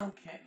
Okay.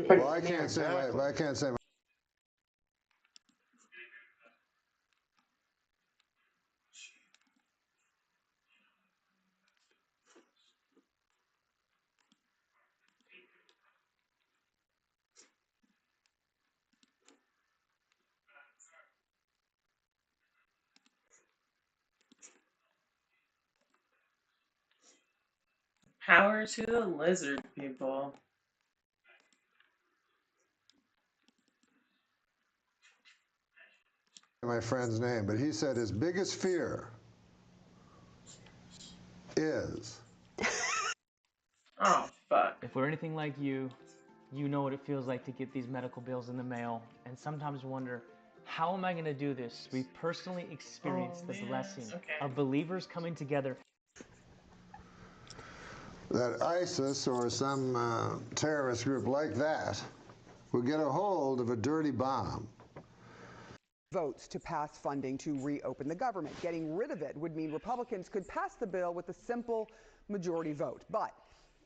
Well, I can't say my. Power to the lizard people. My friend's name, but he said his biggest fear is. Oh, fuck. If we're anything like you, you know what it feels like to get these medical bills in the mail and sometimes wonder, how am I going to do this? We personally experienced the blessing of believers coming together. That ISIS or some terrorist group like that would get a hold of a dirty bomb. Votes to pass funding to reopen the government. Getting rid of it would mean Republicans could pass the bill with a simple majority vote. But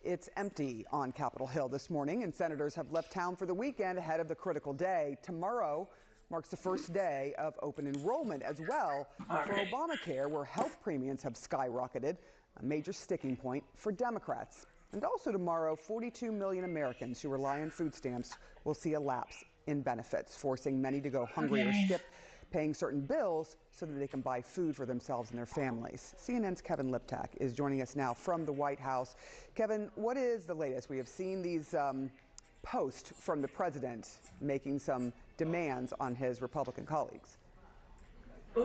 It's empty on Capitol Hill this morning, and senators have left town for the weekend ahead of the critical day. Tomorrow marks the first day of open enrollment as well for Obamacare, where health premiums have skyrocketed, a major sticking point for Democrats. And also tomorrow, 42 million Americans who rely on food stamps will see a lapse in benefits, forcing many to go hungry or skip paying certain bills so that they can buy food for themselves and their families. CNN's Kevin Liptak is joining us now from the White House. Kevin, what is the latest? We have seen these posts from the president making some demands on his Republican colleagues.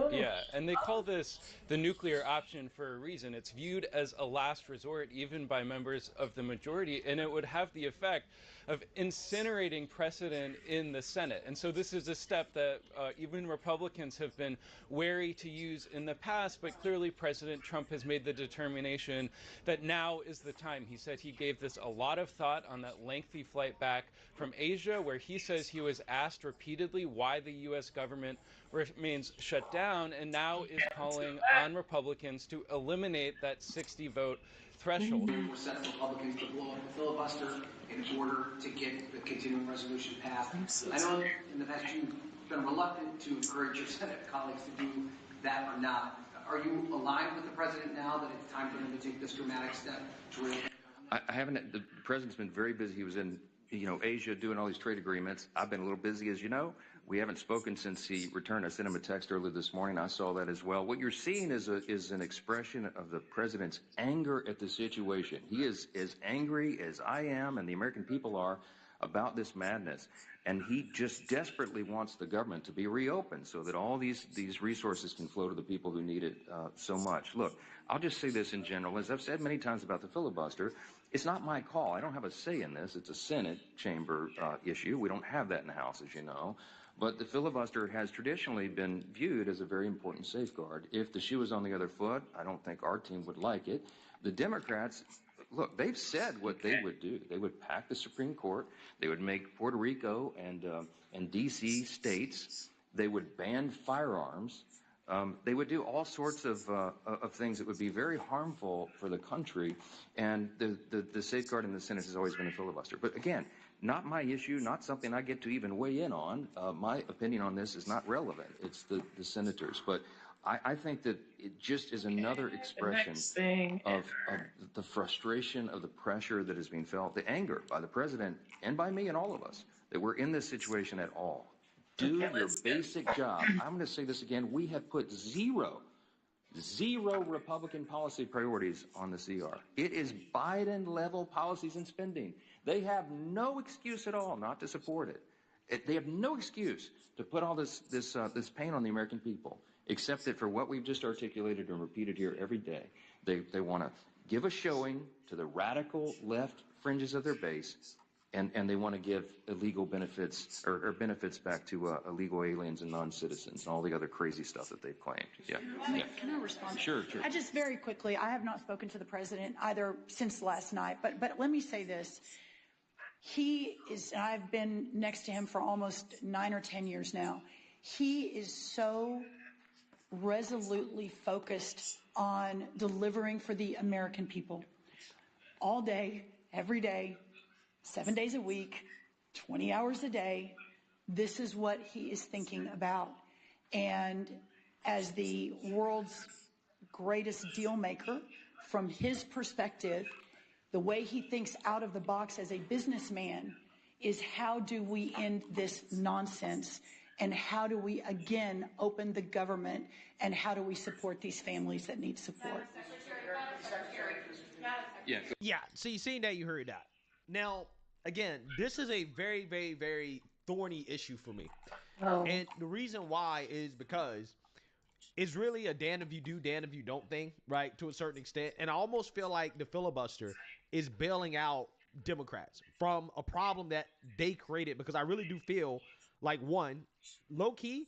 Yeah, and they call this the nuclear option for a reason. It's viewed as a last resort even by members of the majority, and it would have the effect of incinerating precedent in the Senate. And so this is a step that even Republicans have been wary to use in the past, but clearly President Trump has made the determination that now is the time. He said he gave this a lot of thought on that lengthy flight back from Asia, where he says he was asked repeatedly why the U.S. government remains shut down, and now is calling on Republicans to eliminate that 60-vote threshold. For Senate Republicans to blow up the filibuster in order to get the continuing resolution passed. I know in the past you've been reluctant to encourage your Senate colleagues to do that or not. Are you aligned with the president now that it's time for him to take this dramatic step to really? I haven't. The president's been very busy. He was in, Asia doing all these trade agreements. I've been a little busy, as you know. We haven't spoken since he returned. I sent him a text earlier this morning. I saw that as well. What you're seeing is an expression of the president's anger at the situation. He is as angry as I am and the American people are about this madness. And he just desperately wants the government to be reopened so that all these resources can flow to the people who need it so much. Look, I'll just say this in general. As I've said many times about the filibuster, it's not my call. I don't have a say in this. It's a Senate chamber issue. We don't have that in the House, as you know. But the filibuster has traditionally been viewed as a very important safeguard. If the shoe was on the other foot, I don't think our team would like it. The Democrats, look, they've said what they would do. They would pack the Supreme Court. They would make Puerto Rico and D.C. states. They would ban firearms. They would do all sorts of things that would be very harmful for the country. And the safeguard in the Senate has always been a filibuster. But again, not my issue, not something I get to even weigh in on. My opinion on this is not relevant. It's the senators. But I think that it just is another expression of the frustration, of the pressure that is being felt, the anger by the president and by me and all of us that we're in this situation at all. Do your basic job. I'm going to say this again. We have put zero Republican policy priorities on the CR. It is Biden-level policies and spending. They have no excuse at all not to support it. They have no excuse to put all this pain on the American people, except that for what we've just articulated and repeated here every day, they want to give a showing to the radical left fringes of their base, and they want to give illegal benefits or benefits back to illegal aliens and non-citizens and all the other crazy stuff that they've claimed. Yeah. Can I respond? Sure. I just very quickly, I have not spoken to the president either since last night, but let me say this. He is, and I've been next to him for almost 9 or 10 years now. He is so resolutely focused on delivering for the American people all day, every day, 7 days a week, 20 hours a day. This is what he is thinking about. And as the world's greatest deal maker, from his perspective, the way he thinks out of the box as a businessman is how do we end this nonsense, and how do we again open the government, and how do we support these families that need support? Yeah, so you seen that, you heard that. Now, again, this is a very, very, very thorny issue for me. And the reason why is because it's really a damn if you do, damn if you don't thing, right, to a certain extent. And I almost feel like the filibuster is bailing out Democrats from a problem that they created, because I really do feel like, one, low-key,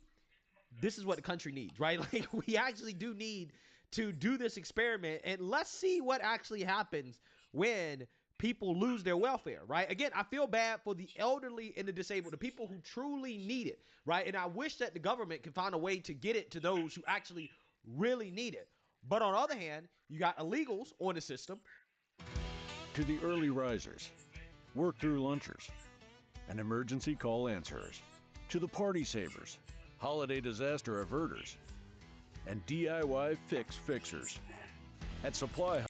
this is what the country needs, right? Like, we actually do need to do this experiment, and let's see what actually happens when people lose their welfare, right? Again, I feel bad for the elderly and the disabled, the people who truly need it, right? And I wish that the government could find a way to get it to those who actually really need it. But on the other hand, you got illegals on the system. to the early risers, work-through lunchers, and emergency call answerers, to the party savers, holiday disaster averters, and DIY fix fixers. At Supply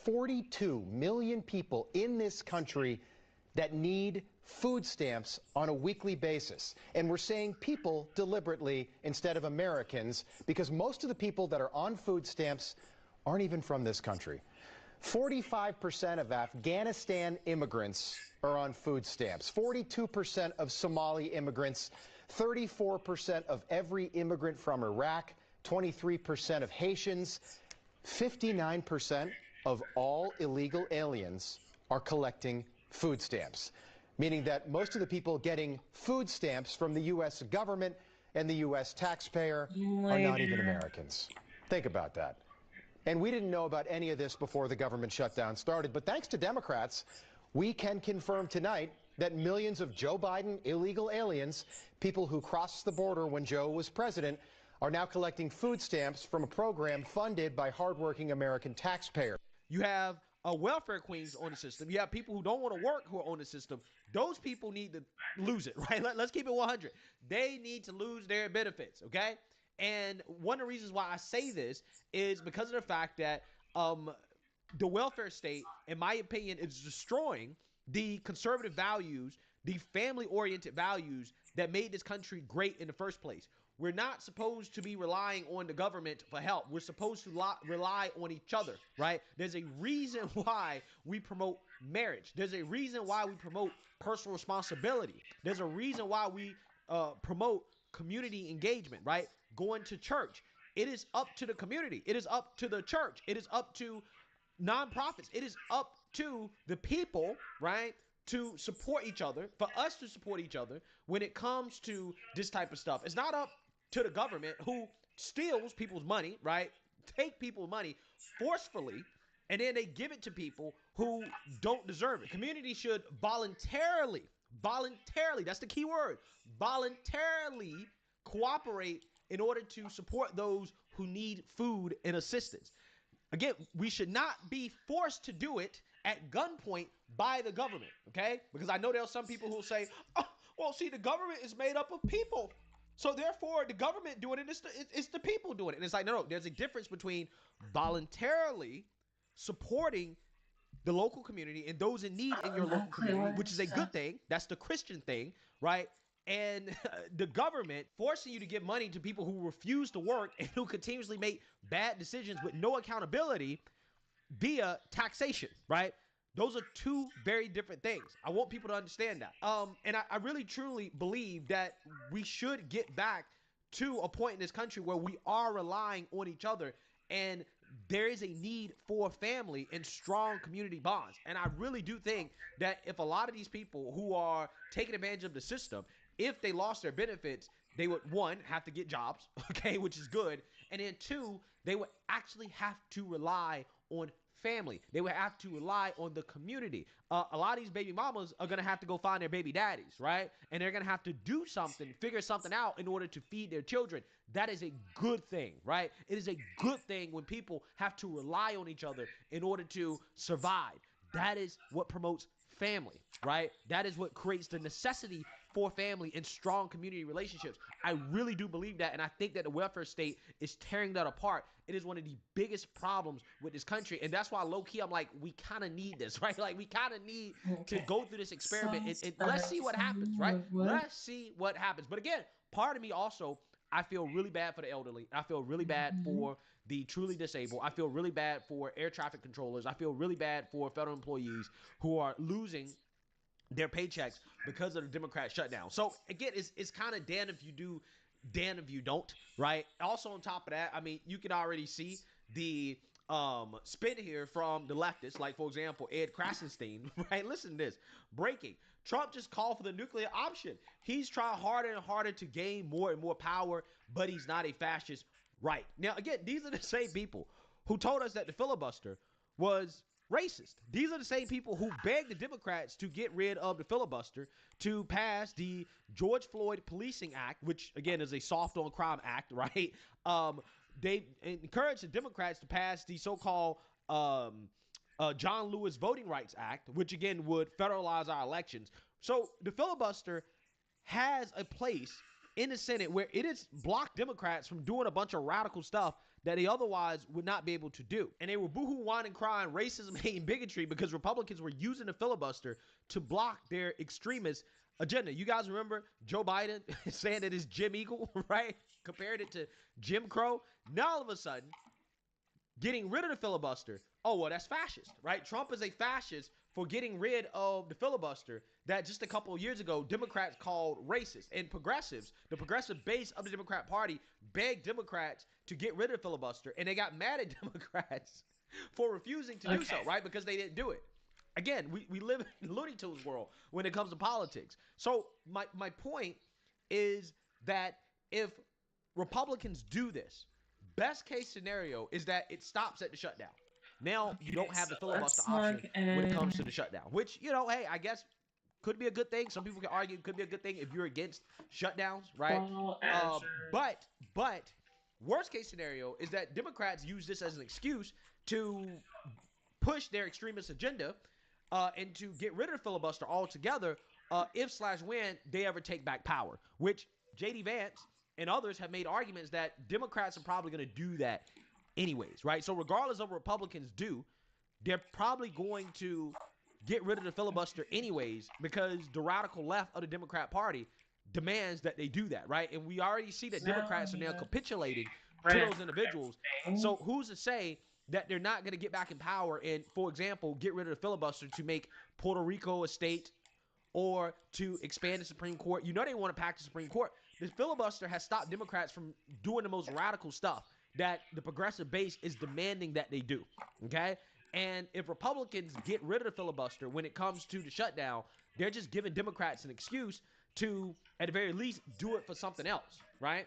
42 million people in this country that need food stamps on a weekly basis. And we're saying people deliberately instead of Americans, because most of the people that are on food stamps aren't even from this country. 45% of Afghanistan immigrants are on food stamps, 42% of Somali immigrants, 34% of every immigrant from Iraq, 23% of Haitians, 59% of all illegal aliens are collecting food stamps, meaning that most of the people getting food stamps from the U.S. government and the U.S. taxpayer are not even Americans. Think about that. And we didn't know about any of this before the government shutdown started, but thanks to Democrats, we can confirm tonight that millions of Joe Biden illegal aliens, people who crossed the border when Joe was president, are now collecting food stamps from a program funded by hardworking American taxpayers. You have welfare queens on the system. You have people who don't want to work who are on the system. Those people need to lose it, right? Let's keep it 100. They need to lose their benefits, okay? And one of the reasons why I say this is because of the fact that the welfare state, in my opinion, is destroying the conservative values, the family-oriented values that made this country great in the first place. We're not supposed to be relying on the government for help. We're supposed to rely on each other, right? There's a reason why we promote marriage. There's a reason why we promote personal responsibility. There's a reason why we promote community engagement, right? Going to church. It is up to the community. It is up to the church. It is up to nonprofits. It is up to the people, right, to support each other, for us to support each other when it comes to this type of stuff. It's not up to the government who steals people's money, right? Take people's money forcefully, and then they give it to people who don't deserve it. Community should voluntarily, that's the key word, voluntarily cooperate in order to support those who need food and assistance. Again, we should not be forced to do it at gunpoint by the government, okay? Because I know there are some people who will say, oh, well, see, the government is made up of people. So therefore, the government doing it, it's the people doing it. And it's like, no, there's a difference between voluntarily supporting the local community and those in need in your local community, which is a good thing. That's the Christian thing, right? And the government forcing you to give money to people who refuse to work and who continuously make bad decisions with no accountability via taxation, right? Those are two very different things. I want people to understand that. And I really, truly believe that we should get back to a point in this country where we are relying on each other and there is a need for family and strong community bonds. And I really do think that if a lot of these people who are taking advantage of the system, if they lost their benefits, they would, one, have to get jobs, okay, which is good. And then two, they would actually have to rely on family. They would have to rely on the community. A lot of these baby mamas are going to have to go find their baby daddies, right? And they're going to have to do something, figure something out in order to feed their children. That is a good thing, right? It is a good thing when people have to rely on each other in order to survive. That is what promotes family, right? That is what creates the necessity for family and strong community relationships. I really do believe that, and I think that the welfare state is tearing that apart. It is one of the biggest problems with this country, and that's why low-key I'm like, we kind of need this, right? Like, we kind of need to go through this experiment, and let's see what happens, right? Let's see what happens. But again, part of me also, I feel really bad for the elderly. I feel really bad for the truly disabled. I feel really bad for air traffic controllers. I feel really bad for federal employees who are losing their paychecks because of the Democrat shutdown. So again, it's kind of damn if you do, damn if you don't, right? Also on top of that, I mean, you can already see the spin here from the leftists, like for example, Ed Krasenstein, right? Listen to this. Breaking. Trump just called for the nuclear option. He's trying harder and harder to gain more and more power, but he's not a fascist, right? Now, again, these are the same people who told us that the filibuster was racist. These are the same people who begged the Democrats to get rid of the filibuster to pass the George Floyd Policing Act, which again is a soft on crime act, right? They encouraged the Democrats to pass the so-called John Lewis Voting Rights Act, which again would federalize our elections. So the filibuster has a place in the Senate where it has blocked Democrats from doing a bunch of radical stuff that they otherwise would not be able to do. And they were boohoo, whining, crying, racism, hate, and bigotry because Republicans were using the filibuster to block their extremist agenda. You guys remember Joe Biden saying that it's Jim Eagle, right? Compared it to Jim Crow. Now all of a sudden, getting rid of the filibuster, oh, well, that's fascist, right? Trump is a fascist for getting rid of the filibuster that just a couple of years ago, Democrats called racist. And progressives, the progressive base of the Democrat Party, begged Democrats to get rid of the filibuster, and they got mad at Democrats for refusing to do so, right? Because they didn't do it. Again, we live in Looney Tunes world when it comes to politics. So my point is that if Republicans do this, best case scenario is that it stops at the shutdown. Now you don't have the filibuster option when it comes to the shutdown, which, you know, hey, I guess could be a good thing. Some people can argue it could be a good thing if you're against shutdowns, right? But worst case scenario is that Democrats use this as an excuse to push their extremist agenda and to get rid of the filibuster altogether if/when they ever take back power, which J.D. Vance and others have made arguments that Democrats are probably going to do that anyways, right? So regardless of what Republicans do, they're probably going to get rid of the filibuster anyways because the radical left of the Democrat Party demands that they do that, right? And we already see that Democrats are now capitulating to those individuals. So who's to say that they're not going to get back in power and, for example, get rid of the filibuster to make Puerto Rico a state or to expand the Supreme Court? You know they want to pack the Supreme Court. This filibuster has stopped Democrats from doing the most radical stuff that the progressive base is demanding that they do, okay? And if Republicans get rid of the filibuster when it comes to the shutdown, they're just giving Democrats an excuse to, at the very least, do it for something else, right?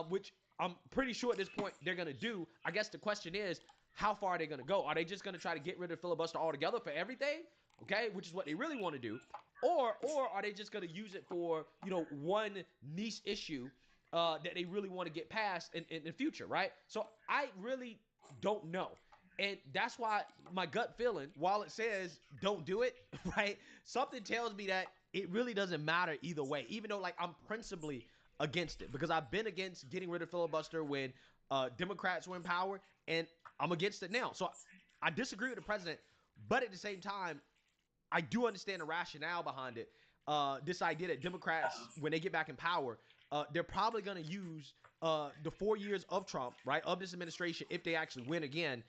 Which I'm pretty sure at this point they're going to do. I guess the question is, how far are they going to go? Are they just going to try to get rid of the filibuster altogether for everything, okay, which is what they really want to do? Or are they just going to use it for, you know, one niche issue that they really want to get past in the future, right? So I really don't know. And that's why my gut feeling, while it says don't do it, right, something tells me that it really doesn't matter either way, even though, like, I'm principally against it because I've been against getting rid of filibuster when Democrats were in power, and I'm against it now. So I disagree with the president, but at the same time, I do understand the rationale behind it. This idea that Democrats, when they get back in power, they're probably going to use the 4 years of Trump, right, of this administration, if they actually win again,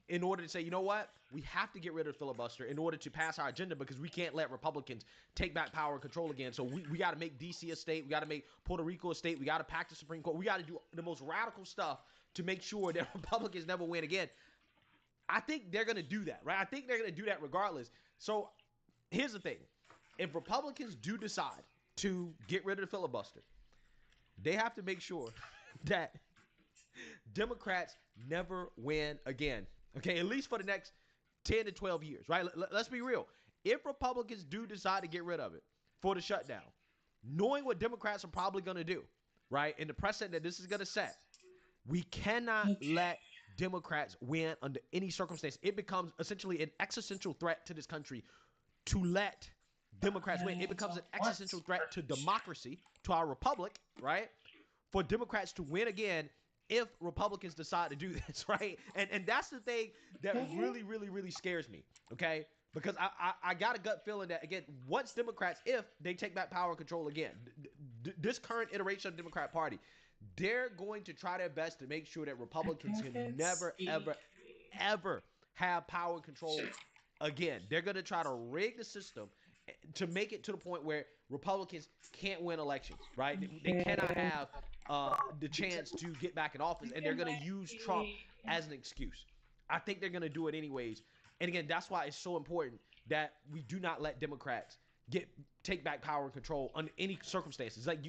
in order to say, you know what, we have to get rid of the filibuster in order to pass our agenda because we can't let Republicans take back power and control again. So we got to make D.C. a state. We got to make Puerto Rico a state. We got to pack the Supreme Court. We got to do the most radical stuff to make sure that Republicans never win again. I think they're going to do that, right? I think they're going to do that regardless. So here's the thing. If Republicans do decide to get rid of the filibuster, they have to make sure that Democrats never win again, okay? At least for the next 10 to 12 years, right? Let's be real. If Republicans do decide to get rid of it for the shutdown, knowing what Democrats are probably going to do, right, and the precedent that this is going to set, we cannot let Democrats win under any circumstance. It becomes essentially an existential threat to this country to let Democrats win. It becomes an existential threat to democracy, to our republic, right, for Democrats to win again if Republicans decide to do this, right? And that's the thing that really, really, really scares me, okay? Because I got a gut feeling that, again, once Democrats, if they take back power and control again, this current iteration of the Democrat Party, they're going to try their best to make sure that Republicans can never, ever, ever have power and control again. They're going to try to rig the system to make it to the point where Republicans can't win elections, right? They cannot have the chance to get back in office, and they're going to use Trump as an excuse. I think they're going to do it anyways. And again, that's why it's so important that we do not let Democrats take back power and control under any circumstances. Like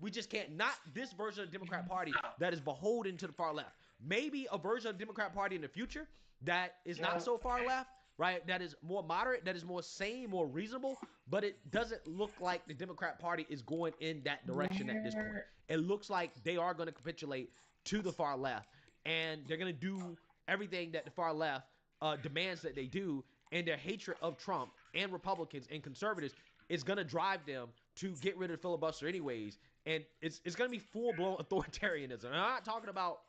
we just can't. Not this version of the Democrat Party that is beholden to the far left. Maybe a version of the Democrat Party in the future that is not so far left, right? That is more moderate, that is more sane, more reasonable, but it doesn't look like the Democrat Party is going in that direction at this point. It looks like they are going to capitulate to the far left, and they're going to do everything that the far left demands that they do, and their hatred of Trump and Republicans and conservatives is going to drive them to get rid of the filibuster anyways. And it's going to be full-blown authoritarianism. And I'm not talking about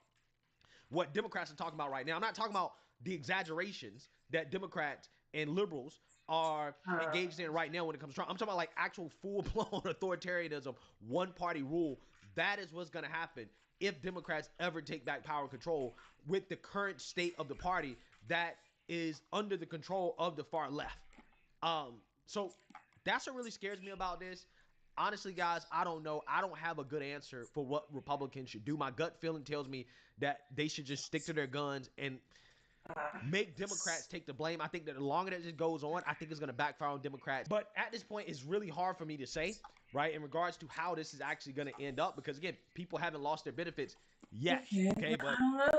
what Democrats are talking about right now. I'm not talking about the exaggerations that Democrats and liberals are engaged in right now when it comes to Trump. I'm talking about like actual full-blown authoritarianism, one-party rule. That is what's going to happen if Democrats ever take back power and control with the current state of the party that is under the control of the far left. So that's what really scares me about this. Honestly, guys, I don't know. I don't have a good answer for what Republicans should do. My gut feeling tells me that they should just stick to their guns and make Democrats take the blame. I think that the longer that this goes on, I think it's going to backfire on Democrats. But at this point, it's really hard for me to say, right, in regards to how this is actually going to end up. Because, again, people haven't lost their benefits yet. Okay, but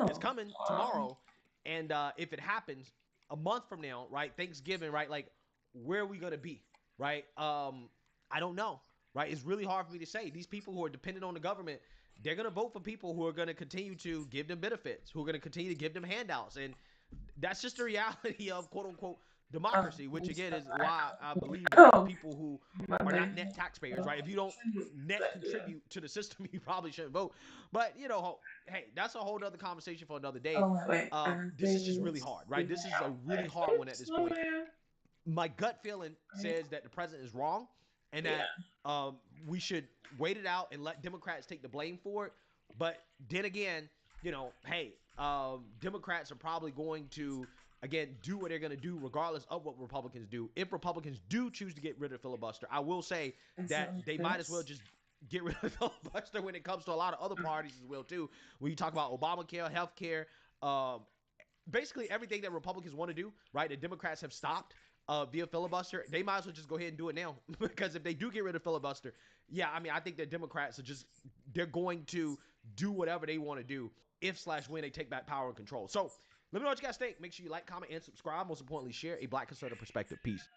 it's coming tomorrow. And if it happens a month from now, right, Thanksgiving, right, like, where are we going to be, right? I don't know. Right? It's really hard for me to say. These people who are dependent on the government, they're going to vote for people who are going to continue to give them benefits, who are going to continue to give them handouts. And that's just the reality of quote-unquote democracy, which, again, is why I believe that people who are not net taxpayers, right? If you don't net contribute to the system, you probably shouldn't vote. But, you know, hey, that's a whole other conversation for another day. This is just really hard, right? This is a really hard one at this point. My gut feeling says that the president is wrong, and that we should wait it out and let Democrats take the blame for it. But then again, you know, hey, Democrats are probably going to, again, do what they're going to do regardless of what Republicans do. If Republicans do choose to get rid of filibuster, I will say that they might as well just get rid of filibuster when it comes to a lot of other parties as well, too. When you talk about Obamacare, healthcare, basically everything that Republicans want to do, right, that Democrats have stopped via filibuster, they might as well just go ahead and do it now. Because if they do get rid of filibuster, yeah, I mean, I think that Democrats are just, they're going to do whatever they want to do if/when they take back power and control. So let me know what you guys think. Make sure you like, comment, and subscribe. Most importantly, share a Black conservative perspective. Peace.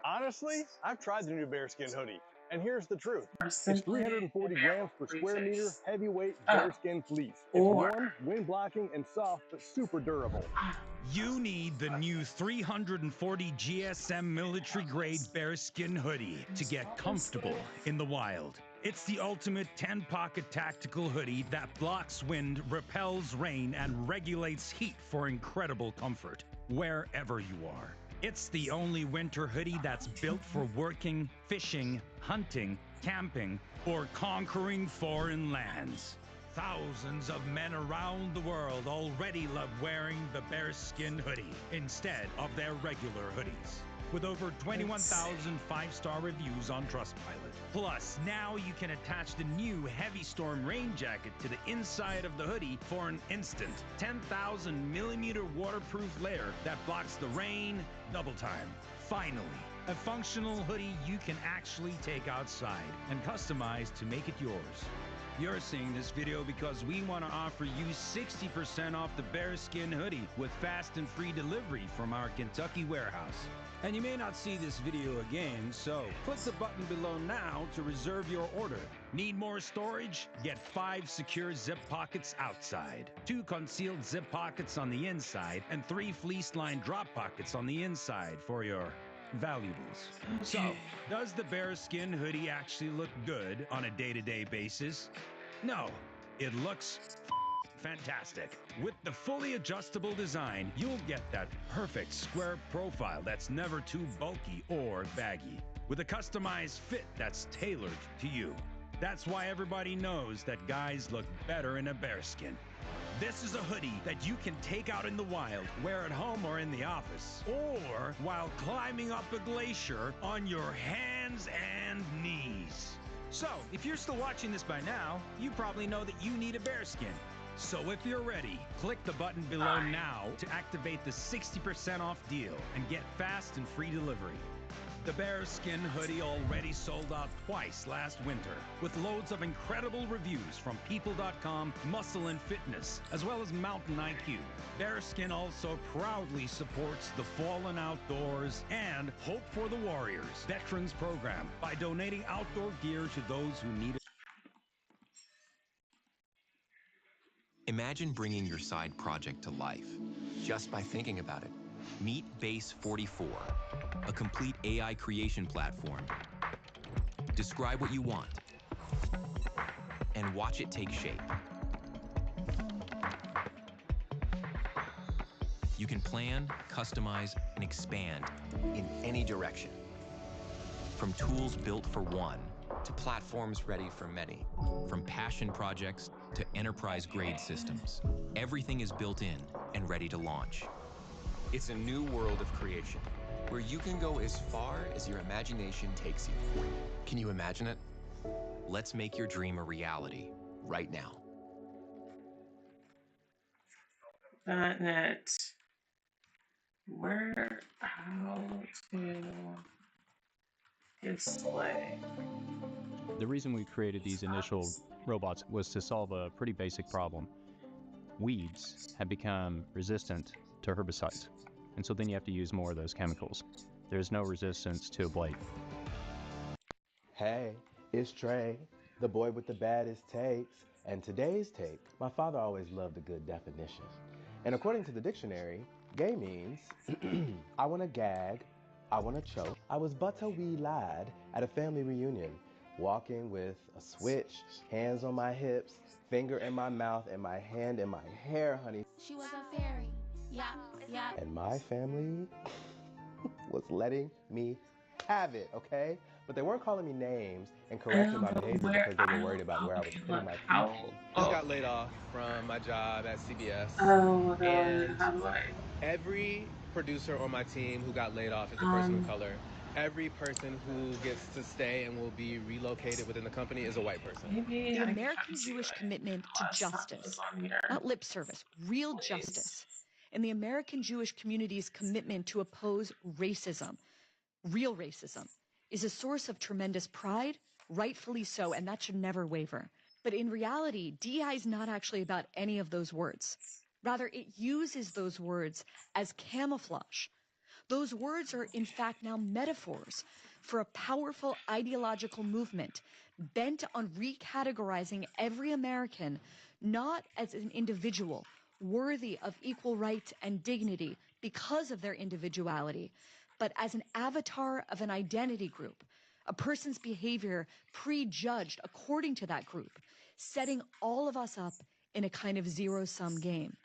Honestly, I've tried the new bearskin hoodie, and here's the truth. It's 340 grams per square meter, heavyweight bearskin fleece. It's warm, wind blocking, and soft, but super durable. You need the new 340 GSM military grade bearskin hoodie to get comfortable in the wild. It's the ultimate 10-pocket tactical hoodie that blocks wind, repels rain, and regulates heat for incredible comfort wherever you are. It's the only winter hoodie that's built for working, fishing, hunting, camping, or conquering foreign lands. Thousands of men around the world already love wearing the bearskin hoodie instead of their regular hoodies. With over 21,000 5-star reviews on Trustpilot. Plus, now you can attach the new Heavy Storm rain jacket to the inside of the hoodie for an instant 10,000 millimeter waterproof layer that blocks the rain double time. Finally, a functional hoodie you can actually take outside and customize to make it yours. You're seeing this video because we want to offer you 60% off the bearskin hoodie with fast and free delivery from our Kentucky warehouse. And you may not see this video again, so click the button below now to reserve your order. Need more storage? Get 5 secure zip pockets outside, 2 concealed zip pockets on the inside, and 3 fleece-lined drop pockets on the inside for your valuables. So, does the bearskin hoodie actually look good on a day-to-day basis? No, it looks fantastic. With the fully adjustable design, you'll get that perfect square profile that's never too bulky or baggy, with a customized fit that's tailored to you. That's why everybody knows that guys look better in a bearskin. This is a hoodie that you can take out in the wild, wear at home or in the office, or while climbing up a glacier on your hands and knees. So, if you're still watching this by now, you probably know that you need a bearskin. So if you're ready, click the button below now to activate the 60% off deal and get fast and free delivery. The bearskin hoodie already sold out twice last winter, with loads of incredible reviews from People.com, Muscle and Fitness, as well as Mountain IQ. Bearskin also proudly supports the fallen outdoors and Hope for the Warriors Veterans Program by donating outdoor gear to those who need it. Imagine bringing your side project to life just by thinking about it. Meet Base 44, a complete AI creation platform. Describe what you want and watch it take shape. You can plan, customize, and expand in any direction. From tools built for one to platforms ready for many. From passion projects to enterprise-grade systems. Everything is built in and ready to launch. It's a new world of creation, where you can go as far as your imagination takes you. Can you imagine it? Let's make your dream a reality right now. .NET. Where, how to display. The reason we created these initial robots was to solve a pretty basic problem. Weeds have become resistant to herbicides, and so then you have to use more of those chemicals. There's no resistance to a blade. Hey, it's Trey, the boy with the baddest takes. And today's take, my father always loved a good definition. And according to the dictionary, gay means I want to gag, I want to choke. I was but a wee lad at a family reunion, walking with a switch, hands on my hips, finger in my mouth, and my hand in my hair, honey. She was a fairy. Yeah, yeah. And my family was letting me have it, okay? But they weren't calling me names and correcting my behavior because they were worried about where I was putting my people. I just got laid off from my job at CBS. Oh, and how do I? every producer on my team who got laid off is a person of color. Every person who gets to stay and will be relocated within the company is a white person. Maybe The I can American see Jewish what commitment to class justice, is on here. not lip service, real Please. justice, and the American Jewish community's commitment to oppose racism, real racism, is a source of tremendous pride, rightfully so, and that should never waver. But in reality, DEI is not actually about any of those words. Rather, it uses those words as camouflage. Those words are, in fact, now metaphors for a powerful ideological movement bent on recategorizing every American not as an individual worthy of equal rights and dignity because of their individuality, but as an avatar of an identity group, a person's behavior prejudged according to that group, setting all of us up in a kind of zero-sum game.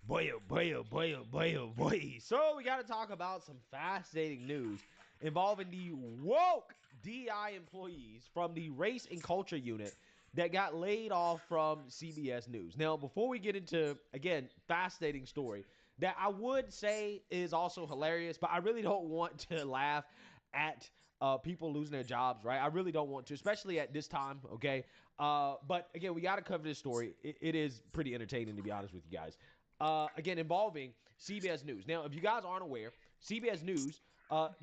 Boy, oh boy, oh boy, oh boy, oh boy. So we got to talk about some fascinating news involving the woke DI employees from the Race and Culture Unit that got laid off from CBS News. Now, before we get into, again, fascinating story that I would say is also hilarious, but I really don't want to laugh at people losing their jobs, right? I really don't want to, especially at this time, okay? But again, we got to cover this story. It is pretty entertaining, to be honest with you guys. Again, involving CBS News. Now, if you guys aren't aware, CBS News,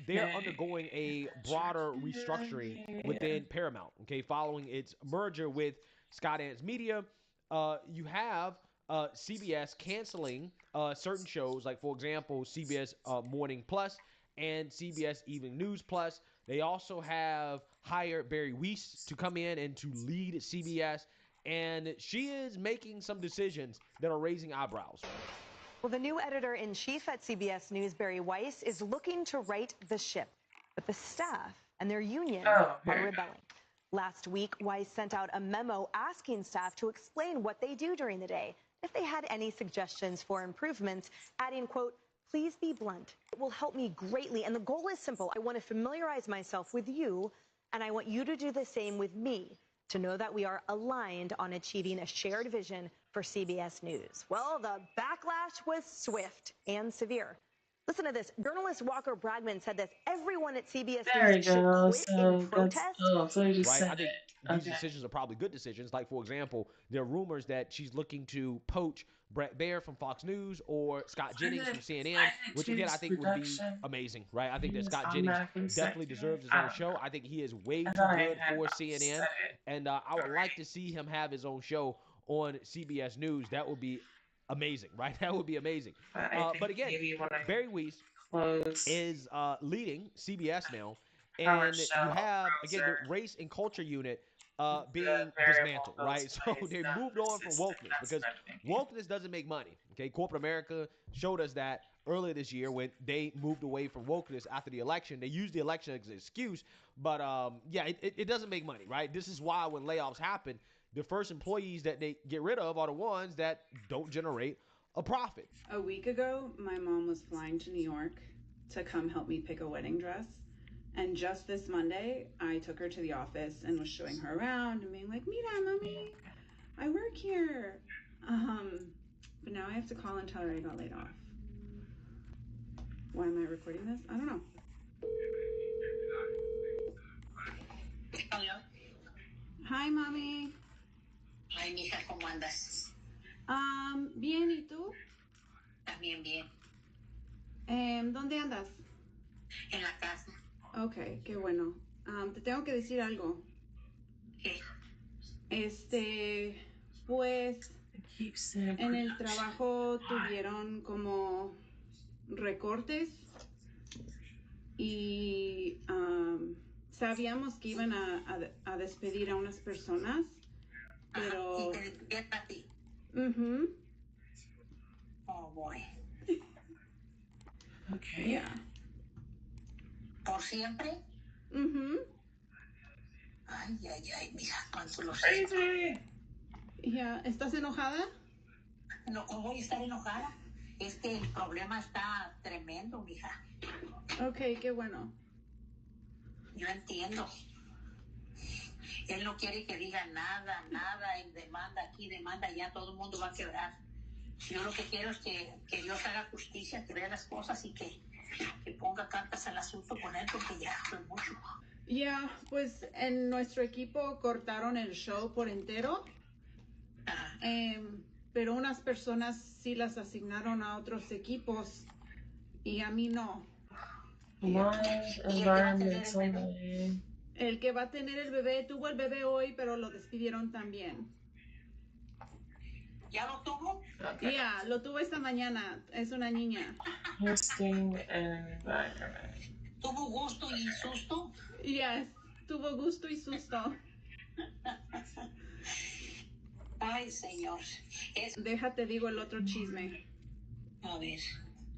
they're undergoing a broader restructuring within Paramount, okay, following its merger with Skydance Media. You have CBS canceling certain shows, like, for example, CBS Morning Plus and CBS Evening News Plus. They also have hired Barry Weiss to come in and to lead CBS, and she is making some decisions that are raising eyebrows. Well, the new editor-in-chief at CBS News, Barry Weiss, is looking to right the ship, but the staff and their union are rebelling. Last week, Weiss sent out a memo asking staff to explain what they do during the day, if they had any suggestions for improvements, adding, quote, "Please be blunt. It will help me greatly, and the goal is simple. I want to familiarize myself with you, and I want you to do the same with me, to know that we are aligned on achieving a shared vision for CBS News." Well, the backlash was swift and severe. Listen to this. Journalist Walker Bragman said this. Everyone at CBS There we News should go. quit in So that's protest. so you just Right? said I think it. these Okay. decisions are probably good decisions. Like, for example, there are rumors that she's looking to poach Brett Baer from Fox News or Scott Jennings from CNN, which again I think would be amazing, right? I think that Scott Jennings definitely deserves his own show. I think he is way too good for CNN, and I would like to see him have his own show on CBS News. That would be amazing, right? That would be amazing. But again, Barry Weiss is leading CBS now, and you have again the race and culture unit being dismantled, right? So they moved on from wokeness because wokeness doesn't make money. Okay, corporate America showed us that earlier this year when they moved away from wokeness after the election. They used the election as an excuse, but yeah, it doesn't make money, right? This is why when layoffs happen, the first employees that they get rid of are the ones that don't generate a profit. A week ago, my mom was flying to New York to come help me pick a wedding dress. And just this Monday, I took her to the office and was showing her around and being like, Mira, mommy, I work here. But now I have to call and tell her I got laid off. Why am I recording this? I don't know. Hello. Hi, mommy. Ay, mija, ¿cómo andas? Bien, ¿y tú? También bien. ¿Dónde andas? En la casa. Ok, qué bueno. Te tengo que decir algo. ¿Qué? Pues en el trabajo tuvieron como recortes y sabíamos que iban a despedir a unas personas, pero... ¿Y te despidieron a ti? Oh, boy. Okay. Yeah. ¿Por siempre? Ay, mija, cuánto lo sé. Yeah. ¿Estás enojada? No, ¿cómo voy a estar enojada? Es que el problema está tremendo, mija. Ok, qué bueno. Yo entiendo. Él no quiere que diga nada, en demanda aquí, demanda allá, todo el mundo va a quebrar. Yo lo que quiero es que Dios haga justicia, que vea las cosas y que ponga cartas al asunto con él, porque ya fue mucho. Ya, pues en nuestro equipo cortaron el show por entero, pero unas personas sí las asignaron a otros equipos y a mí no. El que va a tener el bebé tuvo el bebé hoy, pero lo despidieron también. ¿Ya lo tuvo? Ya, lo tuvo esta mañana. Es una niña. ¿Tuvo gusto y susto? Yes, tuvo gusto y susto. Ay, señor. Déjate digo el otro chisme. A ver.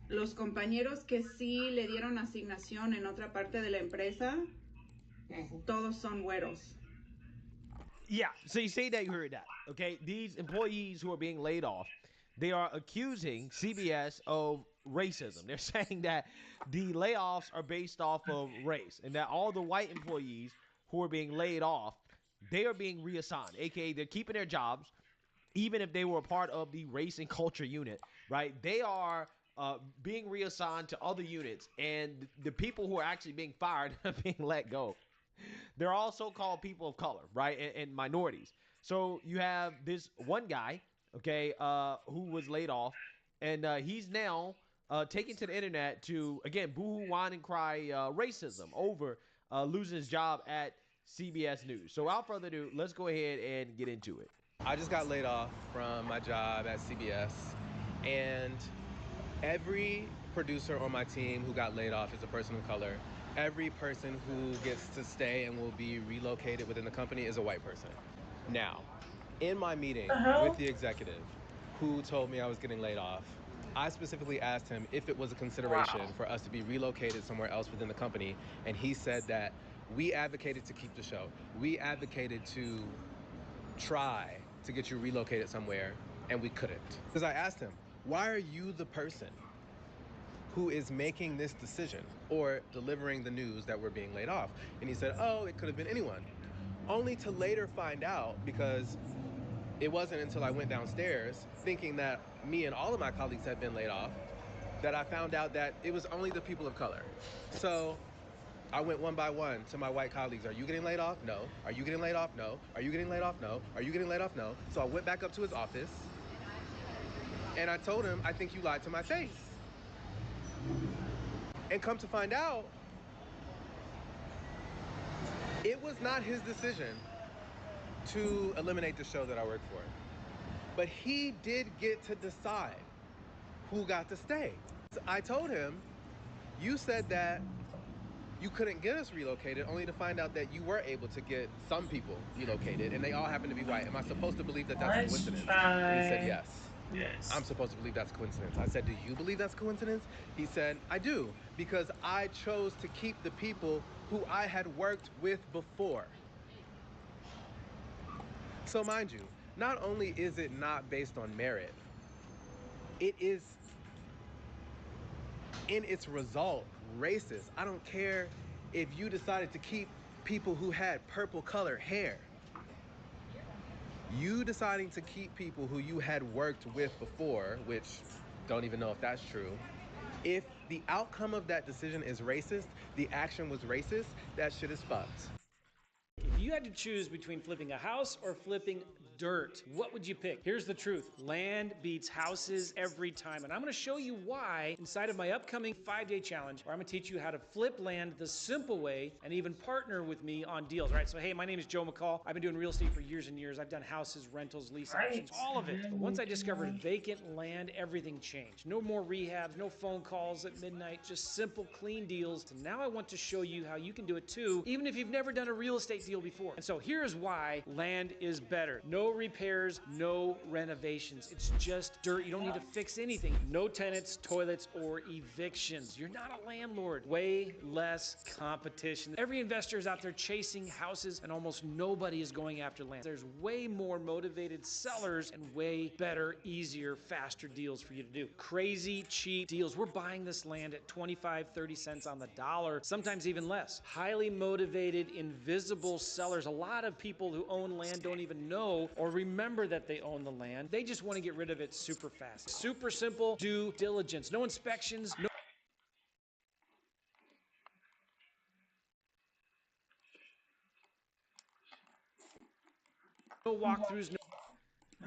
Los compañeros que sí le dieron asignación en otra parte de la empresa, todos son güeros. Yeah, so you say that you heard that, okay? These employees who are being laid off, they are accusing CBS of racism. They're saying that the layoffs are based off of race and that all the white employees who are being laid off, they are being reassigned, aka they're keeping their jobs, even if they were a part of the race and culture unit, right? They are being reassigned to other units, and the people who are actually being fired are being let go. They're all so-called people of color, right, and minorities. So you have this one guy, okay, who was laid off, and he's now taken to the internet to, again, boo-hoo, whine, and cry racism over losing his job at CBS News. So without further ado, let's go ahead and get into it. I just got laid off from my job at CBS, and every producer on my team who got laid off is a person of color. Every person who gets to stay and will be relocated within the company is a white person. Now, in my meeting with the executive who told me I was getting laid off, I specifically asked him if it was a consideration for us to be relocated somewhere else within the company, and he said that we advocated to keep the show. We advocated to try to get you relocated somewhere, and we couldn't. Because I asked him, why are you the person who is making this decision or delivering the news that we're being laid off? And he said, oh, it could have been anyone. Only to later find out, because it wasn't until I went downstairs thinking that me and all of my colleagues had been laid off, that I found out that it was only the people of color. So I went one by one to my white colleagues. Are you getting laid off? No. Are you getting laid off? No. Are you getting laid off? No. Are you getting laid off? No. So I went back up to his office and I told him, I think you lied to my face. And come to find out, it was not his decision to eliminate the show that I worked for. But he did get to decide who got to stay. So I told him, you said that you couldn't get us relocated, only to find out that you were able to get some people relocated, and they all happen to be white. Am I supposed to believe that that's a coincidence? And he said, yes. Yes. I'm supposed to believe that's a coincidence. I said, do you believe that's a coincidence? He said, I do, because I chose to keep the people who I had worked with before. So mind you, not only is it not based on merit, it is in its result racist. I don't care if you decided to keep people who had purple colored hair. You deciding to keep people who you had worked with before, which don't even know if that's true. If the outcome of that decision is racist, the action was racist, that shit is fucked. If you had to choose between flipping a house or flipping dirt, what would you pick? Here's the truth. Land beats houses every time. And I'm going to show you why inside of my upcoming 5-day challenge, where I'm going to teach you how to flip land the simple way and even partner with me on deals, right? So, hey, my name is Joe McCall. I've been doing real estate for years and years. I've done houses, rentals, lease options, all of it. But once I discovered vacant land, everything changed. No more rehabs, no phone calls at midnight, just simple, clean deals. And now I want to show you how you can do it too, even if you've never done a real estate deal before. And so here's why land is better. No repairs, no renovations. It's just dirt. You don't need to fix anything. No tenants, toilets, or evictions. You're not a landlord. Way less competition. Every investor is out there chasing houses, and almost nobody is going after land. There's way more motivated sellers and way better, easier, faster deals for you to do. Crazy cheap deals. We're buying this land at 25, 30 cents on the dollar, sometimes even less. Highly motivated, invisible sellers. A lot of people who own land don't even know or remember that they own the land. They just want to get rid of it super fast. Super simple due diligence. No inspections, no walkthroughs, no.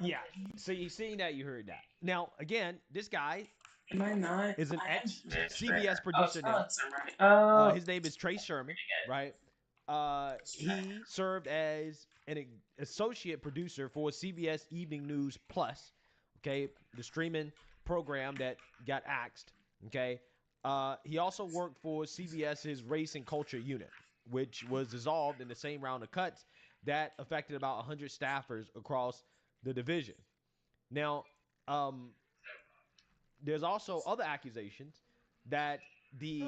Yeah. So you seen that, you heard that. Now, again, this guy Am I not? is an I had to make sure. ex-CBS Oh, producer now. that's right. His name is Trey Sherman, right? He served as an associate producer for CBS Evening News Plus, okay, the streaming program that got axed, okay? He also worked for CBS's Race and Culture Unit, which was dissolved in the same round of cuts that affected about 100 staffers across the division. Now, there's also other accusations that the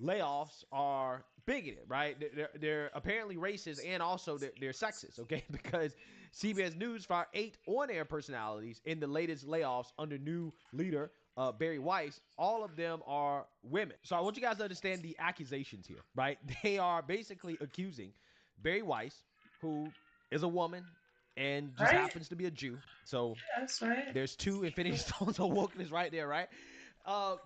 layoffs are bigoted, right? They're apparently racist, and also they're sexist, okay? Because CBS News fired 8 on-air personalities in the latest layoffs under new leader Barry Weiss. All of them are women. So I want you guys to understand the accusations here, right? They are basically accusing Barry Weiss, who is a woman and just happens to be a Jew. So that's right. There's 2 Infinity Stones of wokeness right there, right?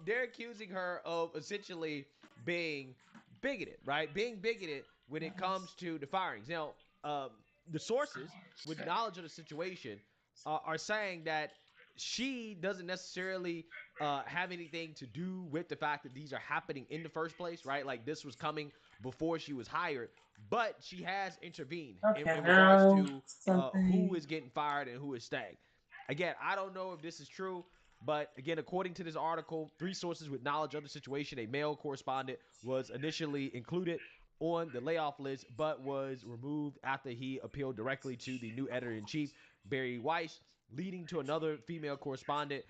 They're accusing her of essentially being bigoted, right? Being bigoted when it comes to the firings. Now, the sources with knowledge of the situation are saying that she doesn't necessarily have anything to do with the fact that these are happening in the first place, right? Like this was coming before she was hired, but she has intervened in regards to who is getting fired and who is staying. Again, I don't know if this is true, but again, according to this article, 3 sources with knowledge of the situation, a male correspondent was initially included on the layoff list, but was removed after he appealed directly to the new editor-in-chief, Barry Weiss, leading to another female correspondent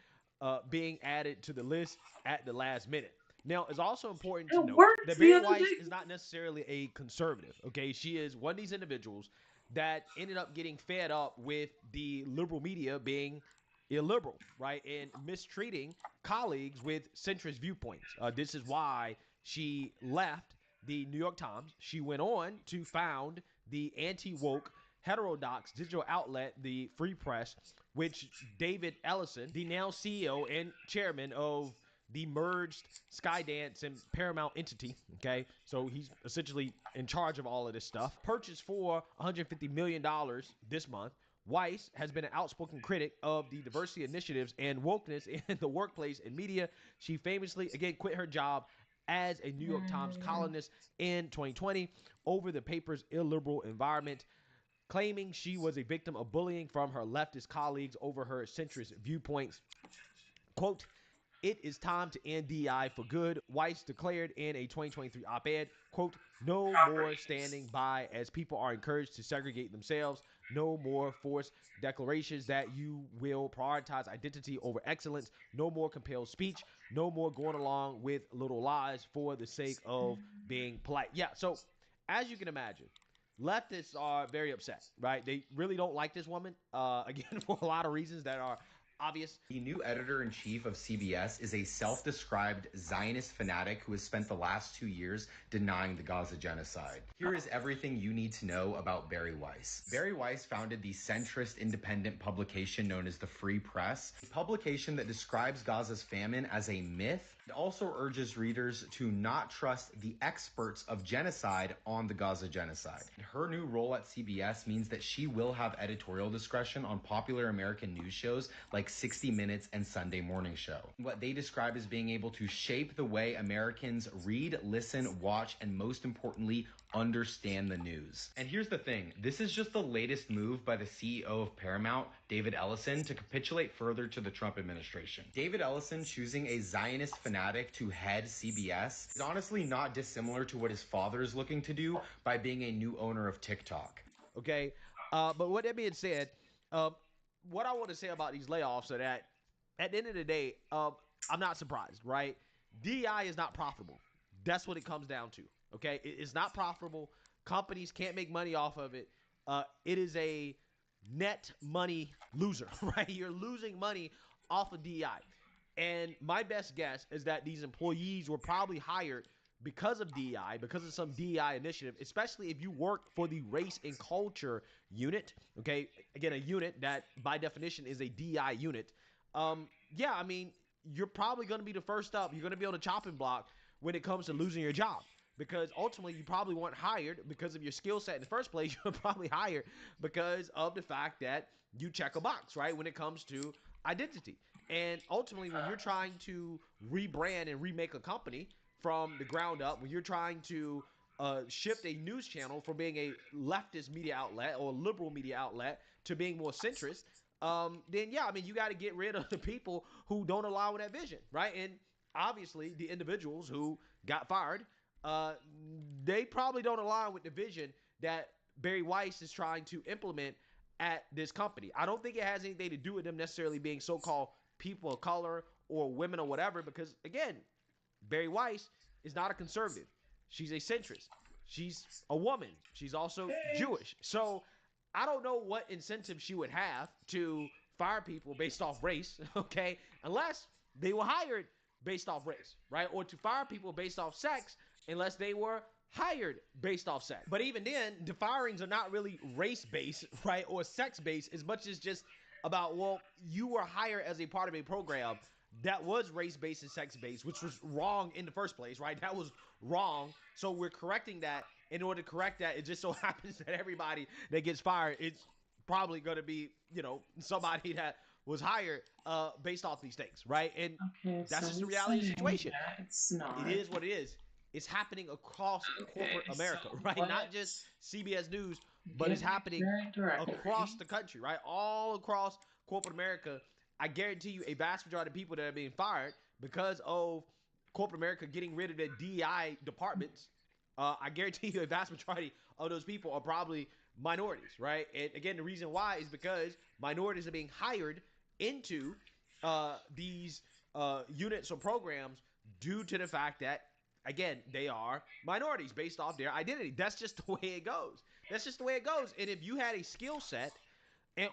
being added to the list at the last minute. Now, it's also important to note that Barry Weiss is not necessarily a conservative, okay? She is one of these individuals that ended up getting fed up with the liberal media being illiberal, right? And mistreating colleagues with centrist viewpoints. This is why she left the New York Times. She went on to found the anti-woke heterodox digital outlet, the Free Press, which David Ellison, the now CEO and chairman of the merged Skydance and Paramount entity, okay? So he's essentially in charge of all of this stuff. Purchased for $150 million this month. Weiss has been an outspoken critic of the diversity initiatives and wokeness in the workplace and media. She famously, again, quit her job as a New York Times columnist in 2020 over the paper's illiberal environment, claiming she was a victim of bullying from her leftist colleagues over her centrist viewpoints. Quote, "It is time to end DEI for good," Weiss declared in a 2023 op-ed. Quote, "No more standing by as people are encouraged to segregate themselves. No more forced declarations that you will prioritize identity over excellence. No more compelled speech. No more going along with little lies for the sake of being polite." Yeah, so as you can imagine, leftists are very upset, right? They really don't like this woman, again, for a lot of reasons that are obvious. The new editor-in-chief of CBS is a self-described Zionist fanatic who has spent the last 2 years denying the Gaza genocide. Here is everything you need to know about Bari Weiss. Bari Weiss founded the centrist independent publication known as the Free Press, a publication that describes Gaza's famine as a myth. It also urges readers to not trust the experts of genocide on the Gaza genocide. Her new role at CBS means that she will have editorial discretion on popular American news shows like 60 Minutes and Sunday Morning Show. What they describe as being able to shape the way Americans read, listen, watch, and most importantly, understand the news. And here's the thing, this is just the latest move by the CEO of Paramount, David Ellison, to capitulate further to the Trump administration. David Ellison choosing a Zionist fanatic to head CBS is honestly not dissimilar to what his father is looking to do by being a new owner of TikTok. Okay, but with that being said, what I want to say about these layoffs are that at the end of the day, I'm not surprised, right? DEI is not profitable. That's what it comes down to, okay? It's not profitable. Companies can't make money off of it. It is a net money loser, right? You're losing money off of DEI. And my best guess is that these employees were probably hired because of DEI, because of some DEI initiative, especially if you work for the race and culture unit, okay? Again, a unit that by definition is a DEI unit. Yeah, I mean, you're probably going to be the first up. You're going to be on the chopping block when it comes to losing your job, because ultimately you probably weren't hired because of your skill set in the first place. You're probably hired because of the fact that you check a box, right, when it comes to identity. And ultimately, when you're trying to rebrand and remake a company from the ground up, when you're trying to shift a news channel from being a leftist media outlet or liberal media outlet to being more centrist, then yeah, I mean, you got to get rid of the people who don't align with that vision, right? And obviously, the individuals who got fired, they probably don't align with the vision that Bari Weiss is trying to implement at this company. I don't think it has anything to do with them necessarily being so-called people of color or women or whatever, because again, Bari Weiss is not a conservative. She's a centrist. She's a woman. She's also Jewish. So I don't know what incentive she would have to fire people based off race, okay? Unless they were hired based off race, right? Or to fire people based off sex, unless they were hired based off sex. But even then, the firings are not really race-based, right? Or sex-based, as much as just about, well, you were hired as a part of a program that was race-based and sex-based, which was wrong in the first place, right? That was wrong. So we're correcting that. In order to correct that, it just so happens that everybody that gets fired, it's probably going to be, you know, somebody that was hired based off these things, right? And that's just the reality of the situation. It's not. It is what it is. It's happening across corporate America, right? Not just CBS News, but it's happening across the country, right? All across corporate America. I guarantee you a vast majority of people that are being fired because of corporate America getting rid of their DEI departments, I guarantee you a vast majority of those people are probably minorities, right? And again, the reason why is because minorities are being hired into these units or programs due to the fact that, again, they are minorities based off their identity. That's just the way it goes. That's just the way it goes. And if you had a skill set,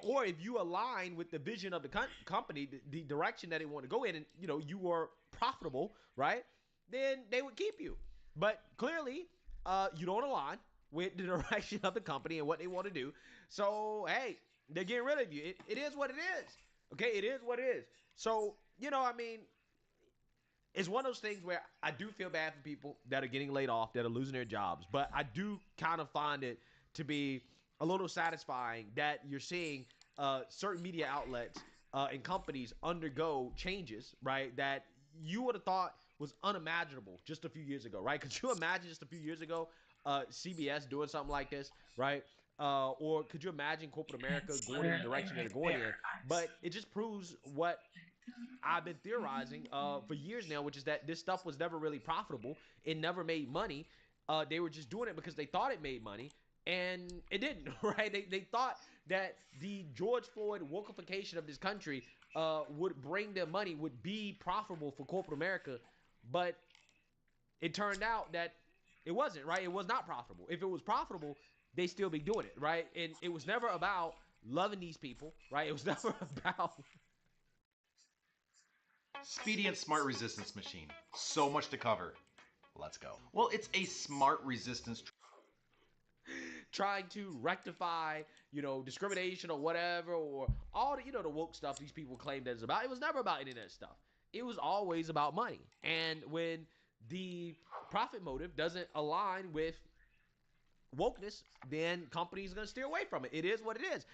or if you align with the vision of the company, the direction that they want to go in, and you know you were profitable, right? Then they would keep you. But clearly, you don't align with the direction of the company and what they want to do. So hey, they're getting rid of you. It is what it is. Okay, it is what it is. So you know, I mean, it's one of those things where I do feel bad for people that are getting laid off, that are losing their jobs, but I do kind of find it to be a little satisfying that you're seeing certain media outlets and companies undergo changes, right, that you would have thought was unimaginable just a few years ago, right? Could you imagine just a few years ago CBS doing something like this, right? Or could you imagine corporate America going in the direction that they're going in? But it just proves what I've been theorizing for years now, which is that this stuff was never really profitable. It never made money. They were just doing it because they thought it made money, and it didn't, right? They thought that the George Floyd wokeification of this country would bring them money, would be profitable for corporate America, but it turned out that it wasn't, right? It was not profitable. If it was profitable, they still be doing it, right? And it was never about loving these people, right? It was never about... Speedy and smart resistance machine. So much to cover. Let's go. Well, it's a smart resistance trying to rectify, discrimination or whatever, or all the, the woke stuff these people claim that it's about. It was never about any of that stuff. It was always about money. And when the profit motive doesn't align with wokeness, then companies are going to steer away from it. It is what it is.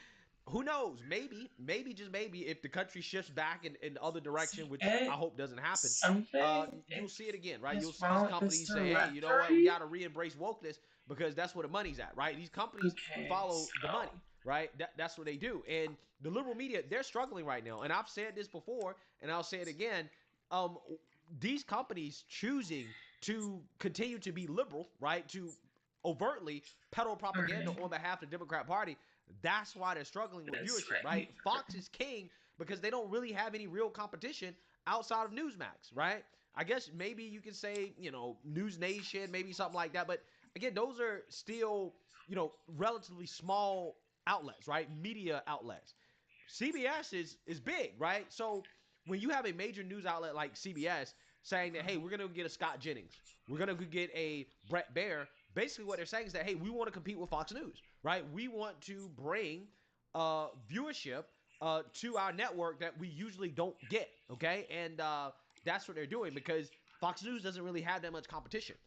Who knows? Maybe, just maybe, if the country shifts back in the other direction, which I hope doesn't happen, you'll see it again, right? You'll see these companies say, hey, you know what? We got to re-embrace wokeness because that's where the money's at, right? These companies follow the money, right? That's what they do. And the liberal media, they're struggling right now. And I've said this before, and I'll say it again. These companies choosing to continue to be liberal, right, to overtly peddle propaganda on behalf of the Democrat Party, that's why they're struggling with viewership, right? Fox is king because they don't really have any real competition outside of Newsmax, right? I guess maybe you can say, News Nation, maybe something like that. But again, those are still, relatively small outlets, right? Media outlets. CBS is big, right? So when you have a major news outlet like CBS saying that, hey, we're going to get a Scott Jennings, we're going to get a Brett Baer, basically what they're saying is that, hey, we want to compete with Fox News, right? We want to bring viewership to our network that we usually don't get, okay? And that's what they're doing because Fox News doesn't really have that much competition.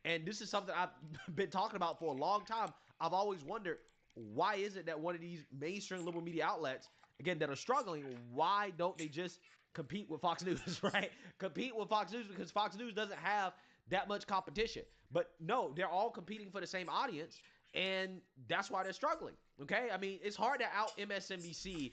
And this is something I've been talking about for a long time. I've always wondered, why is it that one of these mainstream liberal media outlets, again, that are struggling, why don't they just compete with Fox News, right? Compete with Fox News because Fox News doesn't have that much competition. But no, they're all competing for the same audience, and that's why they're struggling, okay? I mean, it's hard to out MSNBC,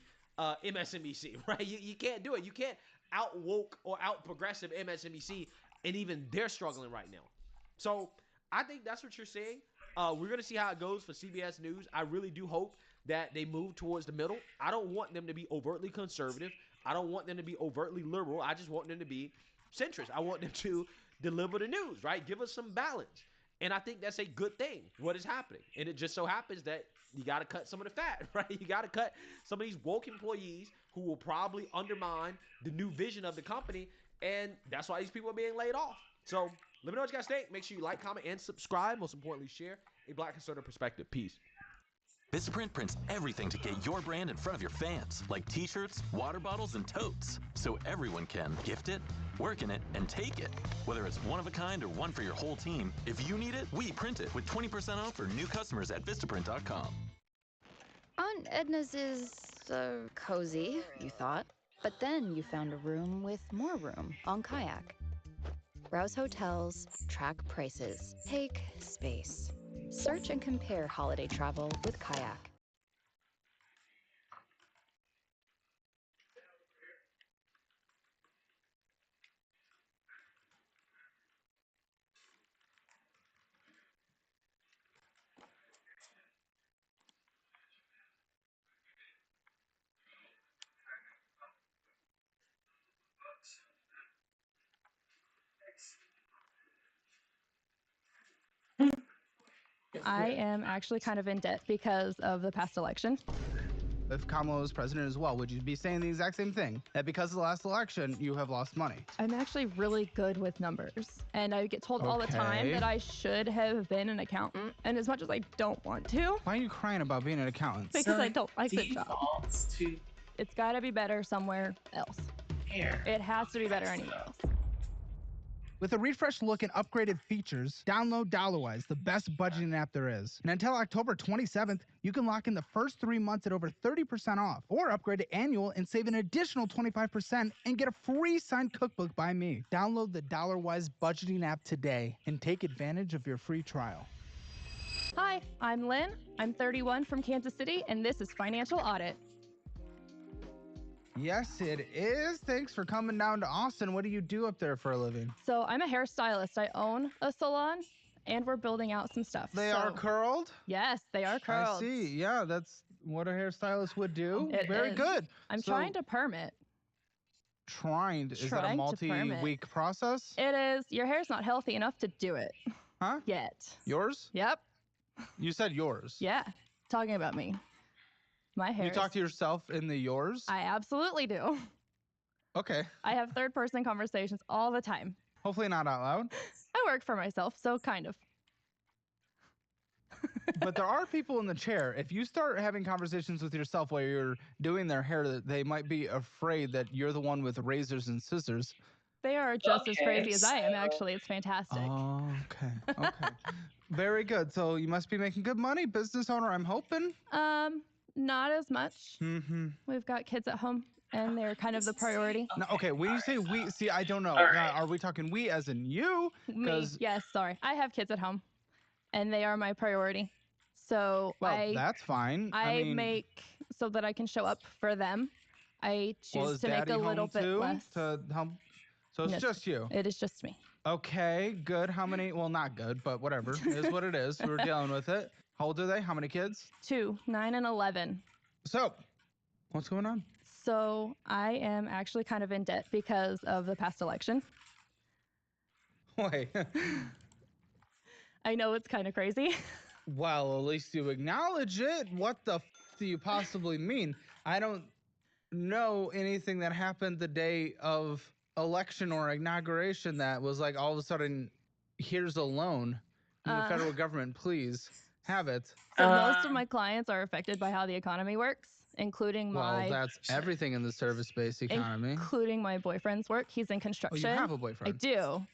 right? You can't do it. You can't out woke or out progressive MSNBC, and even they're struggling right now. So I think that's what you're seeing. We're going to see how it goes for CBS News. I really do hope that they move towards the middle. I don't want them to be overtly conservative. I don't want them to be overtly liberal. I just want them to be centrist. I want them to deliver the news, right? Give us some balance. And I think that's a good thing, what is happening. And it just so happens that you got to cut some of the fat, right? You got to cut some of these woke employees who will probably undermine the new vision of the company. And that's why these people are being laid off. So let me know what you guys think. Make sure you like, comment, and subscribe. Most importantly, share a Black conservative perspective. Peace. Vistaprint prints everything to get your brand in front of your fans, like t-shirts, water bottles, and totes, so everyone can gift it, work in it, and take it. Whether it's one of a kind or one for your whole team, if you need it, we print it with 20% off for new customers at Vistaprint.com. Aunt Edna's is cozy, you thought. But then you found a room with more room on Kayak. Browse hotels, track prices, take space. Search and compare holiday travel with Kayak. I am actually kind of in debt because of the past election. If Kamala was president as well, would you be saying the exact same thing? That because of the last election, you have lost money? I'm actually really good with numbers, and I get told all the time that I should have been an accountant, and as much as I don't want to. Why are you crying about being an accountant? Because I don't like the job. It's got to be better somewhere else. Here. It has to be better anywhere else. With a refreshed look and upgraded features, download Dollarwise, the best budgeting app there is. And until October 27th, you can lock in the first 3 months at over 30% off, or upgrade to annual and save an additional 25% and get a free signed cookbook by me. Download the Dollarwise budgeting app today and take advantage of your free trial. Hi, I'm Lynn. I'm 31 from Kansas City, and this is Financial Audit. Yes, it is. Thanks for coming down to Austin. What do you do up there for a living? So I'm a hairstylist. I own a salon, and we're building out some stuff. They are curled? Yes, they are curled. I see. Yeah, that's what a hairstylist would do. It Very is. good. I'm trying to perm it. Is that a Trying to perm it. multi-week process? It is. Your hair's not healthy enough to do it. Huh? Yet. Yours? Yep. You said yours. Yeah. Talking about me. My hair. You talk to yourself in the yours? I absolutely do. Okay. I have third-person conversations all the time. Hopefully not out loud. I work for myself, so kind of. But there are people in the chair. If you start having conversations with yourself while you're doing their hair, they might be afraid that you're the one with razors and scissors. They are just as crazy as I am, actually. It's fantastic. Oh, okay. Okay. Very good. So you must be making good money, business owner, I'm hoping. Not as much. Mm-hmm. We've got kids at home, and they're kind of the priority. No, okay, when you say we, see, I don't know. Are we talking we as in you? Me, yes, sorry. I have kids at home, and they are my priority. So that's fine. I make so that I can show up for them. I choose to make a little bit less. To help? So it's just you. It is just me. Okay, good. How many? Well, not good, but whatever. It is what it is. We're dealing with it. How old are they? How many kids? 2, 9 and 11. So, what's going on? So I am actually kind of in debt because of the past election. Wait. I know it's kind of crazy. Well, at least you acknowledge it. What the do you possibly mean? I don't know anything that happened the day of election or inauguration that was like all of a sudden, here's a loan from the federal government, please have it. So most of my clients are affected by how the economy works, including my... Well, that's everything in the service-based economy. Including my boyfriend's work. He's in construction. Oh, you have a boyfriend? I do.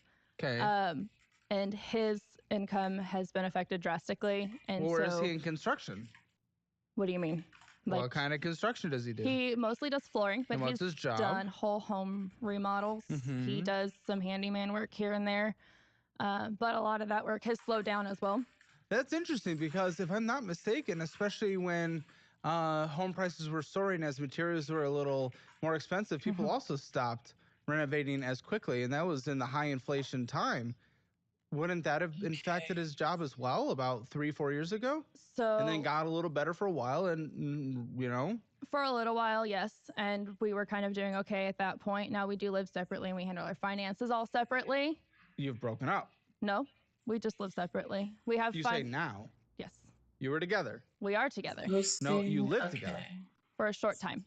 Okay. And his income has been affected drastically. And where is he in construction? What do you mean? Like, what kind of construction does he do? He mostly does flooring, but what's his job? Done whole home remodels. Mm-hmm. He does some handyman work here and there. But a lot of that work has slowed down as well. That's interesting because if I'm not mistaken, especially when home prices were soaring as materials were a little more expensive, people also stopped renovating as quickly. And that was in the high inflation time. Wouldn't that have impacted his job as well about 3-4 years ago? So, and then got a little better for a while and, you know? For a little while, yes. And we were kind of doing okay at that point. Now we do live separately and we handle our finances all separately. You've broken up. No, we just live separately. We have You say now? Yes. You were together? We are together. No, you live together. For a short time.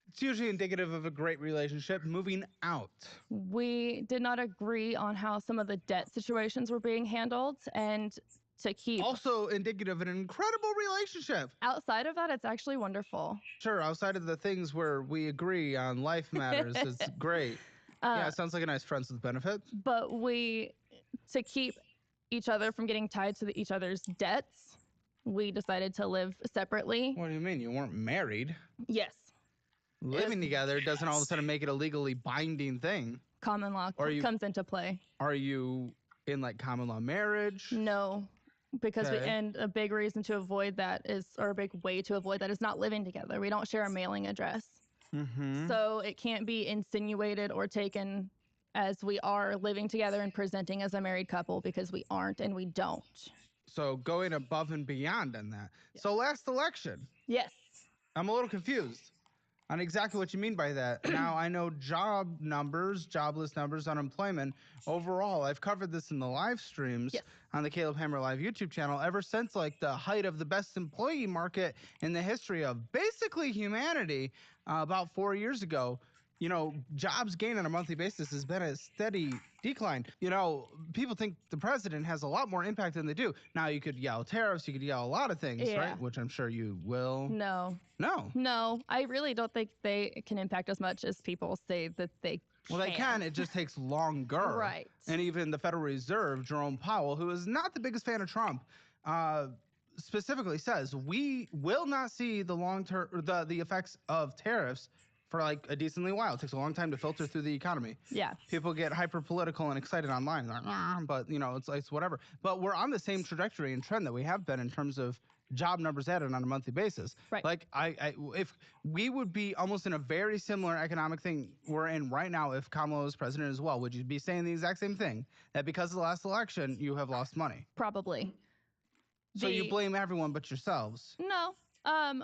It's usually indicative of a great relationship. Moving out. We did not agree on how some of the debt situations were being handled, and to keep... Also indicative of an incredible relationship. Outside of that, it's actually wonderful. Sure, outside of the things where we agree on life matters, it's great. Yeah, it sounds like a nice friends with benefits. But to keep each other from getting tied to each other's debts, we decided to live separately. What do you mean? You weren't married? Yes. Living together doesn't all of a sudden make it a legally binding thing. Common law comes into play. Are you in like common law marriage? No, because and a big reason to avoid that is, or a big way to avoid that is not living together. We don't share a mailing address. Mm-hmm. So it can't be insinuated or taken as we are living together and presenting as a married couple, because we aren't and we don't. So going above and beyond on that. Yes. So last election. Yes. I'm a little confused on exactly what you mean by that. Now, I know job numbers, jobless numbers, unemployment. Overall, I've covered this in the live streams on the Caleb Hammer Live YouTube channel ever since like the height of the best employee market in the history of basically humanity about 4 years ago. You know, jobs gained on a monthly basis has been a steady decline. You know, people think the president has a lot more impact than they do. Now, you could yell tariffs, you could yell a lot of things, right? Which I'm sure you will. No. No. No, I really don't think they can impact as much as people say that they Well, they can. It just takes longer. Right. And even the Federal Reserve, Jerome Powell, who is not the biggest fan of Trump, specifically says we will not see the long-term the effects of tariffs for like a decently while. It takes a long time to filter through the economy. Yeah. People get hyper political and excited online, like, but you know, it's whatever. But we're on the same trajectory and trend that we have been in terms of job numbers added on a monthly basis. Right. Like if we would be almost in a very similar economic thing we're in right now if Kamala was president as well, would you be saying the exact same thing? That because of the last election, you have lost money? Probably. So you blame everyone but yourselves. No.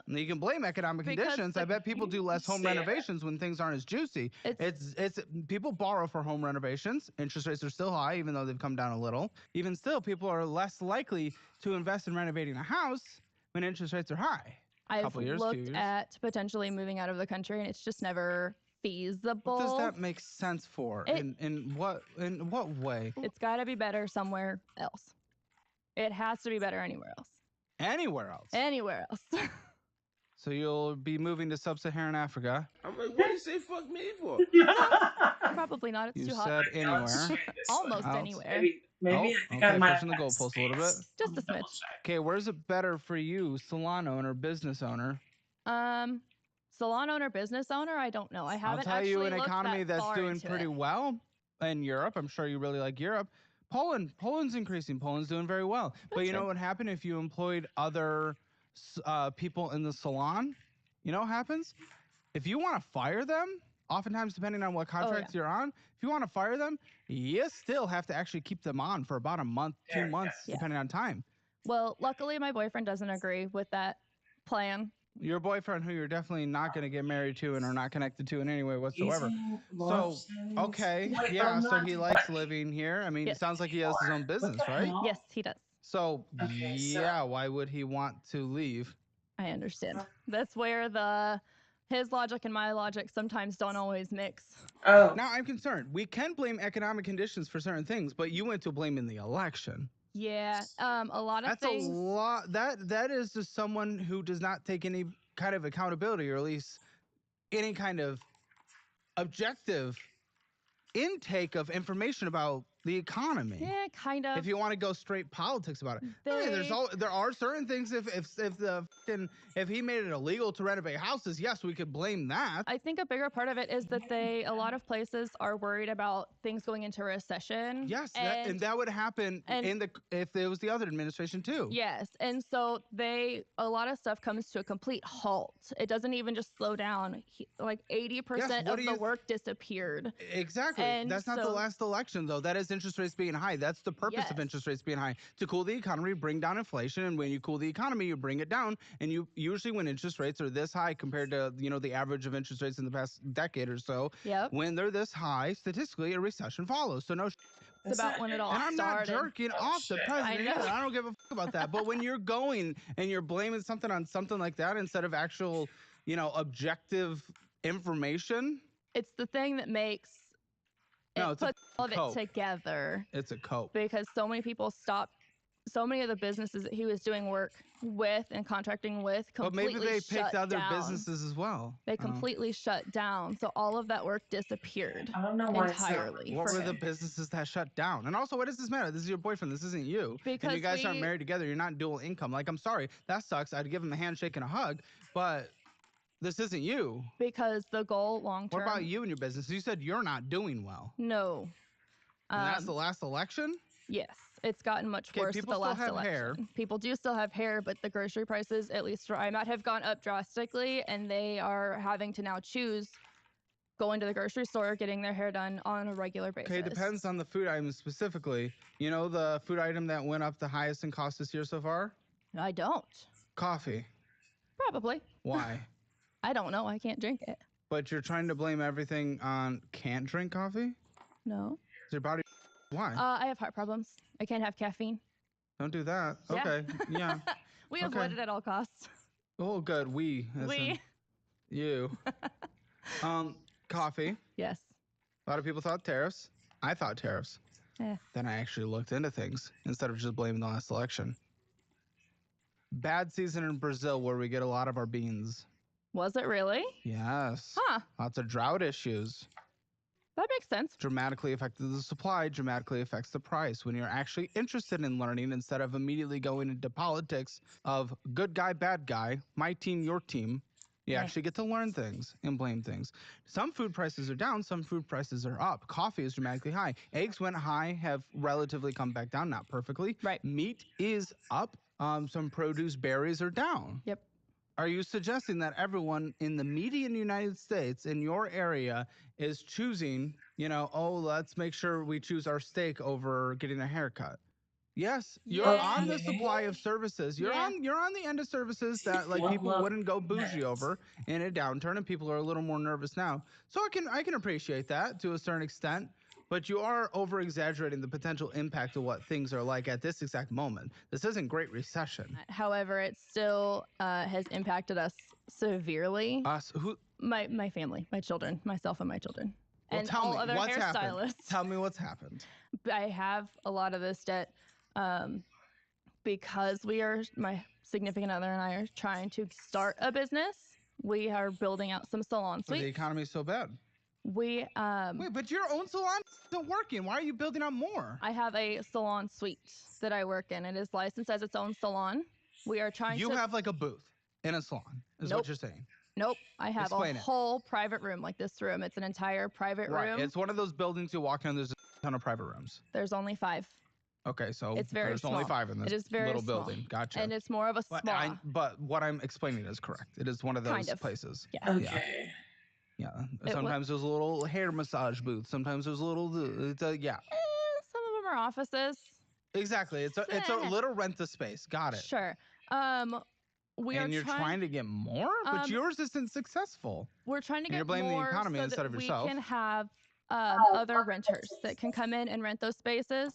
You can blame economic conditions. I bet people do less home renovations when things aren't as juicy. It's people borrow for home renovations. Interest rates are still high, even though they've come down a little. Even still, people are less likely to invest in renovating a house when interest rates are high. I've looked at potentially moving out of the country, and it's just never feasible. What does that make sense for? In what way? It's got to be better somewhere else. It has to be better anywhere else. Anywhere else? Anywhere else. So you'll be moving to sub-Saharan Africa. I'm like, what do you say fuck me for? Probably not. It's You too hot. said anywhere. Almost Else? anywhere. Maybe I think I okay, might pushing the have goalpost a little bit. Just a smidge. Okay, where's it better for you, salon owner, business owner? Salon owner, business owner, I don't know. I haven't I'll tell actually you an looked economy that that's far doing into pretty it. well in Europe. I'm sure you really like Europe. Poland's increasing. Poland's doing very well. But you know what would happen if you employed other people in the salon? You know what happens? If you want to fire them, oftentimes depending on what contracts you're on, if you want to fire them, you still have to actually keep them on for about a month, 2 months, depending on time. Well, luckily my boyfriend doesn't agree with that plan. Your boyfriend, who you're definitely not going to get married to and are not connected to in any way whatsoever. So, okay, yeah, so he likes living here. I mean, it sounds like he has his own business, right? Yes, he does. So, yeah, why would he want to leave? I understand. That's where his logic and my logic sometimes don't always mix. Oh. Now I'm concerned. We can blame economic conditions for certain things, but you went to blaming the election. Yeah, a lot of things. That's a lot. That is just someone who does not take any kind of accountability, or at least any kind of objective intake of information about the economy. Yeah, kind of. If you want to go straight politics about it, there are certain things. If he made it illegal to renovate houses, yes, we could blame that. I think a bigger part of it is that a lot of places are worried about things going into recession. Yes, and that would happen if it was the other administration too. Yes, and so a lot of stuff comes to a complete halt. It doesn't even just slow down. Like 80% of the work disappeared. Exactly. And that's not the last election, though. That is interest rates being high. That's the purpose of interest rates being high, to cool the economy, bring down inflation. And when you cool the economy, you bring it down. And you usually, when interest rates are this high compared to the average of interest rates in the past decade or so, when they're this high, statistically, a recession follows. So no. It's about when it all started. And I'm not jerking off the president either. I don't give a fuck about that. But when you're going and you're blaming something on something like that instead of actual, objective information, it's the thing that makes puts all of it together. It's a cope. Because so many people stopped. So many of the businesses that he was doing work with and contracting with completely shut down. But maybe they picked other businesses as well. They completely shut down. So all of that work disappeared. I don't know why entirely. What were the businesses that shut down? And also, what does this matter? This is your boyfriend. This isn't you. Because and you guys aren't married together. You're not dual income. Like, I'm sorry. That sucks. I'd give him a handshake and a hug. But this isn't you. Because the goal long term. What about you and your business? You said you're not doing well. No. And that's the last election? Yes. It's gotten much worse with the last election. Hair. People do still have hair, but the grocery prices, at least where I'm at, have gone up drastically, and they are having to now choose going to the grocery store or getting their hair done on a regular basis. Okay, it depends on the food item specifically. You know the food item that went up the highest in cost this year so far? I don't. Coffee. Probably. Why? I don't know. I can't drink it. But you're trying to blame everything on can't drink coffee? No. Is your body... Why? I have heart problems. I can't have caffeine. Don't do that. Yeah. Okay. Yeah. We avoid it at all costs. Oh, good. We. You. Coffee. Yes. A lot of people thought tariffs. I thought tariffs. Yeah. Then I actually looked into things instead of just blaming the last election. Bad season in Brazil where we get a lot of our beans. Was it really? Yes. Huh. Lots of drought issues. That makes sense. Dramatically affects the supply, dramatically affects the price. When you're actually interested in learning, instead of immediately going into politics of good guy, bad guy, my team, your team, you actually get to learn things and blame things. Some food prices are down, some food prices are up. Coffee is dramatically high. Eggs went high, have relatively come back down, not perfectly. Right. Meat is up. Some produce, berries are down. Yep. Are you suggesting that everyone in the median United States in your area is choosing, oh, let's make sure we choose our steak over getting a haircut? Yes, you're on the supply of services. You're on the end of services that people wouldn't go bougie over in a downturn, and people are a little more nervous now. So I can appreciate that to a certain extent. But you are over-exaggerating the potential impact of what things are like at this exact moment. This isn't Great Recession. However, it still has impacted us severely. Us? Who? My family, my children, myself and my children. Well, and tell all me, other what's happened? hairstylists. Tell me what's happened. I have a lot of this debt because my significant other and I are trying to start a business. We are building out some salon suites. The economy's so bad. Wait, but your own salon isn't working. Why are you building out more? I have a salon suite that I work in. It is licensed as its own salon. We are trying You have like a booth in a salon, is what you're saying. Nope. I have Explain a it. whole private room like this room. It's an entire private room. It's one of those buildings you walk in, there's a ton of private rooms. There's only 5. Okay, so It's very there's small. only 5 in this It is very little small. building. Gotcha. And it's more of a spa. But what I'm explaining is correct. It is one of those Kind of. places. Yeah. Okay. Yeah. Sometimes there's a little hair massage booth. Sometimes there's a little, Some of them are offices. Exactly. It's a little rent a space. Got it. Sure. You're trying to get more, but yours isn't successful. We're trying to get you're blaming more the economy so instead that of yourself. we can have other renters that can come in and rent those spaces.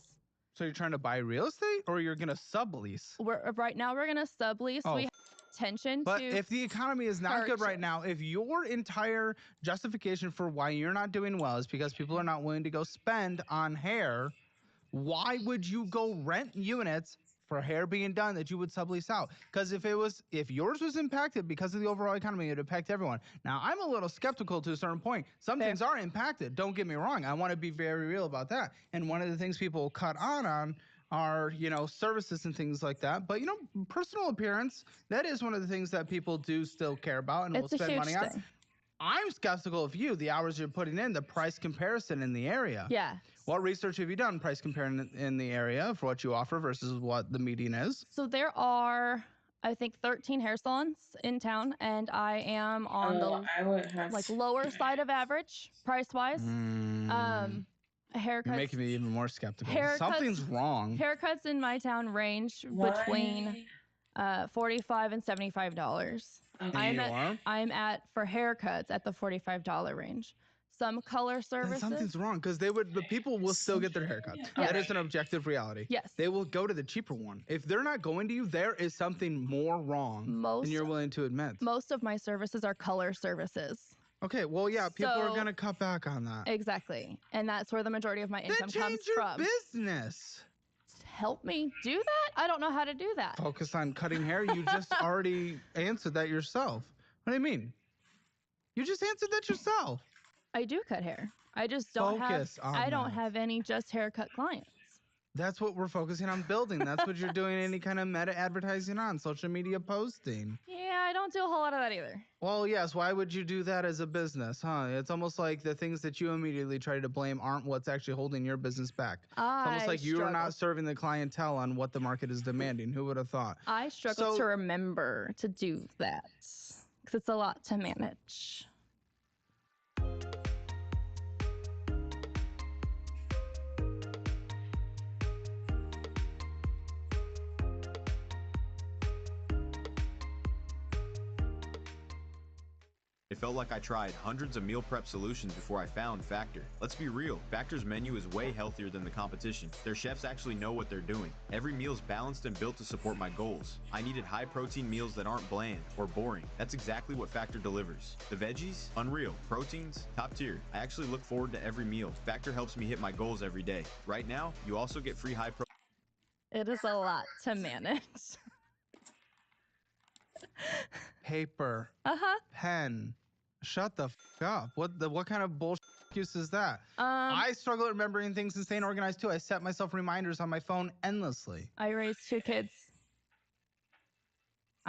So you're trying to buy real estate, or you're gonna sublease? Right now we're gonna sublease. We have intention But to. if the economy is not good right now, if your entire justification for why you're not doing well is because people are not willing to go spend on hair, why would you go rent units for hair being done that you would sublease out? Because if yours was impacted because of the overall economy, it would affect everyone. Now, I'm a little skeptical to a certain point. Some things are impacted. Don't get me wrong. I want to be very real about that. And one of the things people cut on are, services and things like that. But, personal appearance, that is one of the things that people do still care about and will spend money on. I'm skeptical of the hours you're putting in, the price comparison in the area. Yeah. What research have you done price comparing in the area for what you offer versus what the median is? So there are, I think, 13 hair salons in town, and I am on the lower side of average price-wise. Haircuts. You're making me even more skeptical. Haircuts, Something's wrong. Haircuts in my town range between $45 and $75. I'm at for haircuts at the $45 range. Some color services. Then something's wrong because the people will still get their haircuts. Yeah. That is an objective reality. Yes. They will go to the cheaper one. If they're not going to you, there is something more wrong than you're willing to admit. Most of my services are color services. Okay, well, yeah, people are going to cut back on that. Exactly. And that's where the majority of my income comes from. Business. Help me do that? I don't know how to do that. Focus on cutting hair. You just already answered that yourself. What do you mean? You just answered that yourself. I do cut hair. I just don't have any just haircut clients. That's what we're focusing on building. That's what you're doing any kind of meta advertising on, social media posting. Yeah, I don't do a whole lot of that either. Well, yes. Why would you do that as a business, huh? It's almost like the things that you immediately try to blame aren't what's actually holding your business back. It's almost like you're not serving the clientele on what the market is demanding. Who would have thought? I struggle to remember to do that because it's a lot to manage. It felt like I tried hundreds of meal prep solutions before I found Factor. Let's be real, Factor's menu is way healthier than the competition. Their chefs actually know what they're doing. Every meal's balanced and built to support my goals. I needed high-protein meals that aren't bland or boring. That's exactly what Factor delivers. The veggies? Unreal. Proteins? Top tier. I actually look forward to every meal. Factor helps me hit my goals every day. Right now, you also get free high-protein. It is a lot to manage. Paper. Pen. Shut the f up. What kind of bullshit excuse is that? I struggle at remembering things and staying organized too. I set myself reminders on my phone endlessly. I raised 2 kids.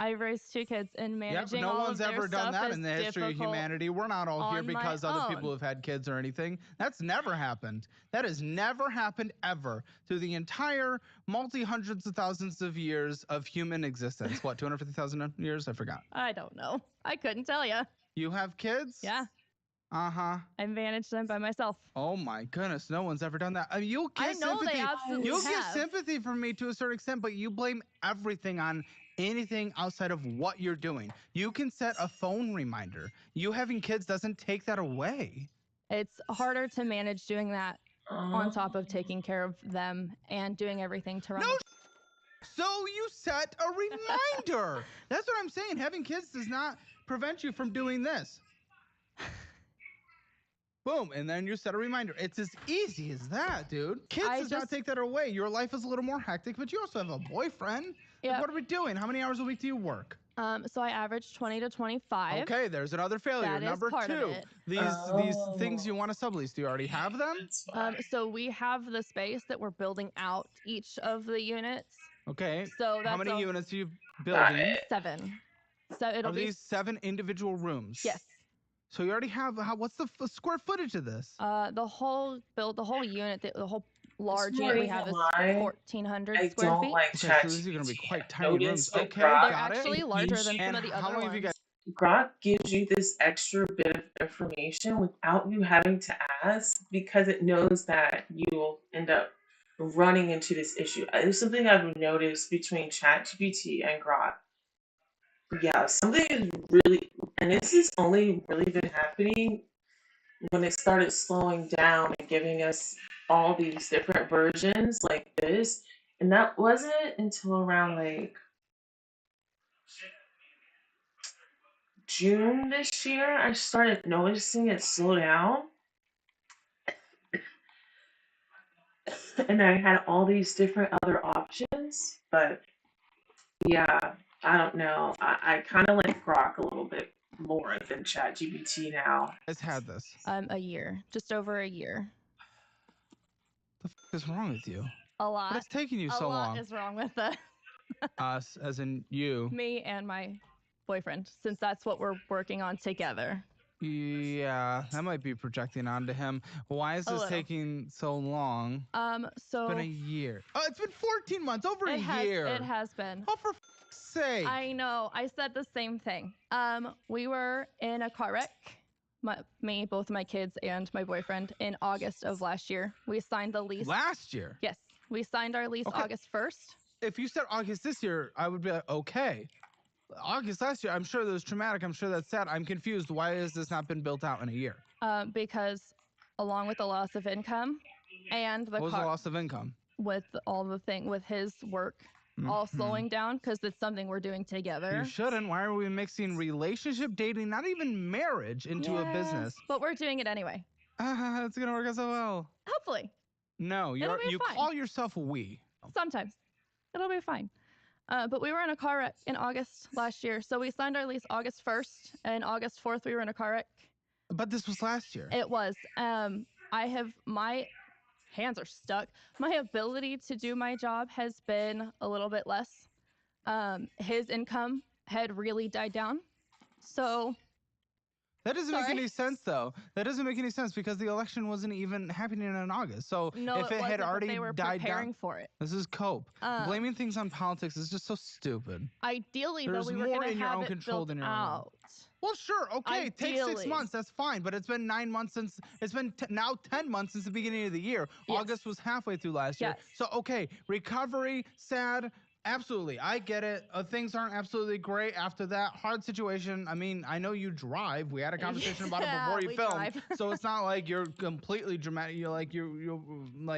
And managing no all one's of their ever done stuff that is in the history of difficult humanity. We're not all here on my because other own. people have had kids or anything. That's never happened. That has never happened ever through the entire multi-hundreds of thousands of years of human existence. What, 250,000 years? I forgot. I don't know. I couldn't tell you. You have kids? Yeah. Uh-huh. I managed them by myself. Oh my goodness, no one's ever done that. You'll get I know sympathy. they absolutely You'll have. get sympathy from me to a certain extent, but you blame everything on anything outside of what you're doing. You can set a phone reminder. You having kids doesn't take that away. It's harder to manage doing that on top of taking care of them and doing everything to run. So you set a reminder. That's what I'm saying. Having kids does not prevent you from doing this. Boom, and then you set a reminder. It's as easy as that, dude. Kids does not take that away. Your life is a little more hectic, but you also have a boyfriend. Yeah. Like, what are we doing? How many hours a week do you work? So I average 20 to 25. Okay, there's another failure. That is Number part of 2, it. these things you want to sublease. Do you already have them? So we have the space that we're building out each of the units. Okay. So how that's many units are you building? 7. So it'll Are be these 7 individual rooms? Yes. So you already have. What's the square footage of this? The whole unit, the whole large It's unit we not have is even 1,400 I square don't feet. like Okay, ChatGPT. so these are going to be quite tiny rooms. Notice with Okay, Grok, They're got actually it. larger than some And of the how other long have you ones. guys? Grok gives you this extra bit of information without you having to ask because it knows that you'll end up running into this issue. It's something I've noticed between ChatGPT and Grok. Yeah, something is really, and this has only really been happening when it started slowing down and giving us all these different versions like this. And that wasn't until around like June this year, I started noticing it slow down. And I had all these different other options. But yeah, I don't know. I kind of like Grok a little bit more than ChatGPT now. Has had this. A year, just over a year. The f is wrong with you? A lot. What's taking you so A lot long? is wrong with us. Us, as in you. Me and my boyfriend, since that's what we're working on together. Yeah, that might be projecting onto him. Why is A this little. taking so long? So It's been a year. Oh, it's been 14 months, over a year. It has been. Oh, for f***'s sake. I know. I said the same thing. We were in a car wreck. Me, both my kids, and my boyfriend in August of last year. We signed the lease. Last year? Yes, we signed our lease August 1st. If you said August this year, I would be like, okay. August last year, I'm sure that was traumatic. I'm sure that's sad. I'm confused. Why has this not been built out in a year? Because along with the loss of income and the What was the loss of income? with all the thing with his work all slowing down because it's something we're doing together. You shouldn't. Why are we mixing relationship, dating, not even marriage into a business? But we're doing it anyway. It's gonna work out so well. Hopefully. No, It'll be you fine. call yourself we. Sometimes. It'll be fine. But we were in a car wreck in August last year. So we signed our lease August 1st, and August 4th we were in a car wreck. But this was last year. It was. My hands are stuck. My ability to do my job has been a little bit less. His income had really died down. So that doesn't make any sense, though. That doesn't make any sense because the election wasn't even happening in August. So No, if it had wasn't, but already they were died preparing down, for it. this is cope. Blaming things on politics is just so stupid. Ideally, There's though, we were more going in to your have own it control built than your own. out. Well, sure, okay, take 6 Ideally. months, that's fine, but it's been 9 months since, it's been now 10 months since the beginning of the year. Yes. August was halfway through last year. Yes. So, okay, recovery, sad, absolutely, I get it. Things aren't absolutely great after that. Hard situation, I mean, I know you drive. We had a conversation about it Yeah, before you we filmed. drive. So it's not like you're completely dramatic. You're like,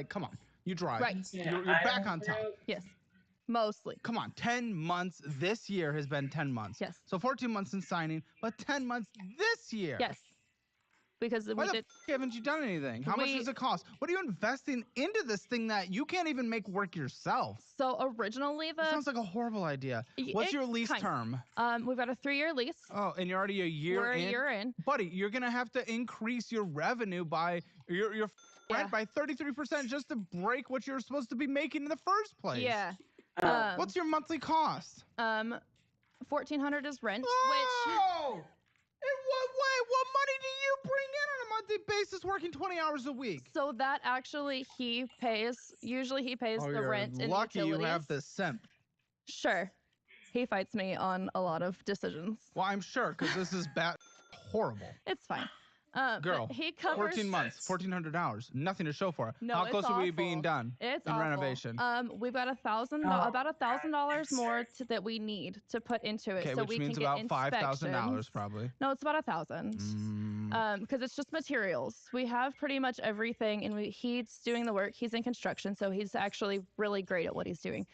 come on, you drive. Right. You're back on top. Yes. Mostly. Come on, 10 months. This year has been 10 months. Yes. So 14 months in signing, but 10 months this year. Yes. because Why the haven't you done anything? How much does it cost? What are you investing into this thing that you can't even make work yourself? So originally That sounds like a horrible idea. What's your lease term? We've got a 3-year lease. Oh, and you're already a year We're in? a year in. Buddy, you're going to have to increase your revenue by your rent by 33% just to break what you're supposed to be making in the first place. Yeah. What's your monthly cost? $1,400 is rent, Oh! In what way? What money do you bring in on a monthly basis working 20 hours a week? So that actually he pays. Usually he pays the rent and lucky utilities. you have this simp. Sure. He fights me on a lot of decisions. Well, I'm sure, because this is horrible. It's fine. Girl, but he covers 14 months, $1,400, nothing to show for it. No, How it's close are we awful. being done It's in awful. renovation? We've got about $1,000 more that we need to put into it, Okay, so which we means can get about $5,000 inspections. probably. No, it's about $1,000. Because it's just materials. We have pretty much everything, and he's doing the work. He's in construction, so he's actually really great at what he's doing.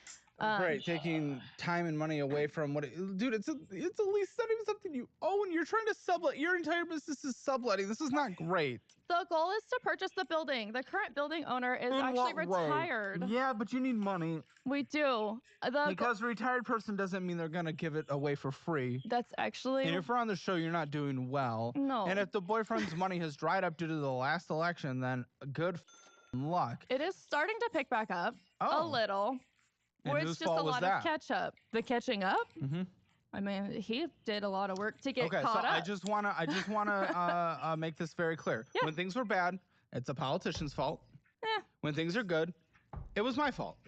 Great, taking time and money away from what dude, it's at least not even something you own. You're trying to sublet. Your entire business is subletting. This is not great. The goal is to purchase the building. The current building owner is actually retired. Yeah, but you need money. We do. Because a retired person doesn't mean they're gonna give it away for free. That's actually. And if we're on the show, you're not doing well. No. And if the boyfriend's money has dried up due to the last election, then good luck. It is starting to pick back up a little. And Or it's whose just fault a was lot that? of catch up. The catching up? Mm-hmm. I mean, he did a lot of work to get caught up. I just wanna make this very clear. Yeah. When things were bad, it's a politician's fault. Yeah. When things are good, it was my fault.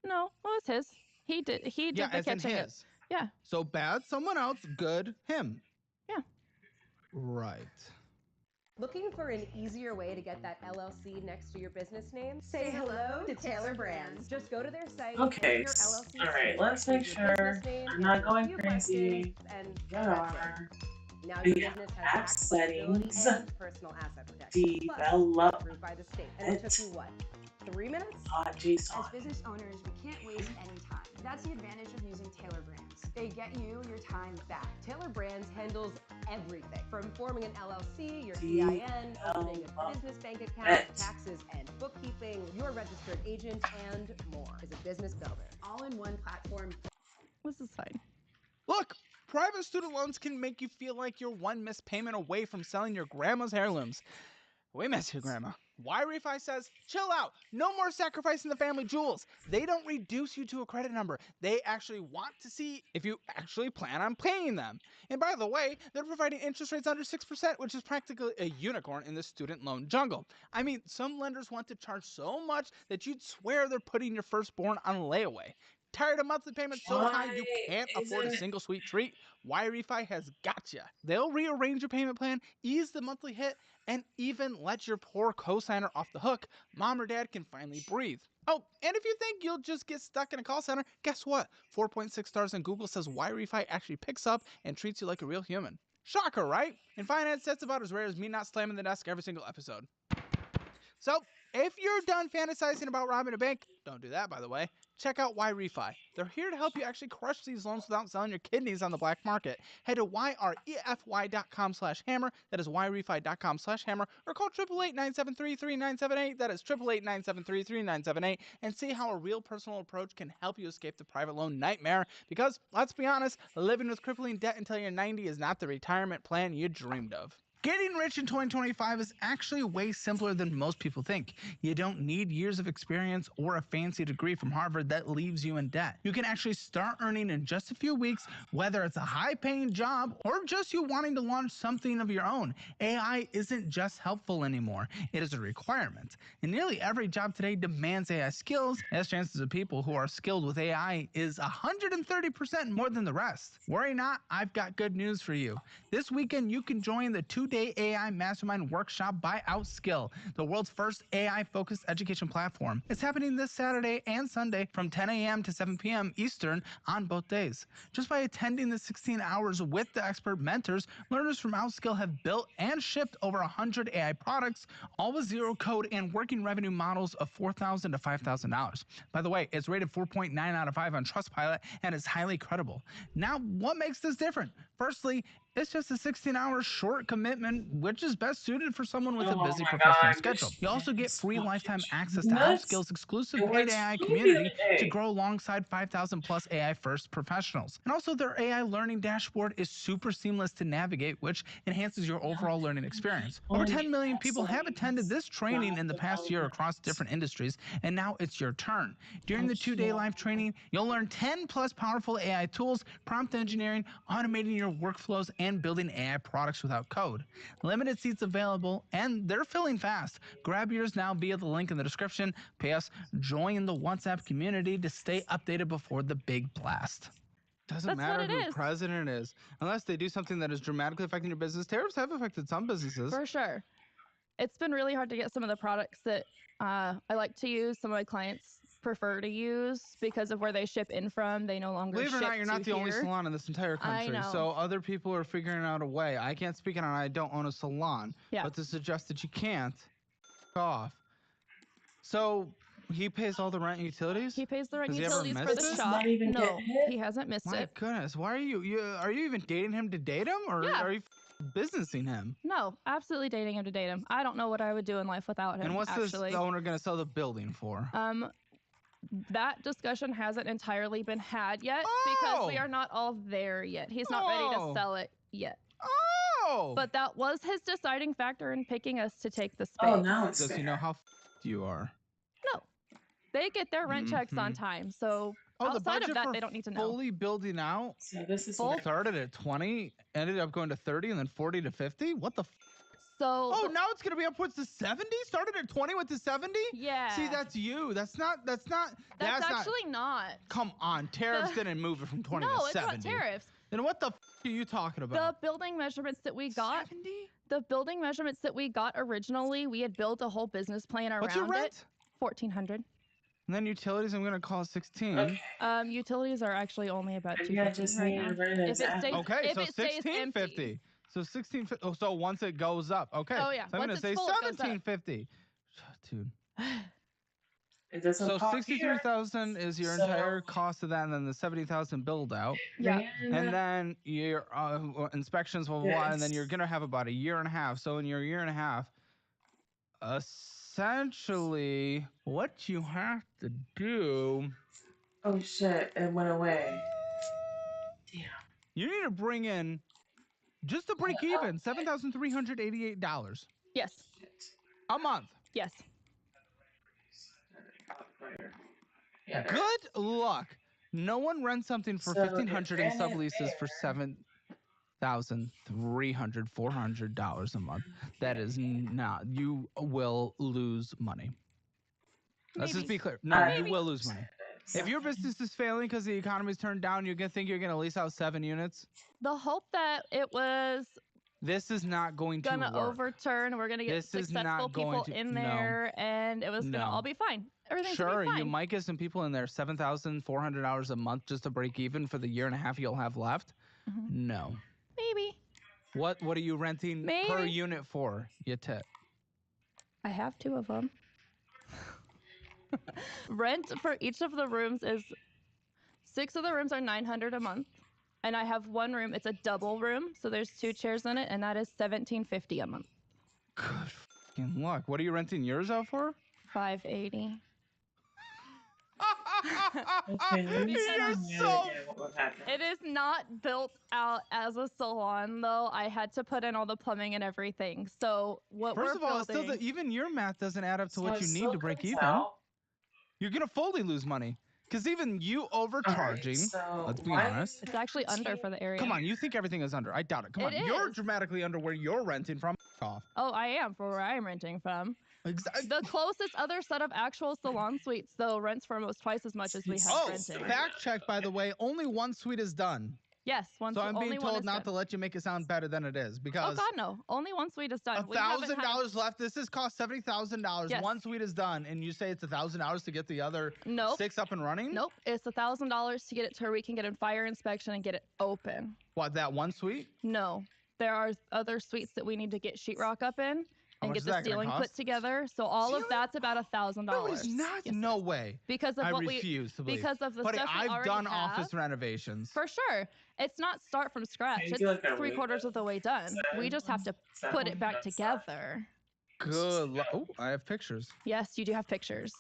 No, it was his. He did Yeah, the as in catching up. his. Yeah. So bad, someone else, good, him. Yeah. Right. Looking for an easier way to get that LLC next to your business name? Say hello to Taylor Brands. Just go to their site. Okay, your LLC all right, let's make sure I'm not going crazy. And There now we your have business app has accessibility settings, and personal asset protection. Plus, approved by the state. And it took you what? 3 minutes? JSON. As business owners, we can't waste any time. That's the advantage of using Taylor Brands. They get you your time back. Taylor Brands handles everything from forming an LLC, your EIN, opening a business bank account, taxes and bookkeeping, your registered agent, and more. As a business builder, all in one platform. This is fine. Look, private student loans can make you feel like you're one missed payment away from selling your grandma's heirlooms. We miss you, Grandma. Y-Refi says, chill out. No more sacrificing the family jewels. They don't reduce you to a credit number. They actually want to see if you actually plan on paying them. And by the way, they're providing interest rates under 6%, which is practically a unicorn in the student loan jungle. I mean, some lenders want to charge so much that you'd swear they're putting your firstborn on layaway. Tired of monthly payments so high you can't afford a single sweet treat? Y-Refi has gotcha. They'll rearrange your payment plan, ease the monthly hit, and even let your poor cosigner off the hook. Mom or dad can finally breathe. Oh, and if you think you'll just get stuck in a call center, guess what? 4.6 stars on Google says Y-Refi actually picks up and treats you like a real human. Shocker, right? In finance, that's about as rare as me not slamming the desk every single episode. So, if you're done fantasizing about robbing a bank, don't do that, by the way. Check out Y-Refi. They're here to help you actually crush these loans without selling your kidneys on the black market. Head to yrefy.com/hammer. That is yrefy.com/hammer. Or call 888-973-3978. That is 888-973-3978. And see how a real personal approach can help you escape the private loan nightmare. Because, let's be honest, living with crippling debt until you're 90 is not the retirement plan you dreamed of. Getting rich in 2025 is actually way simpler than most people think. You don't need years of experience or a fancy degree from Harvard that leaves you in debt. You can actually start earning in just a few weeks, whether it's a high-paying job or just you wanting to launch something of your own. AI isn't just helpful anymore, it is a requirement. And nearly every job today demands AI skills, as chances of people who are skilled with AI is 130% more than the rest. Worry not, I've got good news for you. This weekend, you can join the 2-day AI Mastermind Workshop by Outskill, the world's first AI-focused education platform. It's happening this Saturday and Sunday from 10 a.m. to 7 p.m. Eastern on both days. Just by attending the 16 hours with the expert mentors, learners from Outskill have built and shipped over 100 AI products, all with zero code and working revenue models of $4,000 to $5,000. By the way, it's rated 4.9 out of 5 on Trustpilot and is highly credible. Now, what makes this different? Firstly, It's just a 16-hour short commitment, which is best suited for someone with a busy my professional God, schedule. You also get free lifetime access to nuts. HowSkill's exclusive It paid went AI smoothly community today. to grow alongside 5,000 plus AI first professionals. And also their AI learning dashboard is super seamless to navigate, which enhances your overall learning experience. Over 10 million people have attended this training in the past year across different industries, and now it's your turn. During the 2-day live training, you'll learn 10 plus powerful AI tools, prompt engineering, automating your workflows, and building AI products without code. Limited seats available, and they're filling fast. Grab yours now via the link in the description. P.S. Join the WhatsApp community to stay updated before the big blast. Doesn't matter who president is, unless they do something that is dramatically affecting your business. Tariffs have affected some businesses. For sure. It's been really hard to get some of the products that I like to use, some of my clients prefer to use because of where they ship in from. They no longer Believe it or ship not, you're not the only salon in this entire country. I know. So other people are figuring out a way. I can't speak on it. I don't own a salon. Yeah. But to suggest that you can't, off. So he pays all the rent and utilities? He pays the rent Has and he ever utilities for missed the it? shop. No, he hasn't missed My it. goodness, why are you are you even dating him to date him, or Yeah. are you businessing him? No, absolutely dating him to date him. I don't know what I would do in life without him. And what's actually. this owner going to sell the building for? That discussion hasn't entirely been had yet because we are not all there yet. He's not ready to sell it yet. Oh! But that was his deciding factor in picking us to take the space. Oh, now it's Does he know how you are? No. They get their rent checks on time, so Oh, the outside budget of that, for they don't need to know. fully building out So this is started at 20, ended up going to 30, and then 40 to 50? What the So oh, now it's going to be upwards to 70? Started at 20, went to 70? Yeah. See, that's you. That's not That's actually not. Come on, tariffs didn't move it from 20 No, to it's 70. not tariffs. Then what the are you talking The about? building measurements that we got. 70? The building measurements that we got originally, we had built a whole business plan around What's your rent? it. $1,400. And then utilities, I'm going to call 16. Utilities are actually only about $250 I just right need now. to run If it stays, Okay, if so it stays empty. 1650. So 1650. Oh, so once it goes up. Okay. Oh, yeah. So I'm going Once to say it's full, it goes up. 1750. Dude. It doesn't So pop 63,000 is your So- entire cost of that, and then the 70,000 build out. Yeah. And then your inspections, blah, blah, blah, and then you're going to have about a year and a half. So in your year and a half, essentially, what you have to do... Oh, shit. It went away. You need to bring in, just to break even, $7,388 Yes. a month. Yes. Good luck. No one rents something for So $1,500 and it subleases for $7,300, $400 a month. That is not. You will lose money. Let's just be clear. No, you will lose money. If your business is failing because the economy's turned down, you're gonna think you're gonna lease out 7 units. The hope that it was This is not going to gonna work. overturn. We're gonna get This is successful not going people to- in no. there, and it was gonna No. all be fine. Everything's Sure, gonna be fine. you might get some people in there $7,400 a month just to break even for the year and a half you'll have left. No. Maybe. What are you renting per Maybe. unit for? You tit. I have 2 of them. Rent for each of the rooms is 6 of the rooms are $900 a month, and I have 1 room. It's a double room, so there's 2 chairs in it, and that is $1,750 a month. Good fucking luck. What are you renting yours out for? $580. You're so. It is not built out as a salon, though. I had to put in all the plumbing and everything. So what First of we're all, it's building, still even your math doesn't add up to what you it need still to break comes even. out. You're gonna fully lose money because even you overcharging. so Let's be why honest. it's actually under for the area. Come on, you think everything is under? I doubt it. Come on, It you're is. dramatically under where you're renting from. Off. Oh, I am for where I'm renting from. Exactly. The closest other set of actual salon suites, though, rents for almost twice as much as we have Oh, renting. fact check, by the way, only 1 suite is done. Yes, So I'm only being one told is not done. to let you make it sound better than it is Oh because God, no! Only 1 suite is done. We haven't had- $1,000 left. This has cost $70,000. Yes. 1 suite is done, and you say it's $1,000 to get the other Nope. 6 up and running. Nope, it's $1,000 to get it to where we can get a fire inspection and get it open. What, that 1 suite? No, there are other suites that we need to get sheetrock up in, and much get is the that gonna ceiling put cost? together. So all of that's about $1,000. No, it's not. Yes, No way. because of I what refuse to believe. because of the Buddy, stuff we I've already done have. office renovations. For sure. It's not start from scratch. Can you It's do like a 3/4 of the way done. We just have to put it back together. Good. Oh, I have pictures. Yes, you do have pictures.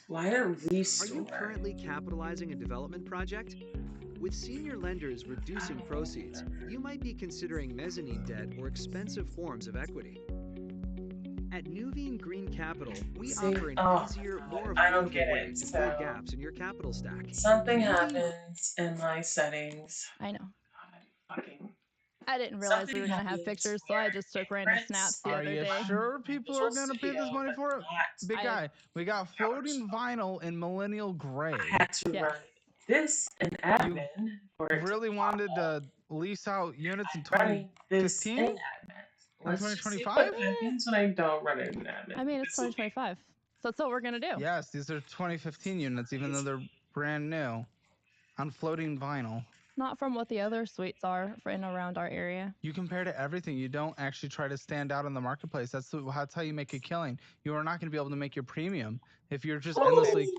Why are we Are you currently capitalizing a development project? With senior lenders reducing proceeds, you might be considering mezzanine debt or expensive forms of equity. At Nuveen Green Capital, we offer an easier, more affordable way to fill gaps in your capital stack. Something happens in my settings. I know. God, fucking. I didn't realize we were going to have pictures, so I just took random snaps the Are other you day. sure people are going to pay this money for it? Big guy, we got floating vinyl in millennial gray. I had to run this in admin. You really wanted to lease out units in Running this 2015? in admin. Let's just see 2025? what happens when I don't run it in admin. I mean, it's 2025. So that's what we're going to do. Yes, these are 2015 units, even though they're brand new. On floating vinyl. Not from what the other suites are for in around our area. You compare to everything. You don't actually try to stand out in the marketplace. That's how you make a killing. You are not going to be able to make your premium if you're just endlessly.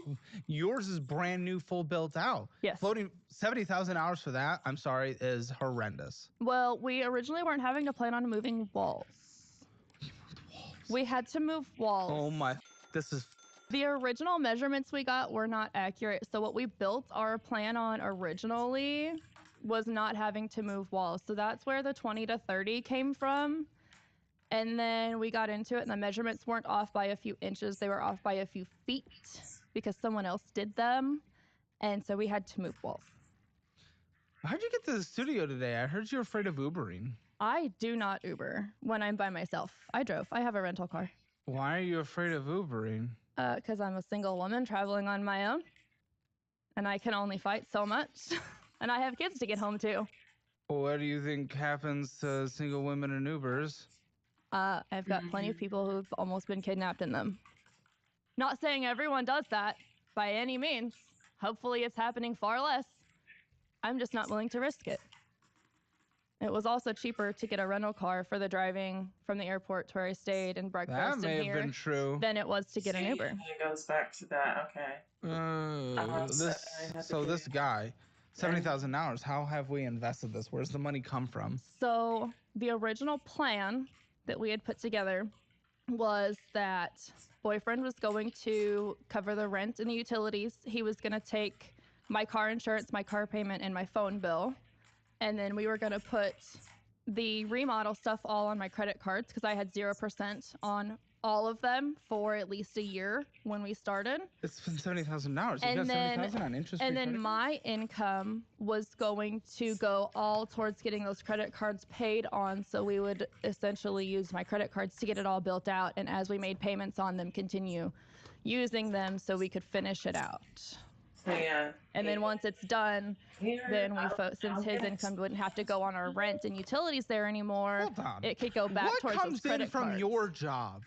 Yours is brand new, full built out. Yes. Floating $70,000 for that, I'm sorry, is horrendous. Well, we originally weren't having to plan on moving walls. We had to move walls. Oh my, this is. The original measurements we got were not accurate. So what we built our plan on originally was not having to move walls. So that's where the 20 to 30 came from. And then we got into it and the measurements weren't off by a few inches. They were off by a few feet because someone else did them. And so we had to move walls. How'd you get to the studio today? I heard you're afraid of Ubering. I do not Uber when I'm by myself. I drove. I have a rental car. Why are you afraid of Ubering? Because I'm a single woman traveling on my own. And I can only fight so much. And I have kids to get home to. Well, what do you think happens to single women in Ubers? I've got plenty of people who've almost been kidnapped in them. Not saying everyone does that by any means. Hopefully it's happening far less. I'm just not willing to risk it. It was also cheaper to get a rental car for the driving from the airport to where I stayed and breakfast That may in here have been true. than it was to get an Uber. It goes back to that. Okay. This guy, $70,000. How have we invested this? Where's the money come from? So the original plan that we had put together was that boyfriend was going to cover the rent and the utilities. He was going to take my car insurance, my car payment, and my phone bill. And then we were going to put the remodel stuff all on my credit cards because I had 0% on all of them for at least a year when we started. It's been $70,000. You got $70,000 on interest. And then my income was going to go all towards getting those credit cards paid on. So we would essentially use my credit cards to get it all built out. And as we made payments on them, continue using them so we could finish it out. Yeah. And then once it's done, then since his income wouldn't have to go on our rent and utilities there anymore, Hold on. it could go back what towards comes those credit in from cards. your job?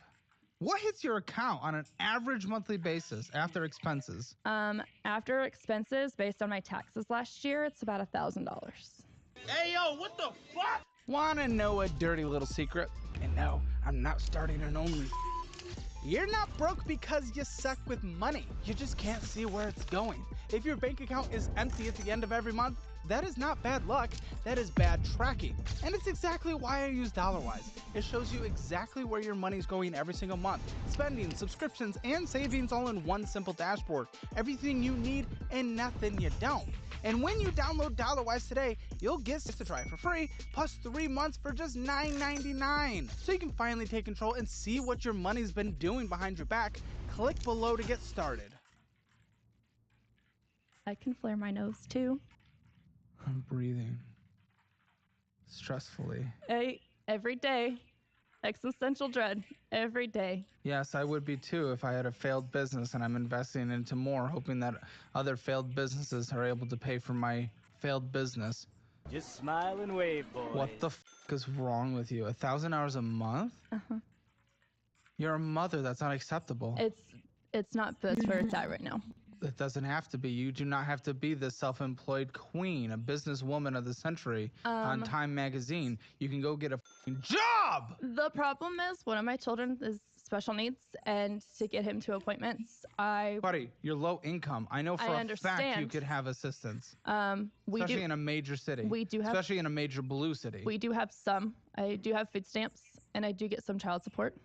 What hits your account on an average monthly basis after expenses? After expenses, based on my taxes last year, it's about $1,000. Hey, yo, what the fuck? Wanna know a dirty little secret? And no, I'm not starting an only. You're not broke because you suck with money. You just can't see where it's going. If your bank account is empty at the end of every month, that is not bad luck, that is bad tracking. And it's exactly why I use DollarWise. It shows you exactly where your money's going every single month. Spending, subscriptions, and savings all in one simple dashboard. Everything you need and nothing you don't. And when you download DollarWise today, you'll get to try for free, plus 3 months for just $9.99. So you can finally take control and see what your money's been doing behind your back. Click below to get started. I can flare my nose too. I'm breathing stressfully. Every day. Existential dread. Every day. Yes, I would be too if I had a failed business and I'm investing into more, hoping that other failed businesses are able to pay for my failed business. Just smile and wave, boy. What the f is wrong with you? 1,000 hours a month? Uh-huh. You're a mother. That's not acceptable. It's not. That's where it's at right now. It doesn't have to be. You do not have to be the self-employed queen, a businesswoman of the century on Time magazine. You can go get a job. The problem is one of my children is special needs, and to get him to appointments, Buddy, you're low income. I know for a fact you could have assistance. Especially in a major city. We do have, especially in a major blue city. We do have some. I do have food stamps, and I do get some child support.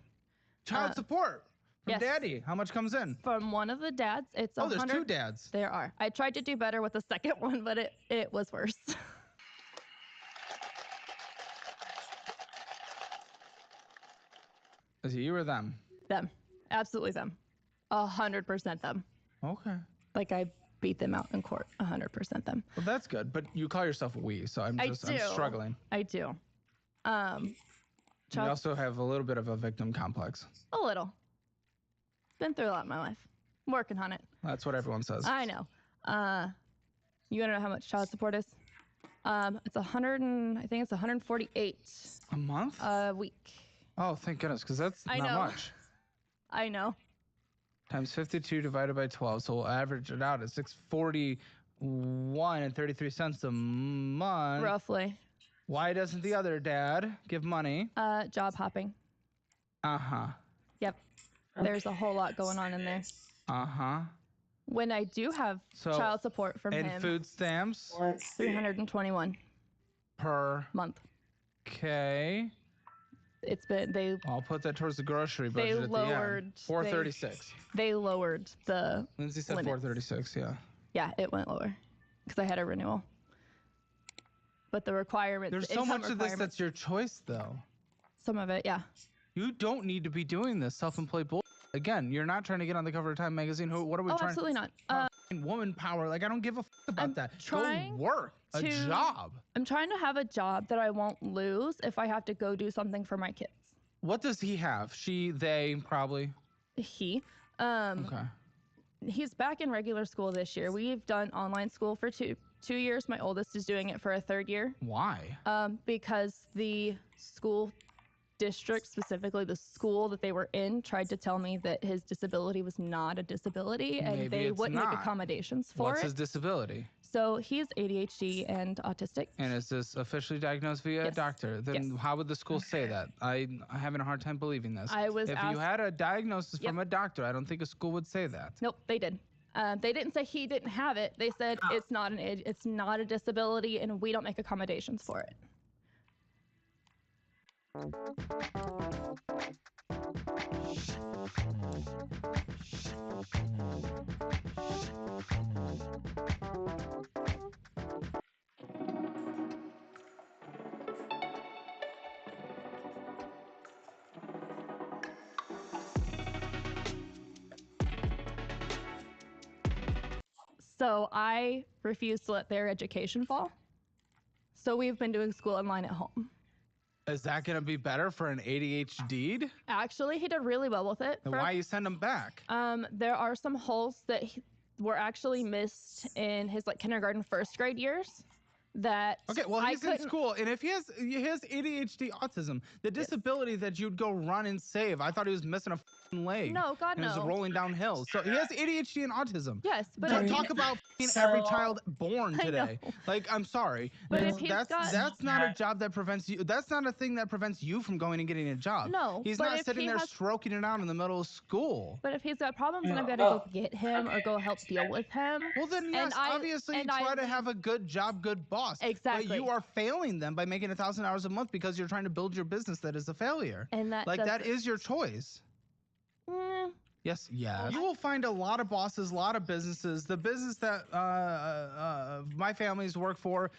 Child support from yes. daddy. How much comes in? From one of the dads, it's there's 2 dads. There are. I tried to do better with the second one, but it was worse. Is it you or them? Them. Absolutely them. 100% them. Okay. Like I beat them out in court. 100% them. Well, that's good. But you call yourself we, so I'm struggling. I do. You also have a little bit of a victim complex. A little. Been through a lot in my life. I'm working on it. That's what everyone says. I know. You wanna know how much child support is? It's I think it's 148. A month? A week. Oh, thank goodness, because that's not much. I know. Times 52 divided by 12, so we'll average it out at $641.33 a month. Roughly. Why doesn't the other dad give money? Job hopping. Uh-huh. Yep. There's a whole lot going on in there. Uh-huh. When I do have child support from him. And food stamps? $321 per month. Okay. It's been I'll put that towards the grocery budget at the end. $436. They lowered the Lindsay said limits. $436, yeah. Yeah, it went lower because I had a renewal. But the requirements. There's so much of this that's your choice, though. Some of it, yeah. You don't need to be doing this self-employed bull. Again, you're not trying to get on the cover of Time magazine. What are we trying? Absolutely not. Woman power. Like I don't give a about that. Go work a job. I'm trying to have a job that I won't lose if I have to go do something for my kids. What does he have? She, they, probably. He. Okay. He's back in regular school this year. We've done online school for two years. My oldest is doing it for a 3rd year. Why? Because the school district, specifically the school that they were in, tried to tell me that his disability was not a disability and they wouldn't make accommodations for it. What's his disability? So he's ADHD and autistic. And is this officially diagnosed via a doctor? Then how would the school say that? I'm having a hard time believing this. If you had a diagnosis from a doctor, I don't think a school would say that. Nope, they did. They didn't say he didn't have it. They said it's not a disability and we don't make accommodations for it. So I refuse to let their education fall. So we've been doing school online at home. Is that going to be better for an ADHD? Actually, he did really well with it. Then why you send him back? There are some holes that were actually missed in his kindergarten, 1st grade years. Okay, well, he's in school, and if he has ADHD autism, the disability that you'd go run and save, I thought he was missing a leg. No, God, and no. He was rolling down hills. So he has ADHD and autism. Yes, but don't talk about every child born today. Like, I'm sorry. But if he's that's not a job that prevents you. That's not a thing that prevents you from going and getting a job. No, he's not sitting there stroking it out in the middle of school. But if he's got problems, then I've got to go get him or go help deal with him. Well, then yes, obviously try to have a good job, good boss. Exactly. But you are failing them by making $1,000 a month because you're trying to build your business that is a failure. And that is your choice. Yes. You will find a lot of bosses, a lot of businesses. The business that my family's work for,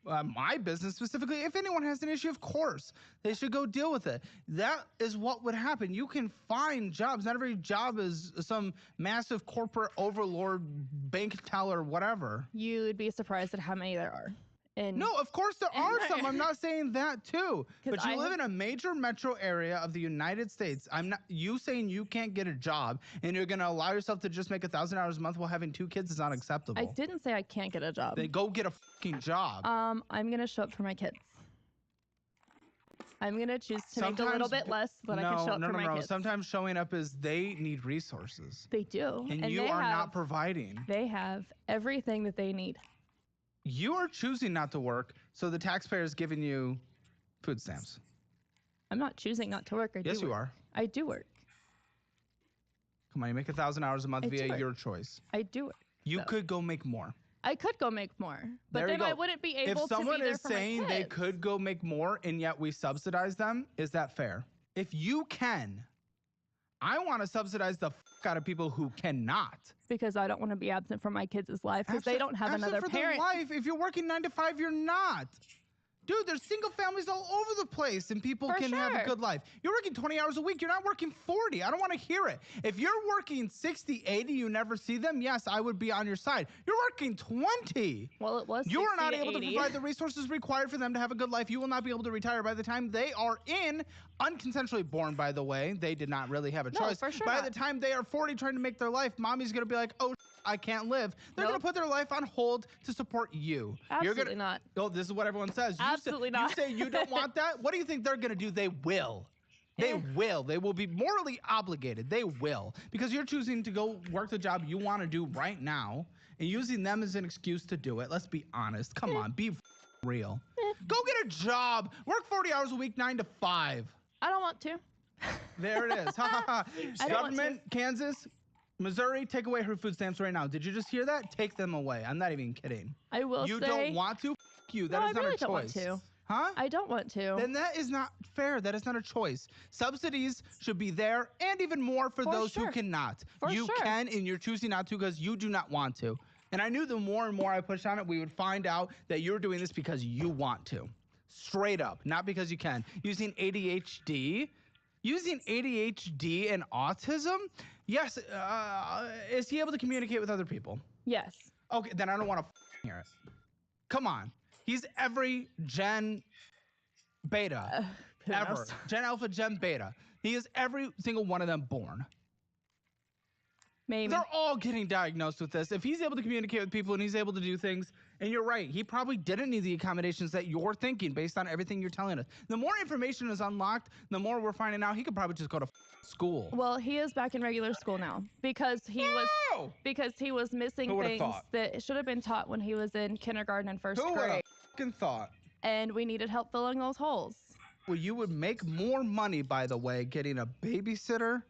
my business specifically, if anyone has an issue, of course, they should go deal with it. That is what would happen. You can find jobs. Not every job is some massive corporate overlord, bank teller, whatever. You'd be surprised at how many there are. No, of course there are some. I'm not saying that too. But you live in a major metro area of the United States. You saying you can't get a job and you're going to allow yourself to just make $1,000 a month while having 2 kids is not acceptable. I didn't say I can't get a job. Then go get a fucking job. I'm going to show up for my kids. I'm going to choose to make a little bit less, but I can show up for my kids. Sometimes showing up is they need resources. They do. And you are not providing. They have everything that they need. You are choosing not to work, so the taxpayer is giving you Food stamps. I'm not choosing not to work. Yes, you are. I do work. Come on, you make 1,000 hours a month via your choice. I do work. You could go make more. I could go make more, but then I wouldn't be able to be there If someone is for my saying they kids. could go make more and yet we subsidize them, is that fair? If you can, I want to subsidize the out of people who cannot. Because I don't want to be absent from my kids' life because they don't have another parent. Life. If you're working 9 to 5, you're not. Dude, there's single families all over the place and people can have a good life. You're working 20 hours a week. You're not working 40. I don't want to hear it. If you're working 60, 80, you never see them, yes, I would be on your side. You're working 20. Well, it was 60 You are not able to 80. provide the resources required for them to have a good life. You will not be able to retire by the time they are unconsensually born, by the way. They did not really have a choice. For sure by not. the time they are 40 trying to make their life, mommy's going to be like, oh, I can't live. They're going to put their life on hold to support you. Absolutely not. Oh, this is what everyone says. Absolutely not. You say you don't want that? What do you think they're going to do? They will. They will. They will be morally obligated. They will. Because you're choosing to go work the job you want to do right now and using them as an excuse to do it. Let's be honest. Come on. Be real. Go get a job. Work 40 hours a week, 9 to 5. I don't want to. There it is. Ha ha ha. I don't want Government, Kansas, Missouri, take away her food stamps right now. Did you just hear that? Take them away. I'm not even kidding. I will You say, don't want to? F you. That no, is not I really a choice. don't want to. Huh? I don't want to. Then that is not fair. That is not a choice. Subsidies should be there and even more for those who cannot. You can, and you're choosing not to because you do not want to. And I knew the more and more I pushed on it, we would find out that you're doing this because you want to. Straight up, not because you can. Using ADHD and autism? Yes. Is he able to communicate with other people? Yes. Okay, then I don't want to hear it. Come on. He's every Gen Beta ever. Gen Alpha, Gen Beta. He is every single one of them born. Maybe. They're all getting diagnosed with this. If he's able to communicate with people and he's able to do things, and you're right, he probably didn't need the accommodations that you're thinking based on everything you're telling us. The more information is unlocked, the more we're finding out he could probably just go to school. Well, he is back in regular school now because he was missing things that should have been taught when he was in kindergarten and first Who would grade. have fucking thought? And we needed help filling those holes. Well, you would make more money, by the way, getting a babysitter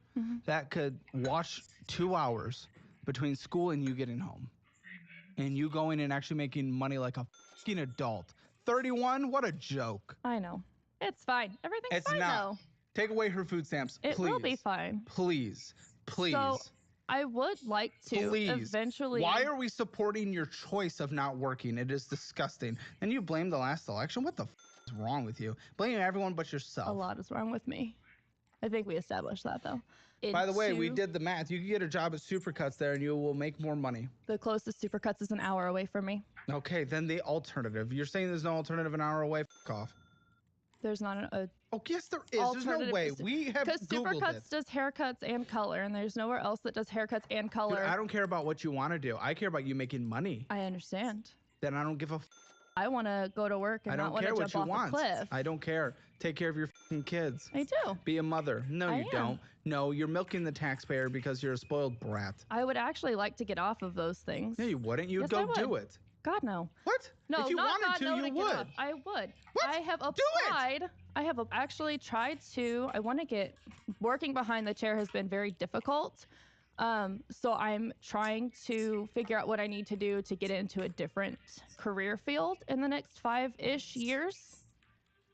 that could watch 2 hours between school and you getting home. And you going and actually making money like a fucking adult. 31? What a joke. I know. It's fine. Everything's fine, though. Take away her food stamps, It please. will be fine. Please. Please. So I would like to eventually. Why are we supporting your choice of not working? It is disgusting. And you blame the last election? What the is wrong with you? Blame everyone but yourself. A lot is wrong with me. I think we established that, though. By the way, we did the math. You can get a job at Supercuts there and you will make more money. The closest Supercuts is an hour away from me. Okay, then the alternative. You're saying there's no alternative an hour away? F off. There's not a oh, yes, there is. There's no way. We have because Googled Supercuts it. does haircuts and color, and there's nowhere else that does haircuts and color. Dude, I don't care about what you want to do. I care about you making money. I understand. Then I don't give a f. I want to go to work and I not don't want care to what jump you off want. a cliff. I don't care. Take care of your f***ing kids. I do. Be a mother. No, I you am. don't. No, you're milking the taxpayer because you're a spoiled brat. I would actually like to get off of those things. No, you wouldn't. You'd Yes, go I would. do it. God, no. What? No, if you not wanted God, to, no, you get would. off. I would. What? I have Do it. applied. I have actually tried to. I want to get working behind the chair has been very difficult. So I'm trying to figure out what I need to do to get into a different career field in the next 5-ish years.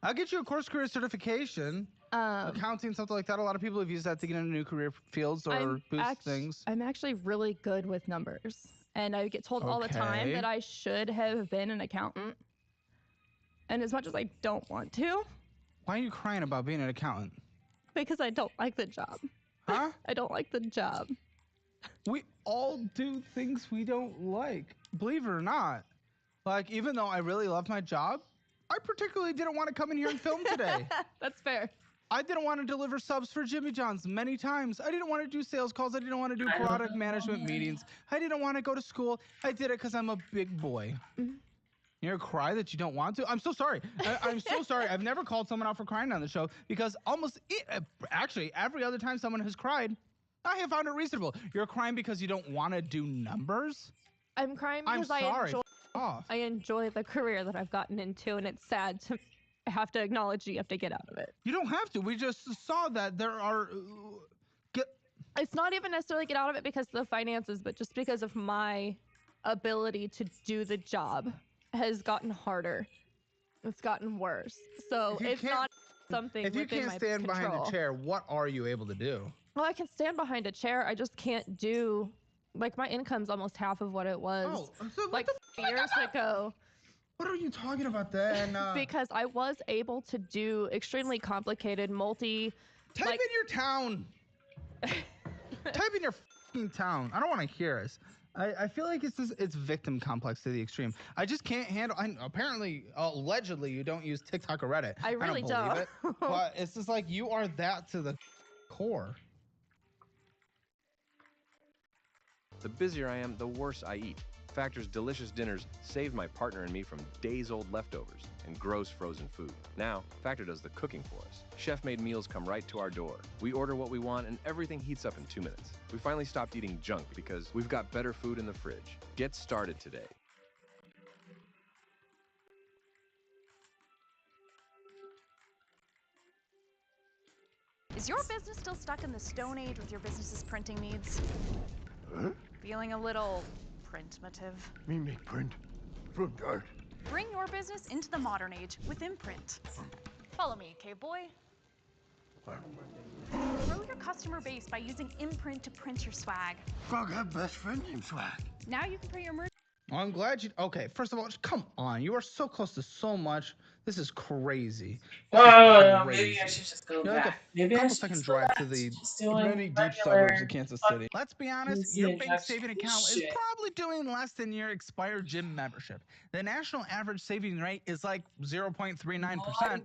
I'll get you a course career certification. Accounting, something like that. A lot of people have used that to get into new career fields or boost things. I'm actually really good with numbers. And I get told all the time Okay. that I should have been an accountant. And as much as I don't want to. Why are you crying about being an accountant? Because I don't like the job. Huh? I don't like the job. We all do things we don't like, believe it or not. Like, even though I really love my job, I particularly didn't want to come in here and film today. That's fair. I didn't want to deliver subs for Jimmy John's many times. I didn't want to do sales calls. I didn't want to do product management meetings. I didn't want to go to school. I did it because I'm a big boy. You're gonna cry that you don't want to? I'm so sorry. I'm so sorry. I've never called someone out for crying on the show because actually every other time someone has cried, I have found it reasonable. You're crying because you don't want to do numbers? I'm crying I'm because sorry. F off. I enjoy the career that I've gotten into, and it's sad to have to acknowledge you have to get out of it. You don't have to. We just saw that there are... It's not even necessarily get out of it because of the finances, but just because of my ability to do the job has gotten harder. It's gotten worse. So it's not something If you within can't my stand behind control. a chair, what are you able to do? Well, I can stand behind a chair. I just can't do, like, my income's almost half of what it was like 4 years ago. What are you talking about then? Because I was able to do extremely complicated Type in your town. Type in your fucking town. I don't want to hear it. I feel like it's victim complex to the extreme. I just can't handle. Apparently, allegedly, you don't use TikTok or Reddit. I really don't believe it. But it's just like you are that to the core. The busier I am, the worse I eat. Factor's delicious dinners save my partner and me from days-old leftovers and gross frozen food. Now, Factor does the cooking for us. Chef-made meals come right to our door. We order what we want and everything heats up in 2 minutes. We finally stopped eating junk because we've got better food in the fridge. Get started today. Is your business still stuck in the Stone Age with your business's printing needs? Huh? Feeling a little printmative? Me make print from dirt. Bring your business into the modern age with Imprint. Follow me, cave boy. Grow your customer base by using Imprint to print your swag. Frog have best friend named Swag. Now you can print your merch. Well, I'm glad you. Okay, first of all, come on. You are so close to so much. This is crazy. This is crazy. Maybe I should just go You're back. like Maybe a I couple should second just go drive back to the just doing many deep regular suburbs of Kansas City. Let's be honest, easy your bank injection saving account is shit. probably doing less than your expired gym membership. The national average saving rate is like 0.39%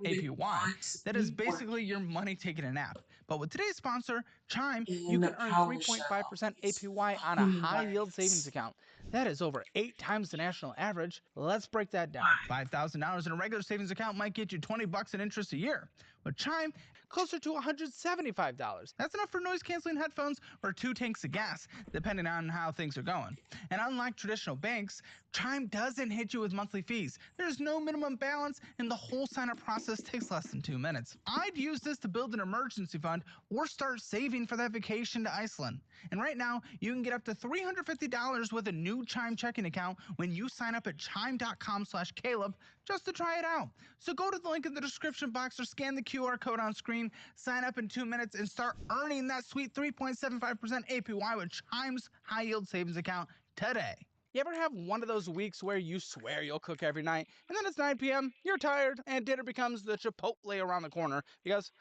APY. That is basically your money taking a nap. But with today's sponsor, Chime, you can earn 3.5% APY on a high yield savings account. That is over 8 times the national average. Let's break that down. $5,000 in a regular savings account might get you $20 in interest a year. With Chime, closer to $175. That's enough for noise-canceling headphones or 2 tanks of gas, depending on how things are going. And unlike traditional banks, Chime doesn't hit you with monthly fees. There's no minimum balance, and the whole sign-up process takes less than 2 minutes. I'd use this to build an emergency fund or start saving for that vacation to Iceland. And right now, you can get up to $350 with a new Chime checking account when you sign up at chime.com/Caleb just to try it out. So go to the link in the description box or scan the QR code on screen, sign up in 2 minutes, and start earning that sweet 3.75% APY with Chime's high yield savings account today. You ever have one of those weeks where you swear you'll cook every night, and then it's 9 p.m., you're tired, and dinner becomes the Chipotle around the corner? Because,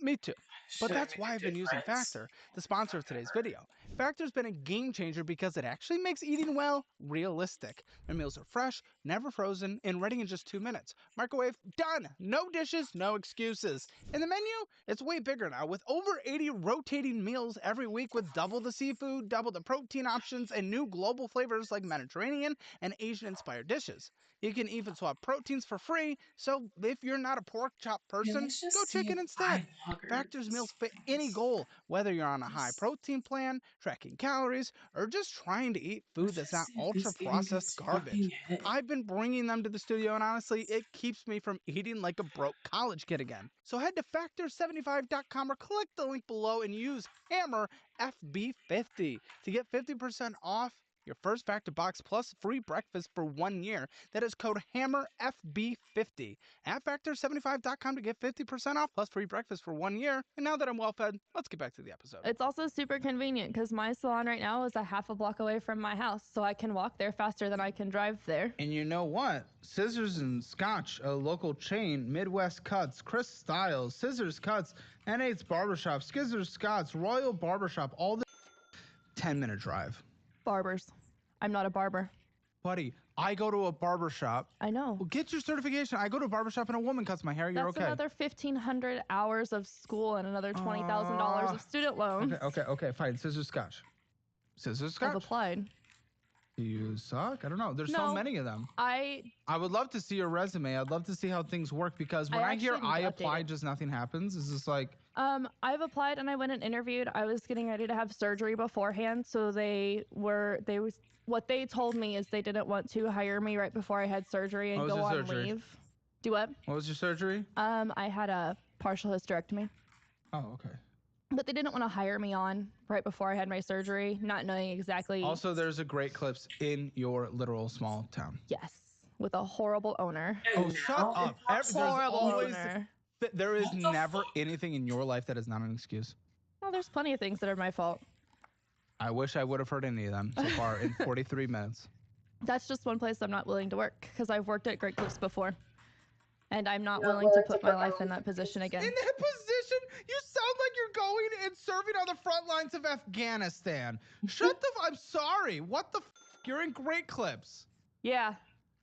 me too. But that's why I've been using Factor, the sponsor of today's video. Factor's been a game changer because it actually makes eating well realistic. Their meals are fresh, never frozen, and ready in just 2 minutes. Microwave, done. No dishes, no excuses. And the menu, it's way bigger now with over 80 rotating meals every week with double the seafood, double the protein options, and new global flavors like Mediterranean and Asian-inspired dishes. You can even swap proteins for free, so if you're not a pork chop person, go chicken instead. Factor's meals fit any goal, whether you're on a high protein plan, tracking calories, or just trying to eat food that's not ultra-processed garbage. I've been bringing them to the studio, and honestly, it keeps me from eating like a broke college kid again. So head to factor75.com or click the link below and use hammer FB50 to get 50% off your first Factor box plus free breakfast for 1 year. That is code HAMMERFB50 at Factor75.com to get 50% off plus free breakfast for 1 year. And now that I'm well fed, let's get back to the episode. It's also super convenient because my salon right now is a half a block away from my house, so I can walk there faster than I can drive there. And you know what? Scissors and Scotch, a local chain, Midwest Cuts, Chris Styles, Scissors Cuts, N8's Barbershop, Scissors Scott's, Royal Barbershop, all the 10-minute drive. Barbers. I'm not a barber. Buddy, I go to a barbershop. I know. Well, get your certification. I go to a barbershop and a woman cuts my hair. You're okay. That's another 1,500 hours of school and another $20,000 of student loans. Okay, fine. Scissors Scotch. Scissors Scotch. I've applied. Do you suck? I don't know. There's so No, many of them. I would love to see your resume. I'd love to see how things work because when I hear actually I need to uply, update it. just nothing happens. It's just like, I've applied and I went and interviewed. I was getting ready to have surgery beforehand, so what they told me is they didn't want to hire me right before I had surgery and go on leave. Do what? What was your surgery? I had a partial hysterectomy. Oh, okay. But they didn't want to hire me on right before I had my surgery, not knowing exactly. Also, there's a Great Clips in your literal small town. Yes, with a horrible owner. Oh, shut up. There's Horrible always, owner. there is never anything in your life that is not an excuse. Well, there's plenty of things that are my fault. I wish I would have heard any of them so far in 43 minutes. That's just one place I'm not willing to work because I've worked at Great Clips before. And I'm not willing to put my life in that position again. In that position? You sound like you're going and serving on the front lines of Afghanistan. Shut the I'm sorry. What the You're in Great Clips. Yeah.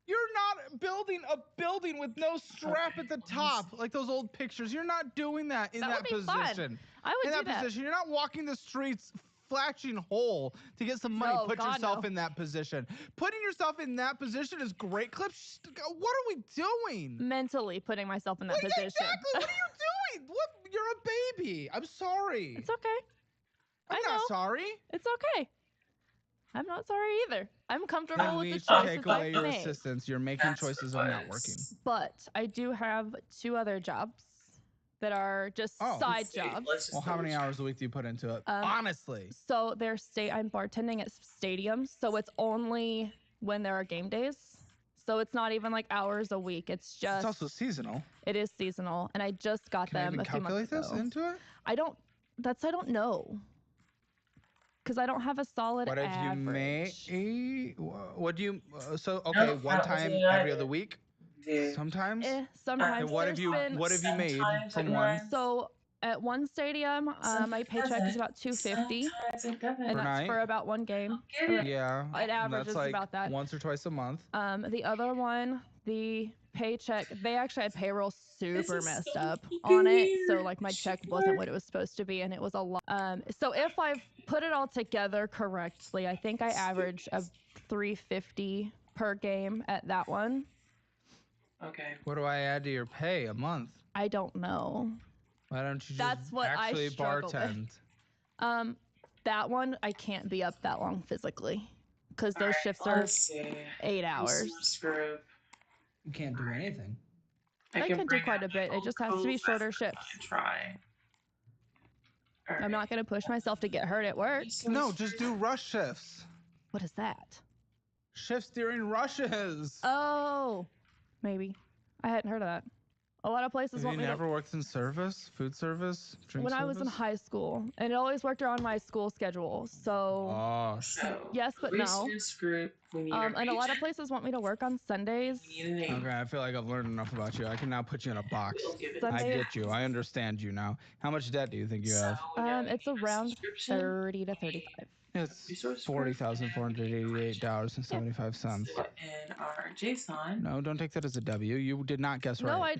You're not building a building with no strap at the top like those old pictures. You're not doing that in that position. Fun. I would in do that position. You're not walking the streets flashing hole to get some money. Put yourself in that position. Putting yourself in that position is Great Clips. What are we doing? Mentally putting myself in that position. Exactly. What are you doing? What? You're a baby. I'm sorry. It's okay. I'm not sorry. It's okay. I'm not sorry either. I'm comfortable with the need to choices take away I've your made. assistance. You're making choices of not working. But I do have 2 other jobs that are just side jobs. Well, how many hours a week do you put into it? Honestly. So I'm bartending at stadiums, so it's only when there are game days. So it's not even like hours a week. It's just. It's also seasonal. It is seasonal, and I just got them a few months ago. Calculate this into it? I don't know. Because I don't have a solid What if average. you what do you okay, one time every other week? Sometimes? Sometimes. And what have you made from one? So at one stadium, my paycheck is about $250, and that's for about one game. Yeah. It averages that's like about that. once or twice a month. The other one, the paycheck, they actually had payroll super messed up on it, so like my check wasn't what it was supposed to be, and it was a lot. So if I've put it all together correctly, I think I average a $350 per game at that one. Okay. What do I add to your pay a month? I don't know. Why don't you just That's what actually I struggle bartend? That one I can't be up that long physically because those shifts are 8 hours. You can't do anything. I can do quite a bit. It just has to be shorter shifts. Try. I'm not going to push myself to get hurt at work. No, just do rush shifts. What is that? Shifts during rushes. Oh, maybe. I hadn't heard of that. A lot of places want Have me you to... never worked in service, food service, drink When service? I was in high school, and it always worked around my school schedule. So, yes, but no. And a lot of places want me to work on Sundays. Okay, I feel like I've learned enough about you. I can now put you in a box. I Sunday- get you. I understand you now. How much debt do you think you have? It's around 30 to 35. It's $40,488.75. And our JSON. No, don't take that as a W. You did not guess right.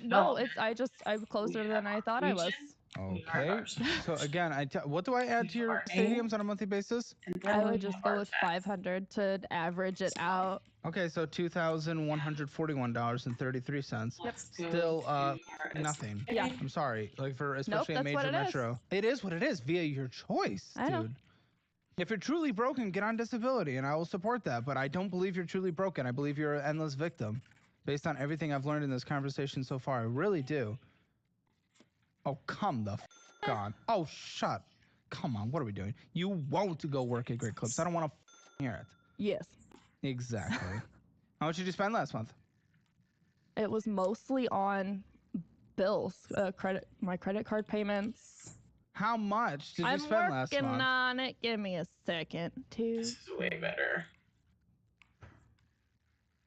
I'm closer than I thought I was. Okay. So again, what do I add to your stadiums on a monthly basis? I would just go with 500 to average it out. Okay, so $2,141.33. Yep. Still nothing. Yeah. I'm sorry. Like for especially a that's what major it is. metro. It is what it is via your choice, I know. dude. If you're truly broken, get on disability, and I will support that. But I don't believe you're truly broken. I believe you're an endless victim, based on everything I've learned in this conversation so far. I really do. Oh, come the on. Oh, shut. Come on, what are we doing? You won't go work at Great Clips. I don't want to hear it. Yes. Exactly. How much did you spend last month? It was mostly on bills, my credit card payments. How much did you spend last month? I'm working on it. Give me a second, too. This is way better.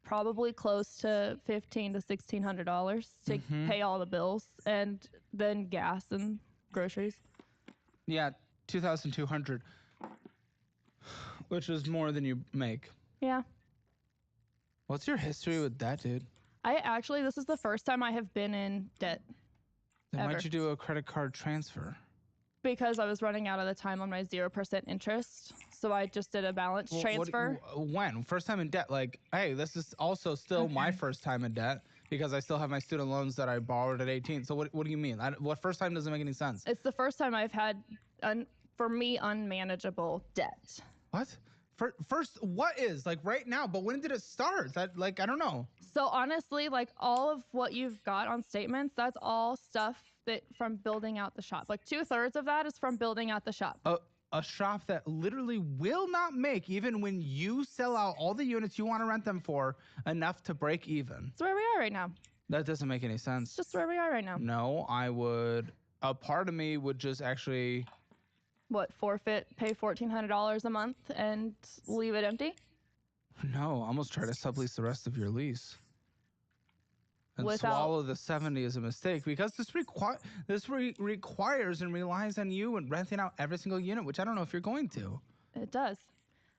Probably close to $1,500 to $1,600 to pay all the bills, and then gas and groceries. Yeah, $2,200, which is more than you make. Yeah. What's your history with debt, dude? This is the first time I have been in debt. Then ever. why'd you do a credit card transfer? Because I was running out of the time on my 0% interest. So I just did a balance transfer. When? First time in debt? Like, hey, this is also still my first time in debt because I still have my student loans that I borrowed at 18. So what do you mean? What first time doesn't make any sense? It's the first time I've had, for me, unmanageable debt. What? First, what is like right now? But when did it start? That like I don't know. So honestly, like all of what you've got on statements, that's all stuff that from building out the shop. Like 2/3 of that is from building out the shop. A shop that literally will not make, even when you sell out all the units you want to rent them for, enough to break even. That's where we are right now. That doesn't make any sense. It's just where we are right now. No, a part of me would just actually... Forfeit, pay $1,400 a month and leave it empty? No, almost try to sublease the rest of your lease. And swallow the 70 is a mistake because this requires and relies on you and renting out every single unit, which I don't know if you're going to. It does.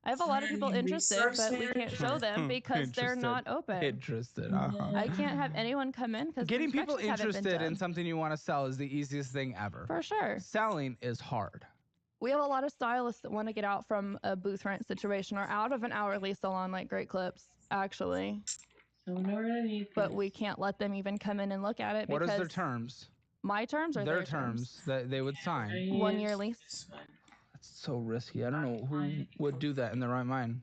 I have a lot of people interested, but we can't show them because they're not open. Interested. I can't have anyone come in because getting people interested in something you want to sell is the easiest thing ever. For sure. Selling is hard. We have a lot of stylists that want to get out from a booth rent situation or out of an hourly salon like Great Clips, actually. But we can't let them even come in and look at it. What because is their terms? My terms or their terms that they would sign? 1 year lease. That's so risky. I don't know who would do that in their right mind.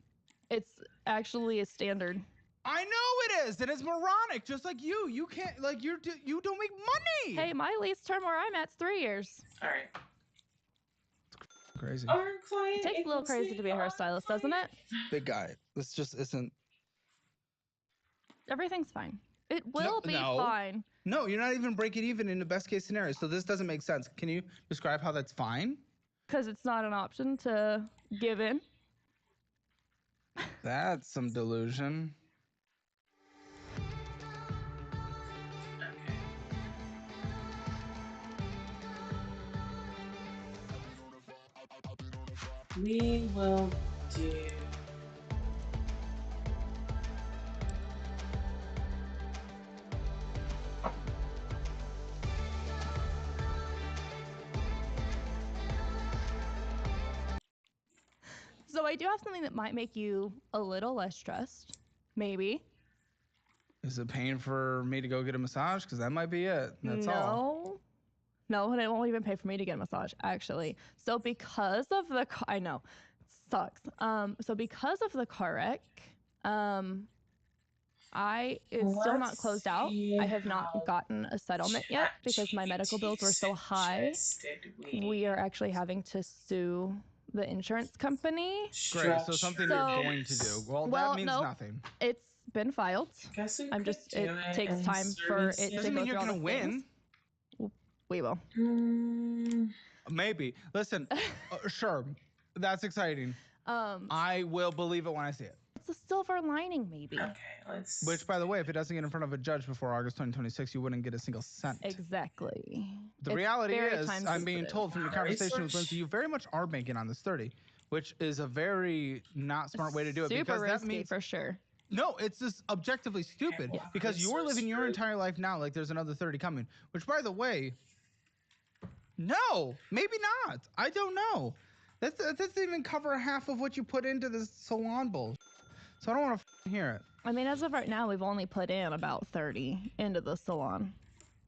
It's actually a standard. I know it is, and it's moronic, just like you. You can't you don't make money. Hey, my lease term where I'm at's 3 years. All right. Crazy. It takes a little crazy to be a hairstylist, doesn't it? Big guy. This just isn't. Everything's fine. It will be fine. No, you're not even breaking even in the best case scenario. So this doesn't make sense. Can you describe how that's fine? Because it's not an option to give in. That's some delusion. We will do. So I do have something that might make you a little less stressed. Maybe. Is it paying for me to go get a massage? Because that might be it. That's all. No, and it won't even pay for me to get a massage, actually. So because of the, I know, it sucks. So because of the car wreck, it's still not closed out. I have not gotten a settlement yet because my medical bills were so high. We are actually having to sue the insurance company. Great, so something you're going to do. Well, that means nothing. It's been filed. It takes time for it to go through all the things. Doesn't mean you're gonna win. We will. Maybe. Listen, sure, that's exciting. I will believe it when I see it. It's a silver lining, maybe. Okay, let's. Which, by the way, if it doesn't get in front of a judge before August 2026, you wouldn't get a single cent. Exactly. The reality is, I'm being told from your conversation with Lindsay, you very much are banking on this 30, which is a very not smart way to do it. Super because risky, that means for sure. No, it's just objectively stupid because you're living your entire life now like there's another 30 coming. Which, by the way, no, maybe not. I don't know. That doesn't even cover half of what you put into the salon bowl. So I don't want to hear it. I mean, as of right now, we've only put in about 30 into the salon.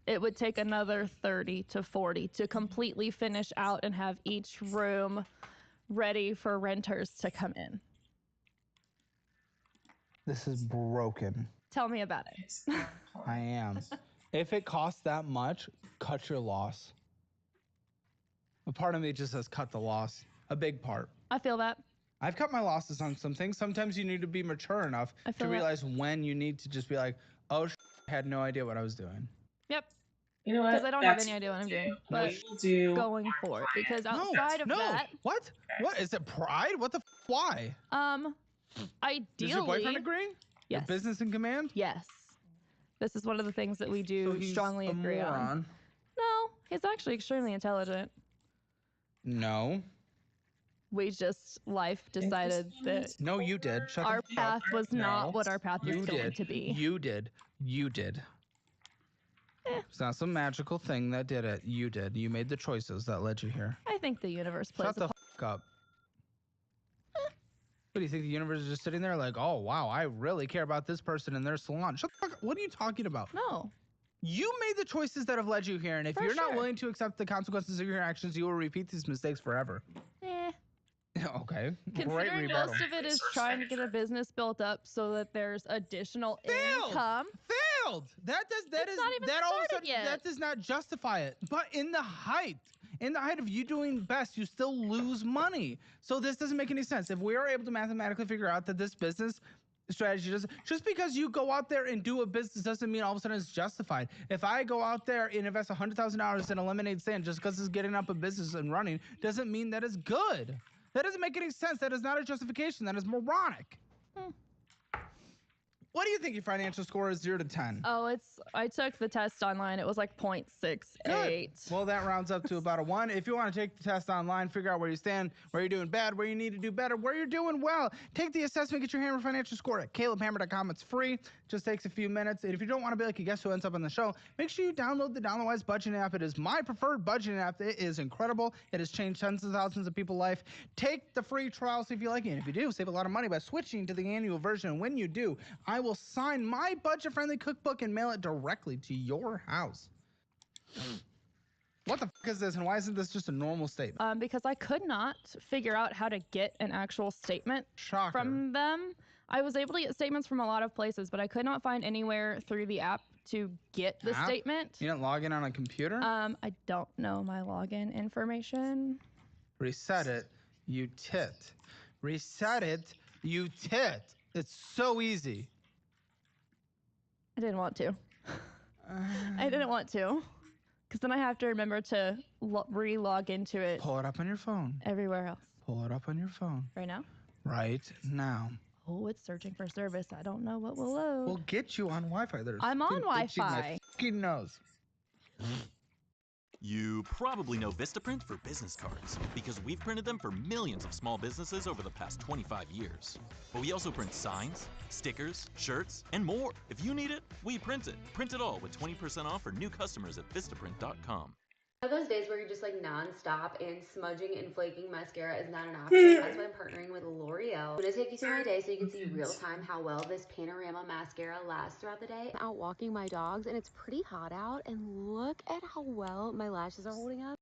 It would take another 30 to 40 to completely finish out and have each room ready for renters to come in. This is broken. Tell me about it. I am. If it costs that much, cut your loss. A part of me just says cut the loss. A big part. I feel that. I've cut my losses on some things. Sometimes you need to be mature enough to realize when you need to just be like, oh, I had no idea what I was doing. Yep. You know what? Because I don't have any idea what I'm doing. But going for it. Because outside of that. What? What? Is it pride? What the why? Ideally. Does your boyfriend agree? Yes. Your business in command? Yes. This is one of the things that we do strongly agree on. No, he's actually extremely intelligent. No. We just, life decided that. No, you did. Shut our the path was not what our path was going to be. You did. You did. It's not some magical thing that did it. You did. You made the choices that led you here. I think the universe plays Shut the f up. What do you think? The universe is just sitting there like, oh, wow, I really care about this person in their salon. Shut the fuck up. What are you talking about? No. You made the choices that have led you here, and if you're not willing to accept the consequences of your actions, you will repeat these mistakes forever. Okay. Great Considering rebuttal. most of it is trying to get a business built up so that there's additional income. Failed. That does not justify it. But in the height of you doing best, you still lose money. So this doesn't make any sense. If we are able to mathematically figure out that this business strategy doesn't, just because you go out there and do a business doesn't mean all of a sudden it's justified. If I go out there and invest $100,000 in a lemonade stand just because it's getting up a business and running, doesn't mean that it's good. That doesn't make any sense. That is not a justification. That is moronic. What do you think your financial score is 0 to 10? Oh, I took the test online. It was like 0.68. Good. Well, that rounds up to about a 1. If you want to take the test online, figure out where you stand, where you're doing bad, where you need to do better, where you're doing well, take the assessment, get your Hammer financial score at calebhammer.com. It's free. Just takes a few minutes. And if you don't want to be like a guest who ends up on the show, make sure you download the DownloadWise budgeting app. It is my preferred budgeting app. It is incredible. It has changed tens of thousands of people's life. Take the free trial, see if you like it. And if you do, save a lot of money by switching to the annual version. And when you do, I will sign my budget-friendly cookbook and mail it directly to your house. What the fuck is this, and why isn't this just a normal statement? Because I could not figure out how to get an actual statement from them. I was able to get statements from a lot of places, but I could not find anywhere through the app to get the statement. You didn't log in on a computer? I don't know my login information. Reset it, you tit. Reset it, you tit. It's so easy. I didn't want to. I didn't want to. Because then I have to remember to re-log into it. Pull it up on your phone. Everywhere else. Pull it up on your phone. Right now? Right now. Oh, it's searching for service. I don't know what will load. We'll get you on Wi-Fi. I'm on Wi-Fi. My fucking nose. You probably know Vistaprint for business cards because we've printed them for millions of small businesses over the past 25 years. But we also print signs, stickers, shirts, and more. If you need it, we print it. Print it all with 20% off for new customers at Vistaprint.com. Are those days where you're just like non-stop and smudging and flaking mascara is not an option? That's why I'm partnering with L'Oreal. I'm gonna take you through my day so you can see real time how well this panorama mascara lasts throughout the day. I'm out walking my dogs and it's pretty hot out, and look at how well my lashes are holding up.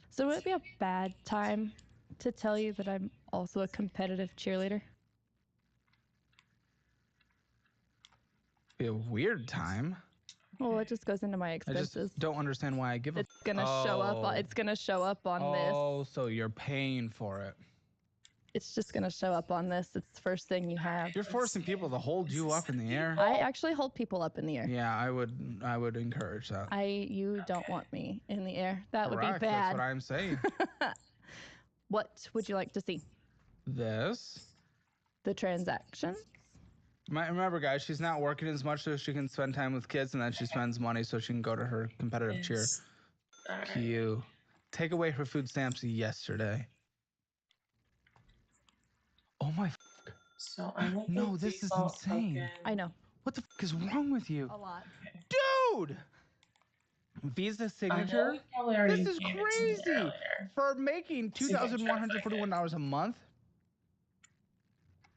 So would it be a bad time to tell you that I'm also a competitive cheerleader? Be a weird time. Well, it just goes into my I expenses. just don't understand why I give a. It's gonna show up. It's gonna show up on this. Oh, so you're paying for it. It's just gonna show up on this. It's the first thing you have. You're forcing people to hold you up in the air. I actually hold people up in the air. Yeah, I would encourage that. You don't want me in the air. That would be Correct, bad. That's what I'm saying. What would you like to see? This. The transaction. Remember, guys, she's not working as much so she can spend time with kids, and then she spends money so she can go to her competitive cheer. Cute. Take away her food stamps yesterday. Oh my. So I'm no, this is insane. I know. What the is wrong with you? A lot. Dude! Visa signature? This is crazy. For making $2,141 a month.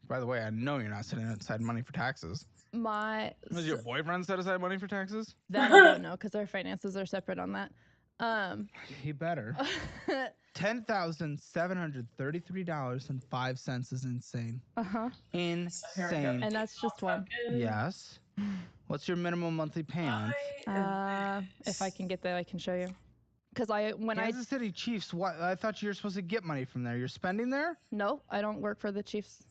By the way, I know you're not setting aside money for taxes. Does your boyfriend set aside money for taxes? That I don't know, because our finances are separate on that. He better. $10,733.05 is insane. Insane. And that's just one. Yes. What's your minimum monthly payment? If I can get that, I can show you. Because Kansas City Chiefs. What? I thought you were supposed to get money from there. You're spending there? No, I don't work for the Chiefs.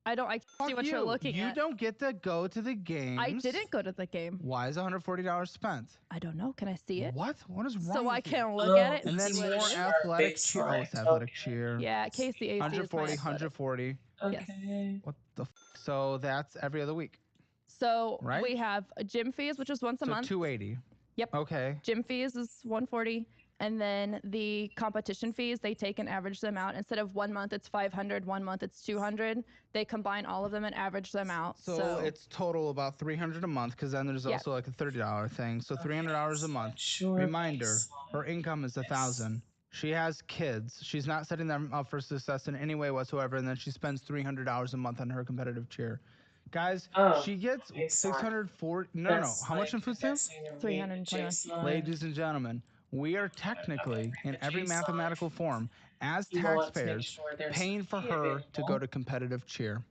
I can't see what you're looking at. You don't get to go to the games. I didn't go to the game. Why is $140 spent? I don't know. Can I see it? What? What is wrong? So with I you? can look at it. And then see more what it is. athletic cheer. Oh, it's athletic cheer. Yeah, KCAC 140, is my athletic. 140. Okay. What the? So that's every other week. So Right? we have gym fees, which is once a month. So 280. Yep. Okay. Gym fees is 140. And then the competition fees, they take and average them out. Instead of 1 month, it's 500. 1 month, it's 200. They combine all of them and average them out. So it's total about $300 a month, because then there's also like a $30 thing. So $300 a month. Sure. Reminder: her income is $1,000. She has kids. She's not setting them up for success in any way whatsoever. And then she spends $300 a month on her competitive cheer. Guys, she gets 640. No. How much in food stamps? 321. Ladies and gentlemen, we are technically, in every mathematical form, as you will want to make taxpayers sure there's paying for pay her to go available. to competitive cheer.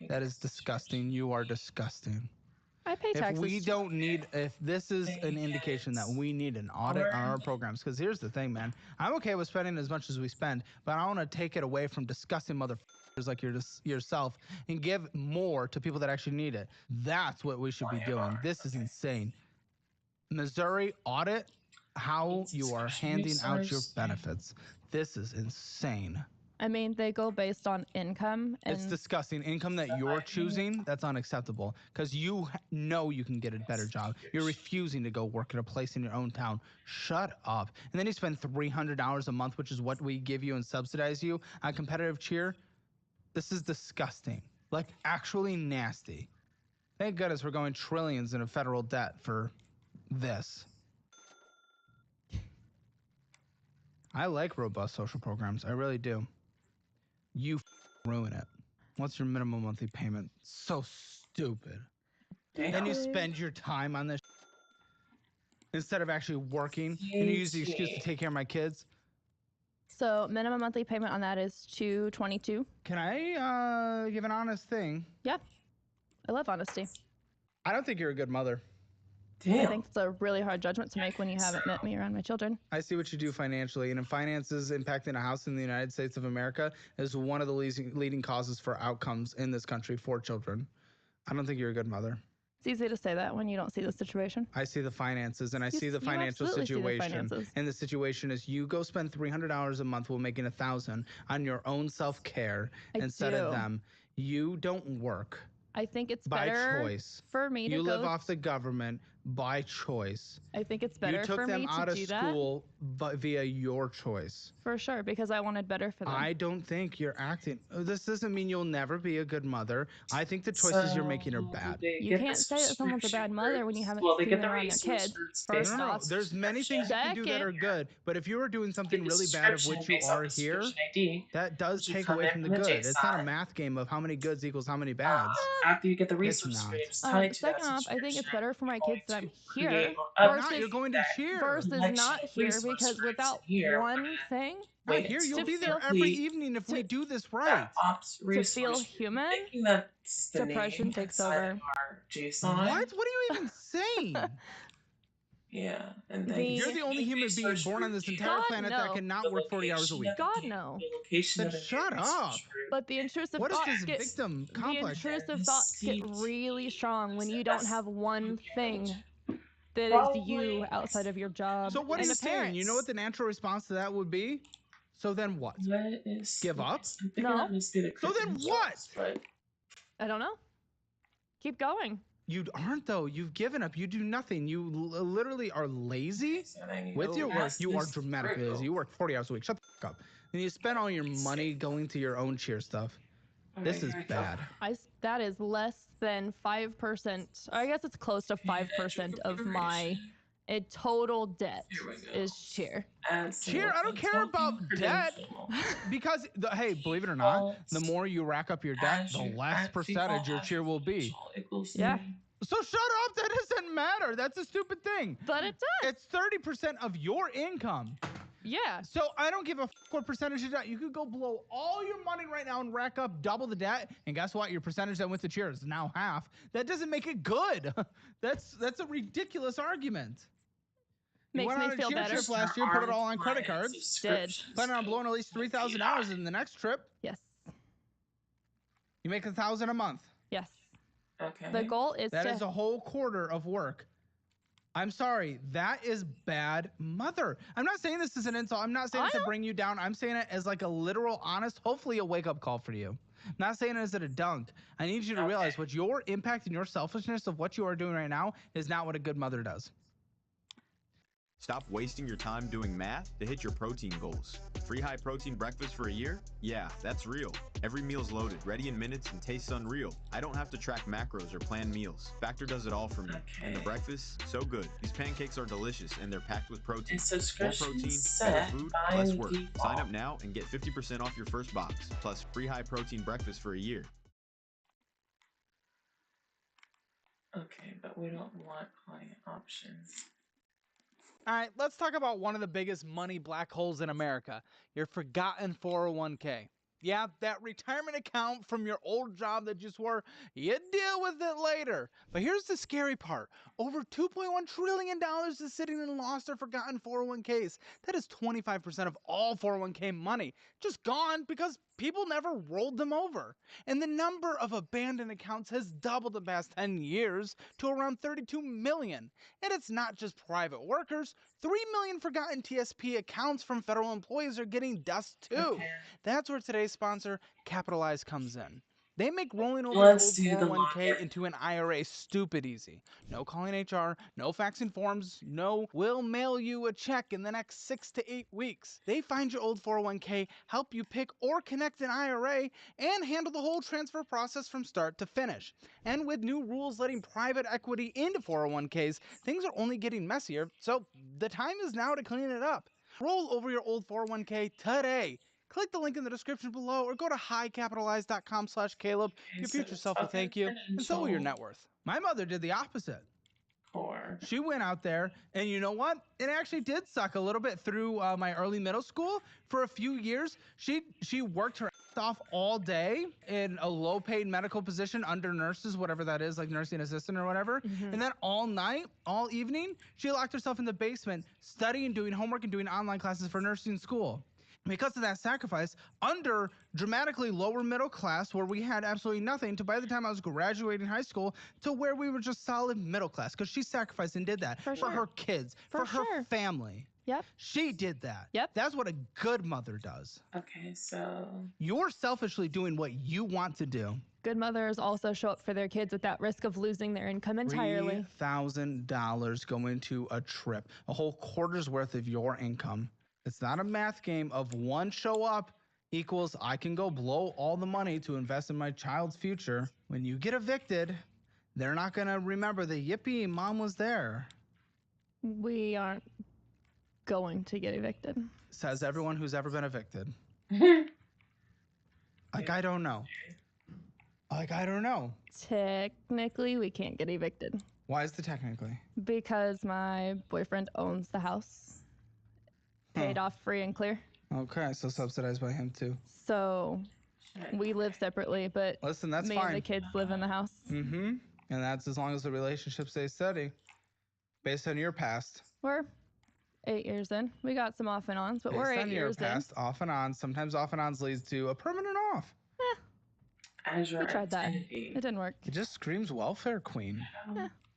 That is disgusting. You are disgusting. I pay If taxes. we don't need, if this is an indication that we need an audit on our programs, because here's the thing, man. I'm okay with spending as much as we spend, but I want to take it away from disgusting motherfuckers like yourself and give more to people that actually need it. That's what we should be doing. This is insane. Missouri audit how you are handing out your benefits. This is insane. I mean, they go based on income. And It's disgusting. Income that you're choosing, that's unacceptable because you know you can get a better job. You're refusing to go work at a place in your own town. Shut up. And then you spend $300 a month, which is what we give you and subsidize you on competitive cheer. This is disgusting. Like, actually nasty. Thank goodness we're going trillions in a federal debt for this. I like robust social programs. I really do. You ruin it. What's your minimum monthly payment? So stupid. Damn. Then you spend your time on this instead of actually working, and you use the excuse to take care of my kids. So minimum monthly payment on that is $222. Can I give an honest thing? Yeah, I love honesty. I don't think you're a good mother. I think it's a really hard judgment to make when you haven't met me around my children. I see what you do financially, and in finances, impacting a house in the United States of America is one of the leading causes for outcomes in this country for children. I don't think you're a good mother. It's easy to say that when you don't see the situation. I see the finances, and I see the financial absolutely see the situation. finances. And the situation is you go spend $300 a month while making $1,000 on your own self-care instead of do. them. You don't work. I think it's By better choice. for me to You go. live off the government by choice. I think it's better You took for them me out to of do that. school but via your choice. For sure, because I wanted better for them. I don't think you're acting. This doesn't mean you'll never be a good mother. I think the choices you're making are bad. You can't say that someone's a bad mother when you haven't Well, they seen get them the around their kids. resources First based No, off, there's many things you can do that are good, but if you were doing something really bad of which you are here, that does take away from the good. It's not a math game of how many goods equals how many bads. After you get the It's resources, not. you're just tied to that second off, I think it's subscription, better for my kids that I'm here create versus You're going to cheer. versus not here because without one thing, Not here. You'll be there every evening if we do this right. to feel human, depression takes over. What? What are you even saying? Yeah, and then You're the only human being born on this entire God, planet that no. cannot work 40 hours a week. God no. Then shut up. But the intrusive What is thoughts this get victim the complex? intrusive thoughts get really strong when you don't have one thing that is you outside of your job. So what are and you a saying? parent. You know what the natural response to that would be? So then what? Give up? No. So then what? I don't know. Keep going. You aren't though. You've given up. You do nothing. You literally are lazy with your work. You are dramatically lazy. You work 40 hours a week. Shut the fuck up. And you spend all your money going to your own cheer stuff. This is bad. That is less than 5%. I guess it's close to 5% of my total debt is cheer. Cheer, I don't care about debt because, hey, believe it or not, the more you rack up your debt, the less percentage your cheer will be. Yeah. So shut up. That doesn't matter. That's a stupid thing. But it does. It's 30% of your income. Yeah. So I don't give a what percentage of debt. You could go blow all your money right now and rack up double the debt. And guess what? Your percentage that went to cheer is now half. That doesn't make it good. That's a ridiculous argument. You Makes went me on a feel cheer better. trip last year, put it all on credit cards. Did. Planning on blowing at least $3,000 in the next trip. Yes. You make $1,000 a month. Yes. Okay. The goal is That to is a whole quarter of work. I'm sorry, that is bad mother. I'm not saying this is an insult. I'm not saying it to bring you down. I'm saying it as like a literal, honest, hopefully a wake-up call for you. I'm not saying it as a dunk. I need you to realize what your impact and your selfishness of what you are doing right now is not what a good mother does. Stop wasting your time doing math to hit your protein goals. Free high protein breakfast for a year? Yeah, that's real. Every meal's loaded, ready in minutes, and tastes unreal. I don't have to track macros or plan meals. Factor does it all for me. And the breakfast, so good. These pancakes are delicious and they're packed with protein. More protein, better food, less work. Sign up now and get 50% off your first box, plus free high protein breakfast for a year. Okay, but we don't want client options. All right, let's talk about one of the biggest money black holes in America, your forgotten 401k. Yeah, that retirement account from your old job that you swore you'd deal with it later. But here's the scary part. Over $2.1 trillion is sitting in lost or forgotten 401ks. That is 25% of all 401k money. Just gone because people never rolled them over. And the number of abandoned accounts has doubled the past 10 years to around 32 million. And it's not just private workers. 3 million forgotten TSP accounts from federal employees are getting dust too. Okay. That's where today's sponsor, Capitalize, comes in. They make rolling over your Let's old do the 401k longest. into an IRA stupid easy. No calling HR, no faxing forms, no we'll mail you a check in the next 6 to 8 weeks. They find your old 401k, help you pick or connect an IRA, and handle the whole transfer process from start to finish. And with new rules letting private equity into 401ks, things are only getting messier, so the time is now to clean it up. Roll over your old 401k today. Click the link in the description below or go to highcapitalize.com/Caleb. Your So future it's self will talking thank you, and so will your financial net worth. My mother did the opposite. core. She went out there, and you know what? It actually did suck a little bit through my early middle school. For a few years, she worked her ass off all day in a low-paid medical position under nurses, whatever that is, like nursing assistant or whatever. And then all night, all evening, she locked herself in the basement, studying, doing homework, and doing online classes for nursing school. Because of that sacrifice, under dramatically lower middle class, where we had absolutely nothing, to by the time I was graduating high school, to where we were just solid middle class, because she sacrificed and did that for her kids, for her family. Yep. She did that. Yep. That's what a good mother does. Okay, so You're selfishly doing what you want to do. Good mothers also show up for their kids at that risk of losing their income entirely. $3,000 going to a trip, a whole quarter's worth of your income. It's not a math game of one show up equals I can go blow all the money to invest in my child's future. When you get evicted, they're not going to remember the yippee, mom was there. We aren't going to get evicted. Says everyone who's ever been evicted. I don't know. I don't know. Technically, we can't get evicted. Why is the technically? Because my boyfriend owns the house. Paid off free and clear. Okay, so subsidized by him too. So we live separately, but listen, that's me fine. and the kids live in the house. Mm-hmm. And that's as long as the relationship stays steady. Based on your past. We're 8 years in. We got some off and ons, but we're 8 years in. Past, off and on. Sometimes off and ons leads to a permanent off. Azure We tried that. SDK. It didn't work. It just screams welfare queen.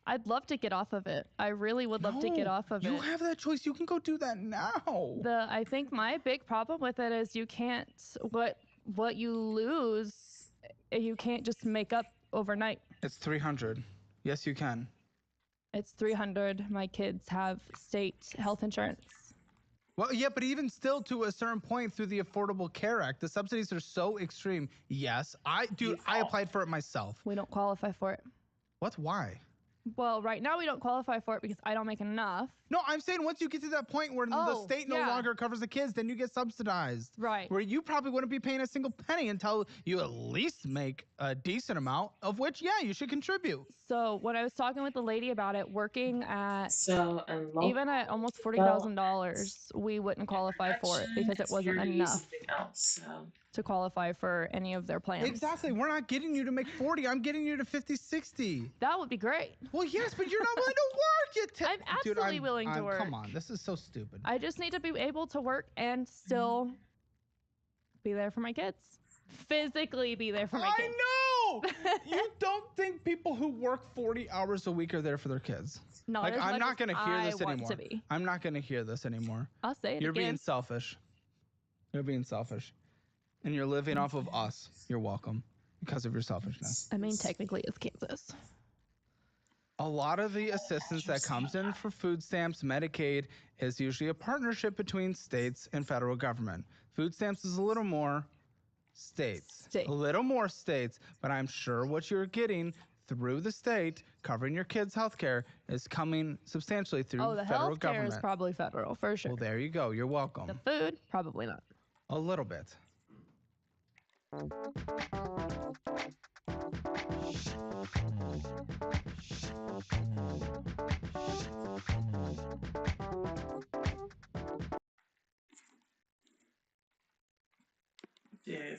I'd love to get off of it. I really would love to get off of it. You have that choice. You can go do that now. I think my big problem with it is you can't, what you lose, you can't just make up overnight. It's 300. Yes, you can. It's 300. My kids have state health insurance. Well, yeah, but even still, to a certain point through the Affordable Care Act, the subsidies are so extreme. Yes, I applied for it myself. We don't qualify for it. What? Why? Well, right now we don't qualify for it because I don't make enough. No, I'm saying once you get to that point where the state no longer covers the kids, then you get subsidized. Right. Where you probably wouldn't be paying a single penny until you at least make a decent amount, of which, yeah, you should contribute. So when I was talking with the lady about it, working at even at almost $40,000, we wouldn't qualify for it because it wasn't enough to qualify for any of their plans. Exactly. We're not getting you to make 40. I'm getting you to 50, 60. That would be great. Well, yes, but you're not willing to work. I'm absolutely willing to work. Come on, this is so stupid. I just need to be able to work and still be there for my kids. Physically be there for my kids. I know! You don't think people who work 40 hours a week are there for their kids? Not like, as I'm much not going to as hear I this want anymore. to be. I'm not going to hear this anymore. I'll say it You're again. being selfish. You're being selfish. And you're living off of us. You're welcome. Because of your selfishness. I mean, technically it's Kansas. A lot of the assistance that comes in for food stamps, Medicaid, is usually a partnership between states and federal government. Food stamps is a little more states. A little more states, but I'm sure what you're getting through the state, covering your kids' health care, is coming substantially through Oh, the federal health care government. is probably federal, for sure. Well, there you go. You're welcome. The food, probably not. A little bit. Dude.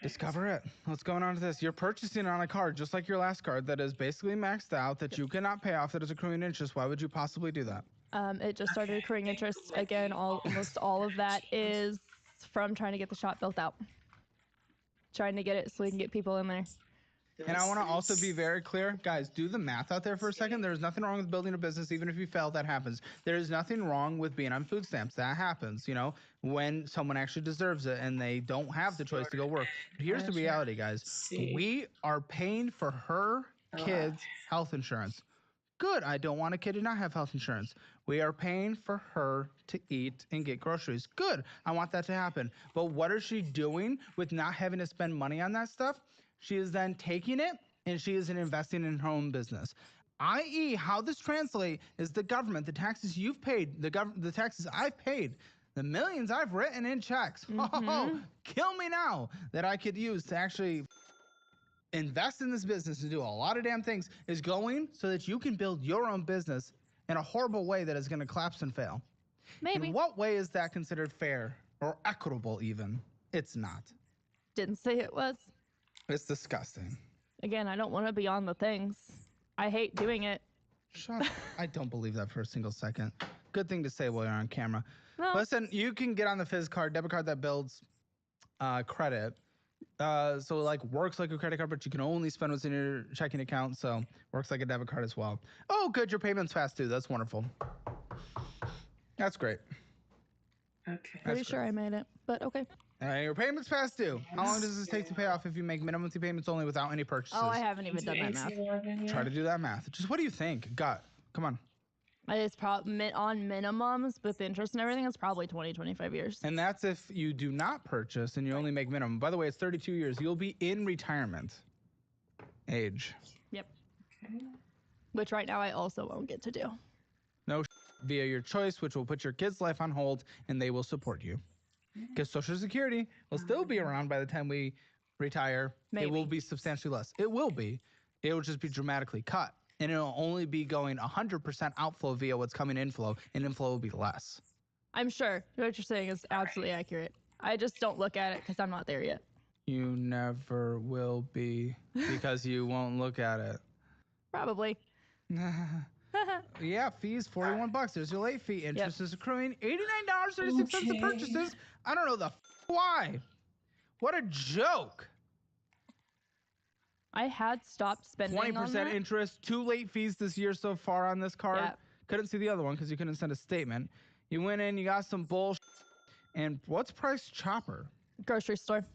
Discover it. What's going on with this? You're purchasing on a card just like your last card that is basically maxed out, that you cannot pay off, that is accruing interest. Why would you possibly do that? It just started accruing interest again. Almost all of that is from trying to get the shop built out, trying to get it so we can get people in there. And I want to also be very clear, guys, do the math out there for a second. There's nothing wrong with building a business. Even if you fail, that happens. There's nothing wrong with being on food stamps. That happens, you know, when someone actually deserves it and they don't have the choice to go work. But here's the reality, guys. We are paying for her kids' health insurance. Good. I don't want a kid to not have health insurance. We are paying for her to eat and get groceries. Good. I want that to happen. But what is she doing with not having to spend money on that stuff? She is then taking it and she is investing in her own business. I.e., how this translates is the government, the taxes you've paid, the taxes I've paid, the millions I've written in checks. Oh, kill me now, that I could use to actually invest in this business and do a lot of damn things, is going so that you can build your own business in a horrible way that is going to collapse and fail. Maybe. In what way is that considered fair or equitable even? It's not. Didn't say it was. It's disgusting. Again, I don't want to be on the things. I hate doing it. Shut up. I don't believe that for a single second. Good thing to say while you're on camera. No. Listen, you can get on the Fizz card, debit card that builds credit. So like works like a credit card, but you can only spend what's in your checking account. So works like a debit card as well. Oh, good. Your payment's fast too. That's wonderful. That's great. Okay. Pretty sure I made it, but okay. Your payment's past due. How long does this take to pay off if you make minimum monthly payments only without any purchases? Oh, I haven't even done that math. Try to do that math. Just what do you think? Gut. Come on. It's probably on minimums with interest and everything. It's probably 20, 25 years. And that's if you do not purchase and you only make minimum. By the way, it's 32 years. You'll be in retirement age. Yep. Which right now I also won't get to do. No via your choice, which will put your kid's life on hold and they will support you. Because Social Security will still be around by the time we retire. Maybe. It will be substantially less. It will be. It will just be dramatically cut. And it'll only be going 100% outflow via what's coming inflow, and inflow will be less. I'm sure what you're saying is absolutely accurate. I just don't look at it because I'm not there yet. You never will be because you won't look at it. Probably. Yeah, fees, $41. There's your late fee. Interest is accruing $89.36 of purchases. I don't know the why. What a joke. I had stopped spending 20% on that. interest, 2 late fees this year so far on this card. Yep. Couldn't see the other one because you couldn't send a statement. You went in, you got some bullshit. And what's Price Chopper? Grocery store.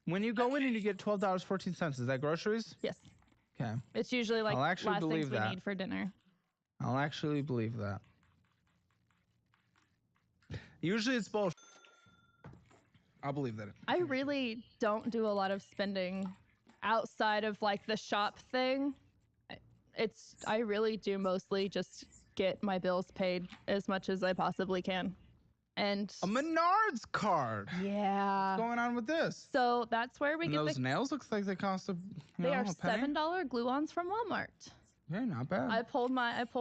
When you go in and you get $12.14, is that groceries? Yes. Okay. It's usually like I'll actually last believe things we that. need for dinner. I'll actually believe that. Usually it's bullshit. I'll believe that. I really don't do a lot of spending outside of like the shop thing. I really do mostly just get my bills paid as much as I possibly can. And a Menards card. Yeah. What's going on with this? So that's where we And get those nails looks like they cost they are a penny? $7 glue-ons from Walmart. Yeah, not bad. I pulled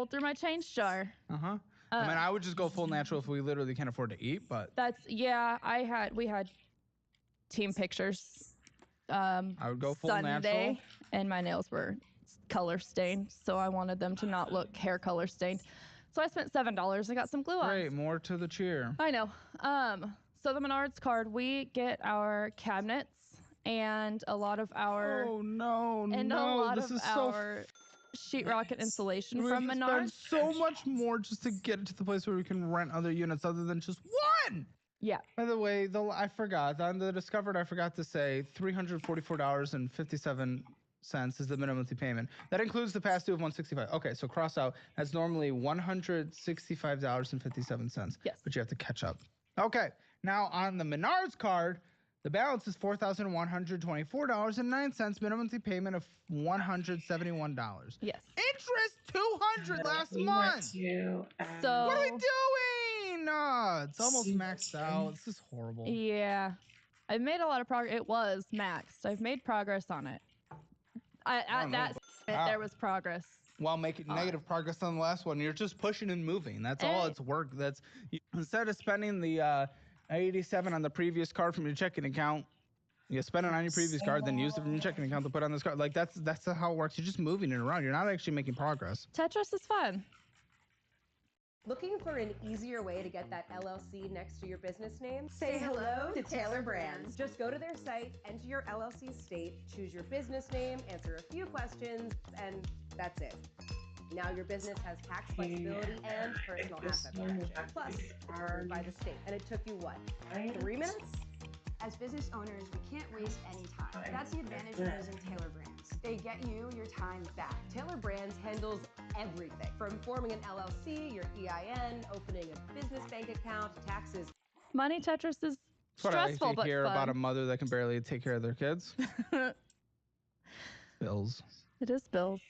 through my change jar. Uh-huh. I mean, I would just go full natural if we literally can't afford to eat, but We had team pictures. I would go full Sunday, natural. and my nails were color stained, so I wanted them to not look hair color stained. So I spent $7. I got some glue on. Great, more to the cheer. I know. So the Menards card, we get our cabinets and a lot of our a lot of our sheetrock and insulation we from have to Menards. spend so much more just to get it to the place where we can rent other units other than just one. Yeah. By the way, I forgot on the Discovered. I forgot to say $344.57 is the minimum monthly payment. That includes the past due of $165. Okay, so cross out. That's normally $165.57. Yes. But you have to catch up. Okay. Now on the Menards card, the balance is $4,124.09. Minimum monthly payment of $171. Yes. Interest 300 last we month. want to add What are we doing? It's almost single maxed string. out. This is horrible. Yeah. I've made a lot of progress. It was maxed. I've made progress on it. At that there was progress. While making negative progress on the last one, you're just pushing and moving. That's all it's work. Instead of spending the 87 on the previous card from your checking account, you spend it on your previous card, then use it from your checking account to put on this card. Like that's how it works. You're just moving it around. You're not actually making progress. Tetris is fun. Looking for an easier way to get that LLC next to your business name? Say hello to Taylor Brands. Just go to their site, enter your LLC state, choose your business name, answer a few questions, and that's it. Now your business has tax flexibility and personal asset protection. Plus, approved by the state. And it took you what? 3 minutes? As business owners, we can't waste any time. That's the advantage of using Taylor Brands. They get you your time back. Taylor Brands handles everything from forming an LLC, your EIN, opening a business bank account, taxes. Money Tetris is That's what stressful, I like to but hear fun. about a mother that can barely take care of their kids. Bills. It is bills.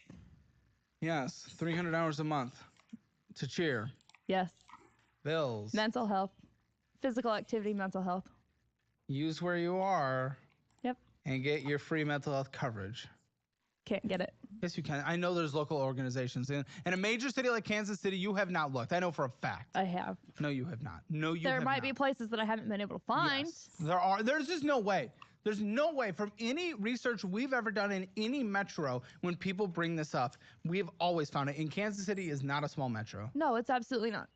Yes, 300 hours a month to cheer. Yes. Bills. Mental health. Physical activity, mental health. Use where you are. Yep. And get your free mental health coverage. Can't get it. Yes, you can. I know there's local organizations. In a major city like Kansas City, you have not looked. I know for a fact. I have. No, you have not. No, you There have might not. be places that I haven't been able to find. Yes, there are. There's just no way. There's no way from any research we've ever done in any metro, when people bring this up, we've always found it. And Kansas City is not a small metro. No, it's absolutely not.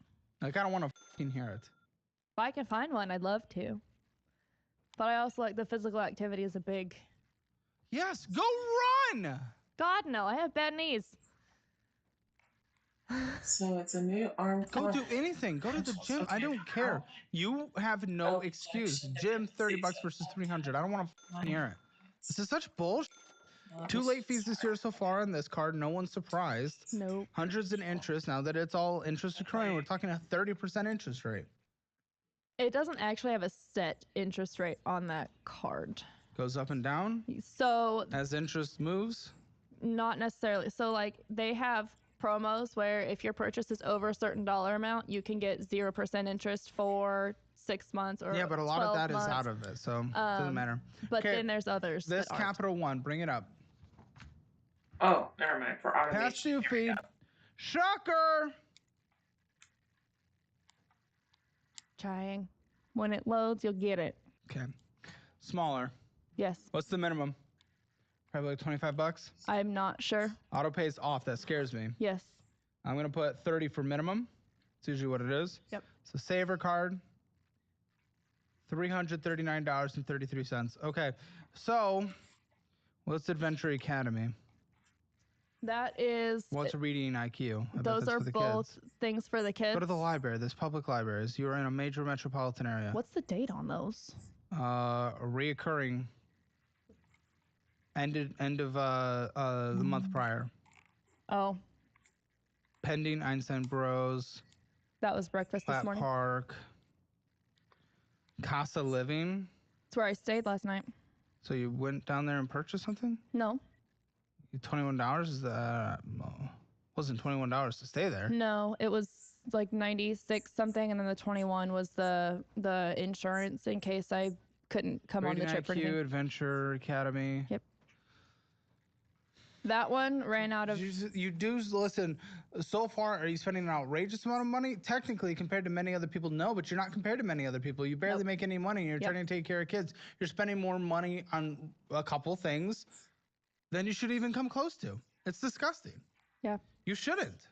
Like, I don't want to fucking hear it. If I can find one, I'd love to. But I also like the physical activity is a big... Yes, go run! God, no. I have bad knees. So it's a new arm. Go do anything. Go to the gym. I don't care. You have no excuse. Gym, $30 versus 300. I don't want to hear it. This is such bullshit. 2 late fees this year so far on this card. No one's surprised. Nope. Hundreds in interest. Now that it's all interest accruing, we're talking a 30% interest rate. It doesn't actually have a set interest rate on that card. Goes up and down? So... As interest moves? Not necessarily. So, like, they have promos where if your purchase is over a certain dollar amount, you can get 0% interest for 6 months or 12 months. Yeah, but a lot of that is out of it, so it doesn't matter. But then there's others. This that aren't. Capital One, bring it up. Oh, never mind. For automation. Past due fee. Shocker! Trying. When it loads, you'll get it. Okay. Smaller. Yes. What's the minimum? Probably like $25. I'm not sure. Auto pays off. That scares me. Yes. I'm gonna put 30 for minimum. It's usually what it is. Yep. So saver card. $339.33. Okay. So, what's Adventure Academy? That is... What's reading IQ? I bet Those that's are for the both kids. things for the kids. Go to the library. There's public libraries. You're in a major metropolitan area. What's the date on those? Reoccurring. End of the month prior. Oh. Pending Einstein Bros. That was breakfast this Platt morning. Park. Casa Living. That's where I stayed last night. So you went down there and purchased something? No. $21 is wasn't $21 to stay there. No, it was like 96 something, and then the 21 was the insurance in case I couldn't come on the trip for anything. Adventure Academy. Yep. That one ran out of... You do, listen, so far, are you spending an outrageous amount of money? Technically, compared to many other people, no, but you're not compared to many other people. You barely make any money, and you're trying to take care of kids. You're spending more money on a couple things than you should even come close to. It's disgusting. Yeah. You shouldn't.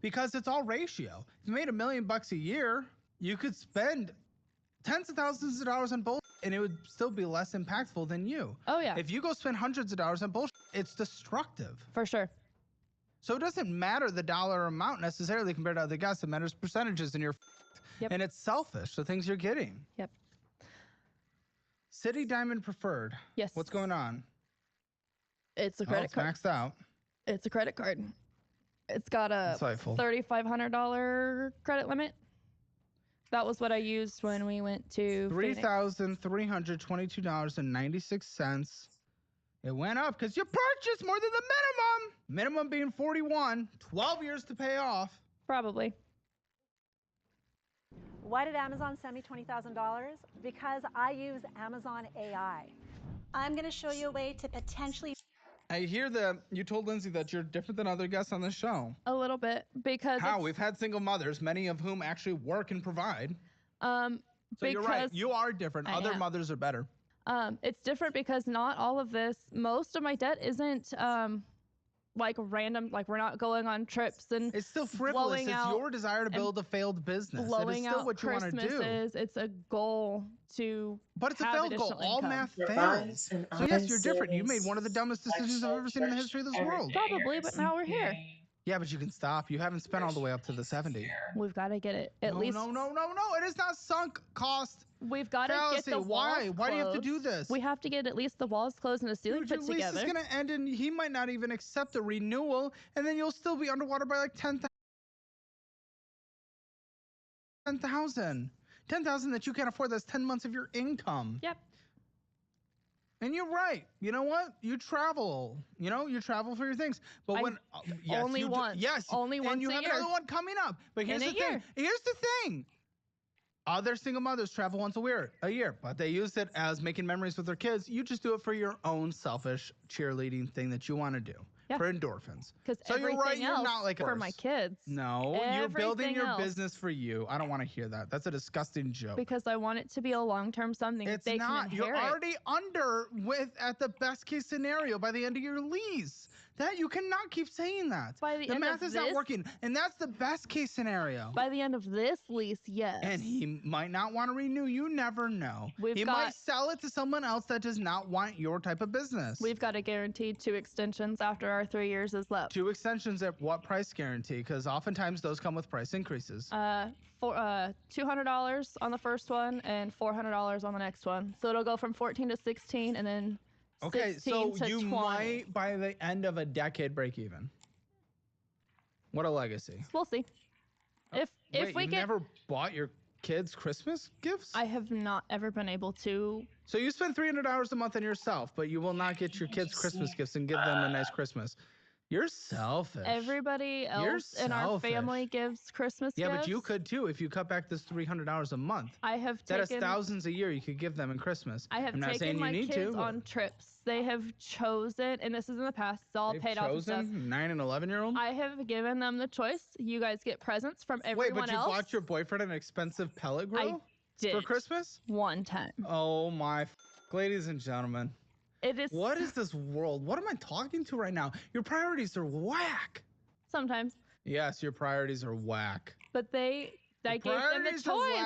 Because it's all ratio. If you made $1 million a year, you could spend tens of thousands of dollars on bullshit, and it would still be less impactful than you. Oh, yeah. If you go spend hundreds of dollars on bullshit, it's destructive. For sure. So it doesn't matter the dollar amount necessarily compared to other guys. It matters percentages, and you're and it's selfish, the things you're getting. Yep. City Diamond Preferred. Yes. What's going on? It's a credit card. It's maxed out. It's a credit card. It's got a $3,500 credit limit. That was what I used when we went to $3,322.96 It went up because you purchased more than the minimum. Minimum being 41, 12 years to pay off. Probably. Why did Amazon send me $20,000? Because I use Amazon AI. I'm going to show you a way to potentially... I hear that you told Lindsay that you're different than other guests on the show. A little bit, because How? We've had single mothers, many of whom actually work and provide. So you're right. You are different. Other mothers are better. It's different because not all of this, most of my debt isn't like random, like we're not going on trips and it's still frivolous. It's your desire to build a failed business. It is still what you want to do. It's a goal to But it's a failed goal. All math fails. So yes, you're different. You made one of the dumbest decisions I've ever seen in the history of this world. Probably, but now we're here. Yeah, but you can stop. You haven't spent all the way up to the 70. We've got to get it at least. No. It is not sunk cost. We've got to get the walls Why? Why do you have to do this? We have to get at least the walls closed and the ceiling put together. Lease is going to end and he might not even accept a renewal, and then you'll still be underwater by like 10,000. 10,000 that you can't afford. That's 10 months of your income. Yep. And you're right. You know what? You travel. You travel for your things. But when only once. Yes. Only once and you a have year. another one coming up. But here's the thing. Here's the thing. Other single mothers travel once a year, but they use it as making memories with their kids. You just do it for your own selfish cheerleading thing that you want to do for endorphins. So you're right. You're not like for my kids. No, you're building your business for you. I don't want to hear that. That's a disgusting joke. Because I want it to be a long-term something it's they not. can inherit. You're already under at the best case scenario by the end of your lease. That you cannot keep saying that. The math is not working, and that's the best case scenario. By the end of this lease, yes. And he might not want to renew. You never know. He might sell it to someone else that does not want your type of business. We've got a guaranteed 2 extensions after our 3 years is left. 2 extensions at what price guarantee? Because oftentimes those come with price increases. For $200 on the first one and $400 on the next one. So it'll go from 14 to 16, and then. Okay, so you 20. might by the end of a decade break even. What a legacy. We'll see. If we never bought your kids Christmas gifts? I have not ever been able to. So you spend $300 a month on yourself, but you will not get your kids Christmas gifts and give them a nice Christmas. You're selfish. Everybody else in our family gives Christmas gifts. Yeah, but you could too if you cut back this $300 a month. I have taken... That is thousands a year you could give them in Christmas. I have taken my kids on trips. They have chosen, and this is in the past, it's all paid off and stuff. 9 and 11-year-old? I have given them the choice. You guys get presents from everyone else. Wait, but you bought your boyfriend an expensive pellet grill? I did. For Christmas? One time. Oh my ladies and gentlemen. It is. What is this world? What am I talking to right now? Your priorities are whack. Sometimes. Yes, your priorities are whack. But I gave them the choice.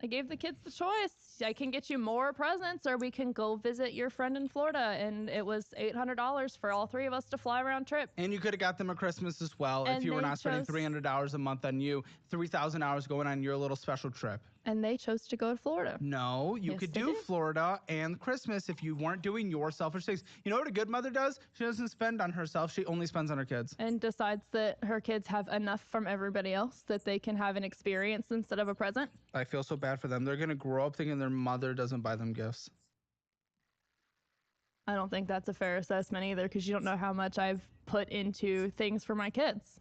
I gave the kids the choice. I can get you more presents, or we can go visit your friend in Florida. And it was $800 for all 3 of us to fly around trip. And you could have got them a Christmas as well if you were not spending $300 a month on you, $3,000 going on your little special trip. And they chose to go to Florida. No, you could do Florida and Christmas if you weren't doing your selfish things. You know what a good mother does? She doesn't spend on herself. She only spends on her kids. And decides that her kids have enough from everybody else that they can have an experience instead of a present. I feel so bad for them. They're going to grow up thinking their mother doesn't buy them gifts. I don't think that's a fair assessment either, because you don't know how much I've put into things for my kids.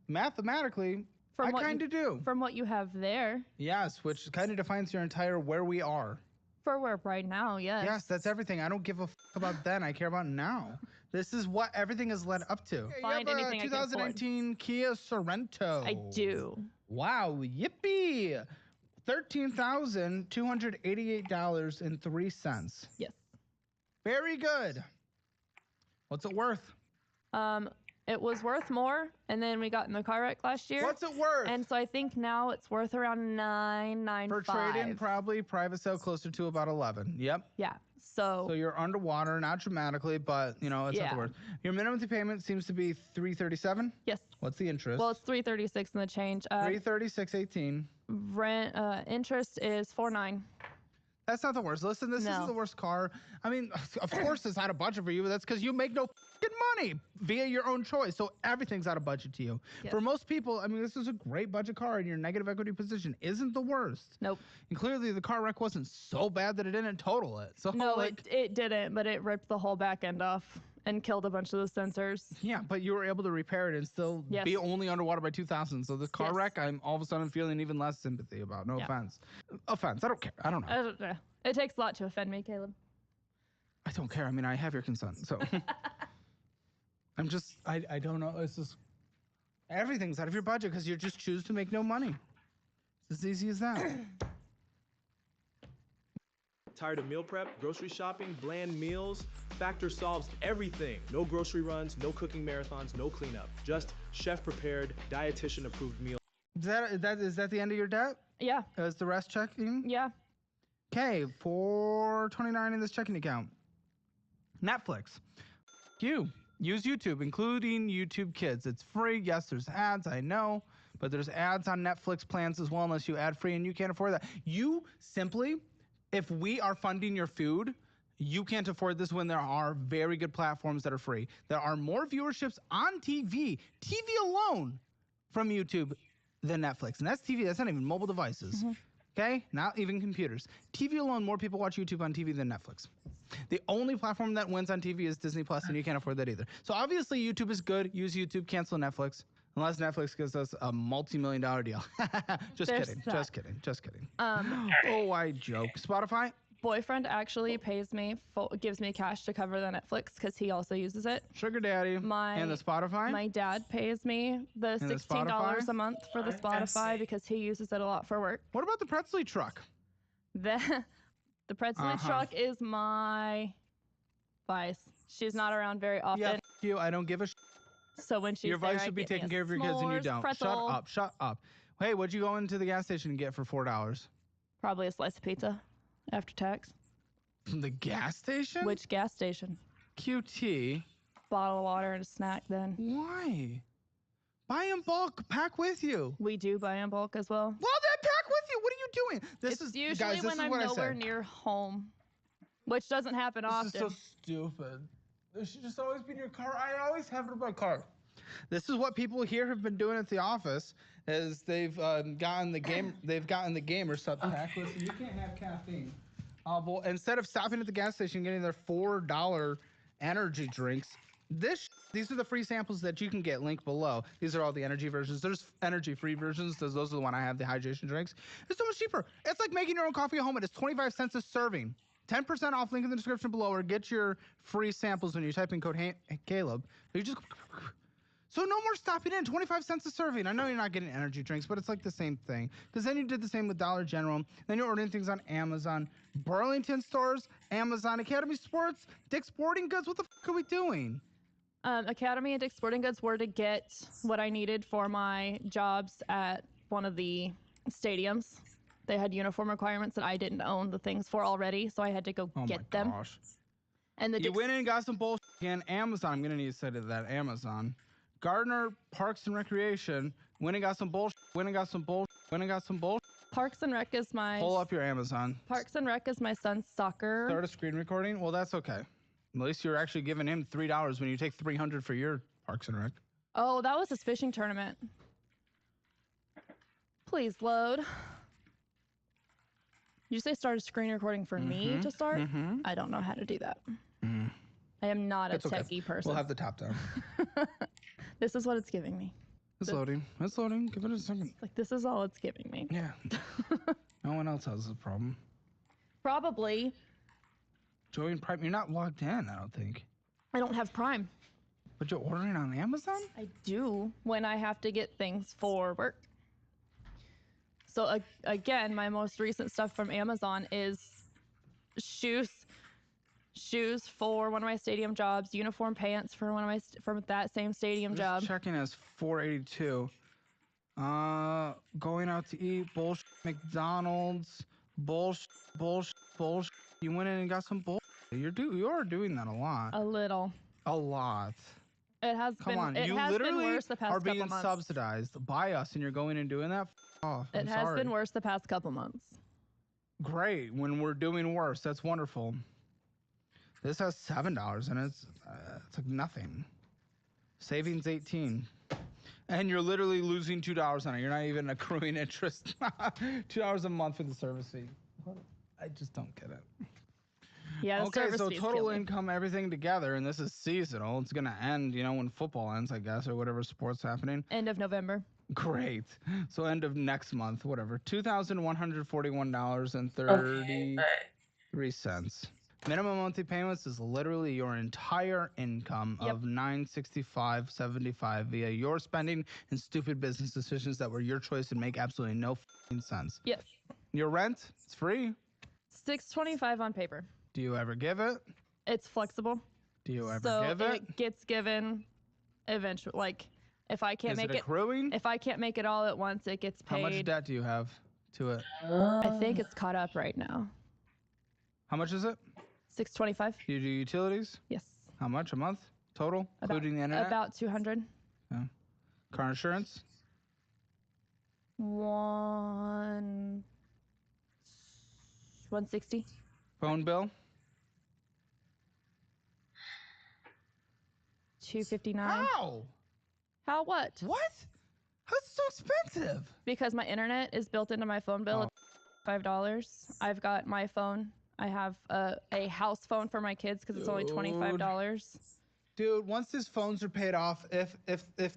Mathematically, I kind of do. From what you have there. Yes, which kind of defines your entire where we are. For where right now, yes. Yes, that's everything. I don't give a about then. I care about now. This is what everything has led up to. Find you have anything a 2019 Kia Sorento. I do. Wow, yippee! $13,288.03. Yes. Very good. What's it worth? It was worth more, and then we got in the car wreck last year. What's it worth? And so I think now it's worth around $995. For trade-in, probably private sale closer to about 11. Yep. Yeah. So you're underwater, not dramatically, but it's not the worst. Your minimum payment seems to be $337. Yes. What's the interest? Well, it's $336 and the change. $336.18. Rent interest is $49. That's not the worst. Listen, this isn't the worst car. I mean, of course it's not a budget for you, but that's because you make no fucking money via your own choice. So everything's out of budget to you. Yes. For most people, I mean, this is a great budget car, and your negative equity position isn't the worst. Nope. And clearly, the car wreck wasn't so bad that it didn't total it. So No, it didn't, but it ripped the whole back end off and killed a bunch of the sensors. Yeah, but you were able to repair it and still be only underwater by 2,000. So the car wreck, I'm all of a sudden feeling even less sympathy about. No offense. Offense. I don't care. I don't know. It takes a lot to offend me, Caleb. I don't care. I mean, I have your consent. So I'm just, I don't know. It's just, everything's out of your budget because you just choose to make no money. It's as easy as that. Tired of meal prep, grocery shopping, bland meals? Factor solves everything. No grocery runs, no cooking marathons, no cleanup. Just chef-prepared, dietitian-approved meals. Is that the end of your debt? Yeah. Is the rest checking? Yeah. Okay, $429 in this checking account. Netflix. You use YouTube, including YouTube Kids. It's free. Yes, there's ads, I know, but there's ads on Netflix plans as well, unless you ad free, and you can't afford that. You simply, if we are funding your food, you can't afford this when there are very good platforms that are free. There are more viewerships on TV alone, from YouTube than Netflix. And that's TV, that's not even mobile devices. Okay? Not even computers. TV alone, more people watch YouTube on TV than Netflix. The only platform that wins on TV is Disney Plus, and you can't afford that either. So obviously YouTube is good. Use YouTube, cancel Netflix. Unless Netflix gives us a multi-million-dollar deal. Just kidding. Oh, I joke. Spotify? Boyfriend actually pays me, gives me cash to cover the Netflix because he also uses it. Sugar daddy. And the Spotify? My dad pays me the $16 a month for the Spotify because he uses it a lot for work. What about the Pretzely truck? The Pretzely truck is my vice. She's not around very often. Yeah, you. I don't give a So when she's your vice should be taking care of your kids and you don't. Shut up. Hey, what'd you go into the gas station and get for $4? Probably a slice of pizza after tax. From the gas station? Which gas station? QT. Bottle of water and a snack then. Why? Buy in bulk. Pack with you. We do buy in bulk as well. Well, then pack with you. What are you doing? It's usually when I'm nowhere near home, which doesn't happen often. This is so stupid. There should just always be in your car. I always have it in my car. This is what people here have been doing at the office, is they've gotten the game. They've gotten the gamer sub pack. Listen, you can't have caffeine. Well, instead of stopping at the gas station and getting their $4 energy drinks, these are the free samples that you can get. Link below. These are all the energy versions. There's energy free versions. Those are the one I have. The hydration drinks. It's so much cheaper. It's like making your own coffee at home. It is 25 cents a serving. 10% off, link in the description below, or get your free samples when you type in code Caleb. You just so no more stopping in. 25 cents a serving. I know you're not getting energy drinks, but it's like the same thing. Because then you did the same with Dollar General. Then you're ordering things on Amazon, Burlington stores, Amazon, Academy Sports, Dick's Sporting Goods. What the fuck are we doing? Academy and Dick's Sporting Goods were to get what I needed for my jobs at one of the stadiums. They had uniform requirements that I didn't own the things for already, so I had to go get them. Gosh. And you went in and got some bullshit again. Amazon. I'm gonna need to say to that. Amazon. Gardner Parks and Recreation. Went and got some bullshit. Went and got some bullshit. Went and got some bullshit. Parks and Rec is my. Pull up your Amazon. Parks and Rec is my son's soccer. Start a screen recording. Well, that's okay. At least you're actually giving him $3 when you take $300 for your Parks and Rec. Oh, that was his fishing tournament. Please load. Did you say start a screen recording for me to start? I don't know how to do that. I am not a techie person. We'll have the top down. This is what it's giving me. It's loading. It's loading. Give it a second. Like, this is all it's giving me. Yeah. No one else has a problem. Probably. Join Prime. You're not logged in, I don't think. I don't have Prime. But you're ordering on Amazon? I do when I have to get things for work. So again, my most recent stuff from Amazon is shoes for one of my stadium jobs, uniform pants for one of my from that same stadium job. Checking as 482. Going out to eat, bullshit. McDonald's, bullshit. You went in and got some bullshit. You are doing that a lot. A little. A lot. It has Come on, it you has literally been worse the past are couple being months. subsidized by us, and you're going and doing that. It has been worse the past couple months. Great, when we're doing worse, that's wonderful. This has $7 and it's like nothing. Savings 18. And you're literally losing $2 on it. You're not even accruing interest. $2 a month for the service fee. I just don't get it. Yeah. Okay, so total income, everything together, and this is seasonal. It's gonna end, when football ends, I guess, or whatever sport's happening. End of November. Great. So end of next month, whatever. $2,141.33. Minimum monthly payments is literally your entire income of $965.75 via your spending and stupid business decisions that were your choice and make absolutely no sense. Yes. Your rent, it's free. $625 on paper. Do you ever give it? It's flexible. Do you ever give it? It gets given eventually. Like if I can't Is make it accruing? if I can't make it all at once, it gets paid. How much debt do you have to it? I think it's caught up right now. How much is it? $625. Do you do utilities? Yes. How much a month total, including the internet? About $200. Yeah. Car insurance? 160. Phone bill? $259. How? How what? What? How's it so expensive? Because my internet is built into my phone bill. It's $5. I've got my phone. I have a house phone for my kids because it's only $25. Dude, once these phones are paid off, if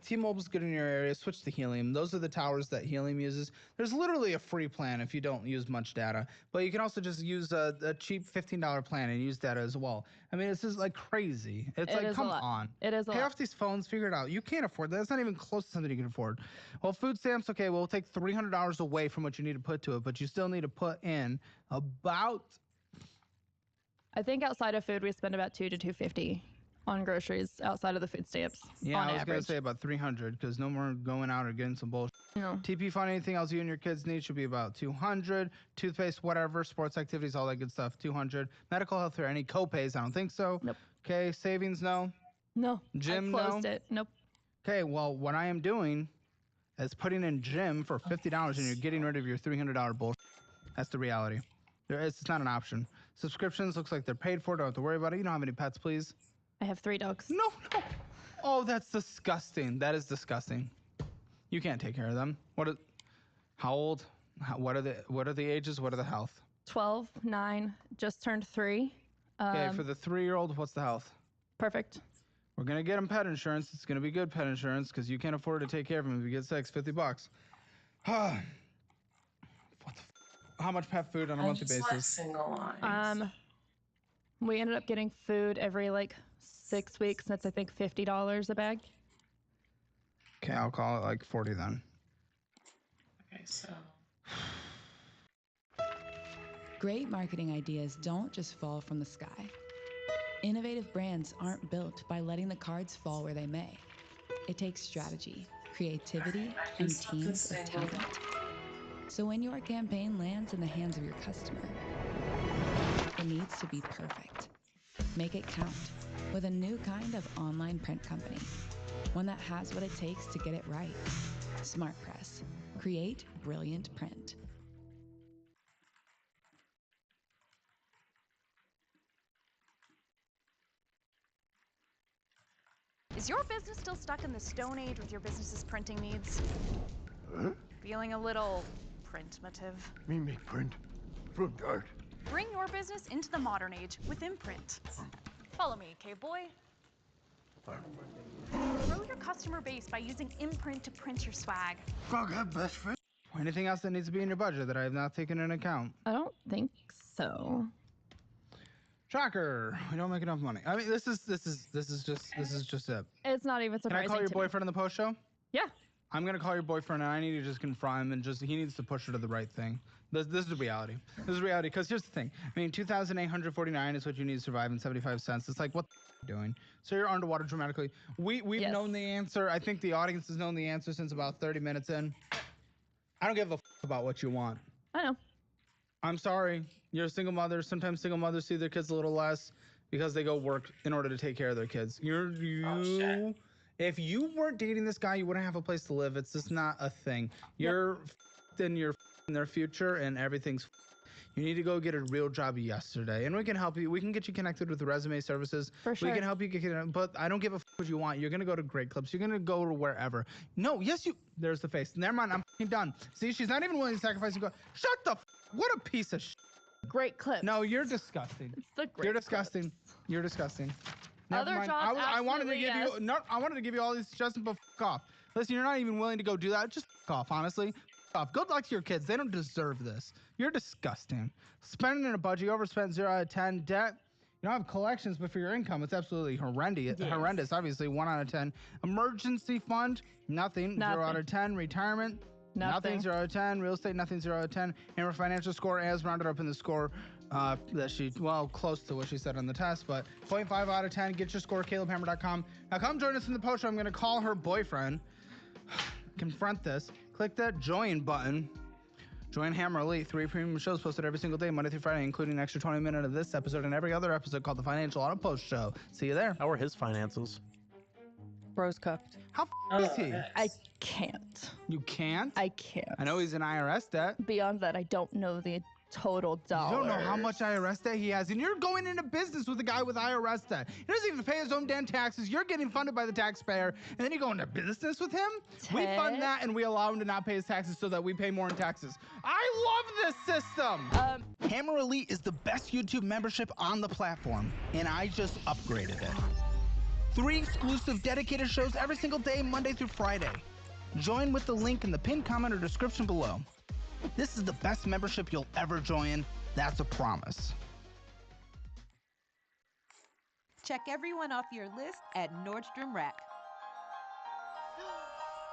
T-Mobile's good in your area, switch to Helium. Those are the towers that Helium uses. There's literally a free plan if you don't use much data, but you can also just use a cheap $15 plan and use data as well. I mean, it's just like crazy. It's like, come on. It is a lot. Pay off these phones, figure it out. You can't afford that. That's not even close to something you can afford. Well, food stamps, okay, we'll take $300 away from what you need to put to it, but you still need to put in about... I think outside of food, we spend about $200 to $250 on groceries outside of the food stamps. Yeah, on I was average. going to say about 300 because no more going out or getting some bullshit. No. TP fund, anything else you and your kids need should be about 200. Toothpaste, whatever, sports activities, all that good stuff, 200. Medical health or any co-pays, I don't think so. Nope. Okay, savings, no. No. Gym, I closed it. Nope. Okay, well, what I am doing is putting in gym for $50 and you're getting rid of your $300 bullshit. That's the reality. It's not an option. Subscriptions, looks like they're paid for. Don't have to worry about it. You don't have any pets, please? I have 3 dogs. No. Oh, that's disgusting. That is disgusting. You can't take care of them. How old? What are the ages? What are the health? 12, 9, just turned 3. Okay, for the 3-year-old, what's the health? Perfect. We're going to get him pet insurance. It's going to be good pet insurance because you can't afford to take care of him if he gets sick. It's $50. How much pet food on a monthly basis? Single lines. We ended up getting food every 6 weeks. That's I think $50 a bag. Okay, I'll call it 40 then. Okay, so. Great marketing ideas don't just fall from the sky. Innovative brands aren't built by letting the cards fall where they may. It takes strategy, creativity, and teams of talent. So when your campaign lands in the hands of your customer, it needs to be perfect. Make it count with a new kind of online print company. One that has what it takes to get it right. Smart Press. Create brilliant print. Is your business still stuck in the Stone Age with your business's printing needs? Huh? Feeling a little printmative? Me make print from dirt. Bring your business into the modern age with Imprint. Follow me, cave boy. Grow your customer base by using Imprint to print your swag. Frog have best friend. Anything else that needs to be in your budget that I have not taken into account? I don't think so. Shocker! We don't make enough money. I mean, this is just it. It's not even Can surprising. I call your to me. boyfriend in the post show? Yeah. I'm gonna call your boyfriend and I need to just confront him and he needs to push her to the right thing. This is the reality. This is reality because here's the thing. I mean, 2,849 is what you need to survive in 75 cents. It's like, what the doing? So you're underwater dramatically. We've known the answer. I think the audience has known the answer since about 30 minutes in. I don't give a about what you want. I know. I'm sorry. You're a single mother. Sometimes single mothers see their kids a little less because they go work in order to take care of their kids. If you weren't dating this guy, you wouldn't have a place to live. It's just not a thing. You're in their future and everything's. You need to go get a real job yesterday, and we can help you. We can get you connected with the resume services. For sure. We can help you get, but I don't give a what you want. You're gonna go to Great Clips. You're gonna go to wherever. No, yes, you. There's the face. Never mind. I'm done. See, she's not even willing to sacrifice and go. Shut the. What a piece of. Great Clips. No, you're disgusting. It's the Great You're disgusting. Clips. You're disgusting. Never Other mind. jobs, I wanted to absolutely, give yes. you. No, I wanted to give you all these suggestions, but f off. Listen, you're not even willing to go do that. Just f off, honestly. F off. Good luck to your kids. They don't deserve this. You're disgusting. Spending in a budget, you overspent 0 out of 10. Debt, you don't have collections, but for your income, it's absolutely horrendous. Yes. Horrendous, obviously, 1 out of 10. Emergency fund, nothing. 0 out of 10. Retirement, nothing. 0 out of 10. Real estate, nothing. 0 out of 10. And her financial score as rounded up in the score that she, well, close to what she said on the test, but 0.5 out of 10. Get your score, CalebHammer.com. Now come join us in the post show. I'm going to call her boyfriend. Confront this. Click that join button. Join Hammer Elite. 3 premium shows posted every single day, Monday through Friday, including an extra 20 minutes of this episode and every other episode called the Financial Audit Post Show. See you there. How are his finances? Bro's cooked. How is he? I can't. You can't? I can't. I know he's in IRS debt. Beyond that, I don't know the total dollars. You don't know how much IRS debt he has, and you're going into business with a guy with IRS debt. He doesn't even pay his own damn taxes. You're getting funded by the taxpayer, and then you go into business with him? We fund that, and we allow him to not pay his taxes so that we pay more in taxes. I love this system! Hammer Elite is the best YouTube membership on the platform, and I just upgraded it. 3 exclusive dedicated shows every single day, Monday through Friday. Join with the link in the pinned comment or description below. This is the best membership you'll ever join. That's a promise. Check everyone off your list at Nordstrom Rack.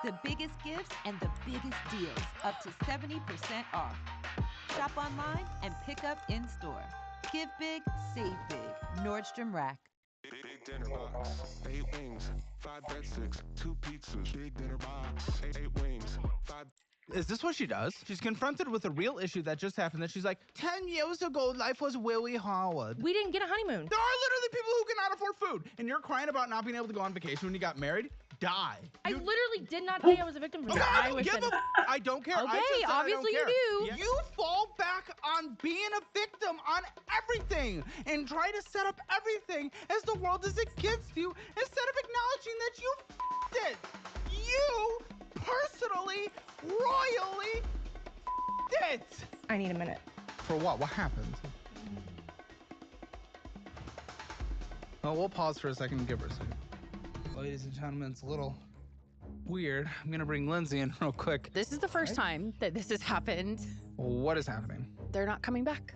The biggest gifts and the biggest deals, up to 70% off. Shop online and pick up in store. Give big, save big. Nordstrom Rack. Big dinner box, 8 wings, 5 breadsticks, 2 pizzas. Big dinner box, 8 wings, 5. Is this what she does? She's confronted with a real issue that just happened that she's like, 10 years ago, life was really hard. We didn't get a honeymoon. There are literally people who cannot afford food. And you're crying about not being able to go on vacation when you got married? Die. I literally did not say I was a victim for that. I don't care. Okay, I just said obviously I don't you care. do. You fall back on being a victim on everything and try to set up everything as the world is against you instead of acknowledging that you f***ed it. You personally, royally f***ed it. I need a minute. For what? What happened? Well, we'll pause for a second and give her a second. Ladies and gentlemen, it's a little weird. I'm gonna bring Lindsay in real quick. This is the first time that this has happened. What is happening? They're not coming back.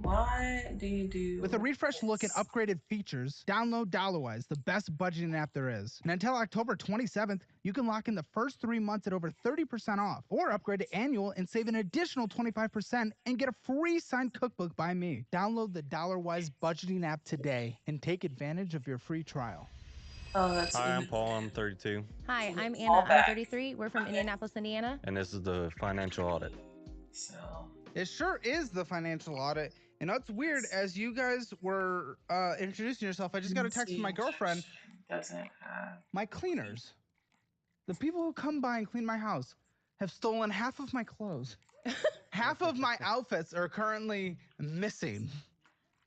Why do you do With a refreshed look and upgraded features, download Dollarwise, the best budgeting app there is. And until October 27th, you can lock in the first 3 months at over 30% off, or upgrade to annual and save an additional 25% and get a free signed cookbook by me. Download the Dollarwise budgeting app today and take advantage of your free trial. Hi, I'm Paul. I'm 32. Hi, I'm Anna. I'm 33. We're from Indianapolis, Indiana. And this is the financial audit. So it sure is the financial audit. And that's weird. As you guys were introducing yourself, I just got a text from my girlfriend. Doesn't have my cleaners, the people who come by and clean my house, have stolen half of my clothes. Half of my outfits are currently missing.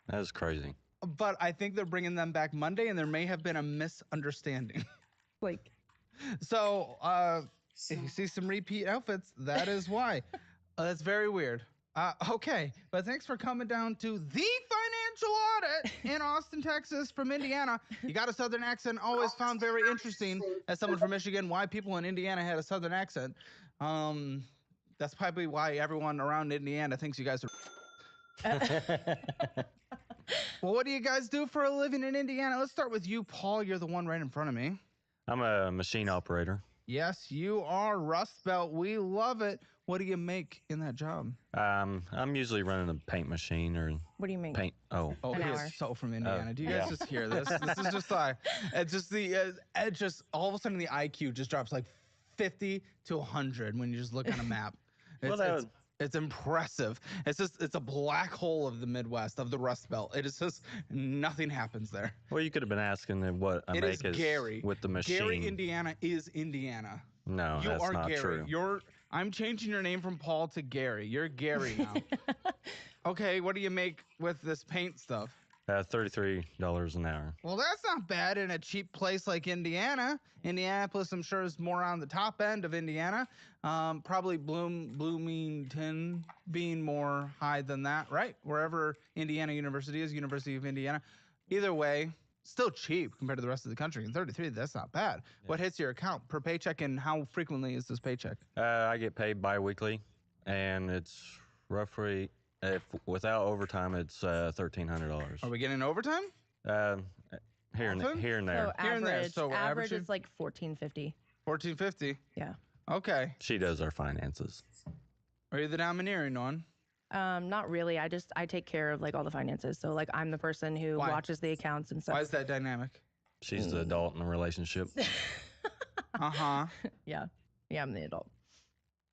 That is crazy. But I think they're bringing them back Monday, and there may have been a misunderstanding. So, if you see some repeat outfits, that is why. That's very weird. Okay, but thanks for coming down to the financial audit in Austin, Texas from Indiana. You got a southern accent, always found very interesting as someone from Michigan, why people in Indiana had a southern accent. That's probably why everyone around Indiana thinks you guys are... Well, what do you guys do for a living in Indiana? Let's start with you, Paul. You're the one right in front of me. I'm a machine operator. Yes, you are. Rust Belt. We love it. What do you make in that job? I'm usually running a paint machine or What do you mean? paint. Oh, he is so from Indiana. Do you guys yeah. just hear this? This is just like, it's just just all of a sudden the IQ just drops like 50 to 100 when you just look on a map. It's impressive. It's a black hole of the Midwest, of the Rust Belt. It is just, nothing happens there. Well, you could have been asking what I make is Gary. with the machine. Gary, Indiana is Indiana. No, You that's are not Gary. true. I'm changing your name from Paul to Gary. You're Gary now. Okay, what do you make with this paint stuff? $33 an hour. Well, that's not bad in a cheap place like Indiana. Indianapolis, I'm sure, is more on the top end of Indiana. Probably Bloomington being more high than that, right? Wherever Indiana University is, University of Indiana. Either way, still cheap compared to the rest of the country. And 33, that's not bad. Yeah. What hits your account per paycheck, and how frequently is this paycheck? I get paid bi-weekly, and it's roughly, without overtime, it's $1,300. Are we getting overtime? Here and there. So Here and there. So we're average averaging is like $1,450. $1,450. Yeah. Okay. She does our finances. Are you the domineering one? Not really. I take care of like all the finances. So like I'm the person who watches the accounts and stuff. Why is that dynamic? She's the adult in the relationship. Uh-huh. Yeah. Yeah, I'm the adult.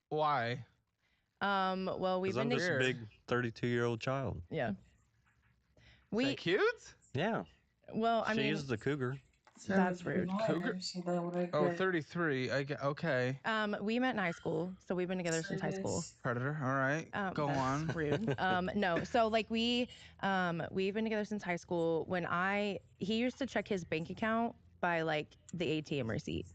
Why? Well, we've been I'm just a big 32-year-old child. Yeah. Is that cute? Yeah. Well, I mean, she's the cougar. That's rude. Cougar? Oh, 33. Okay. We met in high school, so we've been together since high school. Predator. All right. Go that's on. Rude. No. So like we've been together since high school. He used to check his bank account by like the ATM receipt.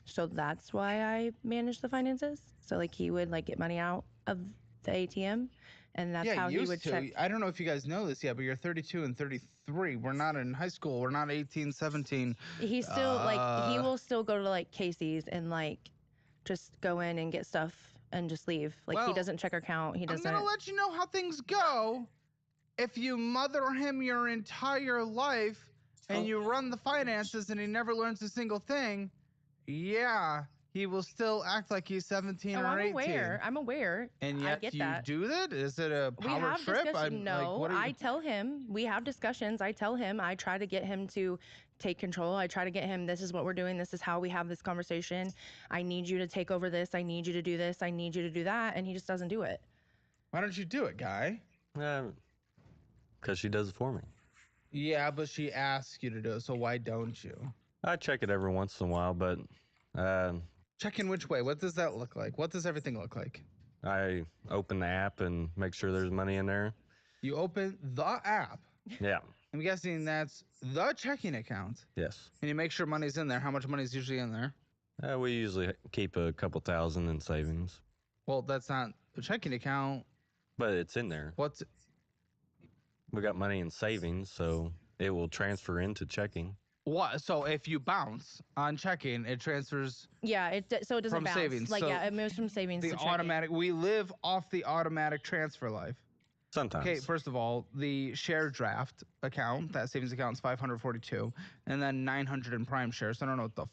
So that's why I manage the finances. So like he would like get money out of the ATM, and that's how he would check. I don't know if you guys know this yet, but you're 32 and 33. We're not in high school. We're not 18, 17. He's still he will still go to like Casey's and like just go in and get stuff and just leave. Like he doesn't check our account. He doesn't. I'm gonna let you know how things go. If you mother him your entire life and you run the finances and he never learns a single thing, yeah, he will still act like he's 17 or 18. I'm aware. And yet I get you that. do that? Is it a We power have trip? discussions. No, I tell him. We have discussions. I tell him. I try to get him to take control. I try to get him, this is what we're doing. This is how we have this conversation. I need you to take over this. I need you to do this. I need you to do that. And he just doesn't do it. Why don't you do it, Guy? Because she does it for me. Yeah, but she asks you to do it, so why don't you? I check it every once in a while, but... check in which way? What does that look like? What does everything look like? I open the app and make sure there's money in there. You open the app? Yeah. I'm guessing that's the checking account. Yes. And you make sure money's in there. How much money is usually in there? We usually keep a couple thousand in savings. Well, that's not a checking account. But it's in there. We got money in savings, so it will transfer into checking. What? So if you bounce on checking, it transfers. Yeah, so it doesn't from bounce. Savings. Like so it moves from savings to checking. Automatic. We live off the automatic transfer life. Sometimes. Okay, first of all, the share draft account, that savings account is 542, and then 900 in prime shares. I don't know what the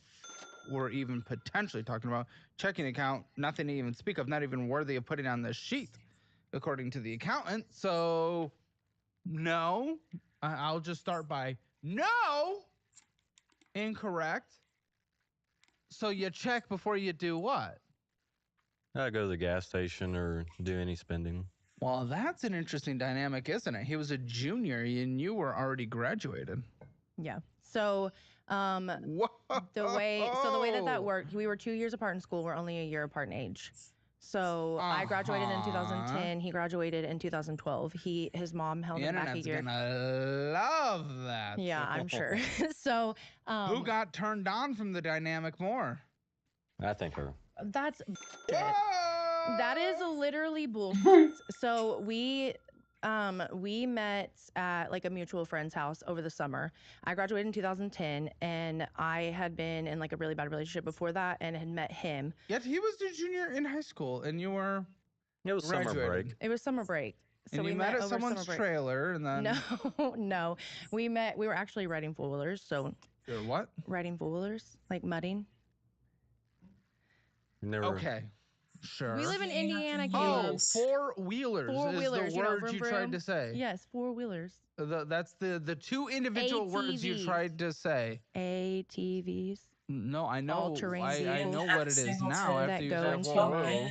we're even potentially talking about. Checking account, nothing to even speak of, not even worthy of putting on this sheet, according to the accountant. So, no. I'll just start by no. Incorrect. So you check before you do what? I go to the gas station or do any spending. Well, that's an interesting dynamic, isn't it? He was a junior and you were already graduated. Yeah. So the way that worked, we were 2 years apart in school. We're only a year apart in age. So I graduated in 2010. He graduated in 2012. His mom held him back a year. Gonna love that. Yeah, I'm sure. So who got turned on from the dynamic more? I think her. That's bullshit. That is literally bullshit. So we met at like a mutual friend's house over the summer. I graduated in 2010, and I had been in like a really bad relationship before that and had met him. Yet he was a junior in high school, and you were It was summer break. It was summer break. So and we you met at over someone's trailer, and then... No. We were actually riding four-wheelers, so... You're what? Riding four-wheelers, like mudding. Never. Okay. Sure. We live in Indiana, Oh, Caleb. four-wheelers is the word vroom, you vroom. tried to say. Yes, four-wheelers. That's the two individual words you tried to say. ATVs. No, I know. All-terrain I know what it is now that after you go said into whoa.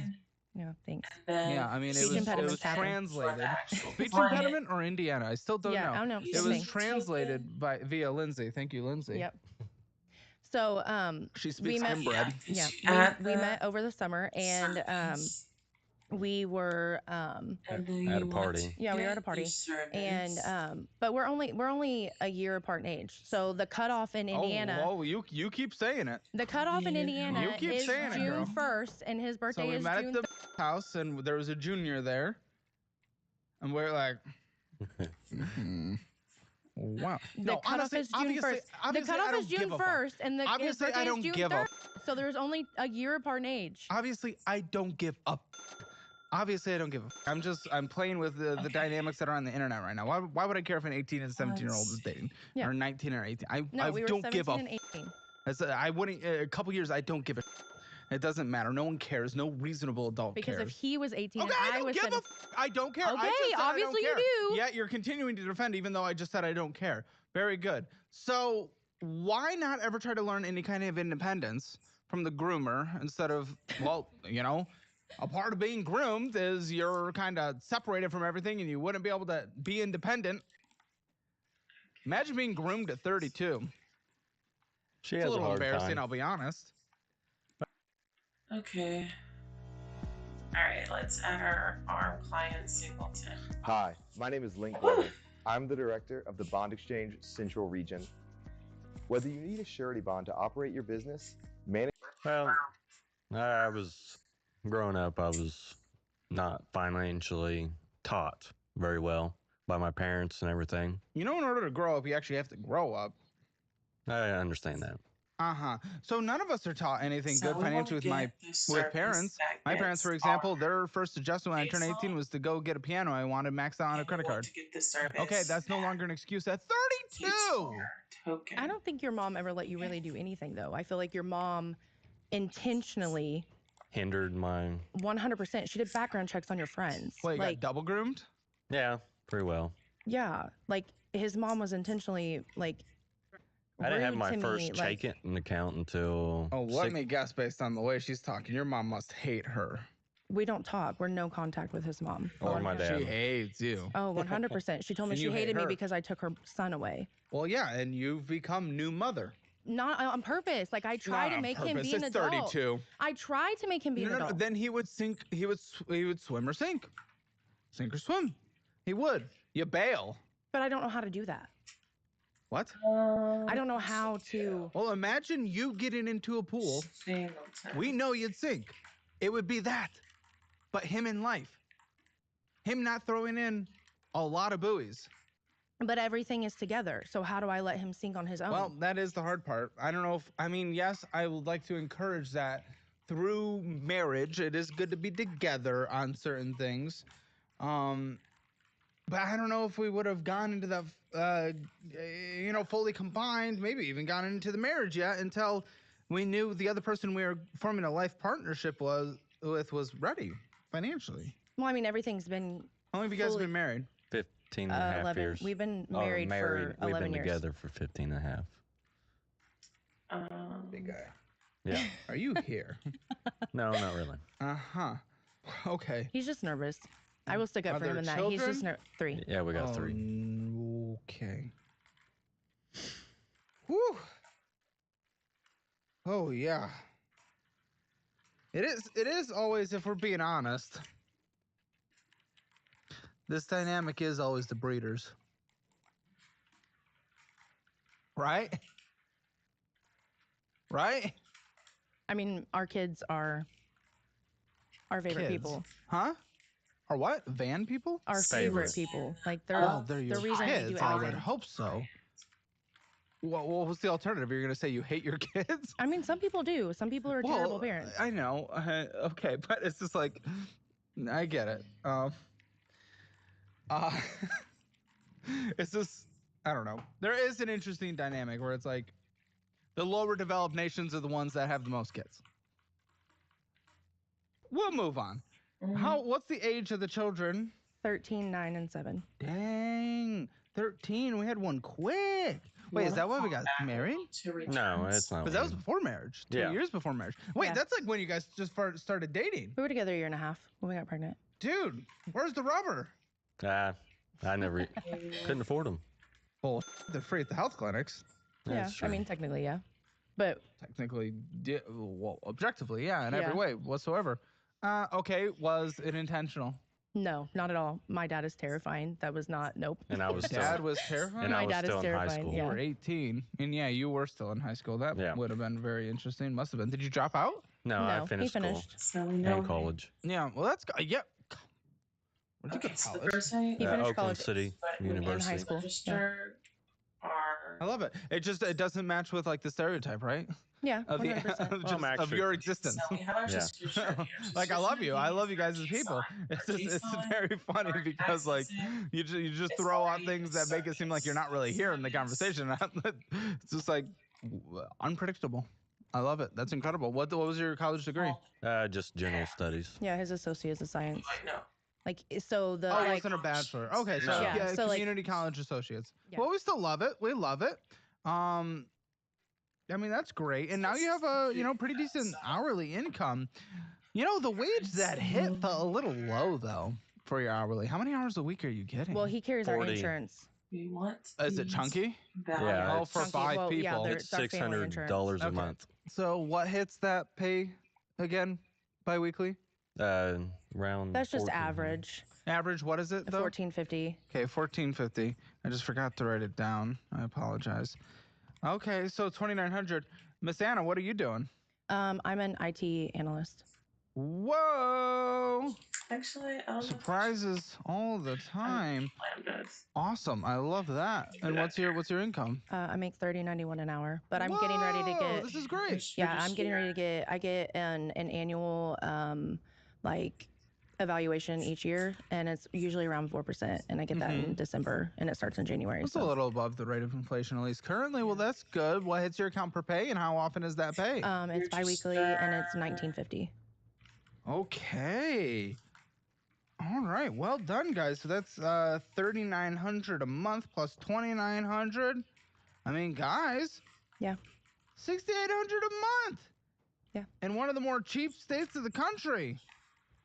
Yeah, thanks. Yeah, I mean, it was translated. Speech impediment or Indiana? I still don't know. I don't know. It was translated via Lindsay. Thank you, Lindsay. Yep. So she speaks inbred. Yeah, we met over the summer, and we were And then At a you want party. to yeah, we were at a get your party, and service. but we're only a year apart in age. So the cutoff in Indiana, Oh, you keep saying it. the cutoff in You Indiana keep is saying it, June girl. 1st, and his So birthday we is met at June. the house, and there was a junior there, and we're like, wow. The No, cutoff honestly, is June 1st. The obviously, I cutoff don't is June give a fuck. 1st, and his Obviously, birthday I is don't June give a 3rd. So there's only a year apart in age. Obviously, I don't give a Obviously, I don't give a I'm playing with the dynamics that are on the internet right now. Why would I care if an 18 and 17-year-old is dating? Yeah. Or 19 or 18? No, I we were don't 17 give a and 18. I wouldn't, a couple years, I don't give a It doesn't matter. No one cares. No reasonable adult Because cares. if he was 18 Okay, and I don't was give 17, I don't care. Okay, I just said obviously I don't you care. do. Yeah, you're continuing to defend even though I just said I don't care. Very good. So why not ever try to learn any kind of independence from the groomer instead of, well, you know, a part of being groomed is you're kind of separated from everything and you wouldn't be able to be independent. Imagine being groomed at 32. She It's has a little hard embarrassing, time. I'll be honest. Okay. All right, let's add our ARM client singleton. Hi, my name is Link Glover. I'm the director of the Bond Exchange Central Region. Whether you need a surety bond to operate your business, manage... Well, I was growing up, I was not financially taught very well by my parents and everything. You know, in order to grow up, you actually have to grow up. I understand that. Uh-huh. So none of us are taught anything So good we wanna financially with get the with service parents. that My parents, gets for example, their first adjustment when I turned 18 was to go get a piano I wanted maxed out on a credit card. to get the service. Okay, that's no longer an excuse at 32. Token. I don't think your mom ever let you really do anything, though. I feel like your mom intentionally, Hindered my... 100%, she did background checks on your friends. Well, you like, got double groomed? Yeah, pretty well. yeah, like his mom was intentionally like. I didn't have rude my to first me, like, checking account until... Oh, let me guess based on the way she's talking. Your mom must hate her. we don't talk. We're no contact with his mom. Or my dad. She hates you. Oh, 100%. She told me And she you hate hated me her. because I took her son away. Well, yeah, and you've become new mother. Not on purpose. Like I tried Not to on make him purpose. be an It's adult. 32. I tried to make him be an adult. Then he would sink. He would swim or sink. Sink or swim. He would. You bail. But I don't know how to do that. What? I don't know how to. Well, imagine you getting into a pool. We know you'd sink. It would be that. But him in life. Him not throwing in a lot of buoys. But everything is together. So how do I let him sink on his own? Well, that is the hard part. I don't know if, I mean, yes, I would like to encourage that through marriage. It is good to be together on certain things. But I don't know if we would have gone into that, you know, fully combined, maybe even gone into the marriage yet until we knew the other person we were forming a life partnership was ready financially. Well, I mean, everything's been. How long have you guys been married? 15 and a half 11. years. We've been married for 11 We've been years. together for 15 and a half. Big guy. Yeah. Are you here? No, not really. Uh-huh. Okay. He's just nervous. I will stick up Are for him there in that. He's just children? 3. Yeah, we got 3. Okay. Whew. Oh yeah. It is always, if we're being honest. This dynamic is always the breeders. Right? Right? I mean, our kids are our favorite Kids. people. Huh? Or what? Van people? Our favorite people. Like they're they're your the reason we do kids. I would everything. hope so. What was the alternative? You're gonna say you hate your kids? I mean, some people do. Some people are terrible parents. I know. Okay, but it's just like, I get it. It's just, I don't know. There is an interesting dynamic where it's like, the lower developed nations are the ones that have the most kids. We'll move on. What's the age of the children? 13, 9, and 7. Dang, 13. We had one quick. Wait, is that why we got married? No, it's not. Because that was before marriage. 2 Yeah. years before marriage. Wait, Yeah. that's like when you guys just started dating. We were together a year and a half when we got pregnant. Dude, where's the rubber? I never couldn't afford them. Well, they're free at the health clinics. Yeah, I mean, technically, yeah. But Technically, well, objectively, yeah, in every Yeah. way whatsoever. Okay, was it intentional? No, not at all. My dad is terrifying. That was not. Nope. And I was still. Dad was terrifying. And I My was dad is still in high terrifying, school. You yeah. were 18, and yeah, you were still in high school. That would have been very interesting. Must have been. Did you drop out? No, I finished school So we know and college. Yeah, well, that's yeah. Where'd you go Okay, to so the college? first thing He finished Oakland college City but University. in high school. Yeah. registered are I love it. It doesn't match with like the stereotype, right? Yeah, Of, the, 100%. of your existence. So we have our Yeah. subscription here. Like I love you. I love you guys as people. It's just, it's JSON, very funny because like you just throw out things that make it seem like you're not really here in the conversation. It's just like unpredictable. I love it. That's incredible. What was your college degree? Just general studies. Yeah, his associate's in science. No. Like so the Oh, it like wasn't a bachelor. Okay, so No. yeah, so, like- community college associates. Yeah. Well, we still love it. We love it. I mean that's great. And now you have a pretty decent hourly income. The wage that hit felt a little low though for your hourly. How many hours a week are you getting? well, he carries our 40. insurance. We want Is it chunky? Yeah, Oh, it's for Chunky. 5 Well, people. yeah, It's our family insurance. $600 a Okay. month. So what hits that pay again biweekly? Around. That's just 14. average. Average, what is it though? $14.50. Okay, $14.50. I just forgot to write it down. I apologize. Okay, so $2,900. Miss Anna, what are you doing? I'm an IT analyst. Whoa! Actually, Surprises all the time. Awesome, I love that. And what's your income? I make $30.91 an hour, but I'm getting ready to Whoa, get. This is great. Yeah, I'm getting ready to get. I get an annual like evaluation each year, and it's usually around 4%, and I get that in December, and it starts in January. That's so. a little above the rate of inflation, at least currently. Well, that's good. What hits your account per pay, and how often is that pay? It's biweekly, and it's $19.50. Okay. All right. Well done, guys. So that's $3,900 a month plus $2,900. I mean, guys. Yeah. $6,800 a month. Yeah. In one of the more cheap states of the country.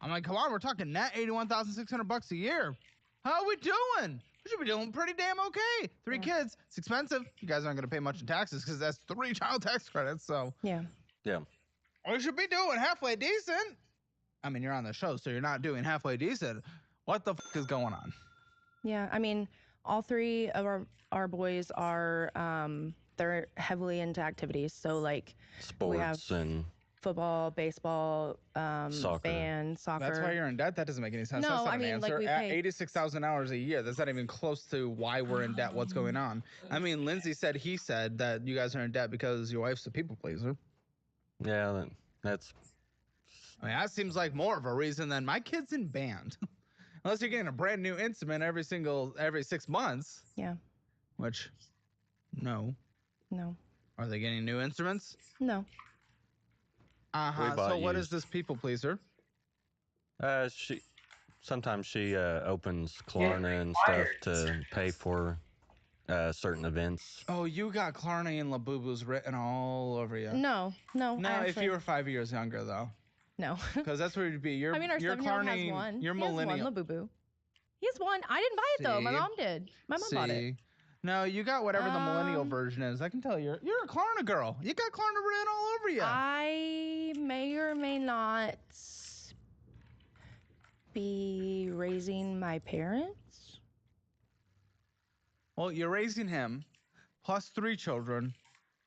I'm like, come on, we're talking net $81,600 a year. How are we doing? We should be doing pretty damn okay. 3 kids. It's expensive. You guys aren't going to pay much in taxes because that's 3 child tax credits. So yeah. Yeah. We should be doing halfway decent. I mean, you're on the show, so you're not doing halfway decent. What the f is going on? Yeah, I mean, all 3 of our boys are they're heavily into activities. So like we have Sports and football, baseball, Soccer. band, soccer. That's why you're in debt? That doesn't make any sense. No, That's not I an mean, answer. like, we At pay- 86,000 hours a year, that's not even close to why we're in debt. What's going on? I mean, Lindsay said that you guys are in debt because your wife's a people pleaser. yeah, that's. I mean, that seems like more of a reason than my kid's in band. Unless you're getting a brand new instrument every 6 months. Yeah. Which, no. No. Are they getting new instruments? No. Uh-huh. bought So what is used. this people pleaser? Sometimes she opens Klarna and stuff to pay for certain events. Oh, you got Klarna and Labubu's written all over you. No. No, if actually- you were 5 years younger, though. No. Because that's where you'd be. You're, I mean, our you're 7-year-old has Klarna, one. You're He has millennial. one Labubu. He has one. I didn't buy it though. My See? mom did. My mom bought it. See? No, you got whatever the millennial version is. I can tell you're a Klarna girl. You got Klarna written all over you. I may or may not be raising my parents. Well, you're raising him, plus 3 children,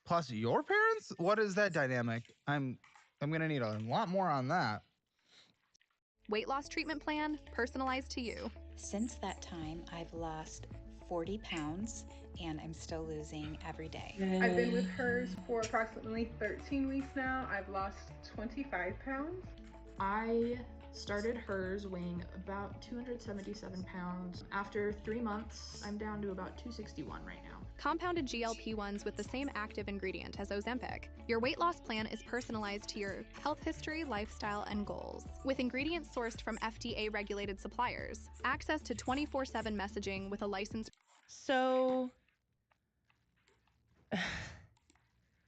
plus your parents. What is that dynamic? I'm gonna need a lot more on that. Weight loss treatment plan, personalized to you. Since that time, I've lost 40 pounds and I'm still losing every day. I've been with hers for approximately 13 weeks now. I've lost 25 pounds. I started hers weighing about 277 pounds. After 3 months, I'm down to about 261 right now. Compounded GLP-1s with the same active ingredient as Ozempic. Your weight loss plan is personalized to your health history, lifestyle, and goals. With ingredients sourced from FDA-regulated suppliers. Access to 24/7 messaging with a licensed... So...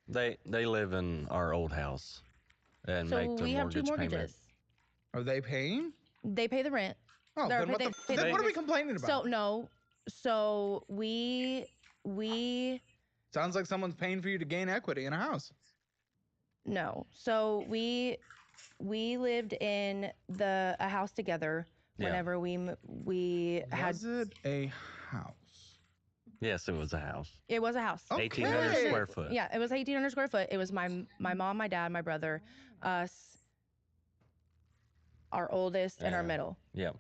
They live in our old house and So make the we have 2 mortgage mortgages. payment. Are they paying? They pay the rent. Oh, They're- then what, they the, pay then the what are we mortgage. complaining about? So no. So we Sounds like someone's paying for you to gain equity in a house. no. So we we lived in a house together. Whenever we had. Was it a house? Yes, it was a house. It was a house. 1,800 square foot. Yeah, it was 1,800 square foot. It was my mom, my dad, my brother, us, our oldest, and our middle. Yep.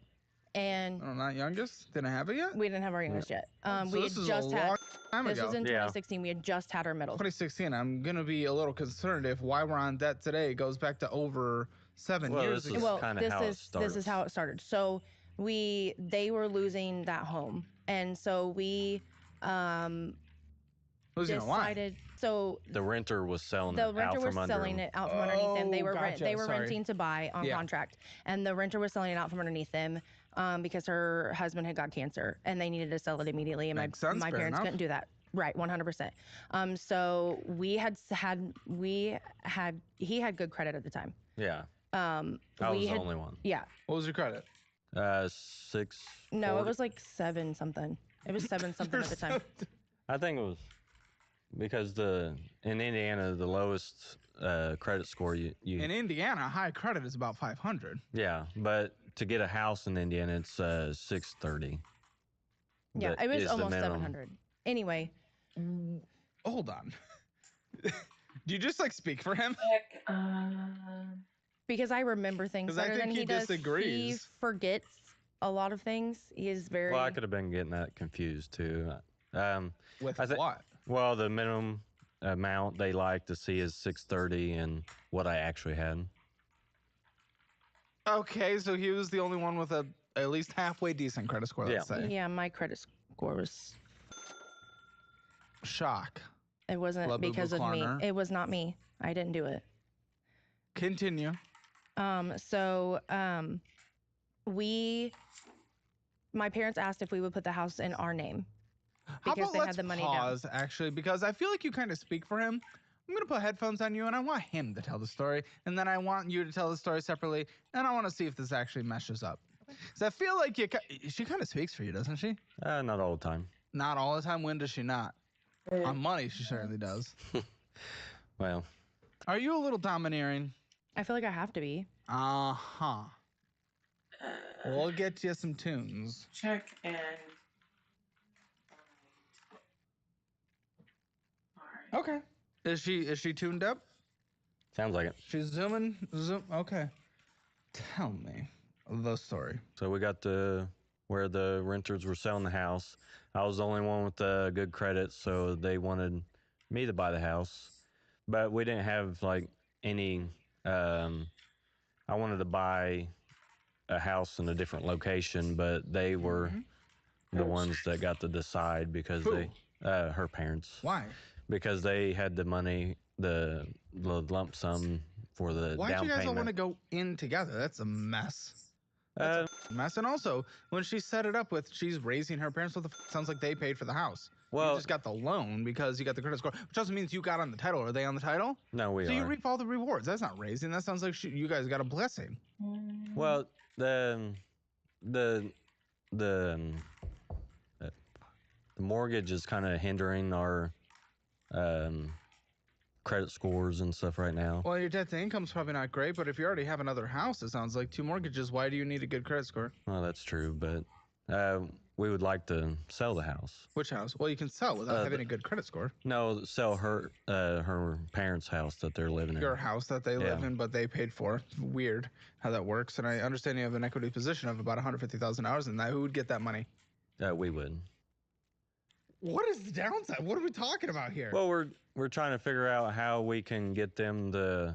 And not youngest? Didn't have it yet? We didn't have our youngest yet. So We this had is just a had. long time This ago. was in 2016. We had just had our middle. 2016. I'm gonna be a little concerned if why we're on debt today goes back to over 7 years ago. Well, this is how it started. So they were losing that home, and so we Losing it, why? decided. So the renter was selling the it renter out was from under selling him. it out from underneath them. They were gotcha, they were sorry. renting to buy on Yeah. contract, and the renter was selling it out from underneath them because her husband had got cancer and they needed to sell it immediately. And Makes sense, my fair parents enough. couldn't do that. Right, 100%. So he had good credit at the time. Yeah. I was the only one. Yeah. What was your credit? 6. No, it was like 7 something. It was 7 something at the time. I think it was because in Indiana the lowest credit score you In Indiana, high credit is about 500. yeah, but to get a house in Indiana it's 630. Yeah, That it was is the almost minimum. 700. Anyway. Hold on. Do you just like speak for him? Because I remember things 'Cause I better think than he he does. He disagrees. forgets a lot of things. He is very. Well, I could have been getting that confused too. With what? Well, the minimum amount they like to see is 630, and what I actually had. Okay, so he was the only one with a at least halfway decent credit score, let's say. Yeah, my credit score was. Shock. It wasn't Love Boo because Boo of me. Corner. It was not me. I didn't do it. Continue. My parents asked if we would put the house in our name How because about they let's had the money pause, actually, because I feel like you kind of speak for him. I'm going to put headphones on you, and I want him to tell the story, and then I want you to tell the story separately, and I want to see if this actually meshes up. Because I feel like she kind of speaks for you, doesn't she? Not all the time. Not all the time. When does she not? On money, she certainly does. Well. Are you a little domineering? I feel like I have to be. Uh-huh. We'll get you some tunes. Check and... Okay. Is she tuned up? Sounds like it. She's zooming. Okay. Tell me the story. So we got to where the renters were selling the house. I was the only one with good credit, so they wanted me to buy the house. But we didn't have like any. I wanted to buy a house in a different location, but they were the ones that got to decide because Who? her parents. Why? Because they had the money, the lump sum for the Why down do you guys all want payment. to go in together? That's a mess. That's a mess. And also, when she set it up with she's raising her parents, what the sounds like they paid for the house. Well- you just got the loan because you got the credit score, which also means you got on the title. Are they on the title? No, we So are. you reap all the rewards. That's not raising. That sounds like you guys got a blessing. Well, the mortgage is kind of hindering our credit scores and stuff right now. Well, your debt to income's probably not great, but if you already have another house, it sounds like 2 mortgages. Why do you need a good credit score? Well, that's true, but we would like to sell the house. Which house? Well, you can sell without having a good credit score. No, sell her parents' house that they're living in. Your house that they live Yeah. in, but they paid for. It's weird how that works. And I understand you have an equity position of about $150,000 in that. Who would get that money? We would. What is the downside? What are we talking about here? Well, we're trying to figure out how we can get them to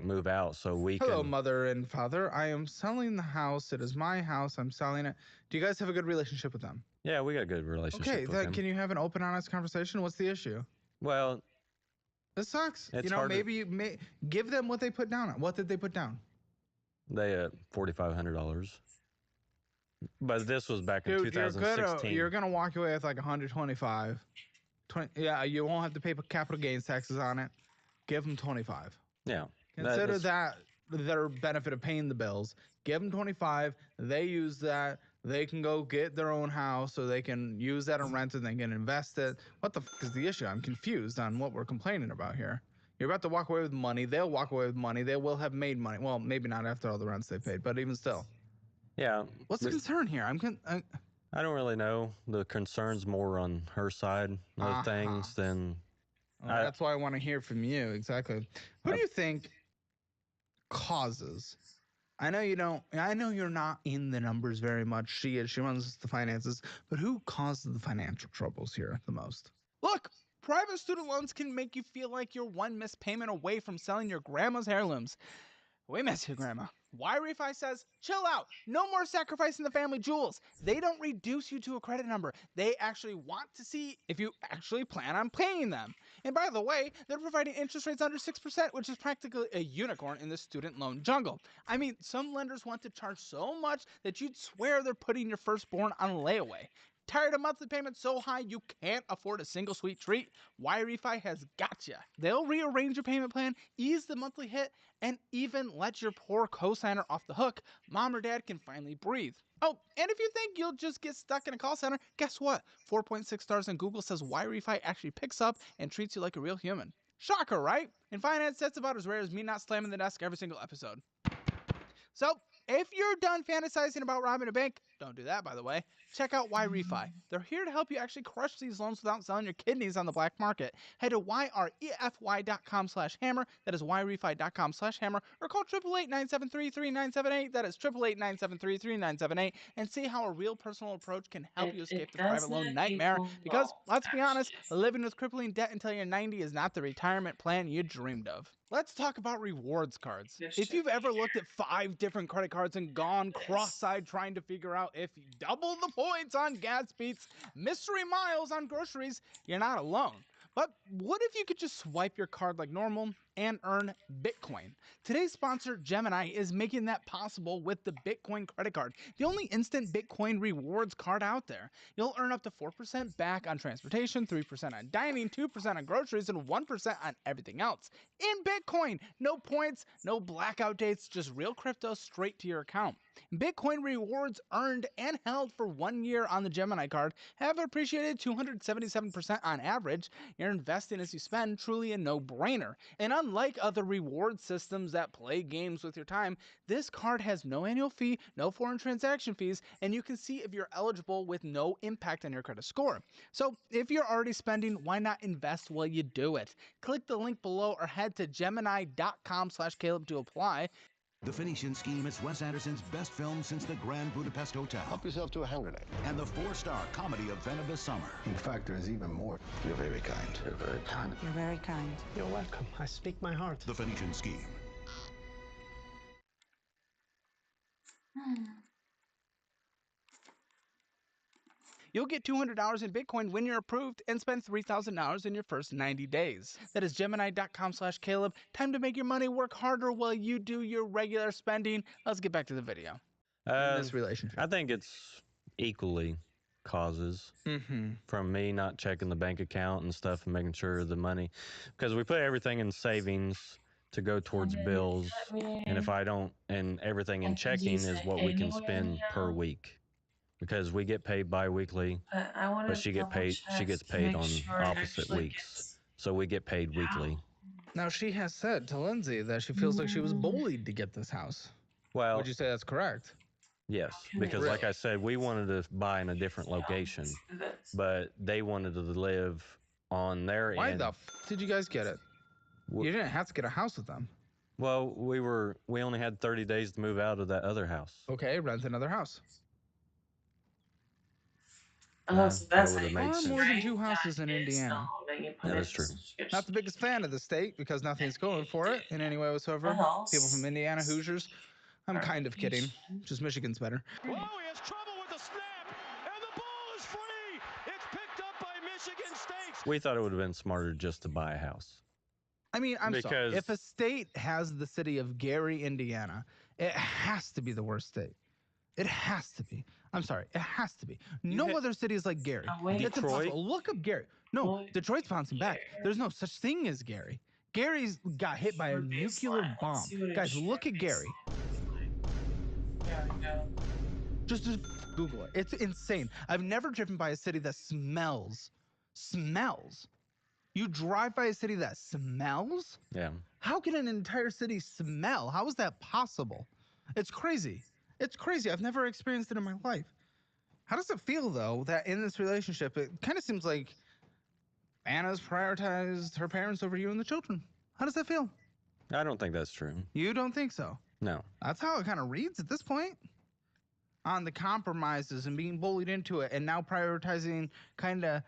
move out so we Hello, can. mother and father. I am selling the house. It is my house. I'm selling it. Do you guys have a good relationship with them? Yeah, we got a good relationship. Okay, with then them. can you have an open, honest conversation? What's the issue? Well, this sucks. It's You know, hard to- maybe you may give them what they put down. What did they put down? They $4,500. But this was back in Dude, 2016. you're gonna walk away with like 125. Yeah, you won't have to pay capital gains taxes on it. Give them 25. Yeah. Consider that their benefit of paying the bills. Give them 25. They use that. They can go get their own house, so they can use that and rent it. And they can invest it. What the is the issue? I'm confused on what we're complaining about here. You're about to walk away with money. They'll walk away with money. They will have made money. Well, maybe not after all the rents they paid, but even still. Yeah. What's the concern here? I don't really know. The concern's more on her side of things than. Well, that's why I want to hear from you. Exactly. Who do you think causes? I know you don't. I know you're not in the numbers very much. She is. She runs the finances. But who causes the financial troubles here the most? Look, private student loans can make you feel like you're one missed payment away from selling your grandma's heirlooms. We miss you, Grandma. Y-Refi says, chill out. No more sacrificing the family jewels. They don't reduce you to a credit number. They actually want to see if you actually plan on paying them. And by the way, they're providing interest rates under 6%, which is practically a unicorn in the student loan jungle. I mean, some lenders want to charge so much that you'd swear they're putting your firstborn on layaway. Tired of monthly payments so high you can't afford a single sweet treat? Y-Refi has got you. They'll rearrange your payment plan, ease the monthly hit, and even let your poor cosigner off the hook. Mom or dad can finally breathe. Oh, and if you think you'll just get stuck in a call center, guess what? 4.6 stars on Google says Y-Refi actually picks up and treats you like a real human. Shocker, right? In finance, that's about as rare as me not slamming the desk every single episode. So, if you're done fantasizing about robbing a bank, don't do that, by the way, check out Y-Refi. They're here to help you actually crush these loans without selling your kidneys on the black market. Head to yrefy.com/hammer, that is yrefy.com/hammer, or call 888-973-3978, that is 888-973-3978, and see how a real personal approach can help you escape the private loan nightmare. Because, let's be honest, living with crippling debt until you're 90 is not the retirement plan you dreamed of. Let's talk about rewards cards. If you've ever looked at 5 different credit cards and gone cross-eyed trying to figure out if you double the points on gas beats, mystery miles on groceries, you're not alone. But what if you could just swipe your card like normal and earn Bitcoin? Today's sponsor, Gemini, is making that possible with the Bitcoin credit card, the only instant Bitcoin rewards card out there. You'll earn up to 4% back on transportation, 3% on dining, 2% on groceries, and 1% on everything else. In Bitcoin, no points, no blackout dates, just real crypto straight to your account. Bitcoin rewards earned and held for 1 year on the Gemini card have appreciated 277% on average. You're investing as you spend, truly a no-brainer. And unlike other reward systems that play games with your time, this card has no annual fee, no foreign transaction fees, and you can see if you're eligible with no impact on your credit score. So if you're already spending, why not invest while you do it? Click the link below or head to gemini.com/Caleb to apply. The Phoenician Scheme is Wes Anderson's best film since The Grand Budapest Hotel. Help yourself to a hand grenade. And the 4-star comedy event of the summer. In fact, there is even more. You're very kind. You're very kind. You're very kind. You're welcome. I speak my heart. The Phoenician Scheme. You'll get $200 in Bitcoin when you're approved and spend $3,000 in your first 90 days. That is Gemini.com/Caleb. Time to make your money work harder while you do your regular spending. Let's get back to the video. In this relationship, I think it's equally causes from me not checking the bank account and stuff and making sure the money, because we put everything in savings to go towards bills, and if I don't, and everything in checking is what we can spend per week. Because we get paid bi-weekly, but she gets paid on opposite weeks. So we get paid weekly. Now, she has said to Lindsay that she feels like she was bullied to get this house. Well, would you say that's correct? Yes, because like I said, we wanted to buy in a different location, but they wanted to live on their end. Why the did you guys get it? You didn't have to get a house with them. Well, we only had 30 days to move out of that other house. Okay, rent another house. Oh, so that's there are more than 2 houses in Indiana. That is true. Not the biggest fan of the state because nothing's going for it in any way whatsoever. People from Indiana, Hoosiers. I'm kind of kidding. Just Michigan's better. Whoa, he has trouble with the snap, and the ball is free. It's picked up by Michigan State. We thought it would have been smarter just to buy a house. I mean, I'm sorry. If a state has the city of Gary, Indiana, it has to be the worst state. It has to be. I'm sorry. It has to be. No other city is like Gary. It's impossible. Look up Gary. No, Detroit's bouncing back. There's no such thing as Gary. Gary's got hit by a nuclear bomb. Guys, look at Gary. Just Google it. It's insane. I've never driven by a city that smells. You drive by a city that smells? Yeah. How can an entire city smell? How is that possible? It's crazy. It's crazy. I've never experienced it in my life. How does it feel, though, that in this relationship, it kind of seems like Anna's prioritized her parents over you and the children? How does that feel? I don't think that's true. You don't think so? No. That's how it kind of reads at this point. On the compromises and being bullied into it, and now prioritizing kind of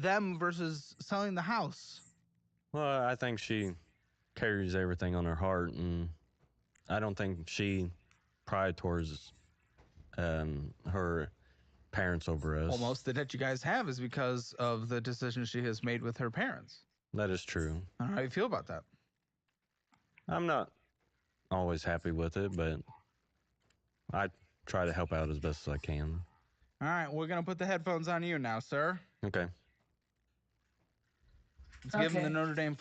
them versus selling the house. Well, I think she carries everything on her heart, and I don't think she prioritizes her parents over us. Well, most of the debt you guys have is because of the decision she has made with her parents. That is true. How do you feel about that? I'm not always happy with it, but I try to help out as best as I can. All right, we're going to put the headphones on you now, sir. Okay. Let's give him the Notre Dame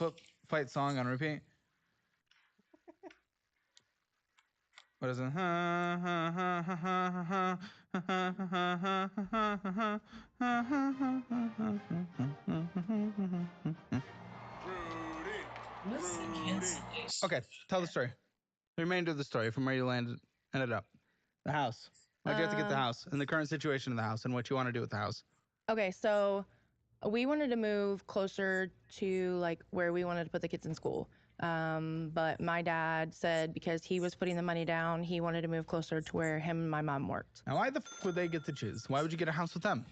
fight song on repeat. What is it? Okay, tell the story. The remainder of the story from where you ended up. The house. Why'd you have to get the house and the current situation of the house and what you want to do with the house? Okay, so we wanted to move closer to like where we wanted to put the kids in school. But my dad said because he was putting the money down, he wanted to move closer to where him and my mom worked. Now, why the would they get to choose? Why would you get a house with them?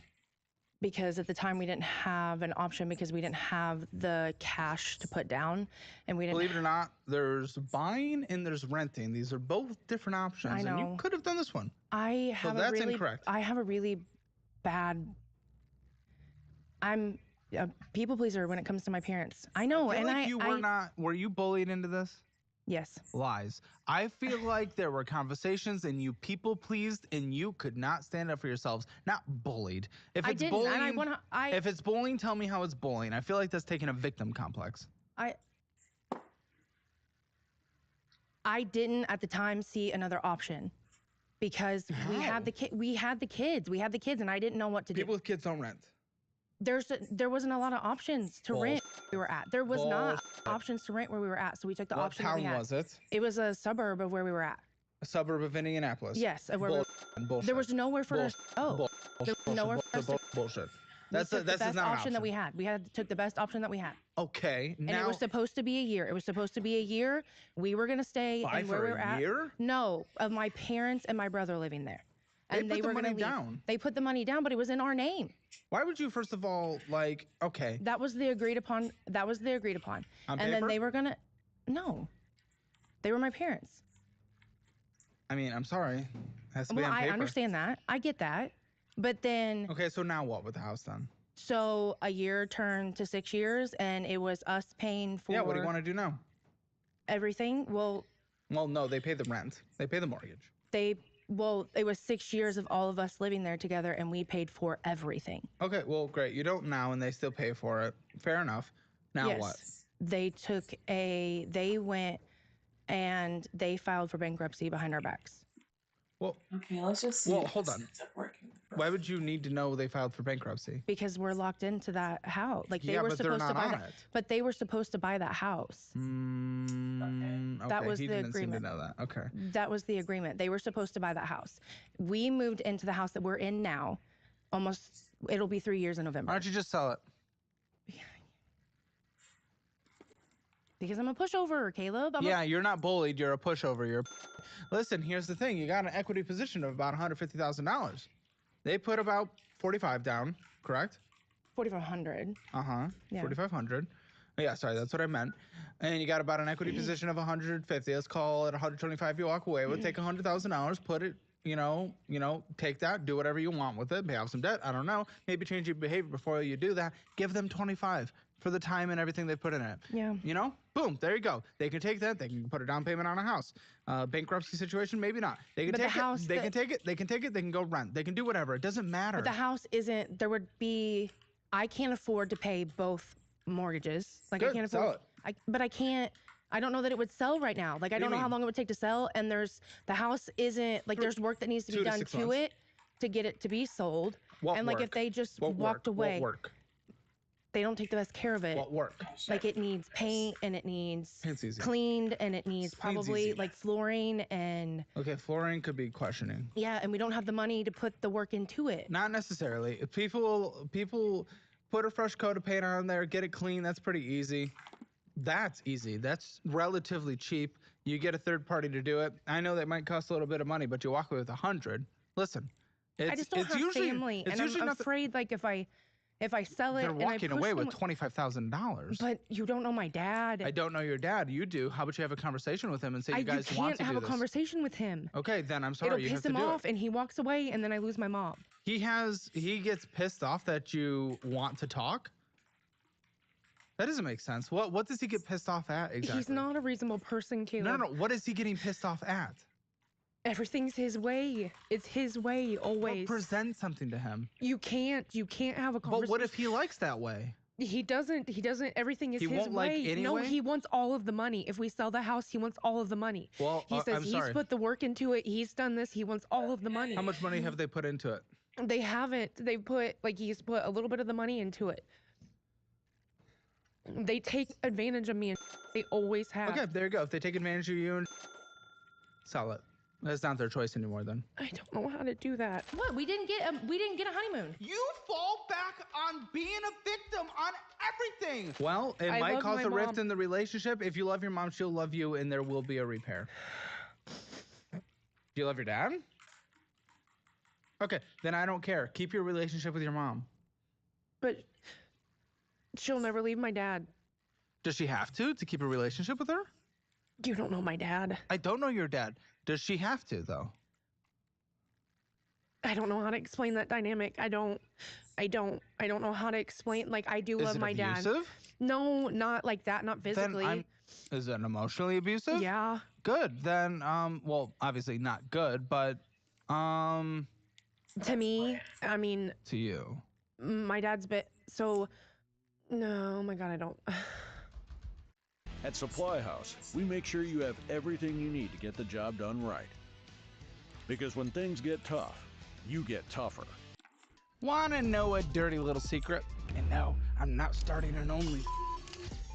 Because at the time we didn't have an option because we didn't have the cash to put down, and we didn't. Believe it or not, there's buying and there's renting. These are both different options. I know. And you could have done this one. I have so that's a really, incorrect. I have a really bad. I'm a people pleaser when it comes to my parents. I know, I feel and like you were not. Were you bullied into this? Yes. Lies. I feel like there were conversations and you people pleased and you could not stand up for yourselves. Not bullied. If I it's didn't, bullying, and if it's bullying, tell me how it's bullying. I feel like that's taking a victim complex. I didn't at the time see another option because we had the kids. We had the kids, and I didn't know what to do. People with kids don't rent. There wasn't a lot of options to rent where we were at. There was not options to rent where we were at, so we took the option that we had. What town was it? It was a suburb of where we were at. A suburb of Indianapolis. Yes, of where bullshit. there was nowhere for us to go. There was nowhere for us to go. Bullshit. That's the best not an option that we had. Took the best option that we had. Okay, and it was supposed to be a year. It was supposed to be a year. We were gonna stay and where we were at. Year? No, of my parents and my brother living there. And They put the were money gonna leave. down. They put the money down, but it was in our name. Why would you, first of all, like, okay. That was the agreed upon. On and then paper? they were gonna. No, they were my parents. I mean, I'm sorry. It has to be Well, on I paper. understand that. I get that. But then. Okay, so now what with the house then? So a year turned to 6 years, and it was us paying for. Yeah, what do you want to do now? Everything. Well, no, they pay the rent. They pay the mortgage. It was 6 years of all of us living there together, and we paid for everything. Okay, well, great. You don't now, and they still pay for it. Fair enough. Now Yes. what? They went and they filed for bankruptcy behind our backs. Well, okay, let's just see. Well, hold on. Why would you need to know they filed for bankruptcy? Because we're locked into that house. Like they Yeah, were but they're supposed to not buy on that. it. But they were supposed to buy that house. Okay, That was he the didn't agreement. seem to know that. Okay. That was the agreement. They were supposed to buy that house. We moved into the house that we're in now. It'll be 3 years in November. Why don't you just sell it? Because I'm a pushover, Caleb. You're not bullied. You're a pushover. Listen, here's the thing. You got an equity position of about $150,000. They put about 45 down, correct? 4,500. Yeah. 4,500. Yeah, sorry, that's what I meant. And you got about an equity position of 150. Let's call it 125. You walk away with. Take $100,000. Put it. Take that. Do whatever you want with it. Pay off some debt. I don't know. Maybe change your behavior before you do that. Give them 25 for the time and everything they put in it. Yeah. Boom. There you go. They can take that. They can put a down payment on a house. Bankruptcy situation, maybe not. They can take it. They can take it. They can take it. They can go rent. They can do whatever. It doesn't matter. But the house isn't. There would be. I can't afford to pay both mortgages. Like I can't sell afford. But I can't. I don't know that it would sell right now. Like I don't know how long it would take to sell. And the house isn't like there's work that needs to be done to it to get it to be sold. What and like work? if they just What walked work? away. What work? They don't take the best care of it. What work? Like it needs paint and it needs Paint's easy. cleaned and it needs Clean's probably easy. like flooring and Okay, flooring could be questioning. yeah, and we don't have the money to put the work into it. Not necessarily. If people put a fresh coat of paint on there, get it clean. That's pretty easy. That's easy. That's relatively cheap. You get a third party to do it. I know that might cost a little bit of money, but you walk away with $100. Listen, I just don't have family, and I'm afraid like if I sell it, they're and I walking push away with someone- $25,000. But you don't know my dad. I don't know your dad. You do. How about you have a conversation with him and say You you guys can't want to have do a this? conversation with him. Okay, then I'm sorry. It'll you piss have to him do off, it. and he walks away, and then I lose my mom. He gets pissed off that you want to talk. That doesn't make sense. What does he get pissed off at exactly? He's not a reasonable person, Caleb. No. What is he getting pissed off at? Everything's his way. It's his way always. Well, present something to him. You can't have a conversation. But what if he likes that way? He doesn't. Everything is He his won't like way. any No, way? he wants all of the money. If we sell the house, he wants all of the money. Well, he says I'm he's sorry. put the work into it. He's done this. He wants all of the money. How much money have they put into it? They haven't. They put he's put a little bit of the money into it. They take advantage of me, and they always have. Okay, there you go. If they take advantage of you and sell it, that's not their choice anymore. Then I don't know how to do that. What? We didn't get a honeymoon. you fall back on being a victim on everything. Well, it I might love cause my a rift mom. in the relationship. If you love your mom, she'll love you, and there will be a repair. Do you love your dad? Okay, then I don't care. Keep your relationship with your mom. But she'll never leave my dad. Does she have to keep a relationship with her? You don't know my dad. I don't know your dad. Does she have to though? I don't know how to explain that dynamic. I don't know how to explain. Like I do Is love it my dad. abusive? No, not like that. Not physically. Then is it emotionally abusive? Yeah. Good. Then well, obviously not good, but To me, I mean, to you. my dad's bit so. No, oh my God, I don't. At Supply House, we make sure you have everything you need to get the job done right. Because when things get tough, you get tougher. Wanna know a dirty little secret? And no, I'm not starting an only.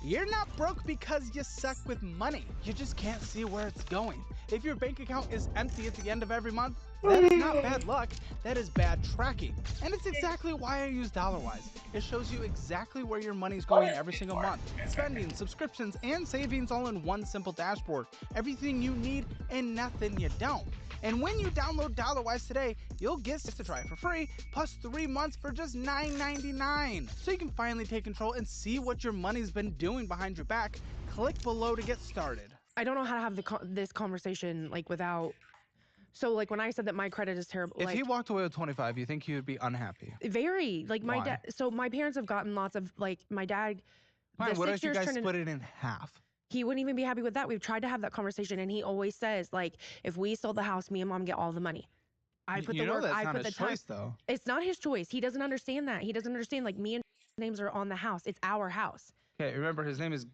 You're not broke because you suck with money. You just can't see where it's going. If your bank account is empty at the end of every month, that is not bad luck, that is bad tracking. And it's exactly why I use DollarWise. It shows you exactly where your money's going every single month. Spending, subscriptions, and savings all in one simple dashboard. Everything you need and nothing you don't. And when you download DollarWise today, you'll get 6 to try it for free, plus 3 months for just $9.99. So you can finally take control and see what your money's been doing behind your back. Click below to get started. I don't know how to have this conversation like without. So like when I said that my credit is terrible, If like he walked away with 25, you think he would be unhappy? very like my Why? dad. So my parents have gotten lots of like my dad. Fine, the what 6 if you years guys turned split it in half? He wouldn't even be happy with that. We've tried to have that conversation, and he always says like, if we sold the house, me and mom get all the money. I put the work. That's I not put his the time. choice, though. It's not his choice. He doesn't understand that. He doesn't understand like me and names are on the house. It's our house. Okay, remember his name is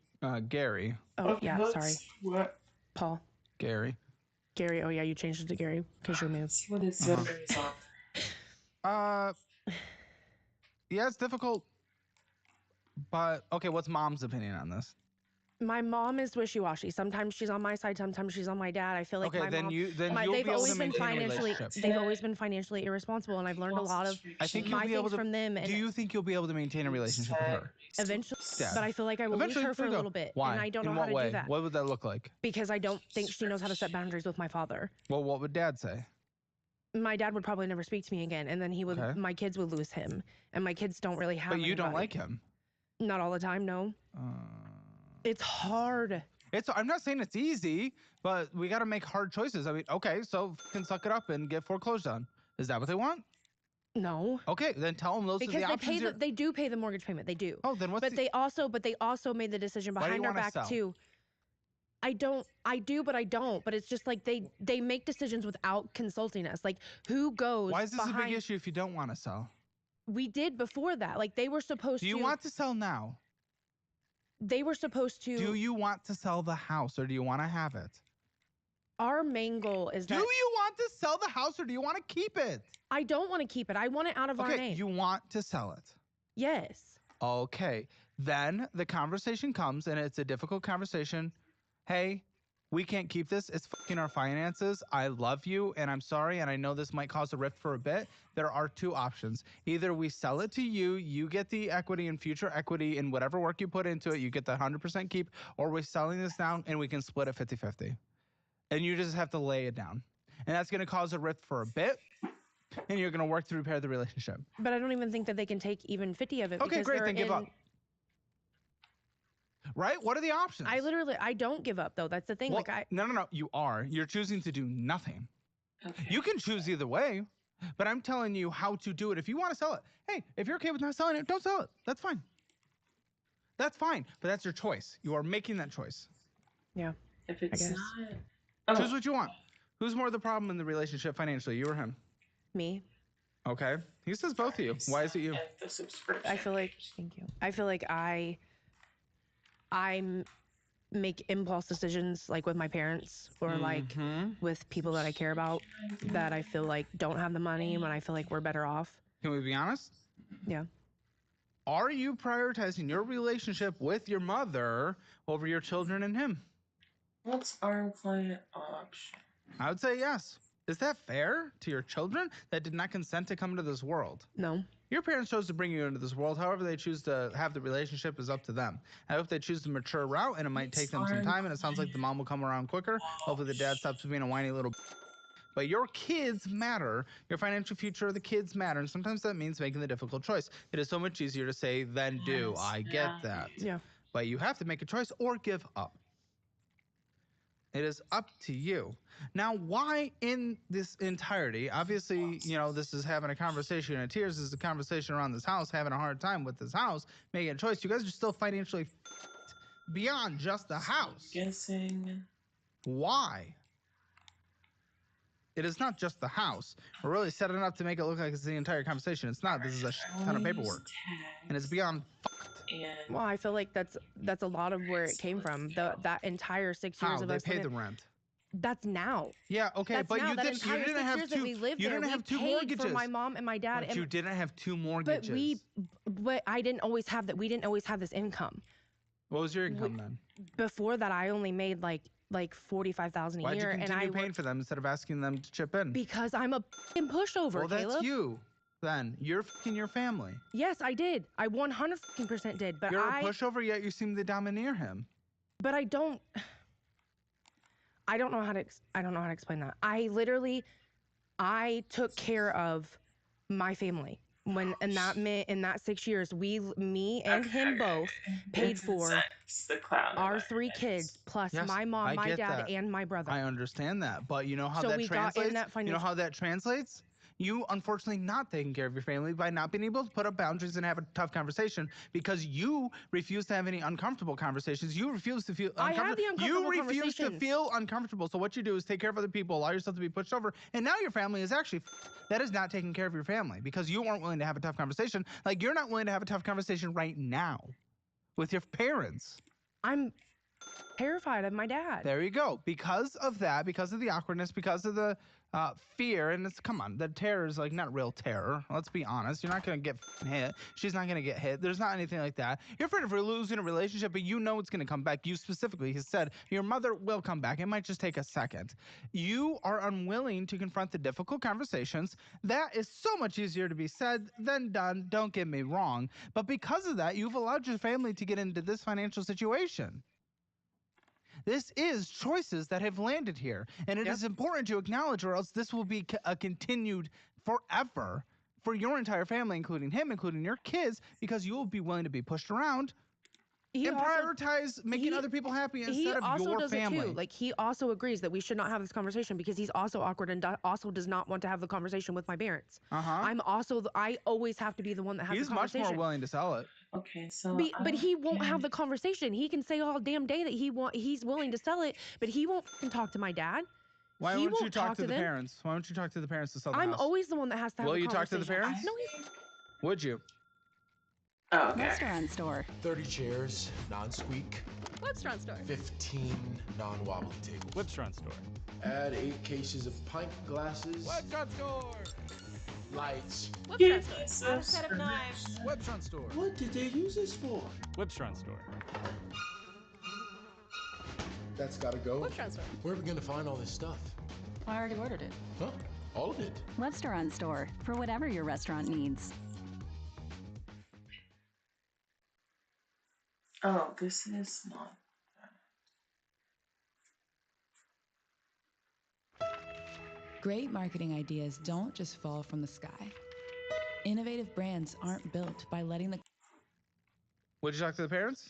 Gary. Oh yeah, sorry. What? Paul. Gary. Gary. Oh yeah, you changed it to Gary because you're a man. What is Yeah, it's difficult. But okay, what's mom's opinion on this? My mom is wishy-washy. Sometimes she's on my side, sometimes she's on my dad. I feel like Okay, my then mom. you'll they've be able always to been maintain a financially. relationship. They've always been financially irresponsible, and I've learned a lot of I think my you'll be things able to. from them. And Do you think you'll be able to maintain a relationship with her? eventually, Yeah. but I feel like I will lose Eventually, her for there a you go. little bit, Why? and I don't In know how what to way? do that What would that look like? because I don't think she knows how to set boundaries with my father. Well, what would dad say? My dad would probably never speak to me again, and then he would. Okay. My kids would lose him, and my kids don't really have. But you don't anybody. like him. Not all the time, no. It's hard. I'm not saying it's easy, but we got to make hard choices. I mean, okay, so can suck it up and get foreclosed on. Is that what they want? No. Okay, then tell them those Because are the they options. pay they do pay the mortgage payment. They do. Oh, then what's But they also made the decision Why do you behind our wanna back sell? too. I do, but I don't. But it's just like they make decisions without consulting us. Like who goes? Why is this a behind... big issue if you don't want to sell? We did before that. Like they were supposed to. Do you want to sell now? They were supposed to. Do you want to sell the house or do you want to have it? Our main goal is Do that. you want to sell the house or do you want to keep it? I don't want to keep it. I want it out of our Okay, name. you want to sell it. Yes. Okay. Then the conversation comes, and it's a difficult conversation. Hey, we can't keep this. It's fucking our finances. I love you, and I'm sorry, and I know this might cause a rift for a bit. There are two options. Either we sell it to you, you get the equity and future equity in whatever work you put into it, you get the 100% keep, or we're selling this down and we can split it 50-50. And you just have to lay it down. And that's going to cause a rift for a bit, and you're going to work to repair the relationship. But I don't even think that they can take even 50 of it. Okay, because great, they're then give up. Right? What are the options? I don't give up though. That's the thing. Well, Like no. You are. You're choosing to do nothing. Okay. You can choose either way, but I'm telling you how to do it. If you want to sell it, hey, if you're okay with not selling it, don't sell it. That's fine. That's fine, but that's your choice. You are making that choice. Yeah. If it's not, Choose what you want. Who's more the problem in the relationship financially, you or him? Me. Okay. He says both of you. Why is it you? the subscription. I feel like thank you. I feel like I make impulse decisions like with my parents or like with people that I care about that I feel like don't have the money when I feel like we're better off. Can we be honest? Yeah. Are you prioritizing your relationship with your mother over your children and him? What's our client option? I would say yes. Is that fair to your children that did not consent to come into this world? No. Your parents chose to bring you into this world. However they choose to have the relationship is up to them. I hope they choose the mature route, and it might take them some time, and it sounds like the mom will come around quicker. Hopefully the dad stops being a whiny little but your kids matter. Your financial future of the kids matter, and sometimes that means making the difficult choice. It is so much easier to say than do. I get that. Yeah. But you have to make a choice or give up. It is up to you. Now, why in this entirety, obviously, you know, this is having a conversation, and tears is a conversation around this house, having a hard time with this house, making a choice. You guys are still financially beyond just the house. Guessing. Why? It is not just the house. We're really setting it up to make it look like it's the entire conversation. It's not. This is a ton of paperwork. And it's beyond Well, I feel like that's a lot of where it came from. That entire 6 years how of they us paid the living- rent. That's now. Yeah, okay, That's but now. you That didn't. You entire didn't 6 have years two. that we lived You there, didn't have we two paid mortgages. for my mom and my dad. But and you didn't have two mortgages. But I didn't always have that. We didn't always have this income. What was your income then? Before that, I only made like $45,000 a Why'd you year, and continue I paying for them instead of asking them to chip in? because I'm a f***ing pushover, Well, that's Caleb. you. Then you're fucking your family. Yes, I did. I 100% did. But You're a pushover, yet you seem to domineer him. But I don't know how to. I don't know how to explain that. I took care of my family when in that 6 years, me and him both paid for our 3 kids plus Yes, my mom, I my get dad, that. and my brother. I understand that, but you know how So that we got in translates? that You know how that translates? You unfortunately not taking care of your family by not being able to put up boundaries and have a tough conversation because you refuse to have any uncomfortable conversations. You refuse to feel I have the You uncomfortable refuse to conversations. feel uncomfortable. So what you do is take care of other people, allow yourself to be pushed over, and now your family is actually that is not taking care of your family because you weren't willing to have a tough conversation. Like you're not willing to have a tough conversation right now with your parents. I'm terrified of my dad. There you go. Because of that, because of the awkwardness, because of the fear, and it's, come on, the terror is like not real terror. Let's be honest. You're not going to get hit. She's not going to get hit. There's not anything like that. You're afraid of losing a relationship, but you know it's going to come back. You specifically have said your mother will come back. It might just take a second. You are unwilling to confront the difficult conversations. That is so much easier to be said than done. Don't get me wrong. But because of that, you've allowed your family to get into this financial situation. This is choices that have landed here. And it is important to acknowledge, or else this will be a continued forever for your entire family, including him, including your kids, because you will be willing to be pushed around and prioritize making other people happy instead of your family. It too. Like he also agrees that we should not have this conversation because he's also awkward and also does not want to have the conversation with my parents. I'm also I always have to be the one that has He's the much conversation. more willing to sell it. Okay, so But he won't have the conversation. He can say all damn day that he's willing to sell it, but he won't f***ing talk to my dad. Why He won't you won't talk to the them. parents? Why don't you talk to the parents to sell the I'm house? always the one that has to have Will the you talk to the conversation. parents? No, Would you? Oh, okay. Restaurant store. 30 chairs, non-squeak. Restaurant store. 15 non-wobbly tables. Restaurant store. Add 8 cases of pint glasses. Restaurant store. lights. Get Add a set of knives. Webtron Store. What did they use this for? Webtron Store. That's gotta go. Webtron Store. Where are we gonna find all this stuff? I already ordered it. Huh? All of it? Webstaurant Store, for whatever your restaurant needs. Oh, this is not. Great marketing ideas don't just fall from the sky. Innovative brands aren't built by letting the... Would you talk to the parents?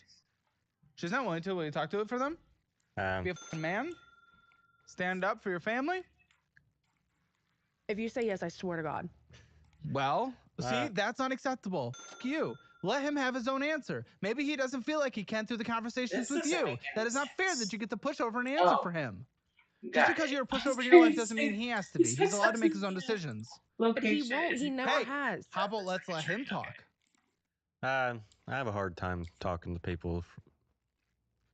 She's not willing to. Will you talk to it for them? Be a f***ing man? Stand up for your family? If you say yes, I swear to God. Well, see, that's unacceptable. F you. Let him have his own answer. Maybe he doesn't feel like he can through the conversations This with doesn't you. make That any is not fair sense. that you get to push over an answer Oh, for him. Just got because it. you're a pushover in Okay, your life doesn't mean he has to be. he He's says allowed to make his something. own decisions. But he Location won't. is He never Hey, has. how about let's let him talk? I have a hard time talking to people.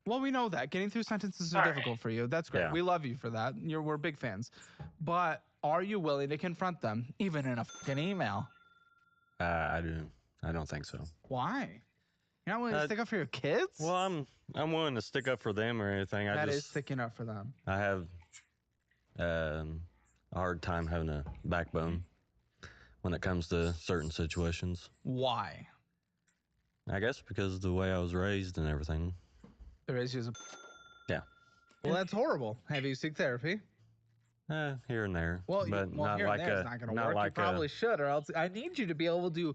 Well, we know that. Getting through sentences are All right. difficult for you. That's great. Yeah. We love you for that. We're big fans. But are you willing to confront them, even in a fucking email? I don't think so. Why? You're not willing to stick up for your kids? Well, I'm willing to stick up for them or anything. That I is just sticking up for them. I have a hard time having a backbone when it comes to certain situations. Why? I guess because of the way I was raised and everything. They raised you as a... Yeah. Well, that's horrible. Have you seek therapy? Here and there. Well, but not here like and there a, is not going to not work. like You probably should, or else I need you to be able to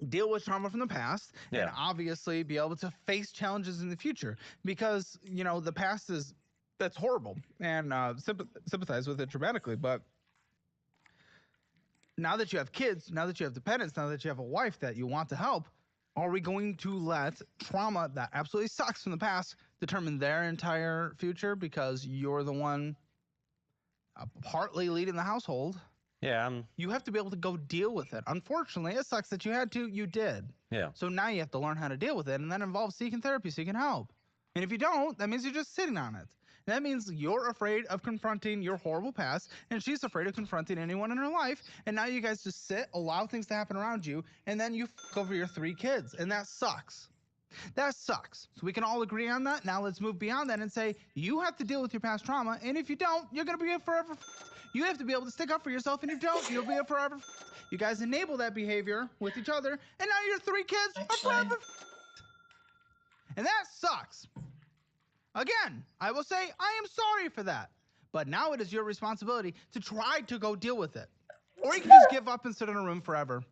deal with trauma from the past and obviously be able to face challenges in the future, because the past that's horrible, and sympathize with it dramatically. But now that you have kids, now that you have dependents, now that you have a wife that you want to help, are we going to let trauma that absolutely sucks from the past determine their entire future because you're the one partly leading the household? Yeah. You have to be able to go deal with it. Unfortunately, it sucks that you had to. You did. Yeah. So now you have to learn how to deal with it, and that involves seeking therapy, seeking help. And if you don't, that means you're just sitting on it. That means you're afraid of confronting your horrible past, and she's afraid of confronting anyone in her life. And now you guys just sit, allow things to happen around you, and then you f over your 3 kids. And that sucks. That sucks. So we can all agree on that. Now let's move beyond that and say, you have to deal with your past trauma, and if you don't, you're going to be a forever f. You have to be able to stick up for yourself, and if you don't, you'll be a forever f. You guys enable that behavior with each other, and now your 3 kids are forever f. And that sucks. Again, I will say I am sorry for that. But now it is your responsibility to try to go deal with it. Or you can just give up and sit in a room forever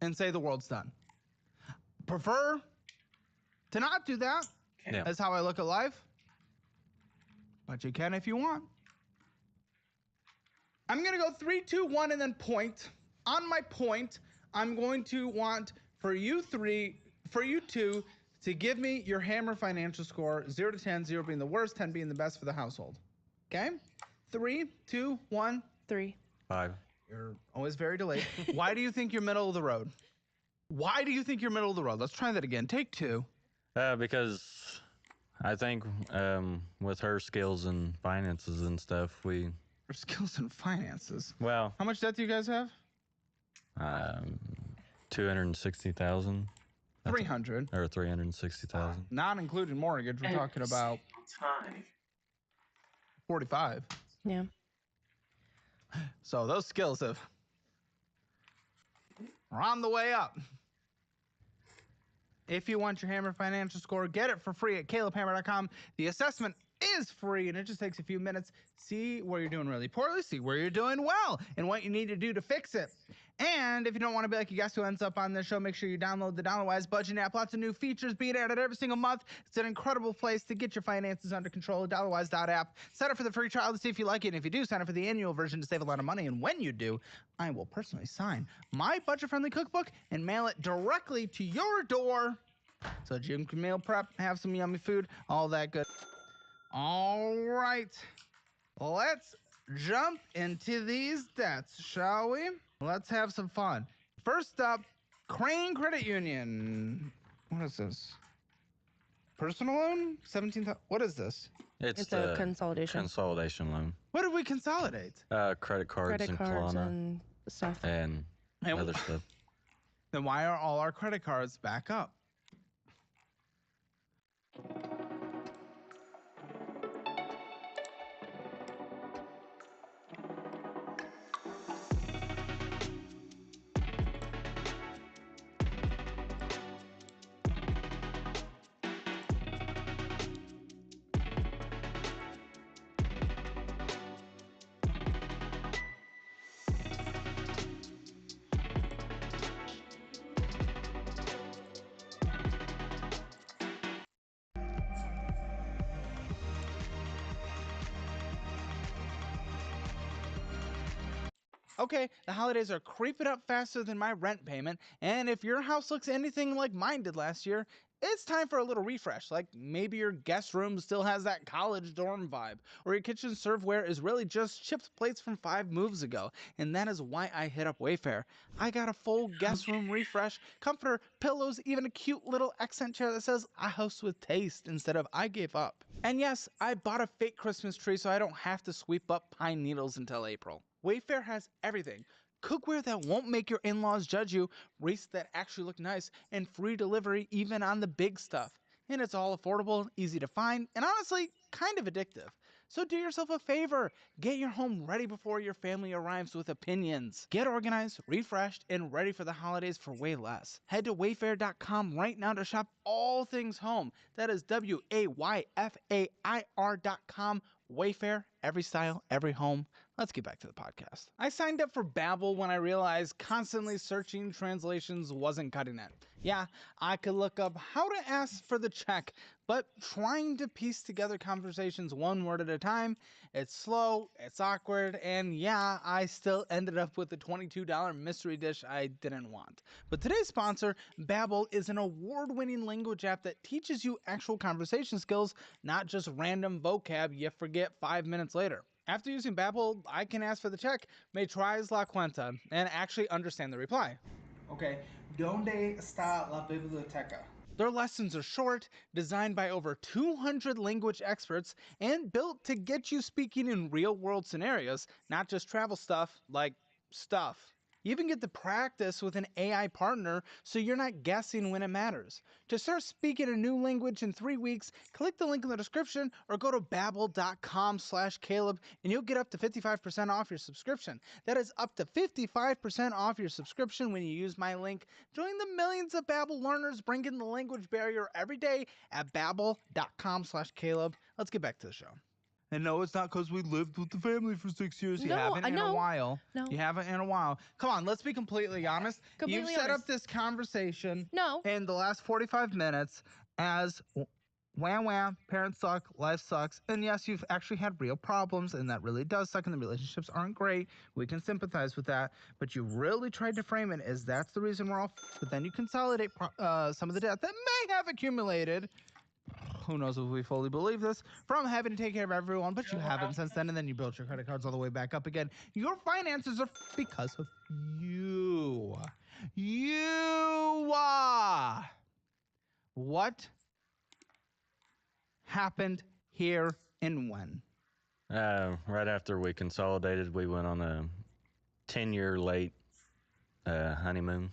and say the world's done. Prefer to not do that. Yeah. That's how I look at life. But you can if you want. I'm going to go 3, 2, 1, and then point. On my point, I'm going to want for you 2 to give me your Hammer financial score, 0 to 10, 0 being the worst, 10 being the best for the household. Okay? 3, 2, 1. 3. 5. You're always very delayed. Why do you think you're middle of the road? Why do you think you're middle of the road? Let's try that again. Take 2. Because I think with her skills and finances and stuff, Her skills and finances. Well, how much debt do you guys have? 260,000. 300. Or 360,000. Not including mortgage, we're talking about time. 45. Yeah. So those skills are on the way up. If you want your Hammer financial score, get it for free at calebhammer.com. The assessment is free, and it just takes a few minutes. See where you're doing really poorly, see where you're doing well, and what you need to do to fix it. And if you don't want to be like a guest who ends up on this show, make sure you download the DollarWise Budget app. Lots of new features being added every single month. It's an incredible place to get your finances under control. DollarWise.app. Sign up for the free trial to see if you like it. And if you do, sign up for the annual version to save a lot of money. And when you do, I will personally sign my budget-friendly cookbook and mail it directly to your door so that you can meal prep, have some yummy food, all that good. All right. Let's jump into these debts, shall we? Let's have some fun. First up, Crane Credit Union. What is this? Personal loan? 17,000. What is this? It's a consolidation. Consolidation loan. What did we consolidate? Credit cards Credit and cards Klarna. and stuff. and other stuff. Then why are all our credit cards back up? Okay, the holidays are creeping up faster than my rent payment, and if your house looks anything like mine did last year, it's time for a little refresh. Like maybe your guest room still has that college dorm vibe, or your kitchen serveware is really just chipped plates from 5 moves ago, and that is why I hit up Wayfair. I got a full guest room refresh, comforter, pillows, even a cute little accent chair that says "I host with taste" instead of "I gave up." And yes, I bought a fake Christmas tree so I don't have to sweep up pine needles until April. Wayfair has everything. Cookware that won't make your in-laws judge you, wreaths that actually look nice, and free delivery even on the big stuff. And it's all affordable, easy to find, and honestly, kind of addictive. So do yourself a favor. Get your home ready before your family arrives with opinions. Get organized, refreshed, and ready for the holidays for way less. Head to wayfair.com right now to shop all things home. That is WAYFAIR.com. Wayfair, every style, every home. Let's get back to the podcast. I signed up for Babbel when I realized constantly searching translations wasn't cutting it. Yeah, I could look up how to ask for the check, but trying to piece together conversations one word at a time, it's slow, it's awkward, and yeah, I still ended up with the $22 mystery dish I didn't want. But today's sponsor, Babbel, is an award-winning language app that teaches you actual conversation skills, not just random vocab you forget 5 minutes later. After using Babbel, I can ask for the check, me traes la cuenta, and actually understand the reply. Okay, ¿dónde está la biblioteca? Their lessons are short, designed by over 200 language experts, and built to get you speaking in real-world scenarios, not just travel stuff, like stuff. You even get to practice with an AI partner so you're not guessing when it matters. To start speaking a new language in 3 weeks, click the link in the description or go to babbel.com/Caleb and you'll get up to 55% off your subscription. That is up to 55% off your subscription when you use my link. Join the millions of Babbel learners breaking the language barrier every day at babbel.com/Caleb. Let's get back to the show. And no, it's not because we lived with the family for 6 years. You haven't in a while. No. You haven't in a while. Come on, let's be completely honest. You've set up this conversation in the last 45 minutes as wham wham, parents suck, life sucks. And yes, you've actually had real problems, and that really does suck, and the relationships aren't great. We can sympathize with that. But you really tried to frame it as that's the reason we're all but then you consolidate some of the debt that may have accumulated. Who knows if we fully believe this, from having to take care of everyone, but you haven't since then, and then you built your credit cards all the way back up again. Your finances are because of you. What happened here and when? Right after we consolidated, we went on a 10-year late honeymoon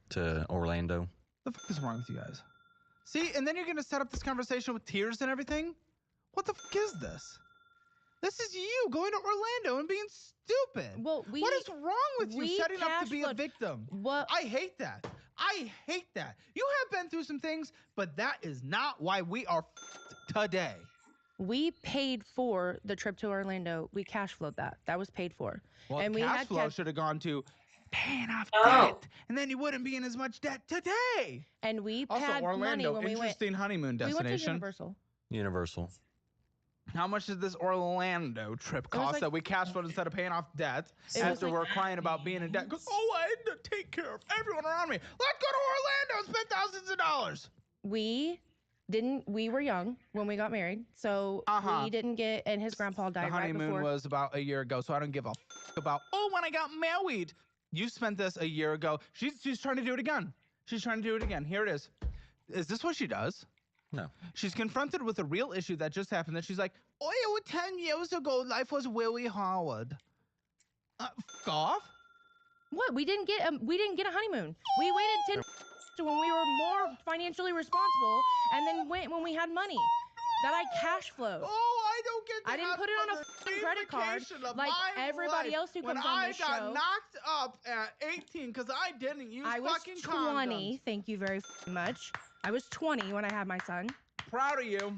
to Orlando. The fuck is wrong with you guys? See, and then you're gonna set up this conversation with tears and everything? What the fuck is this? This is you going to Orlando and being stupid. Well, what is wrong with you setting up to be a victim? I hate that. I hate that. You have been through some things, but that is not why we are today. We paid for the trip to Orlando. We cash flowed that. That was paid for. Well, and cash flow should have gone to paying off debt, and then you wouldn't be in as much debt today. And we also had Orlando, money when interesting honeymoon destination. We went to Universal. Universal. How much did this Orlando trip cost that we cash flowed instead of paying off debt after we're crying about being in debt? Because, I had to take care of everyone around me. Let's go to Orlando and spend thousands of dollars. We were young when we got married, so we didn't get, and his grandpa died right before. The honeymoon was about a year ago, so I don't give a about, when I got married. You spent this a year ago. She's trying to do it again. She's trying to do it again. Here it is. Is this what she does? No. She's confronted with a real issue that just happened that she's like, 10 years ago, life was really hard. Fuck off. What? We didn't get a honeymoon. We waited 10 to when we were more financially responsible, and then went when we had money that I cash flowed. Oh, I don't get to I didn't have put it on a the credit card vacation of like my everybody life else who when comes on I this got show. knocked up at 18 because I didn't use I was fucking 20. condoms. Thank you very much. I was 20 when I had my son. Proud of you.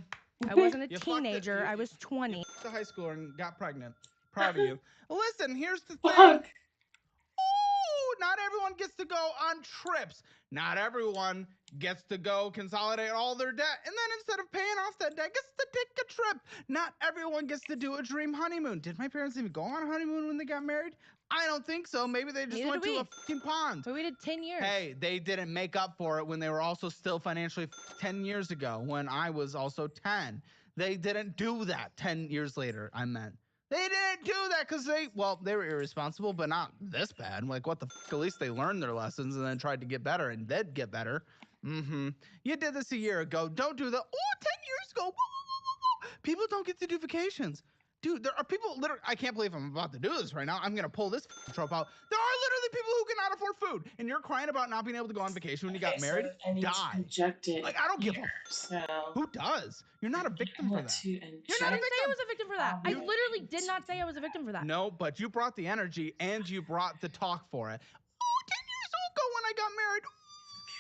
I wasn't a You fucked teenager. it. I was 20. You fucked a high schooler and got pregnant. Proud of you. Listen, here's the thing. Fuck. Ooh, not everyone gets to go on trips. Not everyone gets to go consolidate all their debt. And then instead of paying off that debt, gets to take a trip. Not everyone gets to do a dream honeymoon. Did my parents even go on a honeymoon when they got married? I don't think so. Maybe they just Neither went did to we. a fucking pond. We waited 10 years. Hey, they didn't make up for it when they were also still financially 10 years ago when I was also 10. They didn't do that 10 years later, I meant. They didn't do that because they were irresponsible, but not this bad. Like, what the fuck? At least they learned their lessons and then tried to get better and did get better. You did this a year ago. Don't do that. Oh, 10 years ago. Woo, woo, woo, woo, woo. People don't get to do vacations. Dude, there are people literally, I can't believe I'm about to do this right now. I'm going to pull this trope out. There are literally people who cannot afford food. And you're crying about not being able to go on vacation when you got married? So I need to inject it. Like, I don't give a So who does? You're not a victim for that. You're not a victim. I was a victim for that. I literally did not say I was a victim for that. No, but you brought the energy and you brought the talk for it. Oh, 10 years ago when I got married.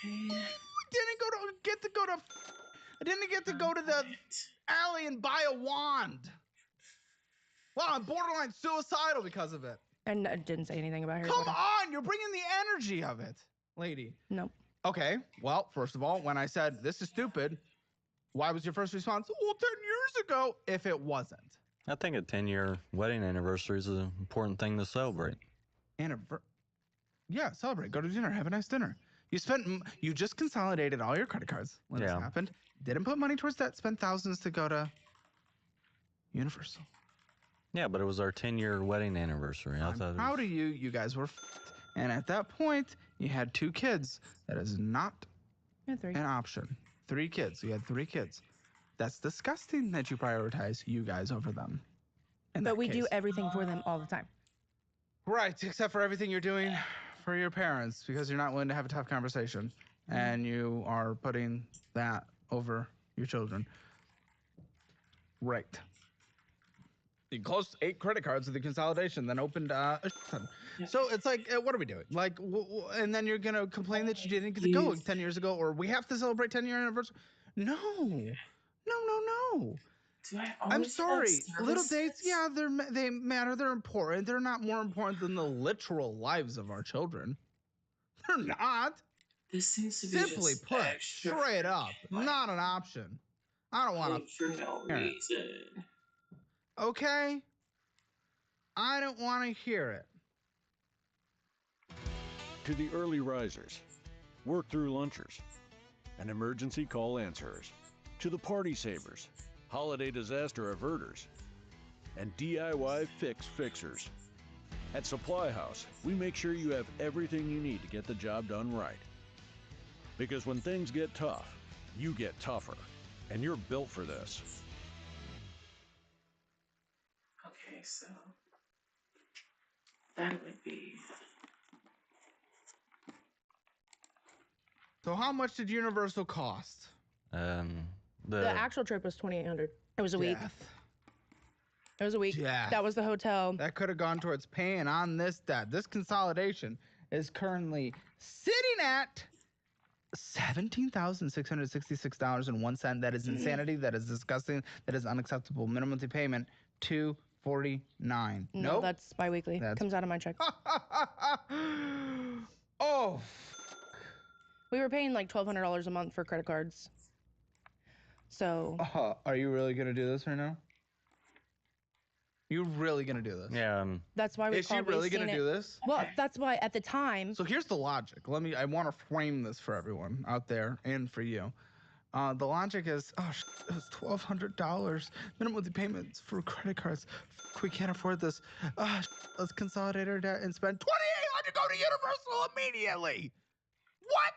Okay. I didn't get to go to the alley and buy a wand. Well, I'm borderline suicidal because of it. And I didn't say anything about Harry Come Potter. on, you're bringing the energy of it, lady. Nope. Okay, well, first of all, when I said this is stupid, why was your first response? Well, 10 years ago, if it wasn't. I think a 10-year wedding anniversary is an important thing to celebrate. Yeah, celebrate. Go to dinner. Have a nice dinner. You just consolidated all your credit cards when this happened. Didn't put money towards that. Spent thousands to go to Universal. Yeah, but it was our 10-year wedding anniversary. I'm proud of you. You guys were and at that point, you had 2 kids. That is not an option. 3 kids. You had 3 kids. That's disgusting that you prioritize you guys over them. But we do everything for them all the time. Right, except for everything you're doing for your parents because you're not willing to have a tough conversation and you are putting that over your children. Right. You closed 8 credit cards with the consolidation, then opened a ton. So it's like, what are we doing? Like, and then you're going to complain that you didn't get to go 10 years ago, or we have to celebrate 10-year anniversary. No. I'm sorry. Little dates, yeah, they matter. They're important. They're not more important than the literal lives of our children. They're not. This seems to be Simply just put, extra straight up, not an option. I don't want to. for no reason. Okay? I don't want to hear it. To the early risers, work through lunchers, and emergency call answerers. To the party savers, holiday disaster averters, and DIY fix fixers. At Supply House, we make sure you have everything you need to get the job done right. Because when things get tough, you get tougher, and you're built for this. Okay, so that would be. So how much did Universal cost? The actual trip was $2,800. It was a week. It was a week. Yeah. That was the hotel. That could have gone towards paying on this debt. This consolidation is currently sitting at $17,666.01. That is insanity. That is disgusting. That is unacceptable. Minimum monthly payment $249. No, that's biweekly. Comes out of my check. Oh. We were paying like $1,200 a month for credit cards. So. Are you really gonna do this right now? You really gonna do this? Yeah. That's why we. Is she really gonna do this? Well, that's why at the time. So here's the logic. I want to frame this for everyone out there and for you. The logic is, it was $1,200 minimum monthly payments for credit cards. We can't afford this. Let's consolidate our debt and spend $2,800 to go to Universal immediately. What?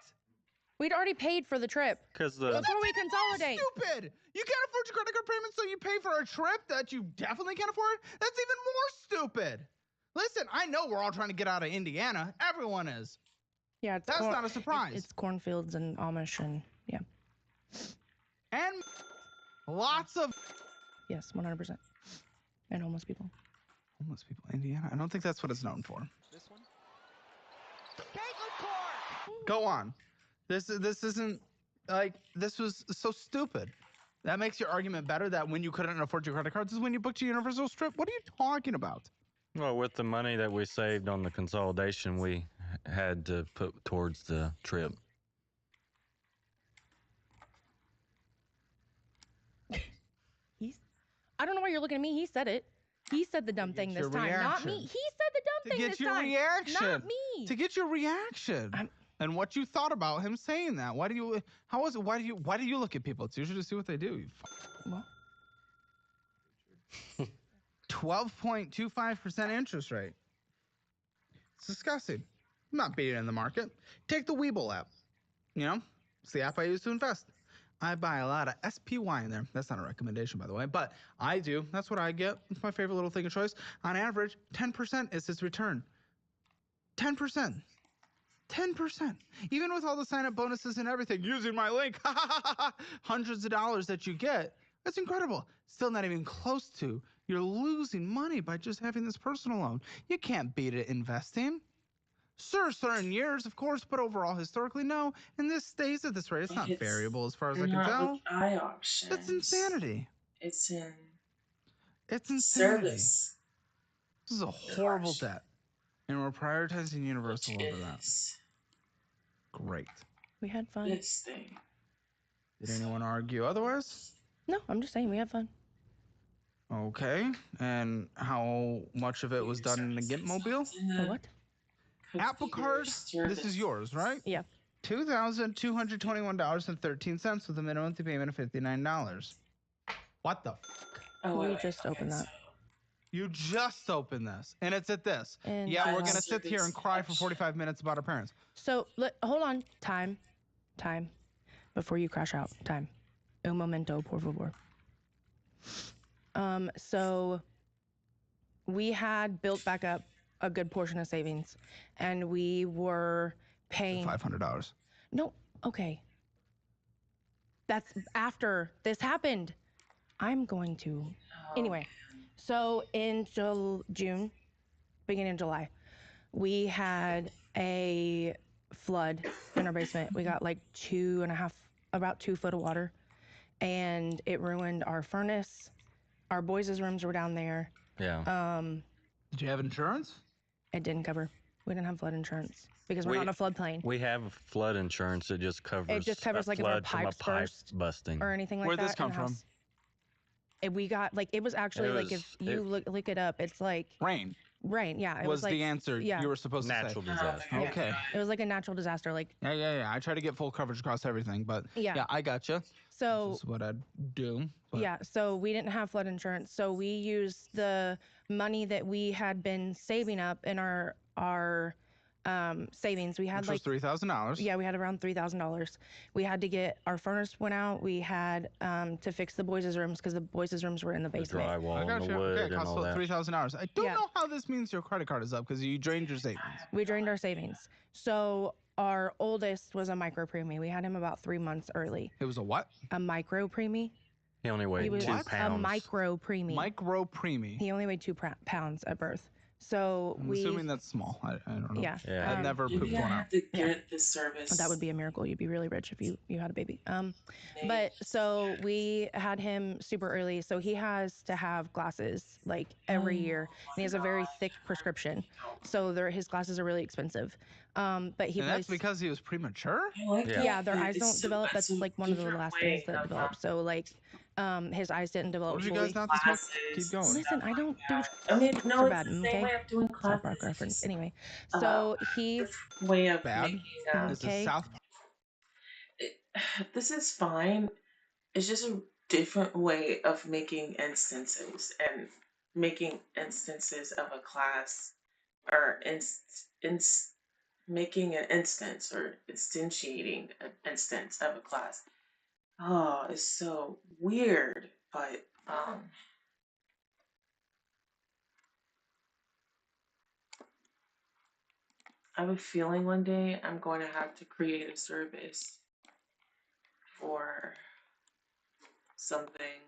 We'd already paid for the trip. Because before we consolidate. Stupid. You can't afford your credit card payments, so you pay for a trip that you definitely can't afford? That's even more stupid. Listen, I know we're all trying to get out of Indiana. Everyone is. Yeah, it's That's not a surprise. It's cornfields and Amish and yeah. And lots of Yes, 100%. And homeless people. homeless people. Indiana. I don't think that's what it's known for. This one. Caitlin Clark. Go on. This isn't like this was so stupid. That makes your argument better that when you couldn't afford your credit cards is when you booked your Universal trip. What are you talking about? Well, with the money that we saved on the consolidation, we had to put towards the trip. I don't know why you're looking at me. He said it. He said the dumb thing this time, not me. He said the dumb thing this time, not me. To get your reaction. And what you thought about him saying that. Why do you look at people? It's usually to see what they do. You What? 12.25% interest rate. It's disgusting. I'm not beating it in the market. Take the Webull app. You know, it's the app I use to invest. I buy a lot of SPY in there. That's not a recommendation, by the way, but I do. That's what I get. It's my favorite little thing of choice. On average, 10% is its return. 10%. 10%. Even with all the sign-up bonuses and everything, using my link, hundreds of dollars that you get, that's incredible. Still not even close to. You're losing money by just having this personal loan. You can't beat it investing. Certain years, of course, but overall, historically, no. And this stays at this rate. It's not variable as far as I can tell. Like eye options. That's insanity. It's in. It's insanity. Service. This is a horrible debt. And we're prioritizing Universal over that. Great. We had fun. This thing. Did anyone argue otherwise? No, I'm just saying we had fun. Okay. And how much of it was done in the GIMP mobile? What? Apple Card, this is yours, right? Yeah. $2,221.13 with a minimum monthly payment of $59. What the fuck? Oh, we just opened that. You just opened this, and it's at this. And yeah, we're going to sit here and cry for 45 minutes about our parents. So, hold on. Time. Before you crash out. Time. Un momento, por favor. So, we had built back up a good portion of savings, and we were paying $500. No, okay. That's after this happened. I'm going to. Anyway, so in June, beginning of July, we had a flood in our basement. We got like about 2 foot of water, and it ruined our furnace. Our boys' rooms were down there. Yeah. Did you have insurance? It didn't cover. We didn't have flood insurance because we're not on a floodplain. We have flood insurance. It just covers. It just covers like if our pipes burst busting or anything like Where'd that. this come from? We got like it was actually like if you look it up, it's like rain. Rain, yeah. It was like, the answer you were supposed to say. Natural disaster. Yeah. Okay. It was like a natural disaster, like. Yeah. I try to get full coverage across everything, but yeah, I gotcha. So this is what I'd do. But. Yeah, so we didn't have flood insurance, so we used the money that we had been saving up in our savings. We had which was $3,000. Yeah, we had around $3,000. We had to get our furnace went out. We had to fix the boys' rooms because the boys' rooms were in the basement. The drywall, and the wood, and all that. $3,000. I don't know how this means your credit card is up because you drained your savings. We drained our savings. So our oldest was a micro preemie. We had him about 3 months early. It was a what? A micro preemie. He only weighed 2 pounds. A micro preemie. Micro preemie. He only weighed 2 pounds at birth. So I'm assuming that's small. I don't know. Yeah. I've never pooped one out. To get the service. That would be a miracle. You'd be really rich if you had a baby. But so we had him super early. So he has to have glasses like every year, and he has a very thick prescription. So his glasses are really expensive. But he. And that's because he was premature. Yeah, their eyes don't develop. That's like one of the last things that develop. So like. His eyes didn't develop. What did you guys not to smoke? Keep going. Listen, I don't do. I mean, no, bad, it's the same way of doing classes. South Park reference. Anyway, so he way of bad. making. This is South. This is fine. It's just a different way of making instances and making instances of a class, or making an instance or instantiating an instance of a class. Oh, it's so weird, but I have a feeling one day I'm going to have to create a service for something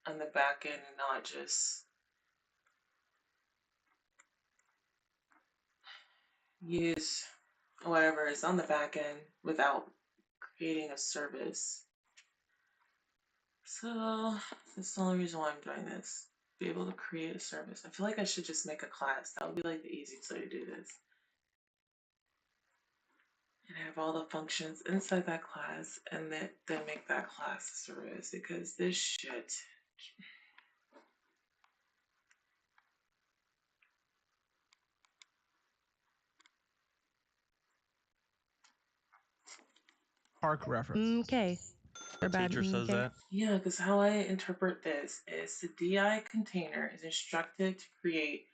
on the back end and not just use whatever is on the back end without creating a service. So that's the only reason why I'm doing this. Be able to create a service. I feel like I should just make a class. That would be like the easiest way to do this. And have all the functions inside that class and then make that class a service, because this shit. Park reference. Okay. Or bad. Teacher says okay. that. Yeah, because how I interpret this is the DI container is instructed to create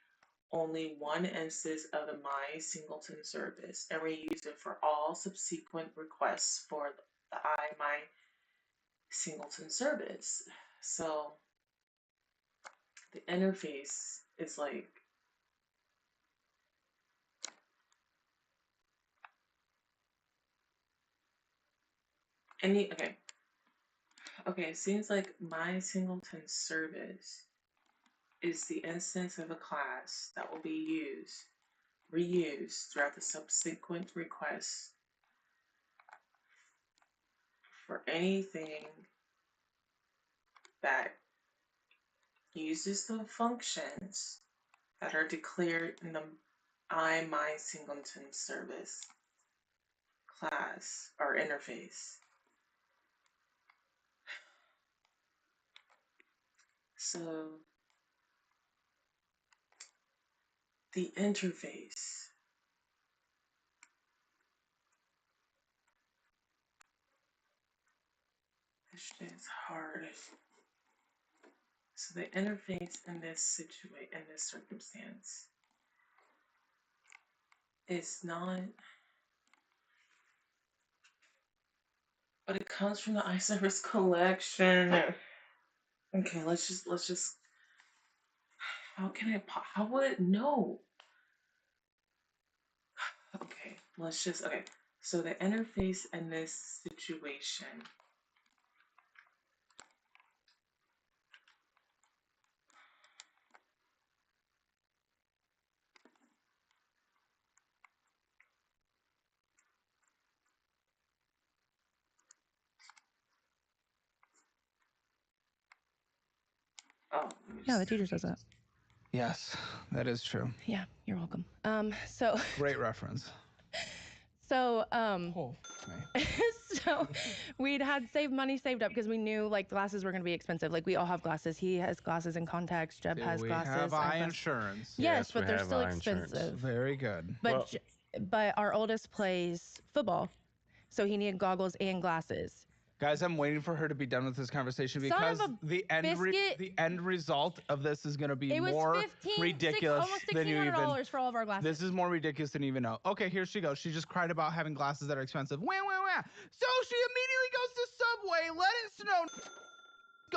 only one instance of the my singleton service and reuse it for all subsequent requests for the my singleton service. So the interface is like okay, it seems like my singleton service is the instance of a class that will be reused throughout the subsequent requests for anything that uses the functions that are declared in the my singleton service class or interface. So the interface this shit is hard. So the interface in this circumstance is not, but it comes from the iService collection. Okay, let's just how would it know? Okay, okay. So the interface in this situation Yeah, the teacher says that. Yes, that is true. Yeah, you're welcome. So Great reference. So Oh, so we'd had money saved up because we knew like glasses were gonna be expensive. Like we all have glasses. He has glasses and contacts. Jeb has we glasses. have I eye have insurance. Yes, we but they're have still eye insurance. expensive. Very good. But but our oldest plays football, so he needed goggles and glasses. Guys, I'm waiting for her to be done with this conversation Son because of a the end result of this is going to be It was more ridiculous almost than you even. $1,600 for all of our glasses. This is more ridiculous than you even know. Okay, here she goes. She just cried about having glasses that are expensive. Wah, wah, wah. So she immediately goes to Subway, let it snow,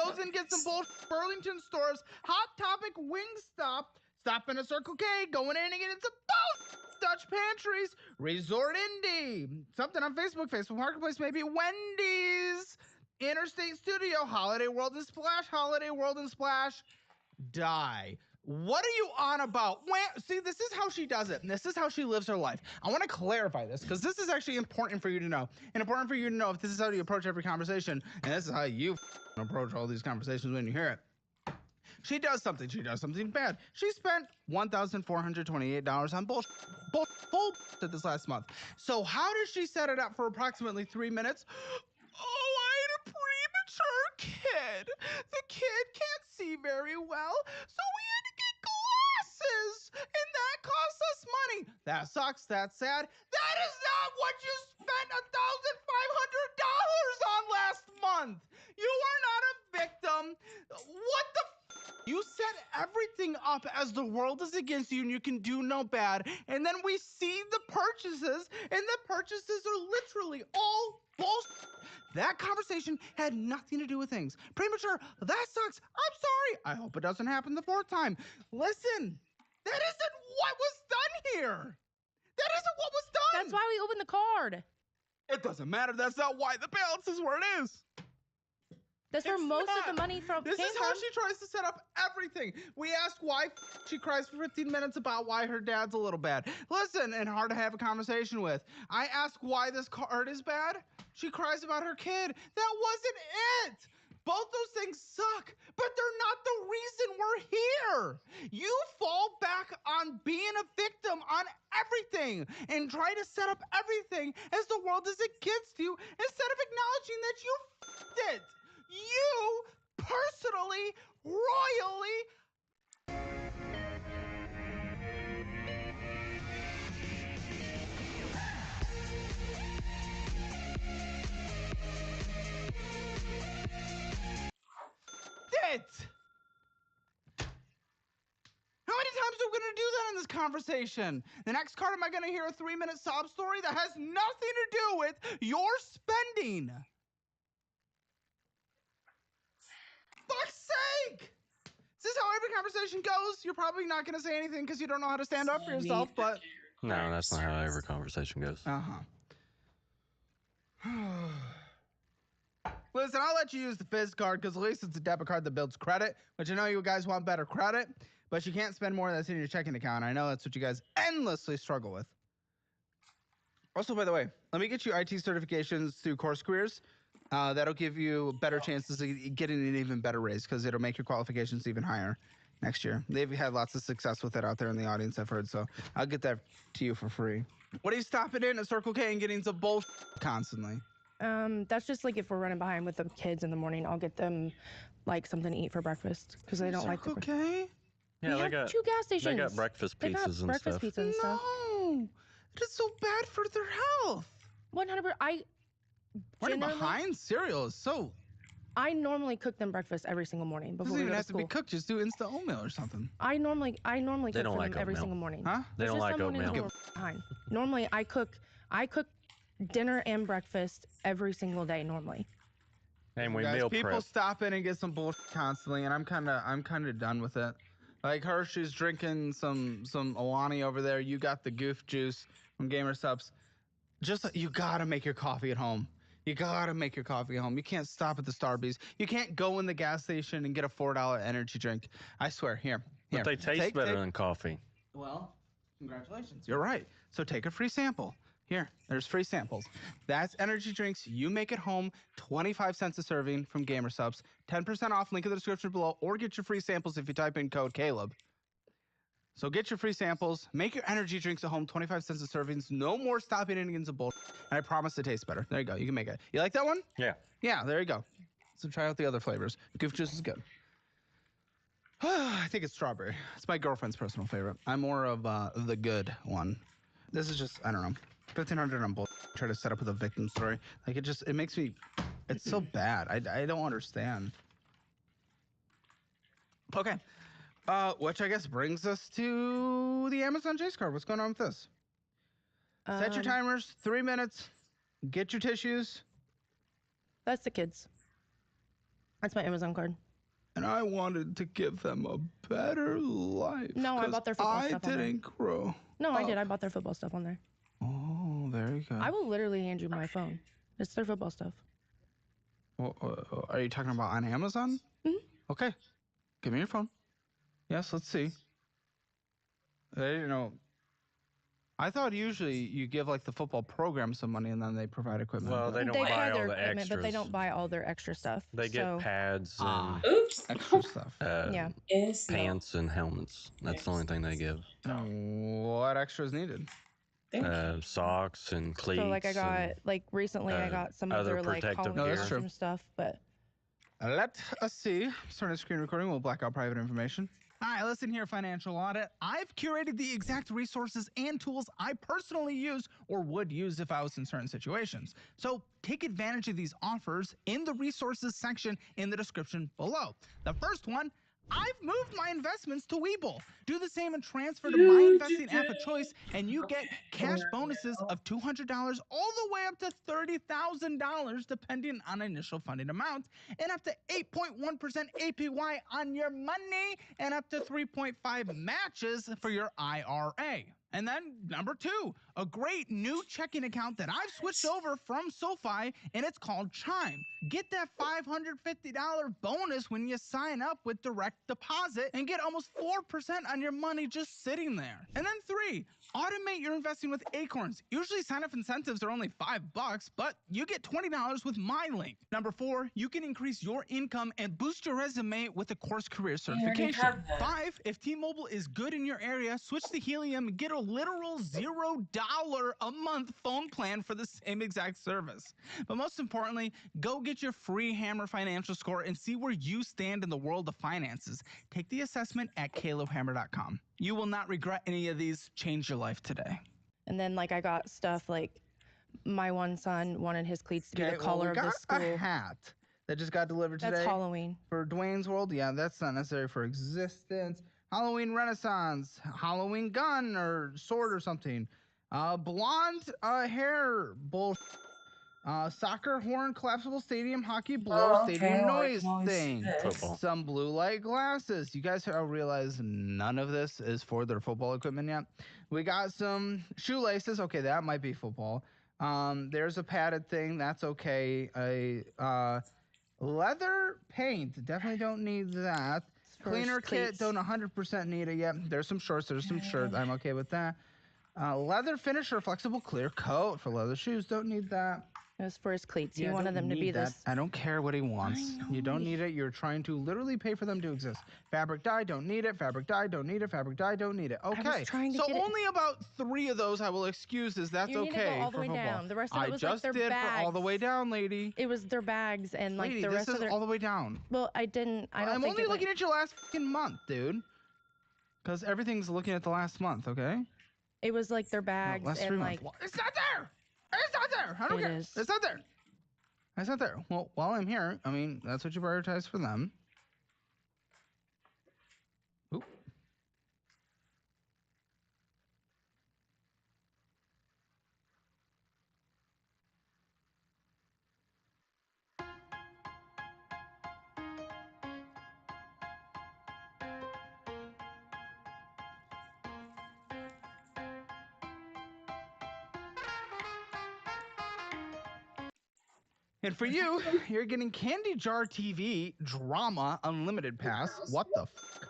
goes and gets some bullshit Burlington stores, Hot Topic, Wingstop, stop in a Circle K, going in and getting some bullshit Dutch pantries, Resort Indie, something on Facebook Marketplace, maybe Wendy's, Interstate Studio, Holiday World and Splash, Holiday World and Splash, die. What are you on about? See, this is how she does it, and this is how she lives her life. I want to clarify this, because this is actually important for you to know, and important for you to know if this is how you approach every conversation, and this is how you approach all these conversations when you hear it. She does something bad. She spent $1,428 on bullshit this last month. So how does she set it up for approximately 3 minutes? Oh, I had a premature kid. The kid can't see very well, so we had to get glasses, and that costs us money. That sucks. That's sad. That is not what you spent $1,500 on last month. You are not a victim. What the You set everything up as the world is against you and you can do no bad. And then we see the purchases, and the purchases are literally all bullshit. That conversation had nothing to do with things. Premature, that sucks. I'm sorry. I hope it doesn't happen the fourth time. Listen, that isn't what was done here. That isn't what was done. That's why we opened the card. It doesn't matter. That's not why the balance is where it is. That's where most of the money came This is how from. she tries to set up everything. We ask why she cries for 15 minutes about why her dad's a little bad. Listen, and hard to have a conversation with. I ask why this card is bad. She cries about her kid. That wasn't it. Both those things suck, but they're not the reason we're here. You fall back on being a victim on everything and try to set up everything as the world is against you instead of acknowledging that you f***ed it. You personally, royally. It. How many times are we going to do that in this conversation? The next card, am I going to hear a 3-minute sob story that has nothing to do with your spending? Fuck's sake! Is this how every conversation goes? You're probably not going to say anything because you don't know how to stand up for yourself, but... No, that's not how every conversation goes. Listen, I'll let you use the Fizz card because at least it's a debit card that builds credit, which I know you guys want better credit, but you can't spend more that's in your checking account. I know that's what you guys endlessly struggle with. Also, by the way, let me get you IT certifications through Course Careers. That'll give you better chances of getting an even better raise because it'll make your qualifications even higher next year. They've had lots of success with it out there in the audience, I've heard, so I'll get that to you for free. What are you stopping in at Circle K and getting some bullshit constantly? That's just like if we're running behind with the kids in the morning, I'll get them like something to eat for breakfast because they don't like the Circle K? Yeah, we have 2 gas stations. They got breakfast pizzas and stuff. Pizza and stuff. No, it is so bad for their health. 100%. Running behind cereal is so... I normally cook them breakfast every single morning before doesn't we even go have to to be school. cooked. Just do instant oatmeal or something. I normally They cook don't for like them every oatmeal. single morning. Huh? They don't like oatmeal. Behind. Normally, I cook dinner and breakfast every single day. Normally. And we Guys, meal people prep. stop in and get some bullshit constantly, and I'm kind of done with it. Like Hershey's drinking some Alani over there. You got the goof juice from Gamer Subs. Just you gotta make your coffee at home. You gotta make your coffee at home. You can't stop at the Starbucks. You can't go in the gas station and get a $4 energy drink. I swear. Here. But they taste better than coffee. Well, congratulations. You're right. So take a free sample. Here, there's free samples. That's energy drinks you make at home, 25 cents a serving from Gamer Subs. 10% off, link in the description below, or get your free samples if you type in code Caleb. So get your free samples, make your energy drinks at home, 25 cents a servings, no more stopping in against a bull. And I promise it tastes better. There you go, you can make it. You like that one? Yeah. Yeah, there you go. So try out the other flavors. Goof Juice is good. I think it's strawberry. It's my girlfriend's personal favorite. I'm more of the good one. This is just, I don't know, 1,500 on bull. Try to set up with a victim story. Like it makes me, it's so bad. I don't understand. Okay. Which I guess brings us to the Amazon Chase card. What's going on with this? Set your timers, 3 minutes. Get your tissues. That's the kids. That's my Amazon card. And I wanted to give them a better life. No, I bought their football stuff on there. I didn't grow. No, I did. I bought their football stuff on there. Oh, very good. I will literally hand you my phone. It's their football stuff. Are you talking about on Amazon? Mm-hmm. Okay. Give me your phone. Yes, let's see. I thought usually you give like the football program some money and then they provide equipment. Well, they don't buy all the extras. But they don't buy all their extra stuff. They get pads and extra stuff. Yeah. Pants and helmets. That's the only thing they give. What extra is needed? Socks and cleats. So like I got recently I got some of their like Halloween stuff, but let us see. Starting screen recording. We'll black out private information. Hi, listen here, Financial Audit. I've curated the exact resources and tools I personally use or would use if I was in certain situations. So take advantage of these offers in the resources section in the description below. The first one, I've moved my investments to Webull. Do the same and transfer to my investing app of choice, and you get cash bonuses of $200 all the way up to $30,000, depending on initial funding amount, and up to 8.1% APY on your money, and up to 3.5 matches for your IRA. And then number 2, a great new checking account that I've switched over from SoFi, and it's called Chime. Get that $550 bonus when you sign up with direct deposit and get almost 4% on your money just sitting there. And then 3, automate your investing with Acorns. Usually sign-up incentives are only $5, but you get $20 with my link. Number 4, you can increase your income and boost your resume with a course career certification. 5, if T-Mobile is good in your area, switch to Helium and get a literal $0 a month phone plan for the same exact service. But most importantly, go get your free Hammer financial score and see where you stand in the world of finances. Take the assessment at calebhammer.com. You will not regret any of these. Change your life today. And then like I got stuff like my one son wanted his cleats to be the color of the school. A hat that just got delivered today. That's Halloween. For Dwayne's World, yeah, that's not necessary for existence. Halloween Renaissance, Halloween gun or sword or something. Blonde hair bullshit. Soccer horn, collapsible stadium, hockey blow, stadium noise thing. Football. Some blue light glasses. You guys realize none of this is for their football equipment yet. We got some shoelaces. Okay, that might be football. There's a padded thing. That's okay. Leather paint. Definitely don't need that. Cleaner kit. Don't 100% need it yet. There's some shorts. There's some shirts. I'm okay with that. Leather finisher, flexible clear coat for leather shoes. Don't need that. It was for his cleats. He wanted them to be this. I don't care what he wants. You don't need it. You're trying to literally pay for them to exist. Fabric dye, don't need it. Fabric dye, don't need it. Fabric dye, don't need it. Okay. I was trying to so get it. only about 3 of those I will excuse as that's You need okay to go all the for way football. down. The rest of it was I like just their did bags. for all the way down, lady. It was their bags and like Lady, the rest this of their. is all the way down. Well, I don't I'm think only looking at your last fucking month, dude. Because everything's looking at the last month, okay? It was like their bags last 3 and months. like. It's not there. It's not there. I don't It care. is. It's not there. It's not there. Well, while I'm here, I mean, that's what you prioritize for them. Oop. And for you, you're getting Candy Jar TV Drama Unlimited Pass. What the fuck?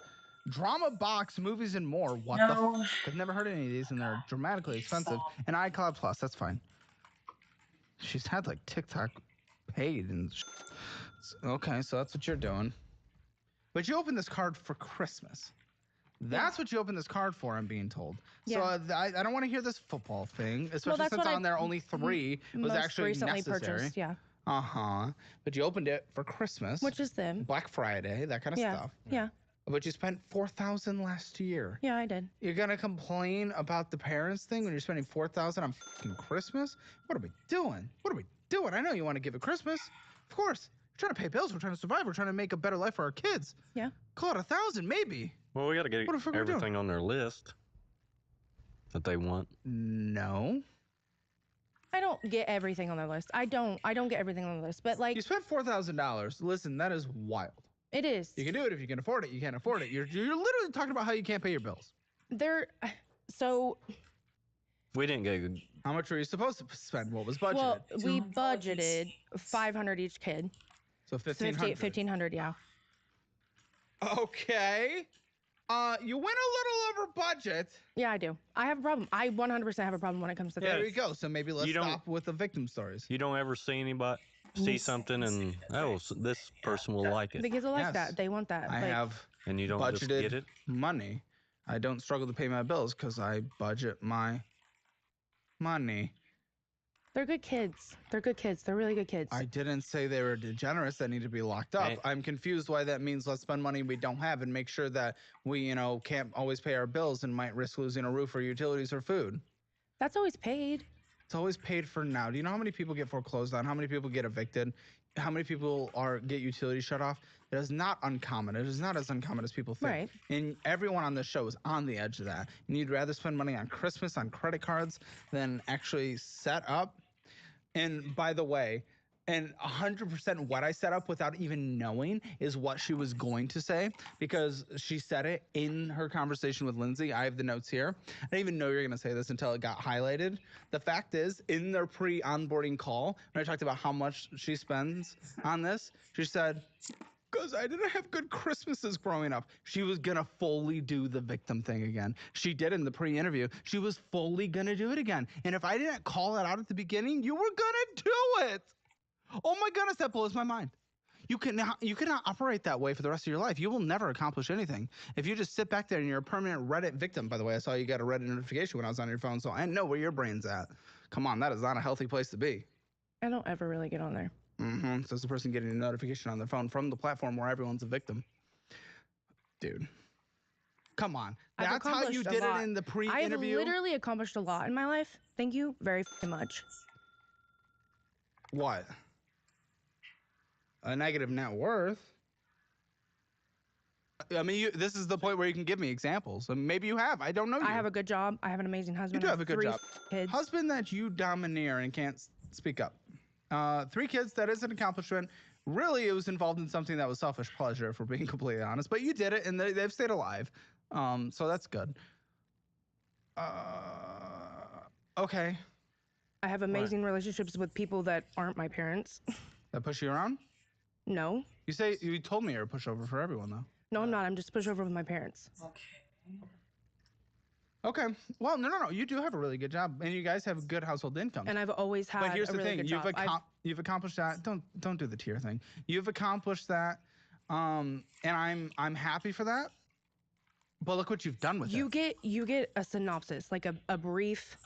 Drama Box, movies and more. What the fuck? I've never heard any of these, and they're dramatically expensive. And iCloud Plus, that's fine. She's had like TikTok paid and okay, so that's what you're doing. But you opened this card for Christmas. That's what you opened this card for, I'm being told. Yeah. So I don't want to hear this football thing, especially that's since what on there only 3 was most actually recently necessary. purchased, yeah. But you opened it for Christmas. Which is them. Black Friday, that kind of stuff. Yeah. But you spent $4,000 last year. Yeah, I did. You're gonna complain about the parents thing when you're spending $4,000 on fucking Christmas? What are we doing? What are we doing? I know you want to give it Christmas. Of course. We're trying to pay bills. We're trying to survive. We're trying to make a better life for our kids. Yeah. Call it $1,000, maybe. Well, we got to get What the fuck are we doing? everything on their list that they want. No. I don't get everything on their list. I don't get everything on the list, but like You spent $4,000. Listen, that is wild. it is. You can do it if you can afford it. You can't afford it. You're literally talking about how you can't pay your bills. So We didn't get. How much were you supposed to spend? What was budgeted? well, we budgeted $500 each kid. So 1,500. 1,500, yeah. Okay. You went a little over budget. Yeah, I do. I have a problem. I 100% have a problem when it comes to There things. you go. So maybe let's stop with the victim stories. You don't ever see anybody see something and this person will like it. The kids will like Yes. that. They want that. I Like, have And you don't budgeted just get it. money. I don't struggle to pay my bills because I budget my money. They're good kids. They're good kids. They're really good kids. I didn't say they were degenerates that need to be locked up. I'm confused why that means let's spend money we don't have and make sure that we, can't always pay our bills and might risk losing a roof or utilities or food. That's always paid. It's always paid for now. Do you know how many people get foreclosed on? How many people get evicted? How many people get utilities shut off? It is not uncommon. It is not as uncommon as people think. Right. And everyone on this show is on the edge of that. And you'd rather spend money on Christmas on credit cards than actually set up. And by the way, And 100% what I set up without even knowing is what she was going to say, because she said it in her conversation with Lindsay. I have the notes here. I didn't even know you were going to say this until it got highlighted. The fact is, in their pre-onboarding call, when I talked about how much she spends on this, she said, because I didn't have good Christmases growing up. She was going to fully do the victim thing again. She did in the pre-interview. She was fully going to do it again. And if I didn't call it out at the beginning, you were going to do it. Oh my goodness, that blows my mind. You cannot operate that way for the rest of your life. You will never accomplish anything. If you just sit back there and you're a permanent Reddit victim, by the way, I saw you got a Reddit notification when I was on your phone, so I know where your brain's at. Come on, that is not a healthy place to be. I don't ever really get on there. So it's the person getting a notification on their phone from the platform where everyone's a victim. Dude. Come on. That's how you did it in the pre-interview? I've literally accomplished a lot in my life. Thank you very much. What? A negative net worth? I mean, this is the point where you can give me examples. Maybe you have. I don't know you. I have a good job. I have an amazing husband. You do have a good job. 3 kids. Husband that you domineer and can't speak up. 3 kids, that is an accomplishment. Really, it was involved in something that was selfish pleasure, if we're being completely honest. But you did it, and they've stayed alive. So that's good. Okay. I have amazing relationships with people that aren't my parents. That push you around? No. You told me you're a pushover for everyone, though. No, I'm not. I'm just a pushover with my parents. Okay. Well, no. You do have a really good job, and you guys have good household income. And I've always had But here's a the really thing: good job. you've accomplished that. Don't do the tier thing. You've accomplished that, and I'm happy for that. But look what you've done with it. You get a synopsis, like a brief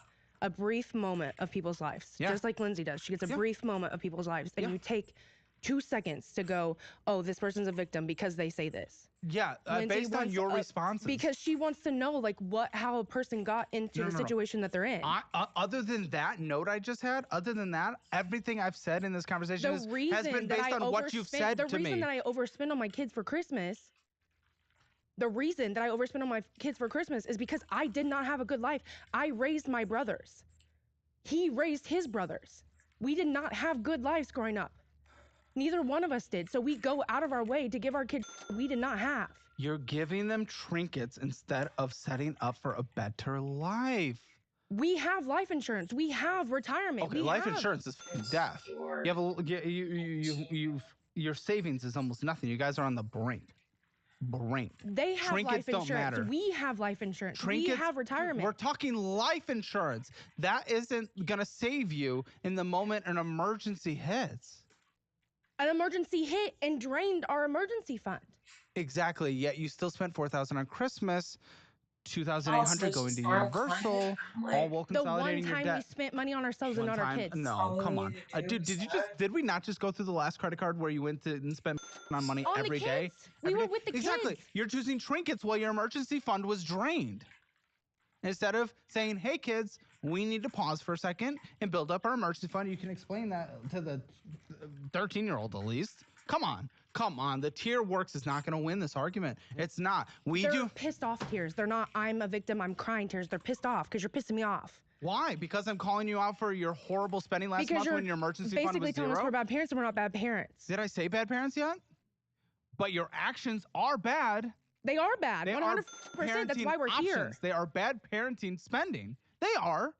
moment of people's lives, just like Lindsay does. She gets a brief moment of people's lives, and you take 2 seconds to go, oh, this person's a victim because they say this. Yeah, based on your responses. Because she wants to know how a person got into the situation that they're in. Other than that note I just had, everything I've said in this conversation has been based on what you've said to me. The reason that I overspend on my kids for Christmas, is because I did not have a good life. I raised my brothers. He raised his brothers. We did not have good lives growing up. Neither one of us did. So we go out of our way to give our kids we did not have. You're giving them trinkets instead of setting up for a better life. We have life insurance. We have retirement. Okay, life insurance is death. Your savings is almost nothing. You guys are on the brink. They have Trinkets life insurance. don't matter. We have life insurance. Trinkets, we have retirement. We're talking life insurance. That isn't going to save you in the moment an emergency hits. An emergency hit and drained our emergency fund. Exactly. Yet you still spent $4,000 on Christmas, $2,800 going to Universal, all while consolidating your debt. The one time we spent money on ourselves and not our kids. No, come on, dude. Did we not just go through the last credit card where you went to and spent on money every day? We were with the kids. Exactly. You're choosing trinkets while your emergency fund was drained. Instead of saying, hey, kids, we need to pause for a second and build up our emergency fund. You can explain that to the 13-year-old at least. Come on. The tier works is not going to win this argument. It's not. They're pissed off tears. They're not, I'm a victim, I'm crying tears. They're pissed off because you're pissing me off. Why? Because I'm calling you out for your horrible spending last month when your emergency fund was basically telling us we're bad parents and we're not bad parents. Did I say bad parents yet? But your actions are bad. They are bad. 100%. That's why we're here. They are bad parenting spending. They are.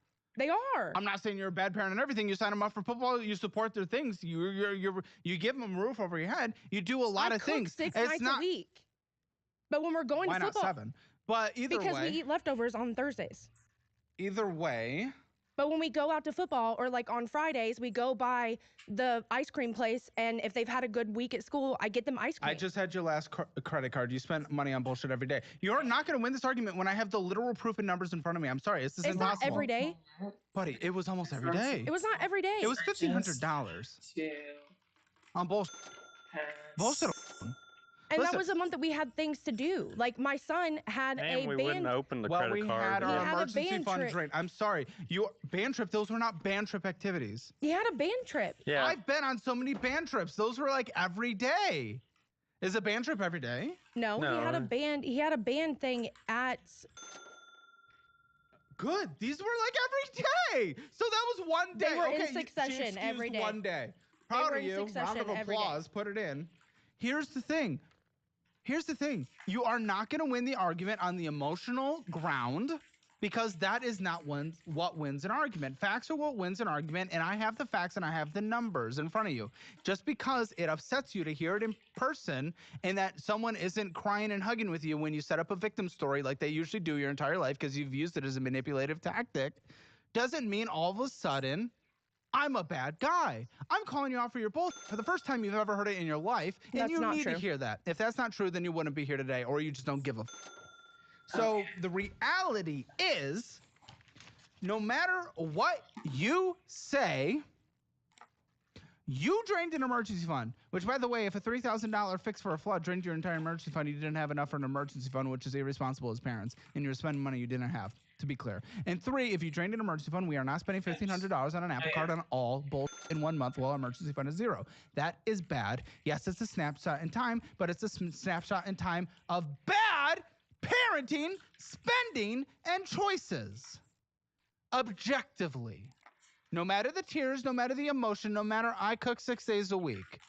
I'm not saying you're a bad parent and everything. You sign them up for football. You support their things. You give them a roof over your head. You do a lot of things. 6 nights a week. But when we're going to football, why not 7? But either way, because we eat leftovers on Thursdays. Either way. But when we go out to football or on Fridays, we go by the ice cream place, and if they've had a good week at school, I get them ice cream. I just had your last credit card. You spend money on bullshit every day. You're not going to win this argument when I have the literal proof and numbers in front of me. I'm sorry. It's impossible. Not every day. Buddy, it was almost every day. It was not every day. It was $1,500 on bullshit. Bullshit. And that was a month that we had things to do. My son had a band. Wouldn't open the credit we card. Had our emergency fund drained. I'm sorry. Your band trip, those were not band trip activities. He had a band trip. Yeah. I've been on so many band trips. Those were every day. Is a band trip every day? No, he had a band. He had a band thing at. Good. These were every day. So that was one day. They were in succession every day. One day. Proud were of in you. Round succession of every day. applause. Put it in. Here's the thing. You are not going to win the argument on the emotional ground because that is not what wins an argument. Facts are what wins an argument, and I have the facts and I have the numbers in front of you. Just because it upsets you to hear it in person and that someone isn't crying and hugging with you when you set up a victim story like they usually do your entire life because you've used it as a manipulative tactic, doesn't mean all of a sudden I'm a bad guy. I'm calling you out for your bullshit for the first time you've ever heard it in your life, and That's you not need true. to hear that. If that's not true, then you wouldn't be here today, or you just don't give a So the reality is, no matter what you say, you drained an emergency fund, which, by the way, if a $3,000 fix for a flood drained your entire emergency fund, you didn't have enough for an emergency fund, which is irresponsible as parents, and you're spending money you didn't have, to be clear. And 3, if you drained an emergency fund, we are not spending $1,500 on an Apple Card on all bullshit in 1 month while our emergency fund is 0. That is bad. Yes, it's a snapshot in time, but it's a snapshot in time of bad parenting, spending, and choices. Objectively. No matter the tears, no matter the emotion, no matter I cook 6 days a week,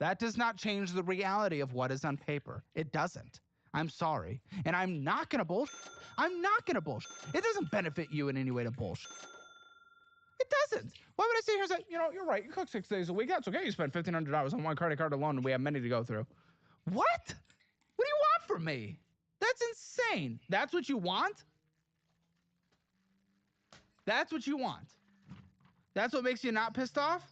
that does not change the reality of what is on paper. It doesn't. I'm sorry. And I'm not going to bullshit. I'm not going to bullshit. It doesn't benefit you in any way to bullshit. It doesn't. Why would I sit here and say, you're right, you cook 6 days a week. That's okay. You spend $1,500 on one credit card alone, and we have many to go through. What? What do you want from me? That's insane. That's what you want? That's what you want? That's what makes you not pissed off?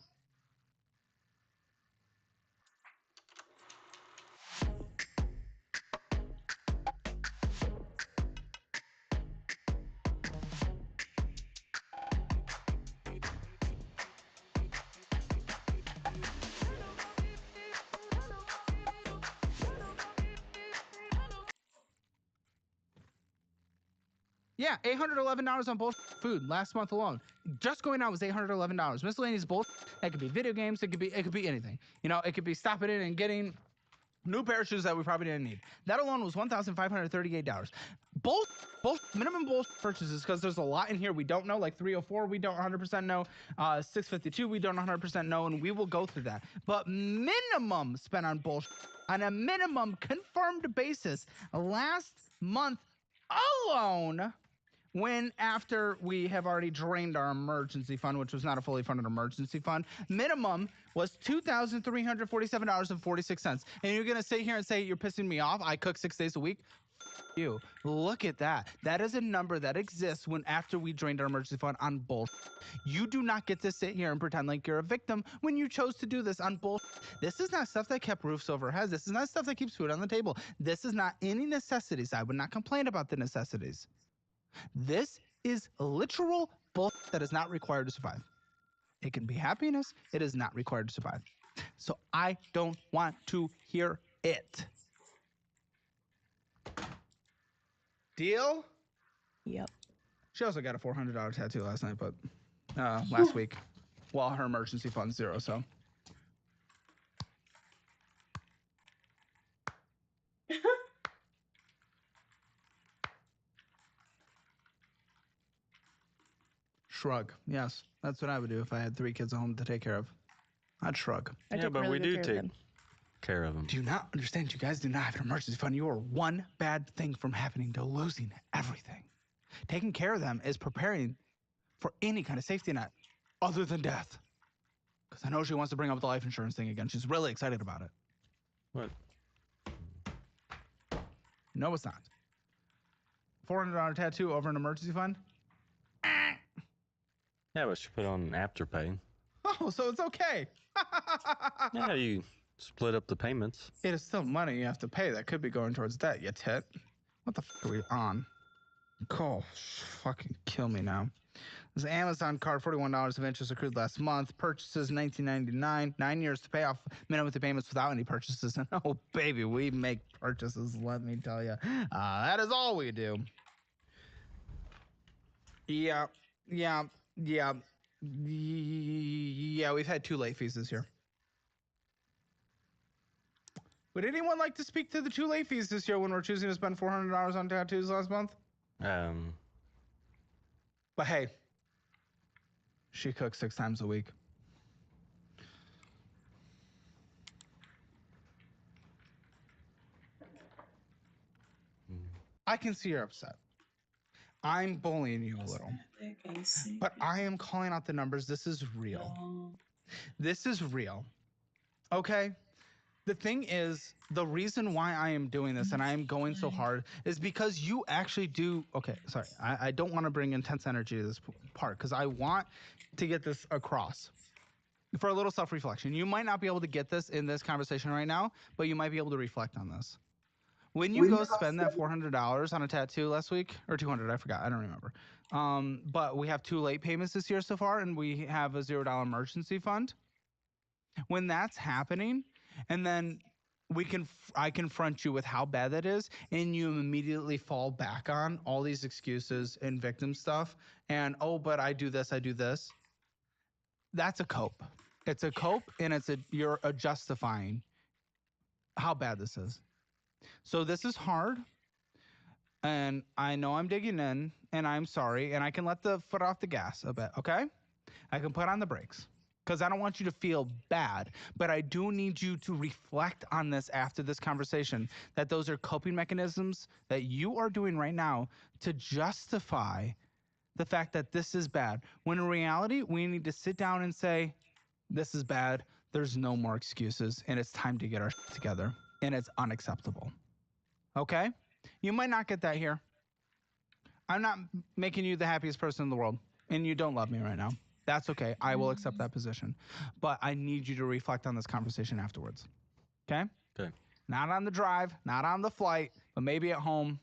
Yeah, $811 on bullshit food last month alone. Just going out was $811. Miscellaneous bullshit. It could be video games. It could be anything. It could be stopping in and getting new pair of shoes that we probably didn't need. That alone was $1,538. Both minimum bullshit purchases, because there's a lot in here we don't know, like 304 we don't 100% know, 652 we don't 100% know, and we will go through that. But minimum spent on bullshit on a minimum confirmed basis last month alone, when after we have already drained our emergency fund, which was not a fully funded emergency fund, minimum was $2,347.46. And you're going to sit here and say, you're pissing me off, I cook 6 days a week? You. Look at that. That is a number that exists when after we drained our emergency fund on bullshit. You do not get to sit here and pretend like you're a victim when you chose to do this on bullshit. This is not stuff that kept roofs over heads. This is not stuff that keeps food on the table. This is not any necessities. I would not complain about the necessities. This is literal bullshit that is not required to survive. It can be happiness. It is not required to survive. So I don't want to hear it. Deal? Yep. She also got a $400 tattoo last night, but last week, while her emergency fund's 0, so. Shrug. Yes, that's what I would do if I had 3 kids at home to take care of. I'd shrug. Yeah, but we do take care of them. Do you not understand? You guys do not have an emergency fund. You are one bad thing from happening to losing everything. Taking care of them is preparing for any kind of safety net other than death. Because I know she wants to bring up the life insurance thing again. She's really excited about it. What? No, it's not. $400 tattoo over an emergency fund? Yeah, but she put on Afterpay. Oh, so it's okay. Yeah, you split up the payments. It is still money you have to pay that could be going towards debt, you tit. What the fuck are we on? Oh, fucking kill me now. This Amazon card, $41 of interest accrued last month. Purchases $19.99. 9 years to pay off minimum payments without any purchases. And oh, baby, we make purchases, let me tell you. That is all we do. Yeah, we've had 2 late fees this year. Would anyone like to speak to the 2 late fees this year when we're choosing to spend $400 on tattoos last month? But hey, she cooks 6 times a week. I can see you're upset. I'm bullying you a little. But I am calling out the numbers. This is real. This is real. Okay? The thing is, the reason why I am doing this and I am going so hard is because you actually do. Okay, sorry. I don't want to bring intense energy to this part because I want to get this across. For a little self-reflection, you might not be able to get this in this conversation right now, but you might be able to reflect on this. When you go spend that $400 on a tattoo last week, or 200, I forgot, I don't remember. But we have 2 late payments this year so far, and we have a $0 emergency fund. When that's happening, and then I confront you with how bad that is, and you immediately fall back on all these excuses and victim stuff, and oh, but I do this. That's a cope. It's a cope, and you're justifying how bad this is. So this is hard, and I know I'm digging in, and I'm sorry, and I can let the foot off the gas a bit, okay? I can put on the brakes, because I don't want you to feel bad, but I do need you to reflect on this after this conversation, that those are coping mechanisms that you are doing right now to justify the fact that this is bad. When in reality, we need to sit down and say, this is bad, there's no more excuses, and it's time to get our shit together, and it's unacceptable. Okay? You might not get that here. I'm not making you the happiest person in the world, and you don't love me right now. That's okay. I will accept that position. But I need you to reflect on this conversation afterwards. Okay? Okay. Not on the drive, not on the flight, but maybe at home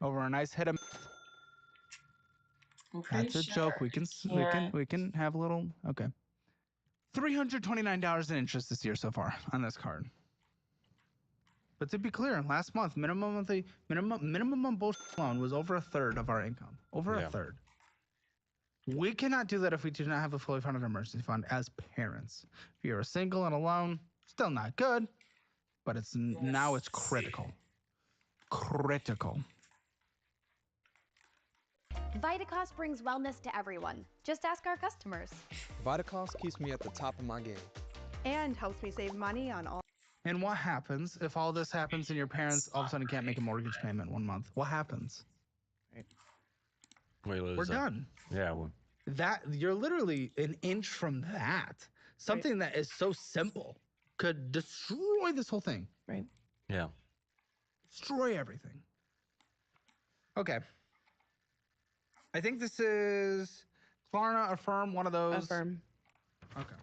over a nice hit of That's a joke. We can have a little. Okay. $329 in interest this year so far on this card. But to be clear, last month minimum on bullshit loan was over a third of our income. Over a third. We cannot do that if we do not have a fully funded emergency fund as parents. If you're a single and alone, still not good, but now it's critical. Critical. Vitacost brings wellness to everyone. Just ask our customers. Vitacost keeps me at the top of my game. And helps me save money on all. And what happens if all this happens and your parents all of a sudden can't make a mortgage payment 1 month? What happens? We're done. Yeah. That you're literally an inch from that. Something that is so simple could destroy this whole thing. Right. Yeah. Destroy everything. Okay. I think this is Klarna, Affirm, one of those. Affirm. Okay.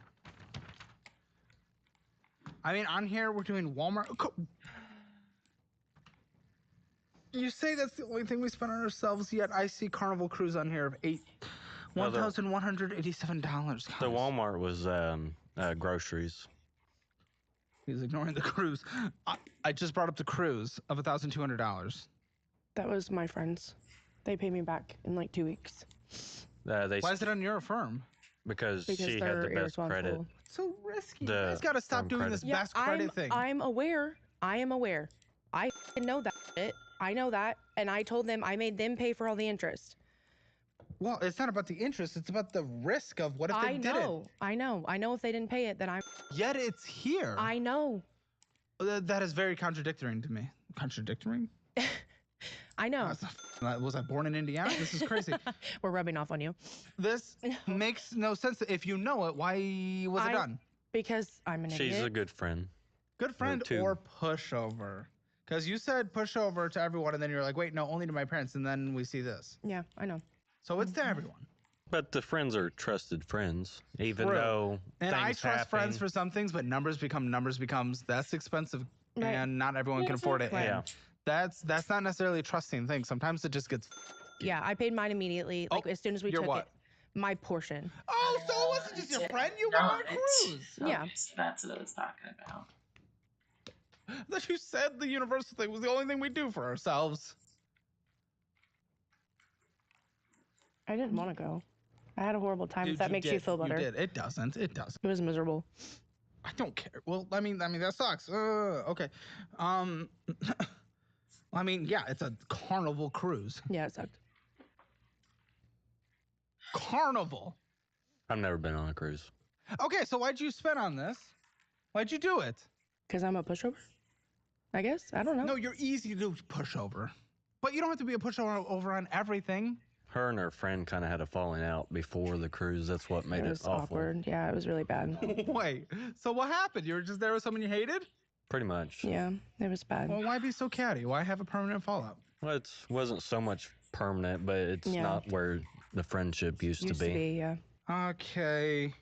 I mean, on here we're doing Walmart. You say that's the only thing we spend on ourselves, yet I see Carnival Cruise on here of $1,187. The Walmart was groceries. He's ignoring the cruise. I just brought up the cruise of $1,200. That was my friend's. They paid me back in like 2 weeks. Why is it on your Affirm? Because she had the best credit. So risky. You guys got to stop doing this best credit thing. I'm aware. I am aware. I know that shit. I know that. And I told them I made them pay for all the interest. Well, it's not about the interest. It's about the risk of what if they didn't. I know. I know if they didn't pay it, then I'm. Yet it's here. I know. That is very contradictory to me. Contradictory? I know. Was I born in Indiana? This is crazy. We're rubbing off on you. This makes no sense. If you know it, why was it done? Because I'm an idiot. She's a good friend. Good friend or pushover? Because you said pushover to everyone, and then you're like, wait, no, only to my parents, and then we see this. Yeah, I know. So it's to everyone. But the friends are trusted friends, even though and I things trust happen. friends for some things, but numbers becomes that's expensive, and not everyone can afford it. Yeah. That's not necessarily a trusting thing. Sometimes it just gets. Yeah, I paid mine immediately, like as soon as we took it. My portion. Oh, so it wasn't just your friend. You went on a cruise. Yeah, that's what I was talking about. That you said the universal thing was the only thing we do for ourselves. I didn't want to go. I had a horrible time. If that makes you feel better. You did. It doesn't. It doesn't. It was miserable. I don't care. Well, I mean that sucks. Okay. I mean, yeah, it's a Carnival cruise. Yeah, it sucked. Carnival. I've never been on a cruise. Okay, so why'd you spend on this? Why'd you do it? Because I'm a pushover. I guess. I don't know. No, you're easy to push over. But you don't have to be a pushover on everything. Her and her friend kind of had a falling out before the cruise. That's what made It it was awful. awkward. Yeah, it was really bad. Wait, so what happened? You were just there with someone you hated? Pretty much. Yeah, it was bad. Well, why be so catty? Why have a permanent fallout? Well, it wasn't so much permanent, but it's Yeah. not where the friendship used to be. Yeah. Okay.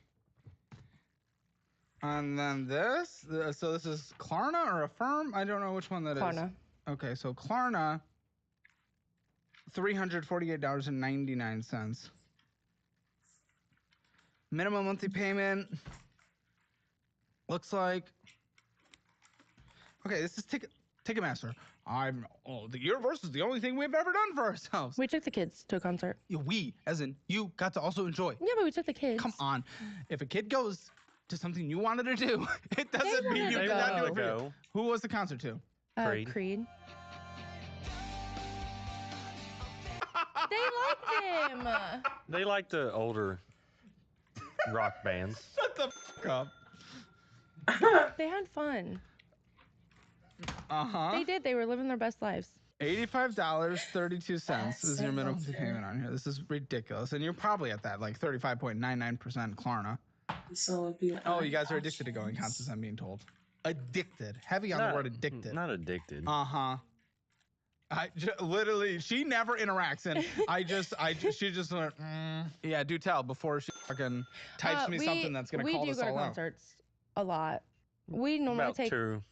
And then this. So this is Klarna or Affirm? I don't know which one that is. Klarna. Okay, so Klarna, $348.99. Minimum monthly payment looks like. Okay, this is Ticketmaster. The universe is the only thing we've ever done for ourselves. We took the kids to a concert. Yeah, we, as in you, got to also enjoy. Yeah, but we took the kids. Come on. If a kid goes to something you wanted to do, it doesn't mean you cannot do it for you. Who was the concert to? Creed. They liked him. They like the older rock bands. Shut the f up. They had fun. Uh-huh. They did. They were living their best lives. $85.32 is your minimum payment on here. This is ridiculous. And you're probably at that, like 35.99% Klarna. So it'd be Oh, you guys are addicted to going concerts, I'm being told. Addicted. Heavy on the word addicted. Not addicted. Uh-huh. Literally, she never interacts, and she just went, yeah, do tell before she fucking types me something that's gonna call this all out. We do go to concerts a lot. We normally About take two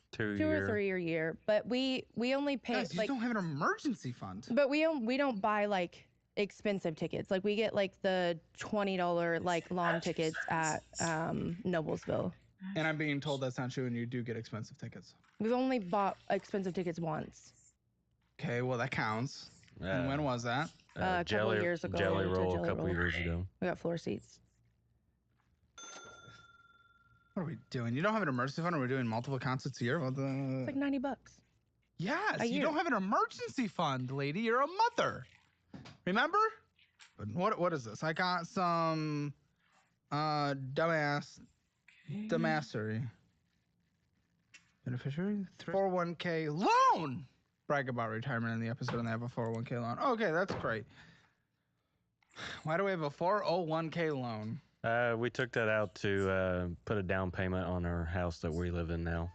or three a year, but we only pay Guys, you don't have an emergency fund. But we don't buy like expensive tickets. Like we get like the $20 like lawn tickets at Noblesville. And I'm being told that's not true, and you do get expensive tickets. We've only bought expensive tickets once. Okay, well that counts. And when was that? A couple years ago. Jelly we did Roll a couple years ago. We got floor seats. What are we doing? You don't have an emergency fund, and we're doing multiple concerts a year? What the... It's like $90. Yes, you don't have an emergency fund, lady. You're a mother. Remember? What is this? I got some dumbassery. Beneficiary? 401k loan! Brag about retirement in the episode, and they have a 401k loan. Okay, that's great. Why do we have a 401k loan? We took that out to put a down payment on our house that we live in now.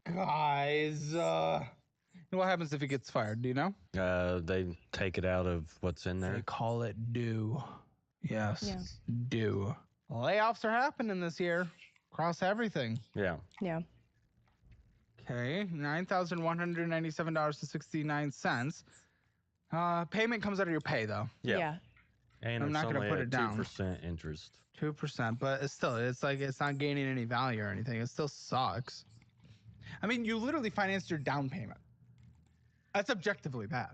Guys, what happens if he gets fired? Do you know? They take it out of what's in there. They call it due. Yes, Yeah. due. Layoffs are happening this year across everything. Yeah. Yeah. Okay, $9,197.69. Payment comes out of your pay, though. Yeah. And I'm not going to put it down. 2% interest. 2%, but it's like it's not gaining any value or anything. It still sucks. I mean, you literally financed your down payment. That's objectively bad.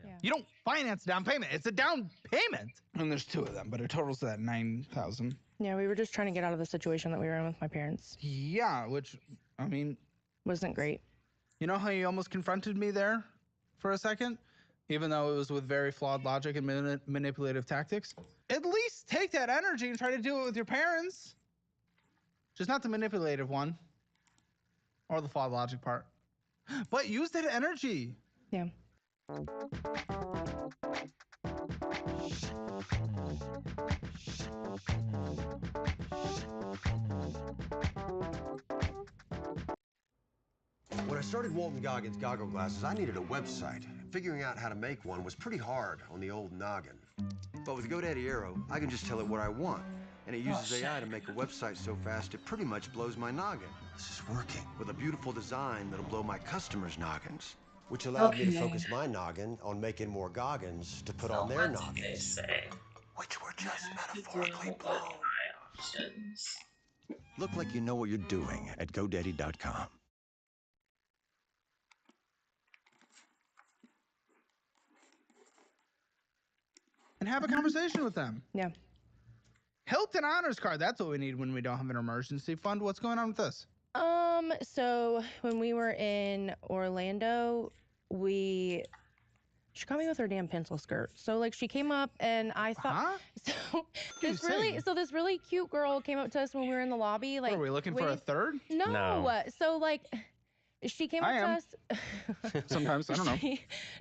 Yeah. You don't finance down payment. It's a down payment. And there's two of them, but it totals to that $9,000. Yeah, we were just trying to get out of the situation that we were in with my parents. Yeah, which, I mean... Wasn't great. You know how you almost confronted me there for a second? Even though it was with very flawed logic and manipulative tactics? At least take that energy and try to do it with your parents. Just not the manipulative one. Or the flawed logic part. But use that energy. Yeah. When I started Walton Goggins Goggle Glasses, I needed a website. Figuring out how to make one was pretty hard on the old noggin. But with GoDaddy Aero, I can just tell it what I want. And it uses AI to make a website so fast it pretty much blows my noggin. This is working. With a beautiful design that'll blow my customers' noggins. Which allowed me to focus my noggin on making more goggins to put on their noggins. Which were just metaphorically blown. Look like you know what you're doing at GoDaddy.com. And have a conversation with them. Yeah. Hilton Honors Card. That's what we need when we don't have an emergency fund. What's going on with this? So when we were in Orlando, she caught me with her damn pencil skirt. So like she came up and I thought this really cute girl came up to us when we were in the lobby. Like, What, are we looking for a third? No. So like She came I up am. to us. Sometimes, I don't know.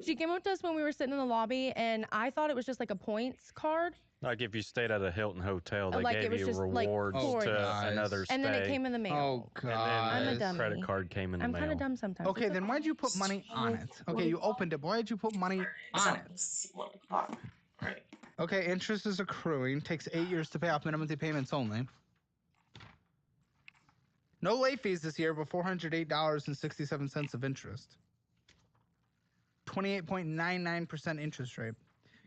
She came up to us when we were sitting in the lobby, and I thought it was just like a points card. Like if you stayed at a Hilton hotel, they Like it gave was you just like rewards points. to another stay. And then it came in the mail. Oh, God. I'm a And then dummy. the credit card came in the I'm mail. kind of dumb sometimes. Okay, It's then why'd you put money on it? Okay, you opened it. Why'd you put money on it? Okay, interest is accruing. Takes 8 years to pay off. Minimum payments only. No late fees this year, but $408.67 of interest. 28.99% interest rate.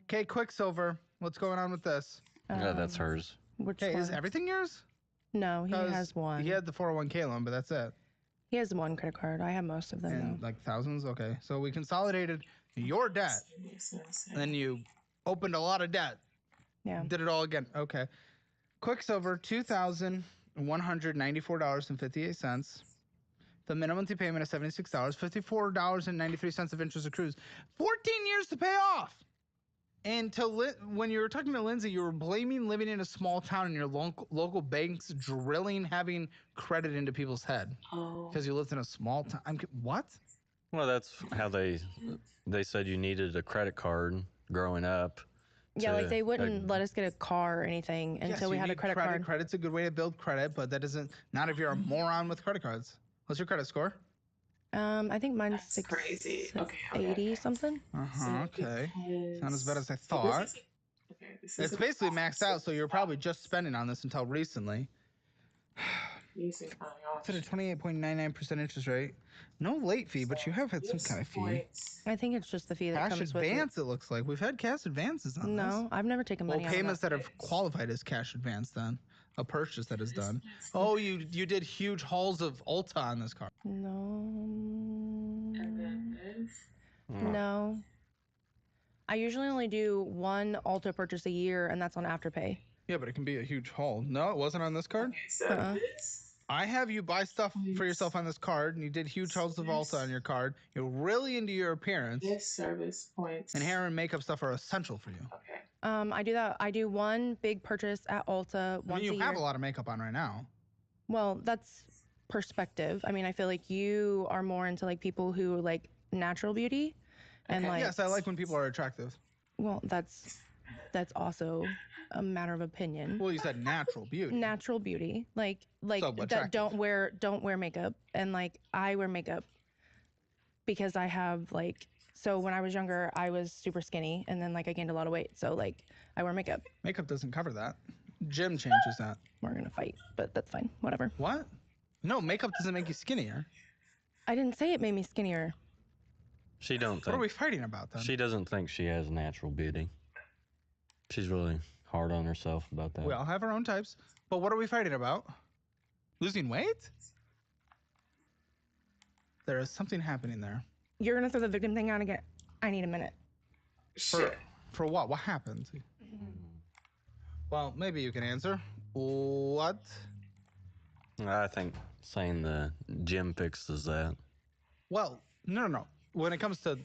Okay, Quicksilver. What's going on with this? Yeah, that's hers. Which Okay, is one? everything yours? No, he 'Cause has one. He had the 401k loan, but that's it. He has one credit card. I have most of them And though. like thousands? Okay. So we consolidated your debt. And then you opened a lot of debt. Yeah. Did it all again. Okay. Quicksilver, $2,194.58. The minimum monthly payment is $76. $54.93 of interest accrues. 14 years to pay off. And when you were talking to Lindsay, you were blaming living in a small town and your local banks drilling having credit into people's head because you lived in a small town. What? Well, that's how they said you needed a credit card growing up. Yeah, like they wouldn't let us get a car or anything until we had a credit card. Credit's a good way to build credit, but that doesn't. Not if you're a moron with credit cards. What's your credit score? I think mine's crazy. Okay, 80 something. Okay. Not as bad as I thought. It's basically maxed out, so you're probably just spending on this until recently. Using It's at a 28.99% interest rate. No late fee, but you have had some kind of fee. I think it's just the fee that Cash comes with advance, it looks like. We've had cash advances on this. No, I've never taken money Well, out of payments that. that have qualified as cash advance then. A purchase that is done. Oh, you did huge hauls of Ulta on this car. No. No. I usually only do one Ulta purchase a year, and that's on Afterpay. Yeah, but it can be a huge haul. No, it wasn't on this card? This I have you buy stuff for yourself on this card, and you did huge hauls of Ulta on your card. You're really into your appearance. This service points. And hair and makeup stuff are essential for you. Okay. I do that. I do one big purchase at Ulta once a year. You have a lot of makeup on right now. Well, that's perspective. I mean, I feel like you are more into like people who like natural beauty, and like. Yes, I like when people are attractive. Well, that's also a matter of opinion. Well, you said natural beauty. Natural beauty, like So that attractive. don't wear makeup, and like I wear makeup because I have like. So when I was younger, I was super skinny, and then like I gained a lot of weight. So like I wear makeup. Makeup doesn't cover that. Gym changes that. We're gonna fight, but that's fine. Whatever. What? No, makeup doesn't make you skinnier. I didn't say it made me skinnier. She don't think. What are we fighting about then? She doesn't think she has natural beauty. She's really hard on herself about that. We all have our own types. But what are we fighting about? Losing weight? There is something happening there. You're gonna throw the victim thing out again. I need a minute. For what? What happened? Well, maybe you can answer. What? I think saying the gym fixes that. Well, no. When it comes to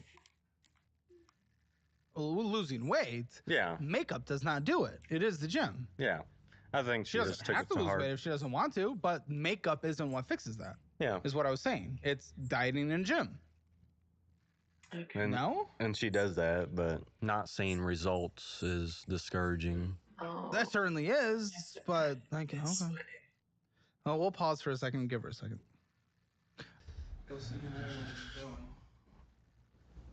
losing weight, Yeah. makeup does not do it. It is the gym. Yeah. I think She she just doesn't took have it to to lose heart. weight if she doesn't want to, but makeup isn't what fixes that. Yeah. Is what I was saying. It's dieting and gym. And, No? And she does that, but not seeing results is discouraging. That certainly is, but like, okay. Oh, we'll pause for a second and give her a second.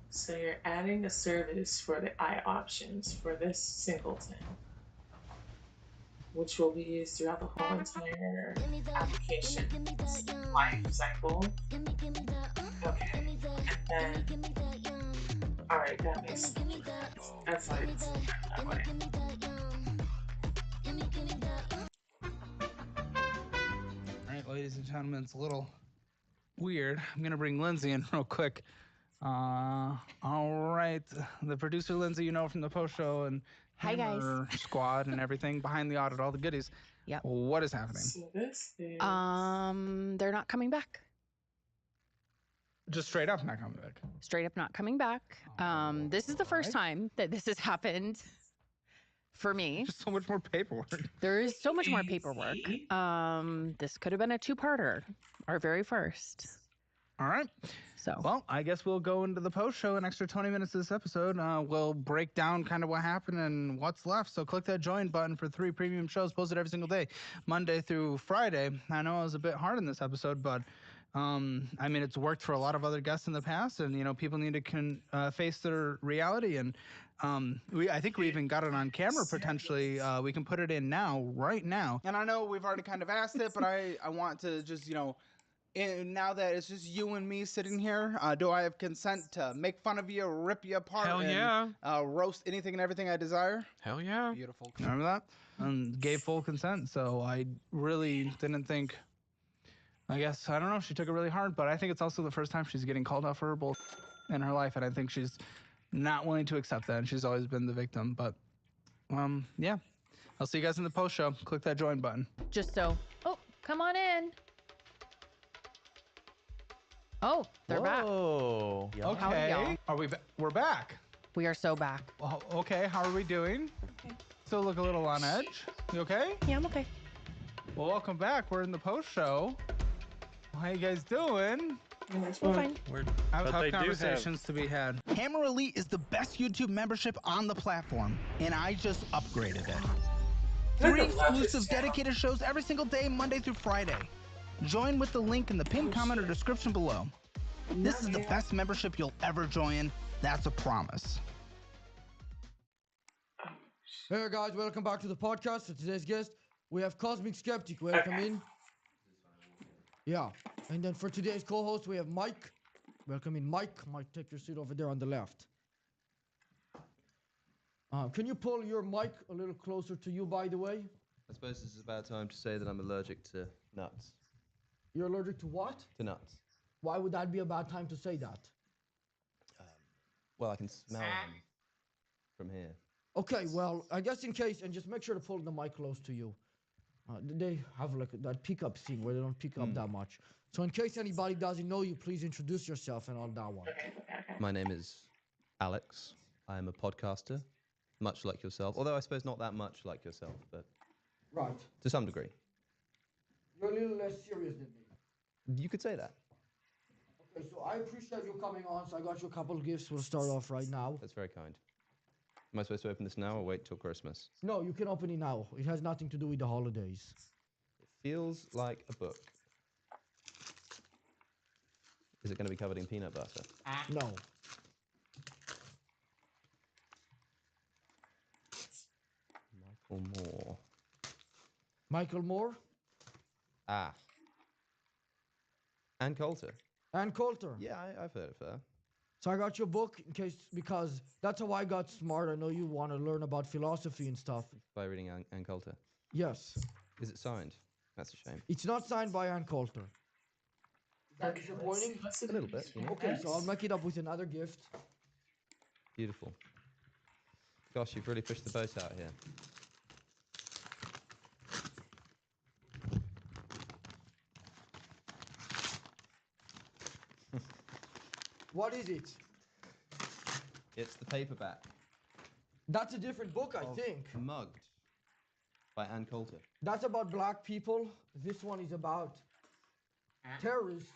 So you're adding a service for the eye options for this singleton, which will be used throughout the whole entire application life cycle. Okay. And then, all right, that makes sense. That's why it's that way. All right, ladies and gentlemen, it's a little weird. I'm gonna bring Lindsay in real quick. All right, the producer Lindsay, you know from the post show and Hi, guys. Hammer Squad and everything behind the audit, all the goodies. Yep. What is happening? So this is They're not coming back. Just straight up not coming back. Straight up not coming back. This is the first time that this has happened for me. Just so much more paperwork. There is so much more paperwork. This could have been a two-parter, our very first. All right. So, well, I guess we'll go into the post show. An extra 20 minutes of this episode. We'll break down kind of what happened and what's left. So click that join button for 3 premium shows posted every single day, Monday through Friday. I know I was a bit hard in this episode, but I mean, it's worked for a lot of other guests in the past, and people need to face their reality. And I think we even got it on camera potentially. We can put it in now, right now. And I know we've already kind of asked it, but I want to just and now that it's just you and me sitting here, do I have consent to make fun of you, rip you apart, Hell yeah. and roast anything and everything I desire? Hell yeah. Beautiful. Remember that? And gave full consent, so I really didn't think. I guess, I don't know, she took it really hard, but I think it's also the first time she's getting called out for her bull in her life, and I think she's not willing to accept that, and she's always been the victim. But, yeah. I'll see you guys in the post show. Click that join button. just so. Oh, come on in. Oh, they're back. Whoa. Howdy, Okay. y'all. Are we we're back. We are so back. Well, okay, how are we doing? Okay. Still look a little on edge. You okay? Yeah, I'm okay. Well, welcome back. We're in the post show. How you guys doing? We're fine. I have But tough they do have- conversations to be had. Hammer Elite is the best YouTube membership on the platform, and I just upgraded it. 3 exclusive dedicated shows every single day, Monday through Friday. Join with the link in the pinned comment or description below. This is the best membership you'll ever join. That's a promise. Hey guys, welcome back to the podcast. For today's guest, we have Cosmic Skeptic. Welcome in. Yeah, and then for today's co-host, we have Mike. Welcome in, Mike. Mike, take your seat over there on the left. Can you pull your mic a little closer to you, by the way? I suppose this is about time to say that I'm allergic to nuts. You're allergic to what? To nuts. Why would that be a bad time to say that? Well, I can smell them from here. Okay, well, I guess in case, and just make sure to pull the mic close to you. They have like that pickup thing where they don't pick up that much. So in case anybody doesn't know you, please introduce yourself and all that one. My name is Alex. I am a podcaster, much like yourself. Although I suppose not that much like yourself, but Right. to some degree. You're a little less serious than me. You could say that. Okay, so I appreciate you coming on. So I got you a couple of gifts. We'll start off right now. That's very kind. Am I supposed to open this now or wait till Christmas? No, you can open it now. It has nothing to do with the holidays. It feels like a book. Is it going to be covered in peanut butter? No. Michael Moore. Michael Moore Ah. Ann Coulter. and Coulter. Yeah, I've heard of her. So I got your book in case, because that's how I got smart. I know you want to learn about philosophy and stuff. By reading Ann Coulter. Yes. Is it signed? That's a shame. It's not signed by Ann Coulter. Is that disappointing? A little bit, you know. Okay, so I'll make it up with another gift. Beautiful. Gosh, you've really pushed the boat out here. What is it? It's the paperback. That's a different book, I think. Mugged by Ann Coulter. That's about black people. This one is about terrorists.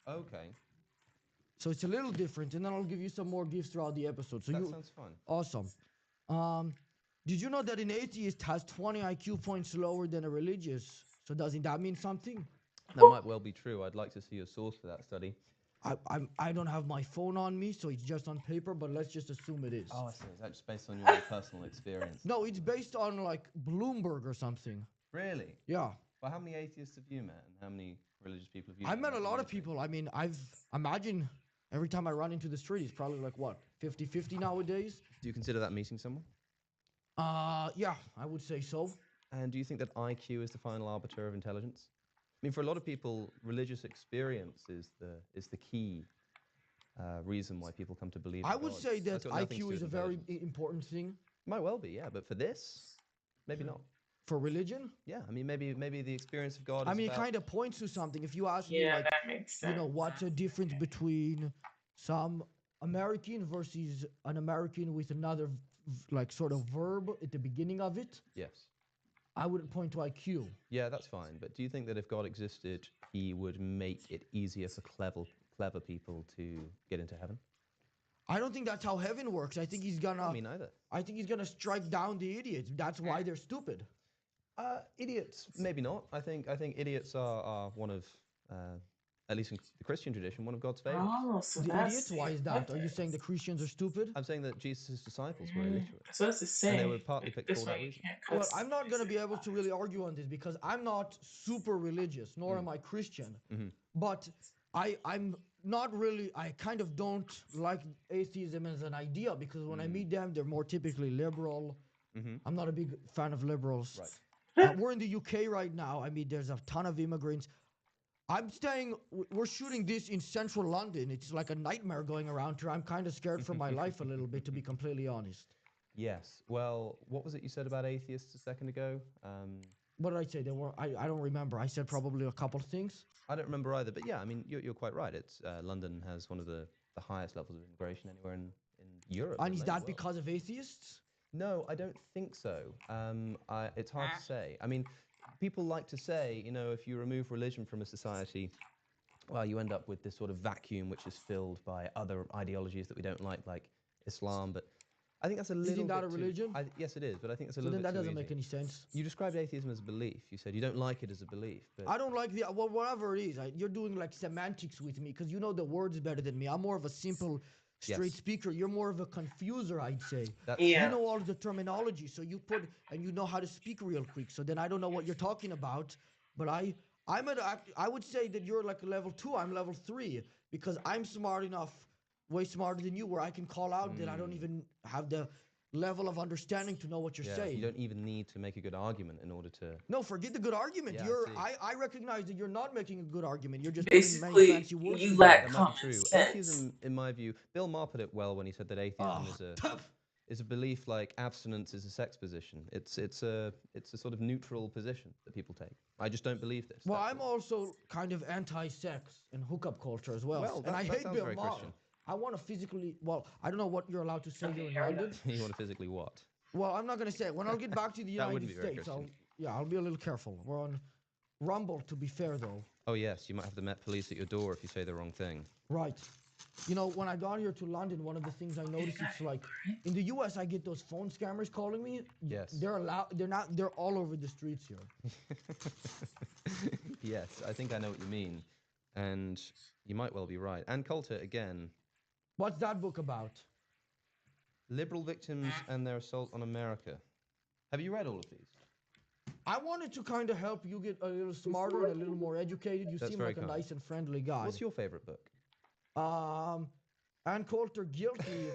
Okay. So it's a little different, and then I'll give you some more gifts throughout the episode. So That sounds fun. Awesome. Did you know that an atheist has 20 IQ points lower than a religious? So doesn't that mean something? That might well be true. I'd like to see a source for that study. I don't have my phone on me, so it's just on paper, but let's just assume it is. Oh, I see. Is that just based on your personal experience? No, it's based on like Bloomberg or something. Really? Yeah. Well, how many atheists have you met, and how many religious people have you I met a lot of people. I mean, imagine every time I run into the street, it's probably like what, 50-50 nowadays? Do you consider that meeting someone? Yeah, I would say so. And do you think that IQ is the final arbiter of intelligence? I mean, for a lot of people, religious experience is the key reason why people come to believe in I would God. say that That's got nothing to IQ do is a with very intelligence. important thing. Might well be, yeah, but for this, maybe not. For religion? Yeah, I mean, maybe the experience of God. I is mean, it about- kind of points to something. If you ask me, Yeah, like, that makes you know, sense. what's the difference between some American versus an American with another, like, sort of verb at the beginning of it? Yes. I wouldn't point to IQ. Yeah, that's fine. But do you think that if God existed, he would make it easier for clever people to get into heaven? I don't think that's how heaven works. I think he's gonna. Not me neither. I think he's gonna strike down the idiots. That's why they're stupid. Idiots, maybe not. I think idiots are one of, at least in the Christian tradition, one of God's favorites. Oh, so The that's idiots? the Why is that? Are you difference. saying the Christians are stupid? I'm saying that Jesus' disciples were illiterate. So that's the same. And they were partly picked This for way that you reason. can't Well, cuss. I'm not gonna be able to really argue on this because I'm not super religious, nor am I Christian. But I'm not really. I kind of don't like atheism as an idea because when I meet them, they're more typically liberal. I'm not a big fan of liberals. Right. We're in the UK right now. I mean, there's a ton of immigrants. We're shooting this in central London. It's like a nightmare going around here. I'm kind of scared for my life a little bit, to be completely honest. Yes. Well, what was it you said about atheists a second ago? What did I say? I don't remember. I said probably a couple of things. I don't remember either. But yeah, I mean, you're quite right. It's London has one of the highest levels of immigration anywhere in Europe. And is that because of atheists? No, I don't think so. It's hard to say. I mean, people like to say, you know, if you remove religion from a society, well, you end up with this sort of vacuum which is filled by other ideologies that we don't like Islam. But I think that's a little Isn't that bit a religion? yes, it is. But I think it's a So little then bit that doesn't too make easy. any sense. You described atheism as a belief. You said you don't like it as a belief. But I don't like well, whatever it is. You're doing like semantics with me because you know the words better than me. I'm more of a simple, straight speaker. You're more of a confuser, I'd say. You know all the terminology, so you put and you know how to speak real quick. So then I don't know what you're talking about, but I would say that you're like a level 2. I'm level 3 because I'm smart enough, way smarter than you, where I can call out that I don't even have the level of understanding to know what you're saying. You don't even need to make a good argument in order to. No, forget the good argument. Yeah, I recognize that you're not making a good argument. You're just Basically, putting many fancy words you together. lack That might common be true. sense. Atheism, in my view, Bill Maher put it well when he said that atheism is a belief like abstinence is a sex position. It's a sort of neutral position that people take. I just don't believe this. Well, I'm also kind of anti-sex and hookup culture as well. Well, and I that hate sounds Bill very Maher. Christian. I want to physically. Well, I don't know what you're allowed to say here in London. You want to physically what? Well, I'm not going to say it. When I'll get back to the That wouldn't United be very States, Christian. I'll be a little careful. We're on Rumble, to be fair, though. Oh yes, you might have the Met Police at your door if you say the wrong thing. Right. You know, when I got here to London, one of the things I noticed it's like in the US, I get those phone scammers calling me. Yes. They're allowed. They're not. They're all over the streets here. Yes, I think I know what you mean, and you might well be right. And Coulter again. What's that book about? Liberal victims and their assault on America. Have you read all of these? I wanted to kind of help you get a little smarter and a little more educated. You That's seem very like a kind. nice and friendly guy. What's your favorite book? Ann Coulter guilty,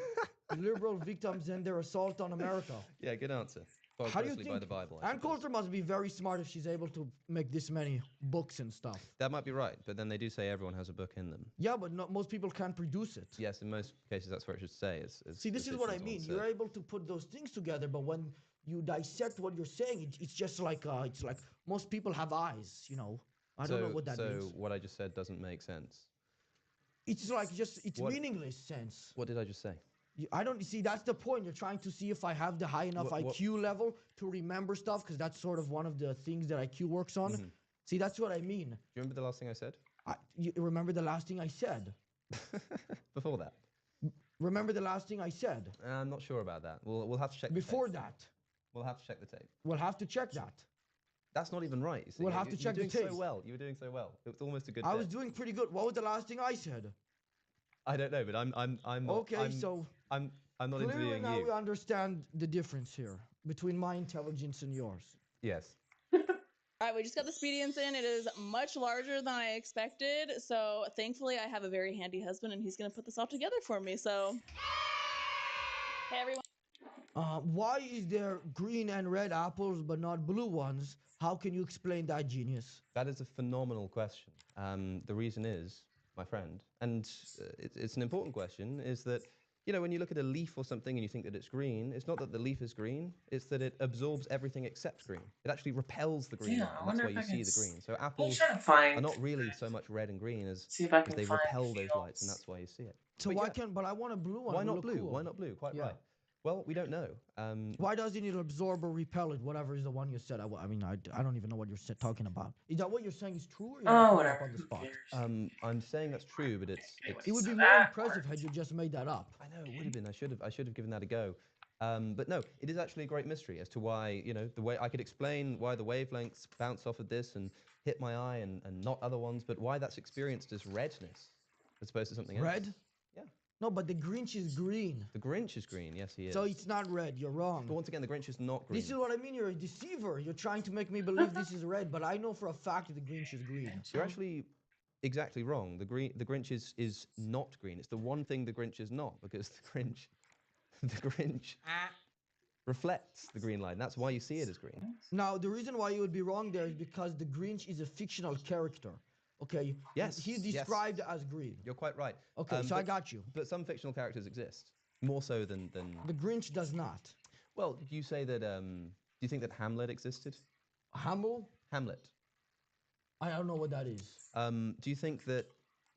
liberal victims and their assault on America. Yeah, good answer. Followed How do you closely think by the Bible. I Ann suppose. Coulter must be very smart if she's able to make this many books and stuff. That might be right, but then they do say everyone has a book in them. Yeah, but not, most people can't produce it. Yes, in most cases that's what it should say. See, this is what I mean. You're able to put those things together, but when you dissect what you're saying, it's just like it's like most people have eyes. You know, I don't know what that means. So what I just said doesn't make sense. It's like just it's What- meaningless sense. What did I just say? I don't see. That's the point. You're trying to see if I have the high enough What- IQ level to remember stuff, because that's sort of one of the things that IQ works on. Mhm. See, that's what I mean. Do you remember the last thing I said? You remember the last thing I said? Before that? Remember the last thing I said? I'm not sure about that. We'll have to check. Before the tape. that, We'll have to check the tape. we'll have to check that. That's not even right. You see. We'll have to check the You were doing tape. so well. You were doing so well. It was almost a good. I was bit. doing pretty good. What was the last thing I said? I don't know, but I'm not. Okay, so I'm not clearly interviewing now you. we understand the difference here between my intelligence and yours. Yes. All right, we just got the expedience in. It is much larger than I expected. So thankfully, I have a very handy husband, and he's going to put this all together for me. So, hey, everyone. Why is there green and red apples but not blue ones? How can you explain that, genius? That is a phenomenal question. The reason is, my friend, and it's an important question, is that, you know, when you look at a leaf or something and you think that it's green, it's not that the leaf is green, it's that it absorbs everything except green. It actually repels the green, Yeah, light, I and that's wonder why if you I see can the green. So I'm apples trying to find. are not really so much red and green as See if I can they find repel those fields. lights, and that's why you see it. So But why yeah, can't? But I want a blue one. why It not would blue? look cool. Why not blue? Quite Yeah. right. Well, we don't know. Why does it need to absorb or repel it? Whatever is the one you said. I mean, I don't even know what you're talking about. Is that what you're saying is true, or you're making it up on the spot? I'm saying that's true, but it's It would be more impressive had you just made that up. I know it would have been. I should have given that a go. But no, it is actually a great mystery as to why, the way I could explain why the wavelengths bounce off of this and hit my eye and not other ones, but why that's experienced as redness as opposed to something else. Red? Yeah. No, but the Grinch is green. The Grinch is green, yes he is. So it's not red, you're wrong. But once again, the Grinch is not green. This is what I mean, you're a deceiver. You're trying to make me believe this is red, but I know for a fact that the Grinch is green. You're actually exactly wrong. The Grinch is not green. It's the one thing the Grinch is not, because the Grinch reflects the green light. And that's why you see it as green. Now, the reason why you would be wrong there is because the Grinch is a fictional character. Okay? Yes. He's described as green. You're quite right. Okay, so I got you. But some fictional characters exist. More so than... The Grinch does not. Well, do you say that... do you think that Hamlet existed? Hamlet? Hamlet. I don't know what that is. Do you think that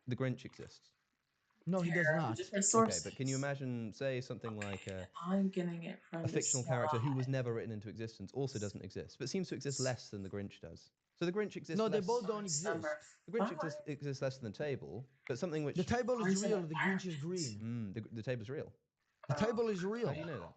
the Grinch exists? No, he does not. Okay, but can you imagine, say, something like I'm getting it from a fictional character who was never written into existence also doesn't exist, but seems to exist less than the Grinch does. So the Grinch exists No, they less... both don't exist. The Grinch exists less than the table, but something which... The table is real, the Grinch is green. The table's real. The table is real. How do you know that?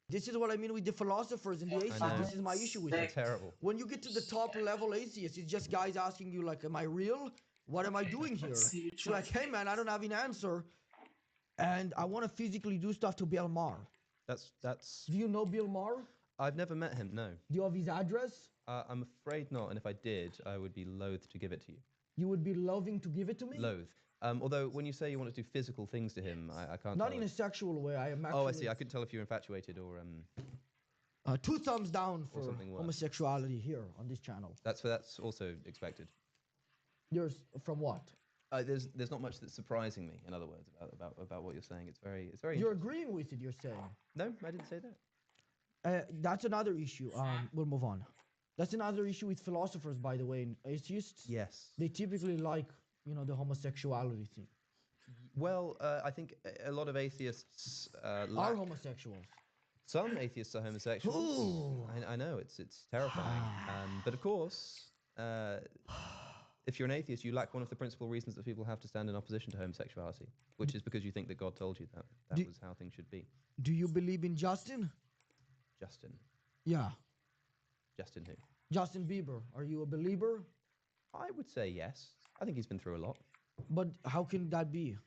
This is what I mean with the philosophers and the atheists. This is my issue with it. Terrible. When you get to the top level atheists, it's just guys asking you like, am I real? What am I doing here? You're like, hey man, I don't have an answer. And I want to physically do stuff to Bill Maher. That's... Do you know Bill Maher? I've never met him, no. Do you have his address? I'm afraid not, and if I did, I would be loath to give it to you. You would be loving to give it to me? Loath. Although, when you say you want to do physical things to him, I can't Not tell in a sexual way, I am actually... Oh, I see. I couldn't tell if you're infatuated or... 2 thumbs down for something worse. homosexuality here on this channel. That's also expected. Yours from what? There's not much that's surprising me, in other words, about what you're saying. It's very You're agreeing with it, you're saying? No, I didn't say that. That's another issue. We'll move on. That's another issue with philosophers, by the way, and atheists. Yes. They typically like, the homosexuality thing. Well, I think a lot of atheists are homosexuals. Some atheists are homosexuals. Ooh. I know, it's terrifying. But of course, if you're an atheist, you lack one of the principal reasons that people have to stand in opposition to homosexuality, which is because you think that God told you that was how things should be. Do you believe in Justin? Justin. Yeah. Justin who? Justin Bieber. Are you a believer? I would say yes. I think he's been through a lot. But how can that be?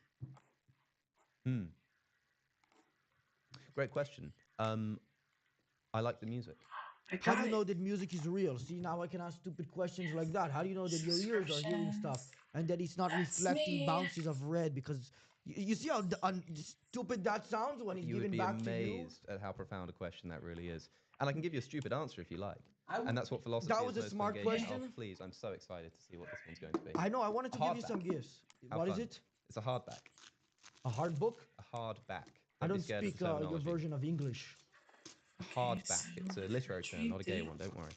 Great question. I like the music. How do you know that music is real? See, now I can ask stupid questions like that. How do you know that your ears are hearing stuff and that it's not reflecting bounces of red? Because you see how stupid that sounds when it's given back to you? You would be amazed at how profound a question that really is. And I can give you a stupid answer if you like. And that's what philosophy That is was a most smart engaging. question. Oh, please, I'm so excited to see what this one's going to be. I know, I wanted to give you some gifts. What is it? It's a hardback. A hard book? A hardback. I don't be scared of speak the your terminology. version of English. A hardback. It's a literary term, not a gay one, don't worry.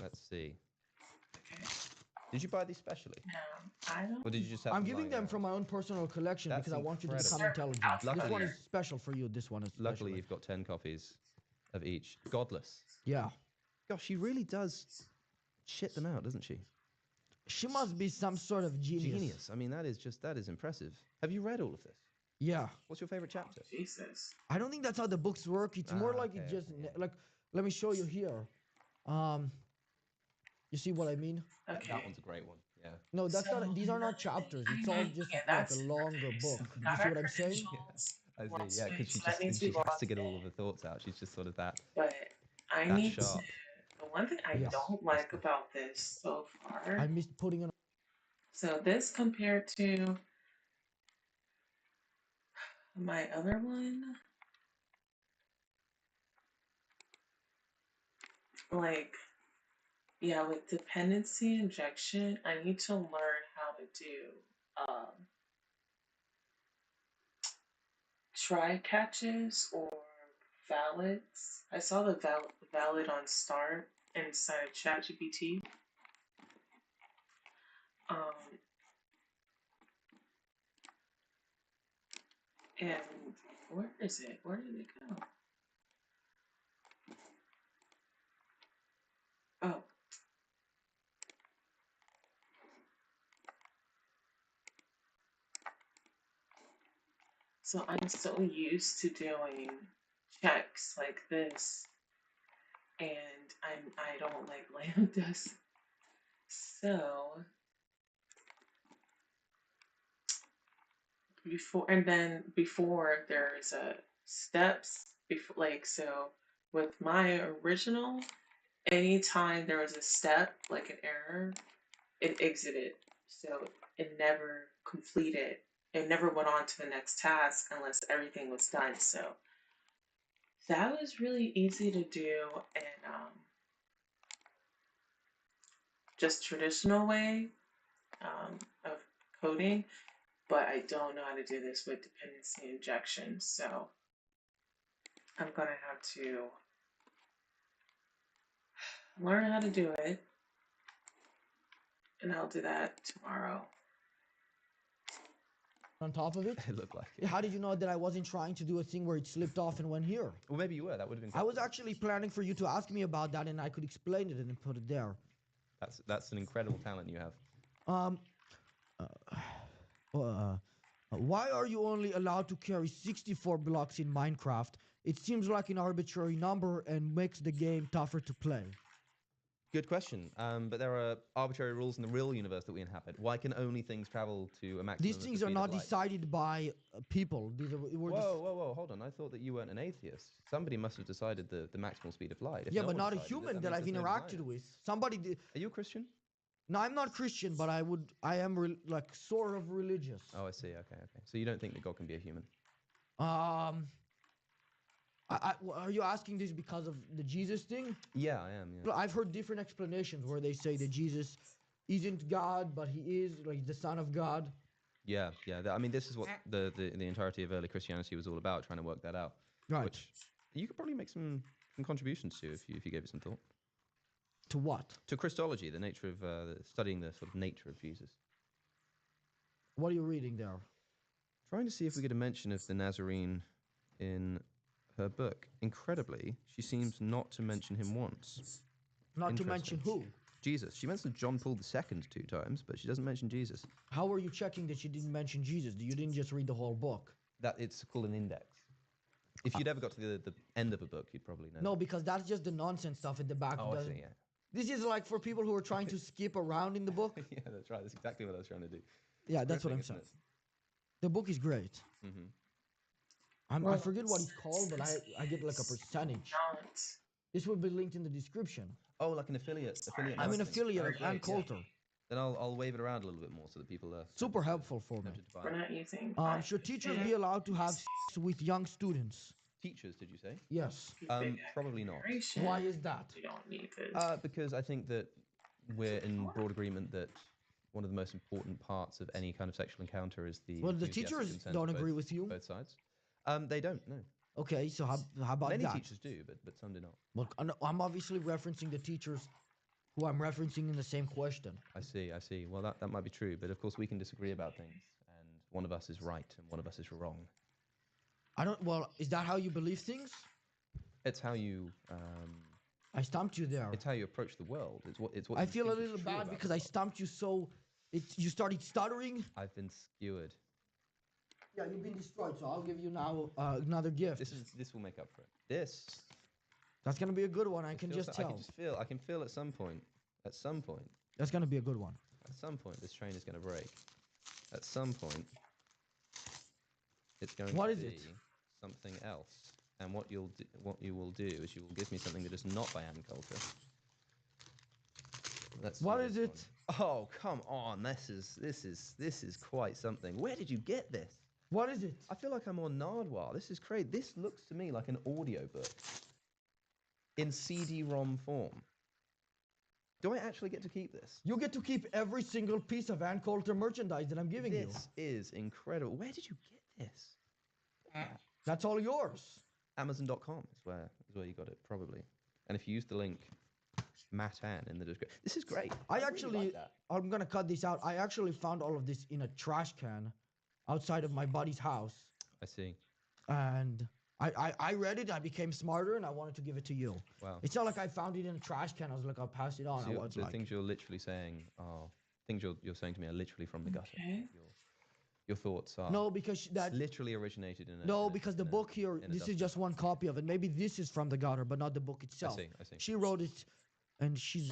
Let's see. Did you buy these specially? No, I don't. Or did you just have I'm them giving lying them around? from my own personal collection That's because I want you to become incredible. intelligent. Luckily- This one is special for you. This one is special. Luckily, you've got 10 copies of each. Godless. Yeah. Gosh, she really does shit them out, doesn't she? She must be some sort of genius. I mean, that is impressive. Have you read all of this? Yeah. What's your favorite chapter? Jesus. I don't think that's how the books work. It's more like it just like. Let me show you here. You see what I mean? Okay. That one's a great one. Yeah. No, that's not. These are not chapters. It's all just like a longer book. You see what I'm saying? I see. Yeah, because she has to get all of her thoughts out. She's just sort of that. But I that need sharp. to. The one thing I don't like about this so far. I missed putting it. So this compared to my other one, like, yeah, with dependency injection, I need to learn how to do try catches or valids. I saw the valid on start inside Chat GPT. And Where is it? Where did it go? Oh. So I'm so used to doing checks like this, and I don't like lambdas. So before there's a steps before, like, so with my original, anytime there was a step like an error, it exited. So it never completed. It never went on to the next task unless everything was done. So that was really easy to do, and just traditional way of coding, but I don't know how to do this with dependency injection. So I'm gonna have to learn how to do it, and I'll do that tomorrow. On top of it? It looked like it. How did you know that I wasn't trying to do a thing where it slipped off and went here? Well, maybe you were. That would have been. I was actually planning for you to ask me about that, and I could explain it and then put it there. That's an incredible talent you have. Why are you only allowed to carry 64 blocks in Minecraft? It seems like an arbitrary number and makes the game tougher to play. Good question. But there are arbitrary rules in the real universe that we inhabit. Why can only things travel to a maximum? These things are not decided by people. These are, whoa, hold on. I thought that you weren't an atheist. Somebody must have decided the maximal speed of light. If yeah, no but one not a decided it, human that that means I've there's no interacted designer. with. Somebody did. Are you a Christian? No, I'm not Christian, but I am like sort of religious. Oh, I see. Okay. So you don't think that God can be a human? Are you asking this because of the Jesus thing? Yeah, I am. Yeah. I've heard different explanations where they say that Jesus isn't God, but he is like the Son of God. Yeah. I mean, this is what the entirety of early Christianity was all about, trying to work that out. Right. Which you could probably make some contributions to if you gave it some thought. To what? To Christology, the nature of studying the sort of nature of Jesus. What are you reading there? Trying to see if we get a mention of the Nazarene in her book. Incredibly, she seems not to mention him once. Not to mention who? Jesus. She mentioned John Paul II 2 times, but she doesn't mention Jesus. How are you checking that she didn't mention Jesus? You didn't just read the whole book. That it's called an index. If you'd ever got to the end of a book, you'd probably know. No, because that's just the nonsense stuff at the back. Oh, I see, yeah. This is like for people who are trying to skip around in the book. Yeah, that's right. That's exactly what I was trying to do. Yeah, that's what I'm saying. The book is great. Mm-hmm. I forget what it's called, but I get like a percentage. This will be linked in the description. Oh, like an affiliate. I'm an affiliate of Ann Coulter. Then I'll wave it around a little bit more so that people are super helpful for me. We're not using. Should teachers be allowed to have sex with young students? Teachers, did you say? Yes. Probably not. Why is that? We don't need this. Because I think that we're in broad agreement that one of the most important parts of any kind of sexual encounter is the. Well, the teachers don't agree with you. Both sides. They don't. No. Okay, so how about Many that? teachers do, but some do not. Well, I'm obviously referencing the teachers who I'm referencing in the same question. I see. Well, that might be true, but of course we can disagree about things, and one of us is right and one of us is wrong. Well, is that how you believe things? It's how you. I stumped you there. It's how you approach the world. It's what. I feel a little bad because I stumped you so. You started stuttering. I've been skewered. Yeah, you've been destroyed. So I'll give you now another gift. This will make up for it. That's gonna be a good one. I can just tell. I can feel at some point. That's gonna be a good one. At some point, this train is gonna break. At some point, it's going to be something else. And what you will do is you will give me something that is not by Ann Coulter. What is it? Oh, come on! This is quite something. Where did you get this? What is it? I feel like I'm on Nardwar. This is crazy. This looks to me like an audiobook in CD-ROM form. Do I actually get to keep this? You get to keep every single piece of Ann Coulter merchandise that I'm giving you. This is incredible. Where did you get this? That's all yours. Amazon.com is where you got it, probably. And if you use the link Matt Ann in the description, this is great. I actually, really like that. I'm gonna cut this out. I actually found all of this in a trash can outside of my buddy's house. I see. and I read it. I became smarter, and I wanted to give it to you. Wow. It's not like I found it in a trash can. I was like, I'll pass it on. So I was the like, things you're literally saying are things you're saying to me are literally from the gutter. Okay. Your thoughts are no, because that literally originated in a no, in a- because the in a- book here, in a this is dustbin. just one copy of it. Maybe this is from the gutter, but not the book itself. I see. She wrote it, and she's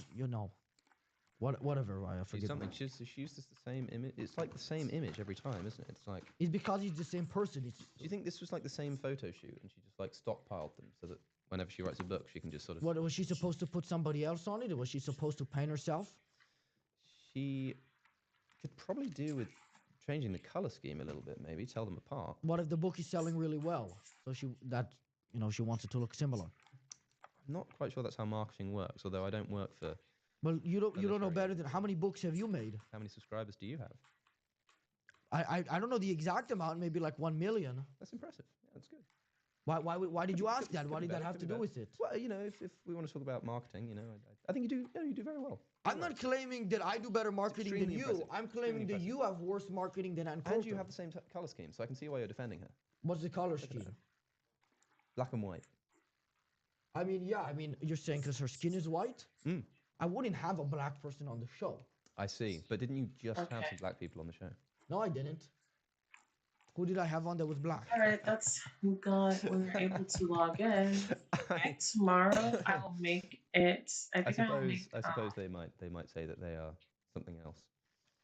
whatever. I She's forget. something. She uses the same image. It's like the same image every time, isn't it? It's like. It's because he's the same person. It's. Do you think this was like the same photo shoot, and she just like stockpiled them so that whenever she writes a book, she can just sort of. What was she supposed to put somebody else on it, or was she supposed to paint herself? She could probably do with changing the color scheme a little bit, maybe tell them apart. What if the book is selling really well? So she wants it to look similar. I'm not quite sure that's how marketing works, although I don't work for. Well, you don't know better than how many books have you made? How many subscribers do you have? I don't know the exact amount, maybe like 1 million. That's impressive. Yeah, that's good. Why did you ask that? What did that have to do with it? Well, if we want to talk about marketing, I think you do very well. I'm not claiming that I do better marketing than you. I'm claiming that you have worse marketing than Ann And you have the same color scheme, so I can see why you're defending her. What's the color scheme? Black and white. I mean, you're saying because her skin is white? I wouldn't have a black person on the show. I see, but didn't you just have some black people on the show? No, I didn't. Who did I have on that was black? All right, that's we're able to log in. Okay, tomorrow I will make it. I suppose they might say that they are something else.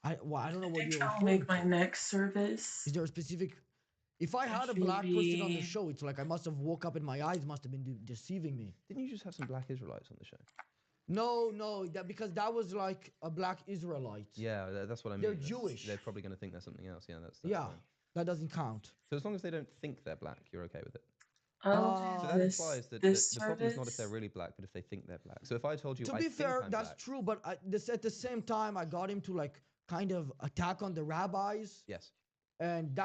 I don't know what you're. I'll make my next service. Is there a specific? If I had a black person on the show, it's like I must have woke up and my eyes must have been deceiving me. Didn't you just have some black Israelites on the show? No, because that was like a black Israelite. Yeah, that's what I mean. They're Jewish. They're probably going to think they're something else. Yeah, that's yeah, fine. that doesn't count. So as long as they don't think they're black, you're okay with it. Oh, so that implies that the problem is not if they're really black, but if they think they're black. So if I told you, to I be think fair, I'm that's black, true. But at the same time, I got him to like kind of attack on the rabbis. Yes. And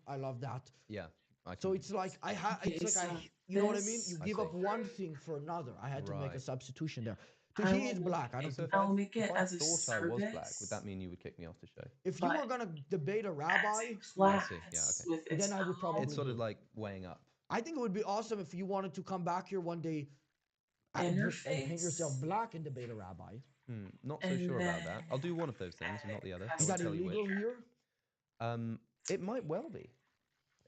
I love that. Yeah. So it's like you know what I mean? You give up one thing for another. I had to make a substitution there. So he is black. I don't think. I'll make it as a thought I was black, service. would that mean you would kick me off the show? If you were gonna debate a rabbi, I see. Yeah, okay. then I would probably. It's sort of like weighing up. I think it would be awesome if you wanted to come back here one day and paint yourself black and debate a rabbi. Not so sure about that. I'll do one of those things and not the other. Is that illegal here? It might well be.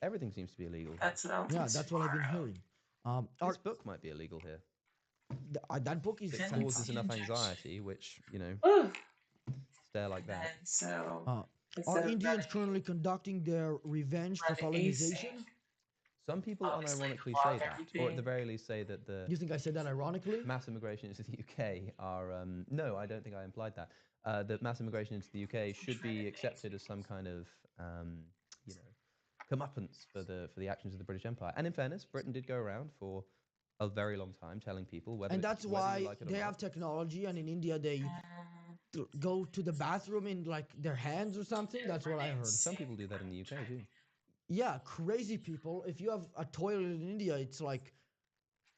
Everything seems to be illegal. That's what that's what I've been hearing. This book might be illegal here. That book is. It causes enough anxiety, which stare like that. And so. Are Indians currently conducting their revenge for colonization? Some people unironically say that, or at the very least say that the. You think I said that ironically? Mass immigration into the UK are. No, I don't think I implied that. That mass immigration into the UK should be accepted as some kind of, comeuppance for the actions of the British Empire. And in fairness, Britain did go around for a very long time telling people whether. And that's why you like it or they not. have technology, and in India they go to the bathroom in like their hands or something. That's what I heard. Some people do that in the UK too. Yeah, crazy people. If you have a toilet in India, it's like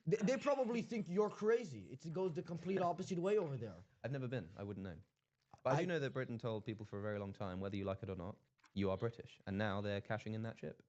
they probably think you're crazy. It goes the complete opposite way over there. I've never been. I wouldn't know. But I do know that Britain told people for a very long time, whether you like it or not, you are British. And now they're cashing in that chip.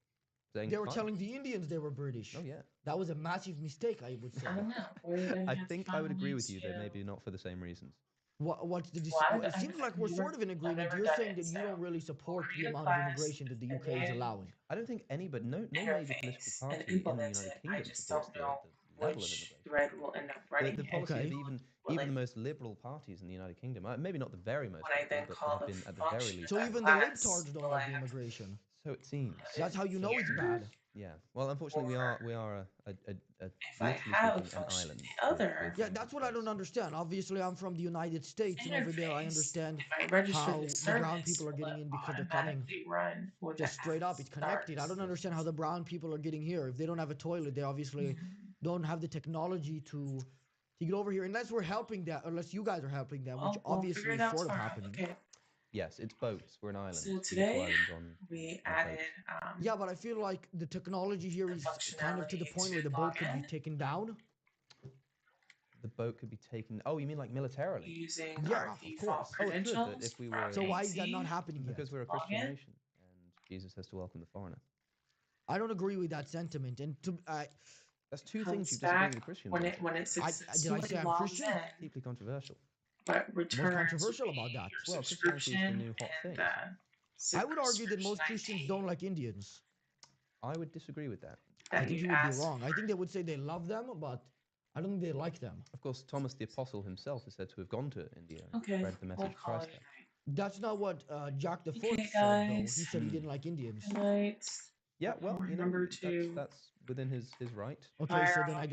They were telling the Indians they were British. Oh, yeah. That was a massive mistake, I would say. I don't know. I think I would agree with you, though, maybe not for the same reasons. What's the it seems like we're sort of in agreement. You're saying that you don't really support the amount of immigration that the UK is allowing. I don't think any, but no major political party in the United Kingdom supports the level of immigration. Thread will end up running. The policy of even the most liberal parties in the United Kingdom, maybe not the very most liberal, but have been at the very least. So even the libtards don't like the immigration. So it seems. That's how you know it's bad. Yeah. Well, unfortunately, we are literally speaking, an island. Yeah, that's what I don't understand. Obviously, I'm from the United States, and over there, I understand how the brown people are getting in because they're coming just straight up. It's connected. I don't understand how the brown people are getting here. If they don't have a toilet, they obviously don't have the technology to get over here. Unless we're helping them, unless you guys are helping them, which obviously is sort of happening. Okay. Yes, it's boats. We're an island. So today we added. Yeah, but I feel like the technology here is kind of to the point where the boat could be taken down. The boat could be taken. Oh, you mean like militarily? Using of course. Oh, it's good that if we were. So why is that not happening yet? Because we're a Christian nation, and Jesus has to welcome the foreigner. I don't agree with that sentiment. And that's two Comes things you disagree back with Christians when on. it did I say I'm successfully logs Christian? in, Deeply controversial. but What's returns controversial me about that? your Well, Christianity is the subscription new hot thing. and I would argue that subscription most Christians ID don't like Indians. I would disagree with that. I that think you you would be asked wrong. I for. think they would say they love them, but I don't think they like them. Of course, Thomas the Apostle himself is said to have gone to India and Okay, spread the message we'll of call Christ it a there. night. That's not what Jack the Okay, Fourth said, though. He guys. said he didn't like Indians. Good night. Yeah, well, you know, Remember to that's within his right. Okay, so then I